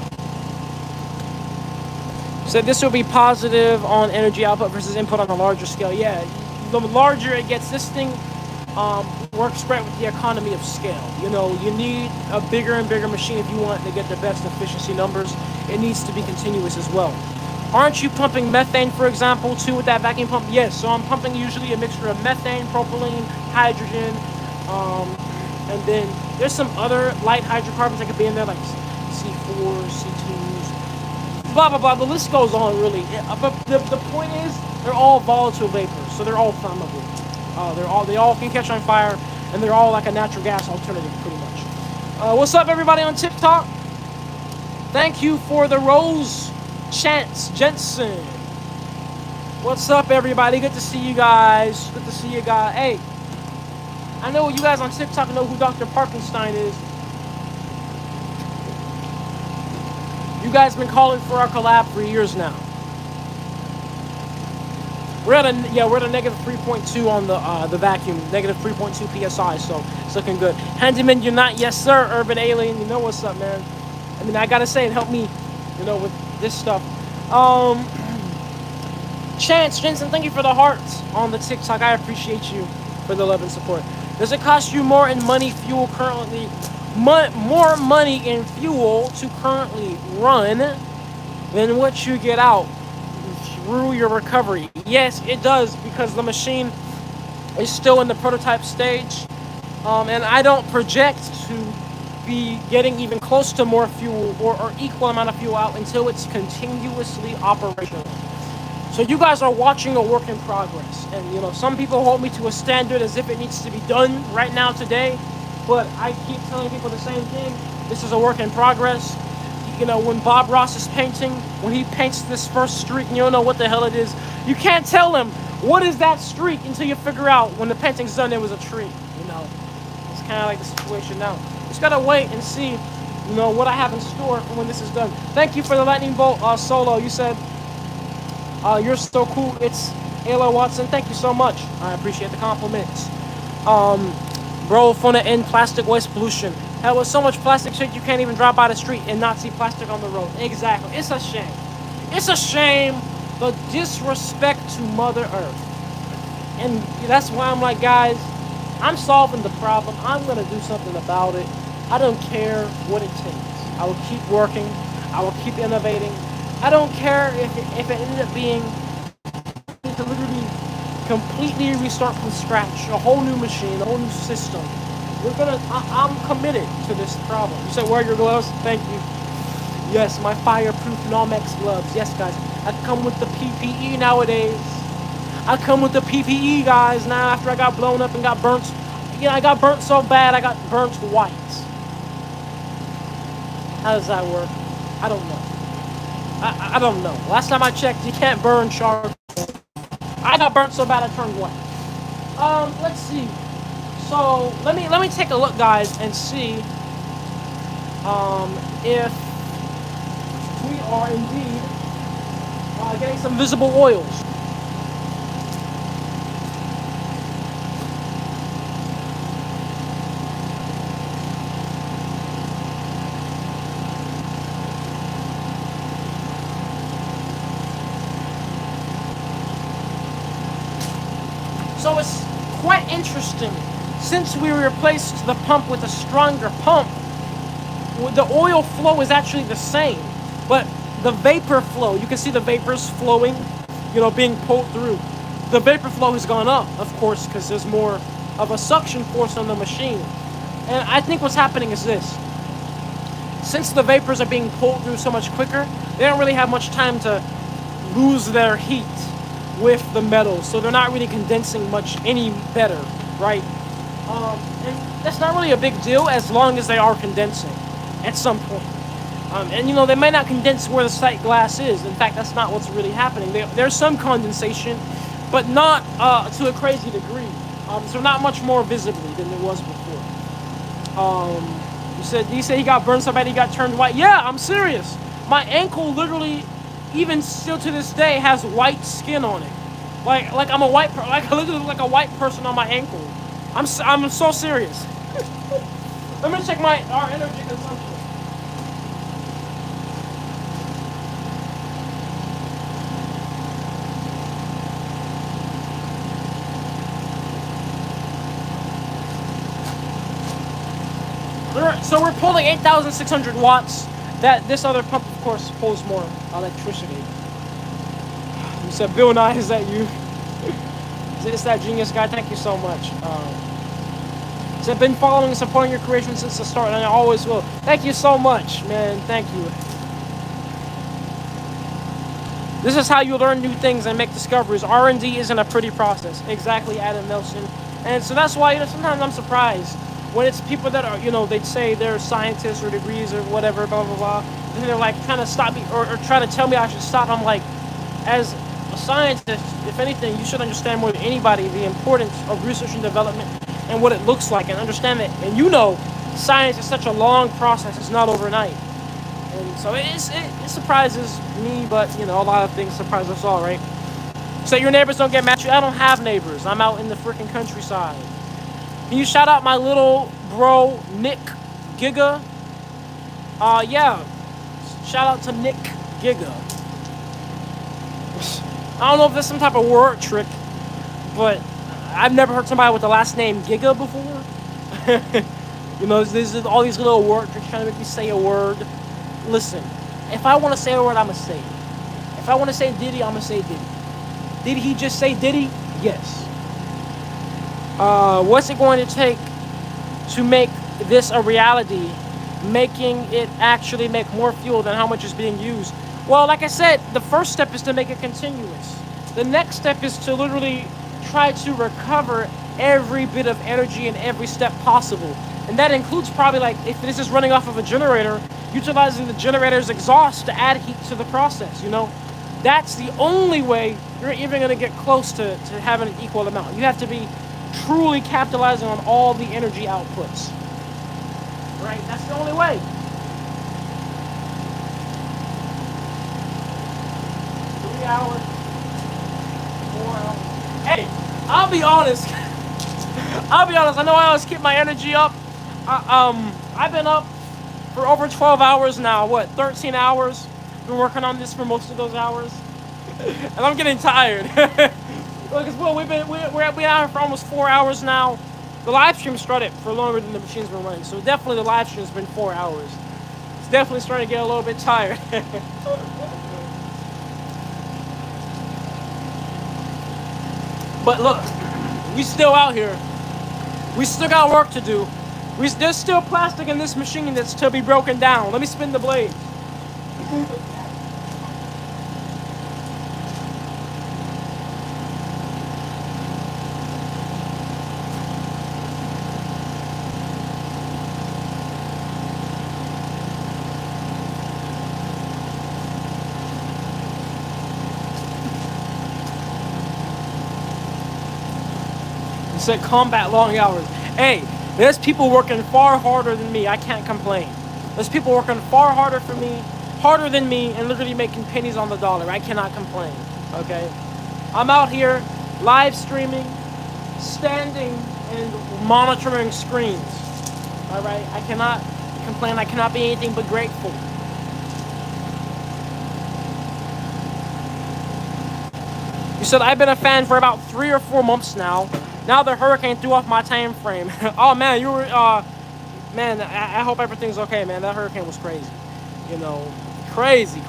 So this will be positive on energy output versus input on a larger scale. Yeah, the larger it gets, this thing works right with the economy of scale. You know, you need a bigger and bigger machine if you want to get the best efficiency numbers. It needs to be continuous as well. Aren't you pumping methane, for example, too, with that vacuum pump? Yes, so I'm pumping usually a mixture of methane, propylene, hydrogen, and then there's some other light hydrocarbons that could be in there, like C4, C2s, blah, blah, blah. The list goes on, really. But the point is, they're all volatile vapors, so they're all flammable. They all can catch on fire, and they're all like a natural gas alternative, pretty much. What's up, everybody on TikTok? Thank you for the rose, Chance Jensen. What's up, everybody? Good to see you guys. Good to see you guys. Hey, I know you guys on TikTok know who Dr. Parkenstein is. You guys been calling for our collab for years now. We're at a negative 3.2 on the vacuum, negative 3.2 psi, so it's looking good. Handyman, you're not, yes sir. Urban Alien, you know what's up, man. I mean, I gotta say, it helped me, you know, with this stuff. Chance Jensen, thank you for the hearts on the TikTok. I appreciate you for the love and support. Does it cost you more in money fuel currently? More money in fuel to currently run than what you get out through your recovery? Yes, it does, because the machine is still in the prototype stage, and I don't project to be getting even close to more fuel or equal amount of fuel out until it's continuously operational. So you guys are watching a work in progress, and you know, some people hold me to a standard as if it needs to be done right now today, but I keep telling people the same thing. This is a work in progress. You know, when Bob Ross is painting, when he paints this first streak and you don't know what the hell it is, you can't tell him what is that streak until you figure out when the painting's done it was a tree. You know, it's kind of like the situation now. Just gotta wait and see, you know, what I have in store for when this is done. Thank you for the lightning bolt, Solo. You said you're so cool. It's Ayla Watson. Thank you so much. I appreciate the compliments. Bro, for the end plastic waste pollution. Hell, with so much plastic shit, you can't even drive by the street and not see plastic on the road. Exactly. It's a shame. It's a shame the disrespect to Mother Earth. And that's why I'm like, guys, I'm solving the problem. I'm going to do something about it. I don't care what it takes. I will keep working. I will keep innovating. I don't care if it ended up being to literally completely restart from scratch, a whole new machine, a whole new system. I'm committed to this problem. You said wear your gloves? Thank you. Yes, my fireproof Nomex gloves. Yes, guys. I come with the PPE nowadays. I come with the PPE, guys, now after I got blown up and got burnt. I got burnt so bad I got burnt white. How does that work? I don't know. I don't know. Last time I checked, you can't burn charcoal. I got burnt so bad I turned white. Let's see. So let me take a look, guys, and see if we are indeed getting some visible oils. So it's quite interesting. Since we replaced the pump with a stronger pump, the oil flow is actually the same, but the vapor flow, you can see the vapors flowing, being pulled through. The vapor flow has gone up, of course, because there's more of a suction force on the machine. And I think what's happening is this. Since the vapors are being pulled through so much quicker, they don't really have much time to lose their heat with the metal, so they're not really condensing much any better, right? And that's not really a big deal as long as they are condensing at some point. And they may not condense where the sight glass is. In fact, that's not what's really happening. There's some condensation, but not to a crazy degree. So not much more visibly than there was before. You said he got burned so bad he got turned white. Yeah, I'm serious. My ankle literally, even still to this day, has white skin on it. Like I'm a white, like literally like a white person on my ankle. I'm so serious. Let me check our energy consumption. So we're pulling 8,600 watts. This other pump, of course, pulls more electricity. You said, Bill Nye, is that you? Is that genius guy? Thank you so much. So I've been following and supporting your creation since the start, and I always will. Thank you so much, man. Thank you. This is how you learn new things and make discoveries. R&D isn't a pretty process. Exactly, Adam Nelson. And so that's why, sometimes I'm surprised when it's people that are, they'd say they're scientists or degrees or whatever, blah, blah, blah. Then they're like trying to stop me or trying to tell me I should stop. I'm like, as a scientist, if anything, you should understand more than anybody the importance of research and development and what it looks like, and understand that. And science is such a long process. It's not overnight. And so it surprises me, but a lot of things surprise us all, right? So your neighbors don't get mad at you. I don't have neighbors. I'm out in the freaking countryside. Can you shout out my little bro Nick Giga? Yeah. Shout out to Nick Giga. I don't know if there's some type of word trick, but I've never heard somebody with the last name Giga before. There's all these little word tricks trying to make me say a word. Listen, if I want to say a word, I'm going to say it. If I want to say Diddy, I'm going to say Diddy. Did he just say Diddy? Yes. What's it going to take to make this a reality, making it actually make more fuel than how much is being used? Well, like I said, the first step is to make it continuous. The next step is to literally try to recover every bit of energy in every step possible. And that includes probably, like, if this is running off of a generator, utilizing the generator's exhaust to add heat to the process, That's the only way you're even going to get close to having an equal amount. You have to be truly capitalizing on all the energy outputs. Right? That's the only way. 3 hours, 4 hours. Hey, I'll be honest. I know I always keep my energy up. I've been up for over 12 hours now. 13 hours? Been working on this for most of those hours. and I'm getting tired. Look, as well, we're out here for almost 4 hours now. The live stream started for longer than the machine's been running, so definitely the live stream's been 4 hours. It's definitely starting to get a little bit tired. But look, we still out here. We still got work to do. There's still plastic in this machine that's to be broken down. Let me spin the blade. Said combat long hours. Hey, there's people working far harder than me. I can't complain. There's people working far harder than me, and literally making pennies on the dollar. I cannot complain. Okay, I'm out here live streaming, standing and monitoring screens. All right, I cannot complain. I cannot be anything but grateful. You said I've been a fan for about 3 or 4 months now. Now the hurricane threw off my time frame. Oh man, you were man, I hope everything's okay, man. That hurricane was crazy. You know, crazy.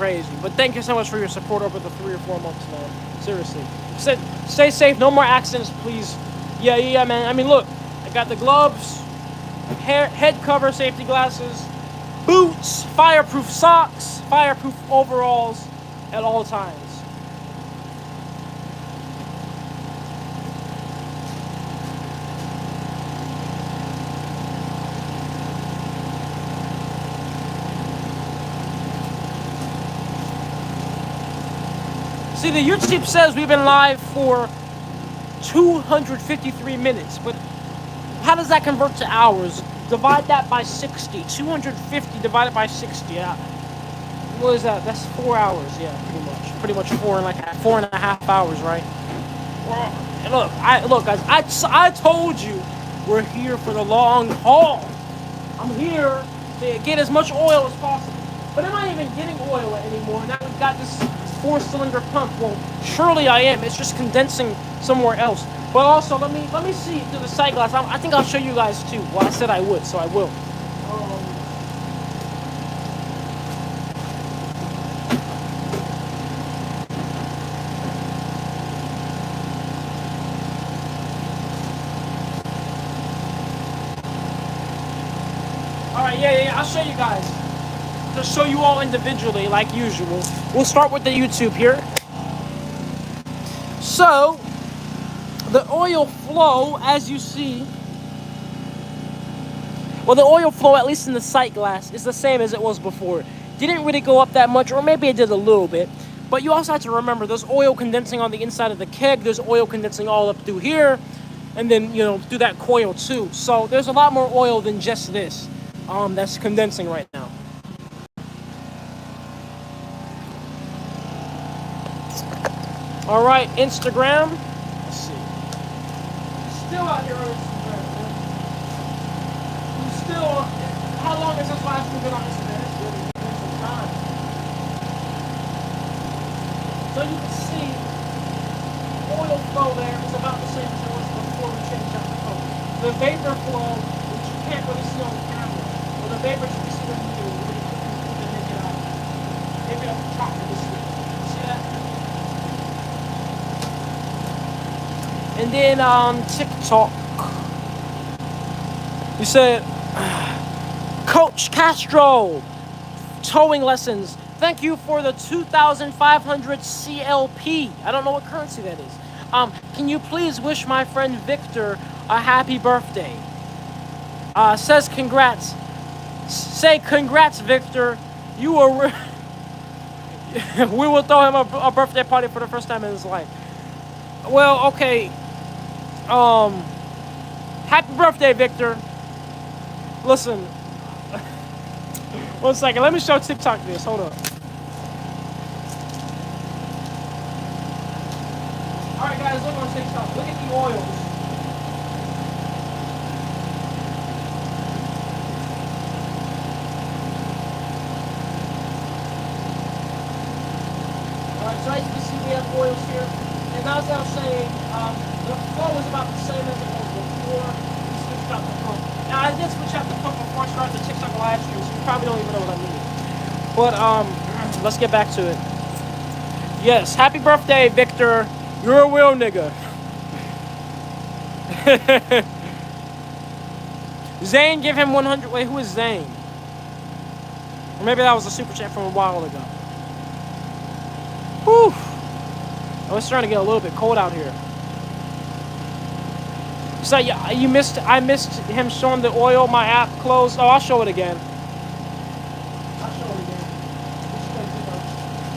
But thank you so much for your support over the 3 or 4 months, man. Seriously. Stay safe, no more accidents, please. Yeah, man. I mean, look, I got the gloves, head cover, safety glasses, boots, fireproof socks, fireproof overalls at all times. See, the YouTube says we've been live for 253 minutes, but how does that convert to hours? Divide that by 60. 250 divided by 60. Yeah. What is that? That's 4 hours. Yeah, pretty much 4.5 hours, right? Well, look, guys. I told you we're here for the long haul. I'm here to get as much oil as possible. But I'm not even getting oil anymore. Now we've got this 4-cylinder pump. Well, surely I am. It's just condensing somewhere else. But also, let me see through the sight glass. I think I'll show you guys too. Well, I said I would, so I will. All right, yeah. I'll show you guys. To show you all individually, like usual. We'll start with the YouTube here. So, the oil flow, as you see, well, the oil flow, at least in the sight glass, is the same as it was before. Didn't really go up that much, or maybe it did a little bit. But you also have to remember, there's oil condensing on the inside of the keg. There's oil condensing all up through here, and then, you know, through that coil too. So there's a lot more oil than just this that's condensing right now. All right, Instagram. Let's see. Still out here on Instagram, man. I'm still. How long has this live stream been on Instagram? It's really been some time. So you can see oil flow there is about the same as it was before we changed out the color. The vapor flow, which you can't really see on the camera, or the vapor you can see when you can make it out. Maybe I'll talk to this week. See that? And then on TikTok, you said, Coach Castro, towing lessons. Thank you for the 2,500 CLP. I don't know what currency that is. Can you please wish my friend Victor a happy birthday? Says congrats. Say congrats, Victor. You are. We will throw him a birthday party for the first time in his life. Well, okay. Happy birthday, Victor. Listen. 1 second. Let me show TikTok this. Hold up. Alright, guys, look on TikTok. Look at the oils. Alright, so as you can see, we have oils here. And as I was saying, the flow is about the same as it was before we switched out the pump. Now I did switch out the pump before I started the TikTok live stream, so you probably don't even know what I mean. But let's get back to it. Yes, happy birthday, Victor. You're a real nigga. Zane, give him 100. Wait, who is Zane? Or maybe that was a super chat from a while ago. Whew. Oh, it's starting to get a little bit cold out here. So yeah, you missed. I missed him showing the oil. My app closed. Oh, I'll show it again. I'll show it again.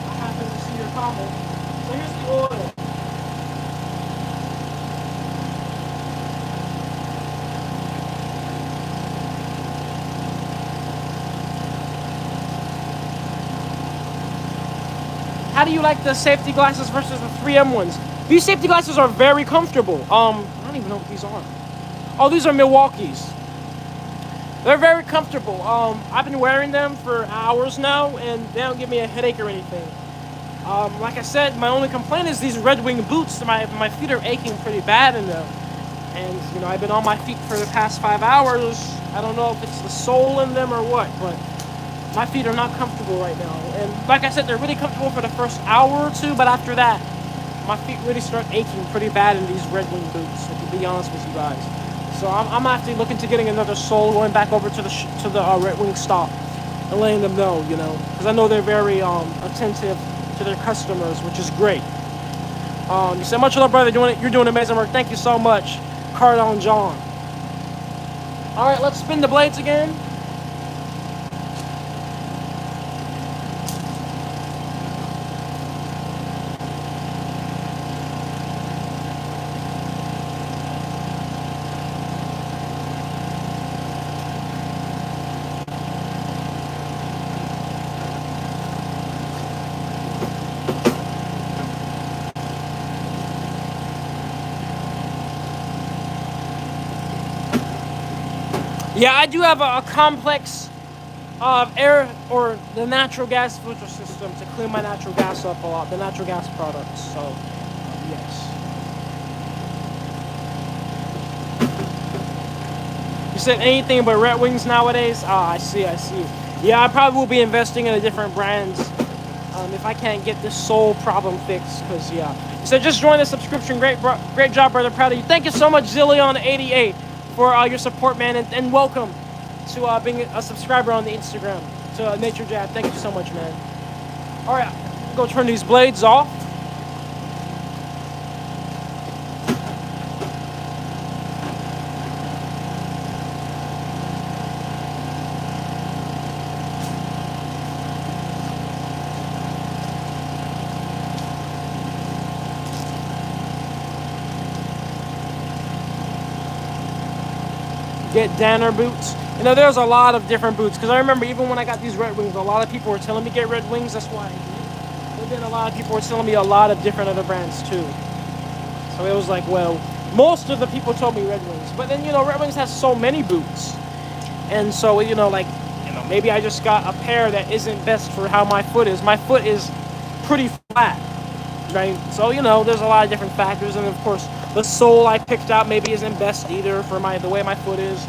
I happen to see your comment. So here's the oil. How do you like the safety glasses versus the 3M ones? These safety glasses are very comfortable. I don't even know what these are. Oh, these are Milwaukee's. They're very comfortable. I've been wearing them for hours now, and they don't give me a headache or anything. Like I said, my only complaint is these Red Wing boots. My feet are aching pretty bad in them. And, you know, I've been on my feet for the past 5 hours. I don't know if it's the sole in them or what, but my feet are not comfortable right now. And like I said, they're really comfortable for the first hour or two, but after that, my feet really start aching pretty bad in these Red Wing boots, to be honest with you guys. So I'm actually looking to getting another sole, going back over to the Red Wing stop and letting them know, you know, because I know they're very attentive to their customers, which is great. You said, much love, brother. You're doing amazing work. Thank you so much, Cardone John. All right, let's spin the blades again. Yeah, I do have a complex air or the natural gas filter system to clean my natural gas up a lot, the natural gas products. So, yes. You said anything but Red Wings nowadays? Ah, I see. Yeah, I probably will be investing in a different brands if I can't get this sole problem fixed. Cause yeah. You said just join the subscription. Great job, brother. Proud of you. Thank you so much, Zillion88. For your support, man, and welcome to being a subscriber on the Instagram to Naturejab. Thank you so much, man. All right, go turn these blades off. Get Danner boots. You know, there's a lot of different boots. Because I remember even when I got these Red Wings, a lot of people were telling me get Red Wings. That's why I did. But then a lot of people were telling me a lot of different other brands too. So it was like, well, most of the people told me Red Wings. But then, you know, Red Wings has so many boots. And so, you know, like, you know, maybe I just got a pair that isn't best for how my foot is. My foot is pretty flat, right? So, you know, there's a lot of different factors. And of course, the sole I picked out maybe isn't best either for the way my foot is.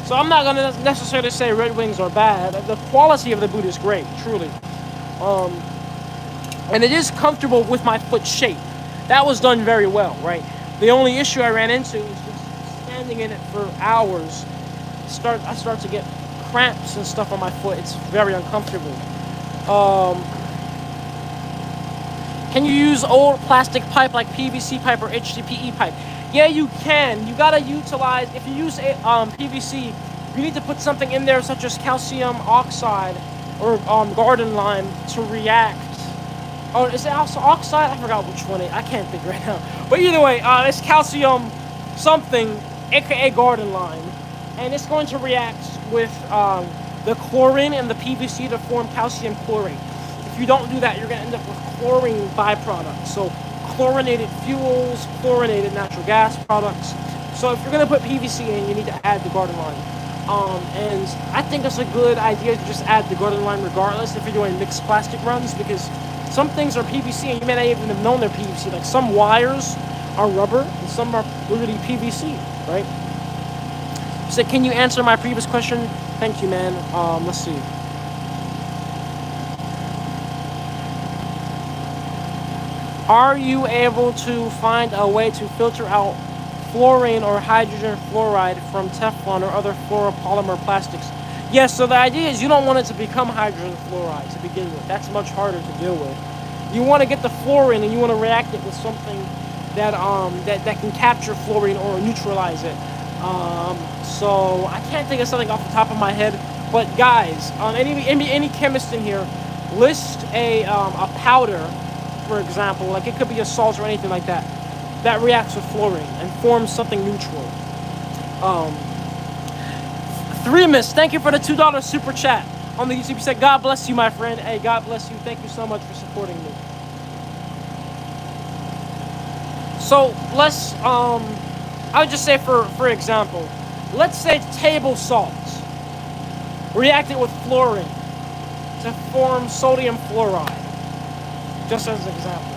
So I'm not going to necessarily say Red Wings are bad. The quality of the boot is great, truly. And it is comfortable with my foot shape. That was done very well, right? The only issue I ran into is just standing in it for hours. I start to get cramps and stuff on my foot. It's very uncomfortable. Can you use old plastic pipe like PVC pipe or HDPE pipe? Yeah, you can. You gotta utilize, if you use PVC, you need to put something in there such as calcium oxide or garden lime to react. Oh, is it also oxide? I forgot which one I can't think right now. But either way, it's calcium something, aka garden lime. And it's going to react with the chlorine and the PVC to form calcium chlorate. If you don't do that, you're going to end up with chlorine byproducts. So chlorinated fuels, chlorinated natural gas products. So if you're going to put PVC in, you need to add the garden lime. And I think it's a good idea to just add the garden lime regardless if you're doing mixed plastic runs, because Some things are PVC and you may not even have known they're PVC. Like some wires are rubber and some are literally PVC, right? So can you answer my previous question? Thank you, man. Let's see. Are you able to find a way to filter out fluorine or hydrogen fluoride from Teflon or other fluoropolymer plastics? Yes, so the idea is you don't want it to become hydrogen fluoride to begin with. That's much harder to deal with. You want to get the fluorine and you want to react it with something that that can capture fluorine or neutralize it. So I can't think of something off the top of my head, but guys, any chemist in here, list a powder, for example, like it could be a salt or anything like that, that reacts with fluorine and forms something neutral. 3Miss, thank you for the $2 super chat on the YouTube. You said, God bless you, my friend. Hey, God bless you. Thank you so much for supporting me. So let's, I would just say for example, let's say table salt reacted with fluorine to form sodium fluoride, just as an example.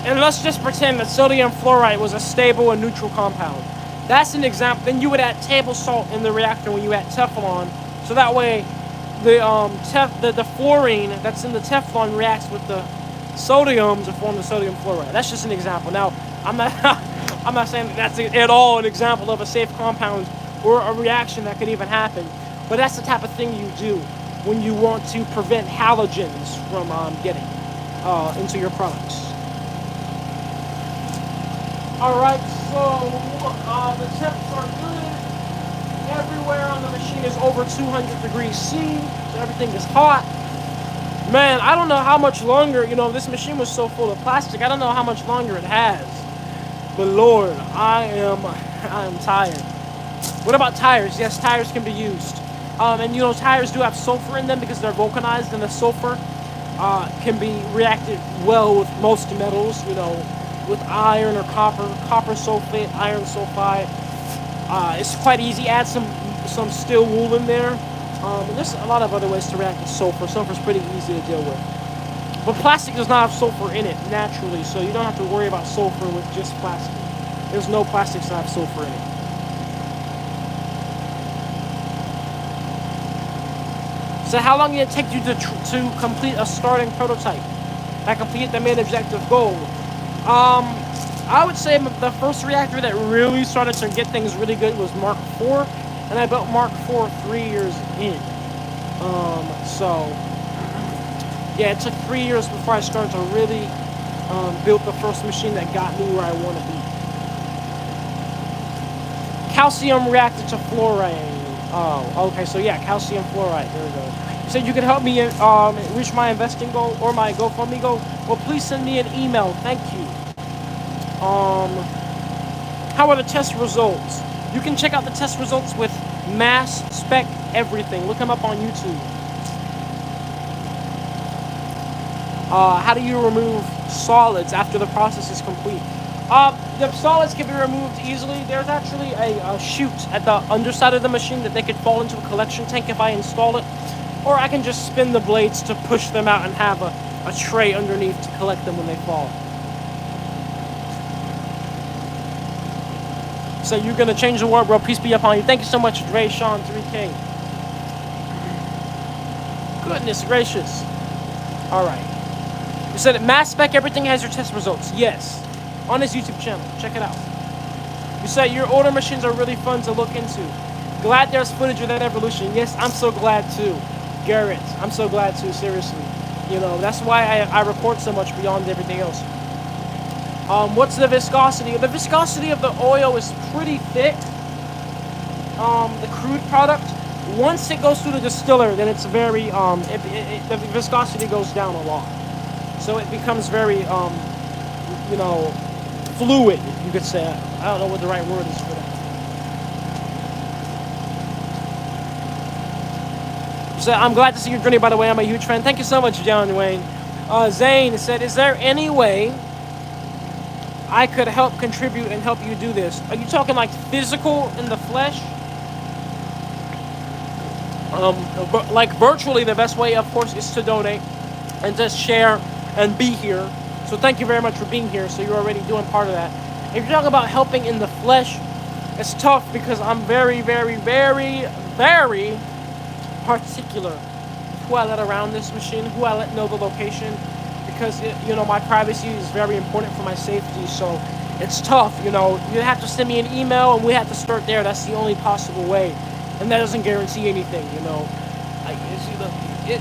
And let's just pretend that sodium fluoride was a stable and neutral compound. That's an example. Then you would add table salt in the reactor when you add Teflon, so that way the fluorine that's in the Teflon reacts with the sodium to form the sodium fluoride. That's just an example. Now, I'm not saying that's at all an example of a safe compound or a reaction that could even happen, but that's the type of thing you do when you want to prevent halogens from getting into your products. All right, so the temps are good. Everywhere on the machine is over 200 degrees C, so everything is hot. Man, I don't know how much longer, this machine was so full of plastic, I don't know how much longer it has. But Lord, I am tired. What about tires? Yes, tires can be used. And tires do have sulfur in them because they're vulcanized, and the sulfur can be reacted well with most metals, with iron or copper sulfate, iron sulfide. It's quite easy. Add some steel wool in there. And there's a lot of other ways to react with sulfur. Sulfur's pretty easy to deal with. But plastic does not have sulfur in it naturally, so you don't have to worry about sulfur with just plastic. There's no plastics that have sulfur in it. So how long did it take you to complete a starting prototype? I completed the main objective goal. I would say the first reactor that really started to get things really good was Mark IV, and I built Mark IV 3 years in. So yeah, it took 3 years before I started to really build the first machine that got me where I want to be. Calcium reacted to fluoride. Oh, okay, so yeah, calcium fluoride. There we go. You said you could help me reach my investing goal or my GoFundMe goal. Well, please send me an email. Thank you. How are the test results? You can check out the test results with Mass Spec Everything. Look them up on YouTube. How do you remove solids after the process is complete? The solids can be removed easily. There's actually a chute at the underside of the machine that they could fall into a collection tank if I install it. Or I can just spin the blades to push them out and have a tray underneath to collect them when they fall. So you're going to change the world, bro. Peace be upon you. Thank you so much, Dre Sean 3K. Goodness gracious. All right. You said that Mass Spec Everything has your test results. Yes. On his YouTube channel. Check it out. You said your older machines are really fun to look into. Glad there's footage of that evolution. Yes, I'm so glad too. Garrett, I'm so glad too, seriously. That's why I record so much beyond everything else. What's the viscosity? The viscosity of the oil is pretty thick. The crude product, once it goes through the distiller, then it's very, the viscosity goes down a lot. So it becomes very, fluid, you could say. I don't know what the right word is for that. So I'm glad to see your journey, by the way. I'm a huge fan. Thank you so much, John Wayne. Zane said, is there any way I could help contribute and help you do this? Are you talking like physical in the flesh? Like virtually, the best way, of course, is to donate. and just share and be here. So thank you very much for being here. So you're already doing part of that. If you're talking about helping in the flesh, it's tough because I'm very, very, very, very particular who I let around this machine, who I let know the location, because my privacy is very important for my safety. So it's tough. You have to send me an email, and we have to start there. That's the only possible way, and that doesn't guarantee anything.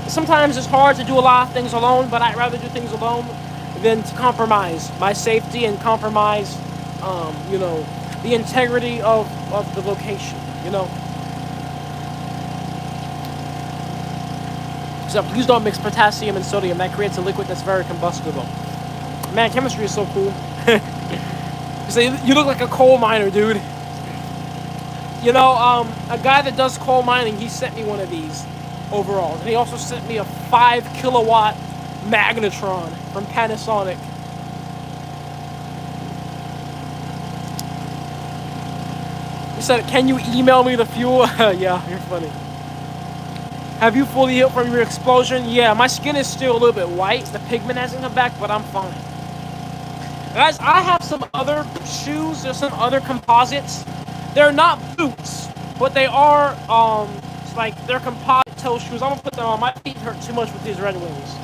Sometimes it's hard to do a lot of things alone, but I'd rather do things alone than to compromise my safety and compromise, the integrity of the location. So please don't mix potassium and sodium. That creates a liquid that's very combustible. Man, chemistry is so cool. You look like a coal miner, dude. A guy that does coal mining, he sent me one of these overalls. And he also sent me a 5 kilowatt magnetron from Panasonic. He said, "Can you email me the fuel?" Yeah, you're funny. Have you fully healed from your explosion? Yeah, my skin is still a little bit white. The pigment hasn't come back, but I'm fine. Guys, I have some other shoes. There's some other composites. They're not boots, but they are, they're composite toe shoes. I'm gonna put them on. My feet hurt too much with these Red Wings.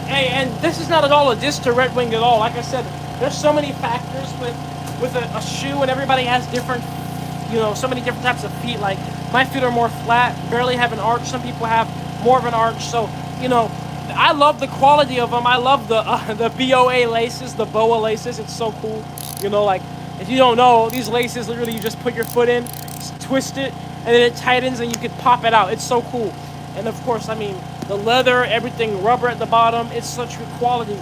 And this is not at all a diss to Red Wing at all. Like I said, there's so many factors with a shoe, and everybody has different, so many different types of feet. Like, my feet are more flat, barely have an arch. Some people have more of an arch. So, I love the quality of them. I love the BOA laces, the BOA laces. It's so cool. If you don't know, these laces, literally you just put your foot in, twist it, and then it tightens and you can pop it out. It's so cool. And of course, the leather, everything, rubber at the bottom, it's such good quality.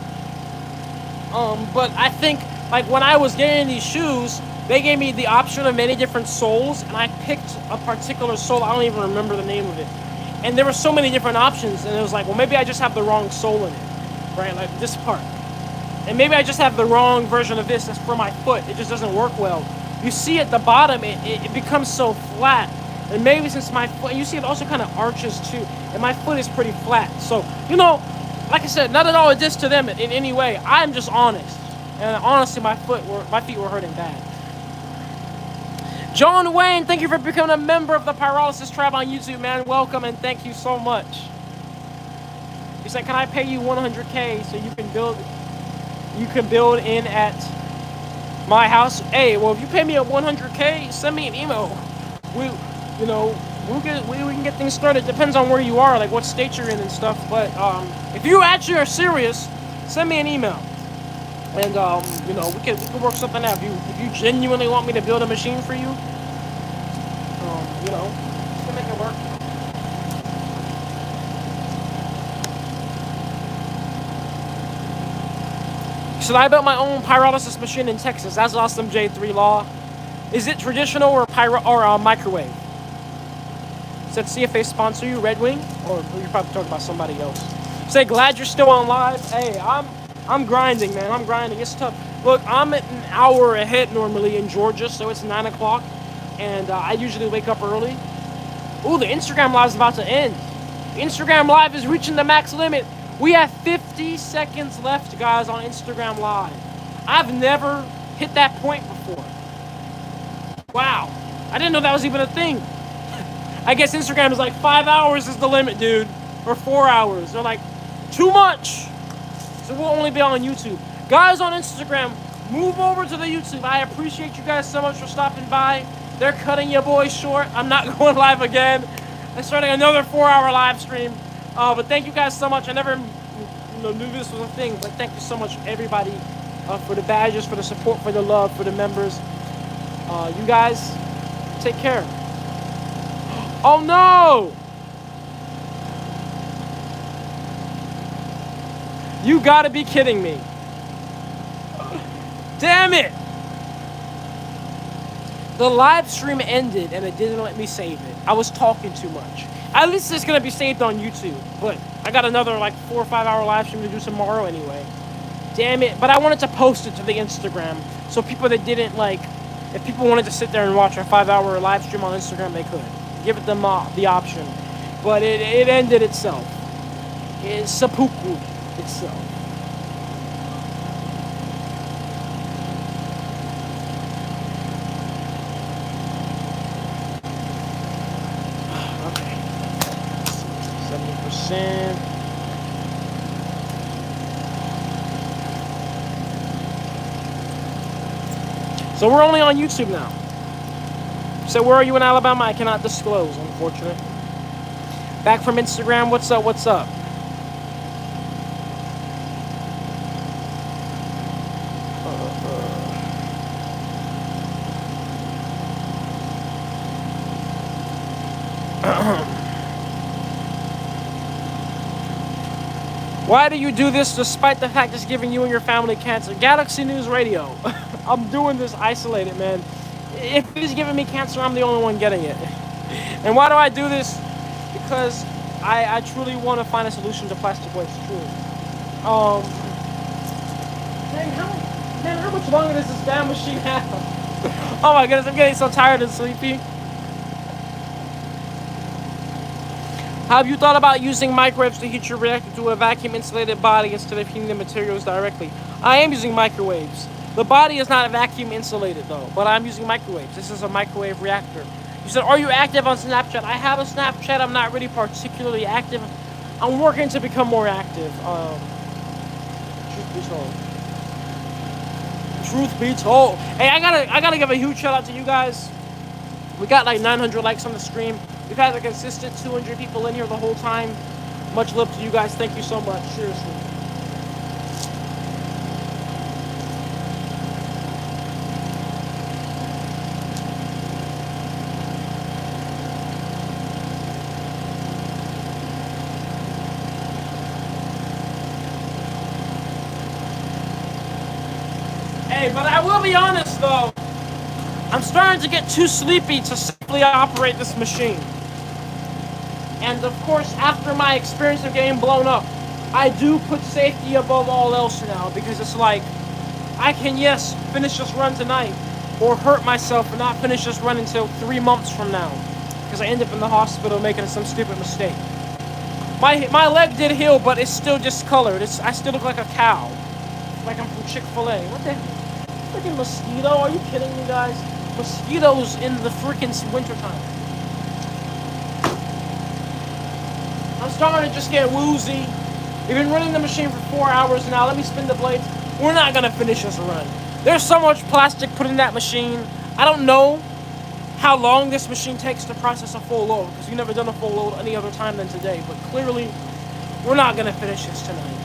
But I think, when I was getting these shoes, they gave me the option of many different soles, and I picked a particular sole. I don't even remember the name of it. And there were so many different options, and it was like, well, maybe I just have the wrong sole in it, right? Like this part. And maybe I just have the wrong version of this that's for my foot. It just doesn't work well. You see at the bottom, it becomes so flat. And maybe since my foot, you see it also kind of arches too. And my foot is pretty flat. So, like I said, not at all a diss to them in any way. I'm just honest. And honestly, my feet were hurting bad. John Wayne, thank you for becoming a member of the Pyrolysis tribe on YouTube, man. Welcome and thank you so much. He said, "Can I pay you 100K so you can build in at my house?" Hey, well, if you pay me a 100K, send me an email. We can get things started. Depends on where you are, like what state you're in and stuff. But if you actually are serious, send me an email, and we can work something out. If you genuinely want me to build a machine for you, we can make it work. So I built my own pyrolysis machine in Texas. That's awesome, J3 Law. Is it traditional or microwave? Said CFA sponsor you, Red Wing? Or you're probably talking about somebody else. Say, glad you're still on live. Hey, I'm grinding, man. I'm grinding. It's tough. Look, I'm an hour ahead normally in Georgia, so it's 9 o'clock. And I usually wake up early. Ooh, the Instagram live is about to end. The Instagram live is reaching the max limit. We have 50 seconds left, guys, on Instagram live. I've never hit that point before. Wow. I didn't know that was even a thing. I guess Instagram is like 5 hours is the limit, dude. Or 4 hours. They're like, too much. So we'll only be on YouTube. Guys on Instagram, move over to the YouTube. I appreciate you guys so much for stopping by. They're cutting your boy short. I'm not going live again. I'm starting another 4-hour live stream. But thank you guys so much. I never knew this was a thing, but thank you so much, everybody, for the badges, for the support, for the love, for the members. You guys, take care. Oh no! You gotta be kidding me. Damn it! The live stream ended and it didn't let me save it. I was talking too much. At least it's gonna be saved on YouTube, but I got another like 4 or 5 hour live stream to do tomorrow anyway. Damn it, but I wanted to post it to the Instagram, so people that didn't like, if people wanted to sit there and watch a 5 hour live stream on Instagram, they could. Give it them the option. But it ended itself. It's seppuku itself. Okay. 70%. So we're only on YouTube now. So where are you in Alabama? I cannot disclose, unfortunately. Back from Instagram, what's up, what's up? Why do you do this despite the fact it's giving you and your family cancer? Galaxy News Radio. I'm doing this isolated, man. If it's giving me cancer, I'm the only one getting it. And why do I do this? Because I truly want to find a solution to plastic waste, truly. Man, how much longer does this damn machine have? Oh my goodness, I'm getting so tired and sleepy. Have you thought about using microwaves to heat your reactor to a vacuum-insulated body instead of heating the materials directly? I am using microwaves. The body is not vacuum insulated though, but I'm using microwaves. This is a microwave reactor. You said, are you active on Snapchat? I have a Snapchat. I'm not really particularly active. I'm working to become more active. Truth be told. Truth be told. Hey, I gotta give a huge shout out to you guys. We got like 900 likes on the stream. We've had a consistent 200 people in here the whole time. Much love to you guys. Thank you so much. Seriously. Hey, but I will be honest though. I'm starting to get too sleepy to safely operate this machine. And of course, after my experience of getting blown up, I do put safety above all else now, because it's like, I can, yes, finish this run tonight, or hurt myself and not finish this run until 3 months from now, because I end up in the hospital making some stupid mistake. My leg did heal, but it's still discolored. I still look like a cow, like I'm from Chick-fil-A. What the freaking mosquito? Are you kidding me, guys? Mosquitoes in the freaking wintertime. I'm starting to just get woozy. We've been running the machine for 4 hours now. Let me spin the blades. We're not gonna finish this run. There's so much plastic put in that machine. I don't know how long this machine takes to process a full load, because we've never done a full load any other time than today. But clearly, we're not gonna finish this tonight.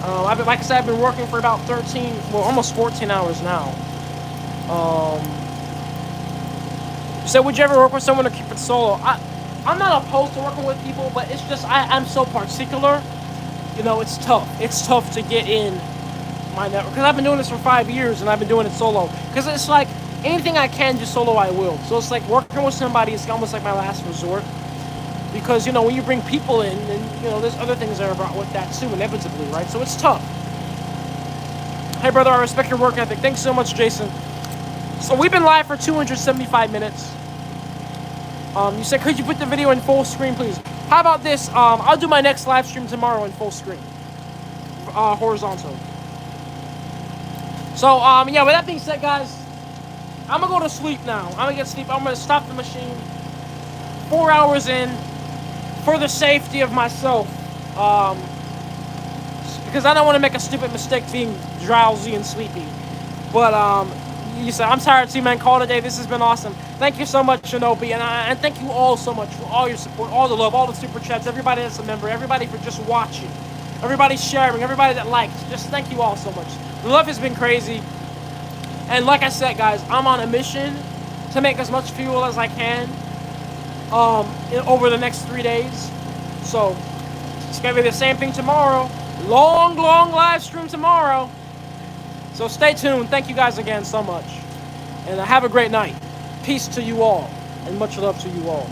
Like I said, I've been working for about 13, well, almost 14 hours now. So would you ever work with someone to keep it solo? I'm not opposed to working with people, but it's just, I'm so particular. You know, it's tough. It's tough to get in my network. Because I've been doing this for 5 years, and I've been doing it solo. Because it's like, anything I can do solo, I will. So it's like, working with somebody is almost like my last resort. Because, you know, when you bring people in, and, you know, there's other things that are brought with that too, inevitably, right? So it's tough. Hey, brother, I respect your work ethic. Thanks so much, Jason. So we've been live for 275 minutes. You said, could you put the video in full screen, please? How about this? I'll do my next live stream tomorrow in full screen. Horizontal. So, yeah, with that being said, guys, I'm going to go to sleep now. I'm going to get sleep. I'm going to stop the machine 4 hours in for the safety of myself. Because I don't want to make a stupid mistake being drowsy and sleepy. But, you said, I'm tired too, man. Call today. This has been awesome. Thank you so much, Shinobi. And thank you all so much for all your support, all the love, all the super chats, everybody that's a member, everybody for just watching, everybody sharing, everybody that liked. Just thank you all so much. Life has been crazy. And like I said, guys, I'm on a mission to make as much fuel as I can over the next 3 days. So it's going to be the same thing tomorrow. Long live stream tomorrow. So stay tuned. Thank you guys again so much. And have a great night. Peace to you all. And much love to you all.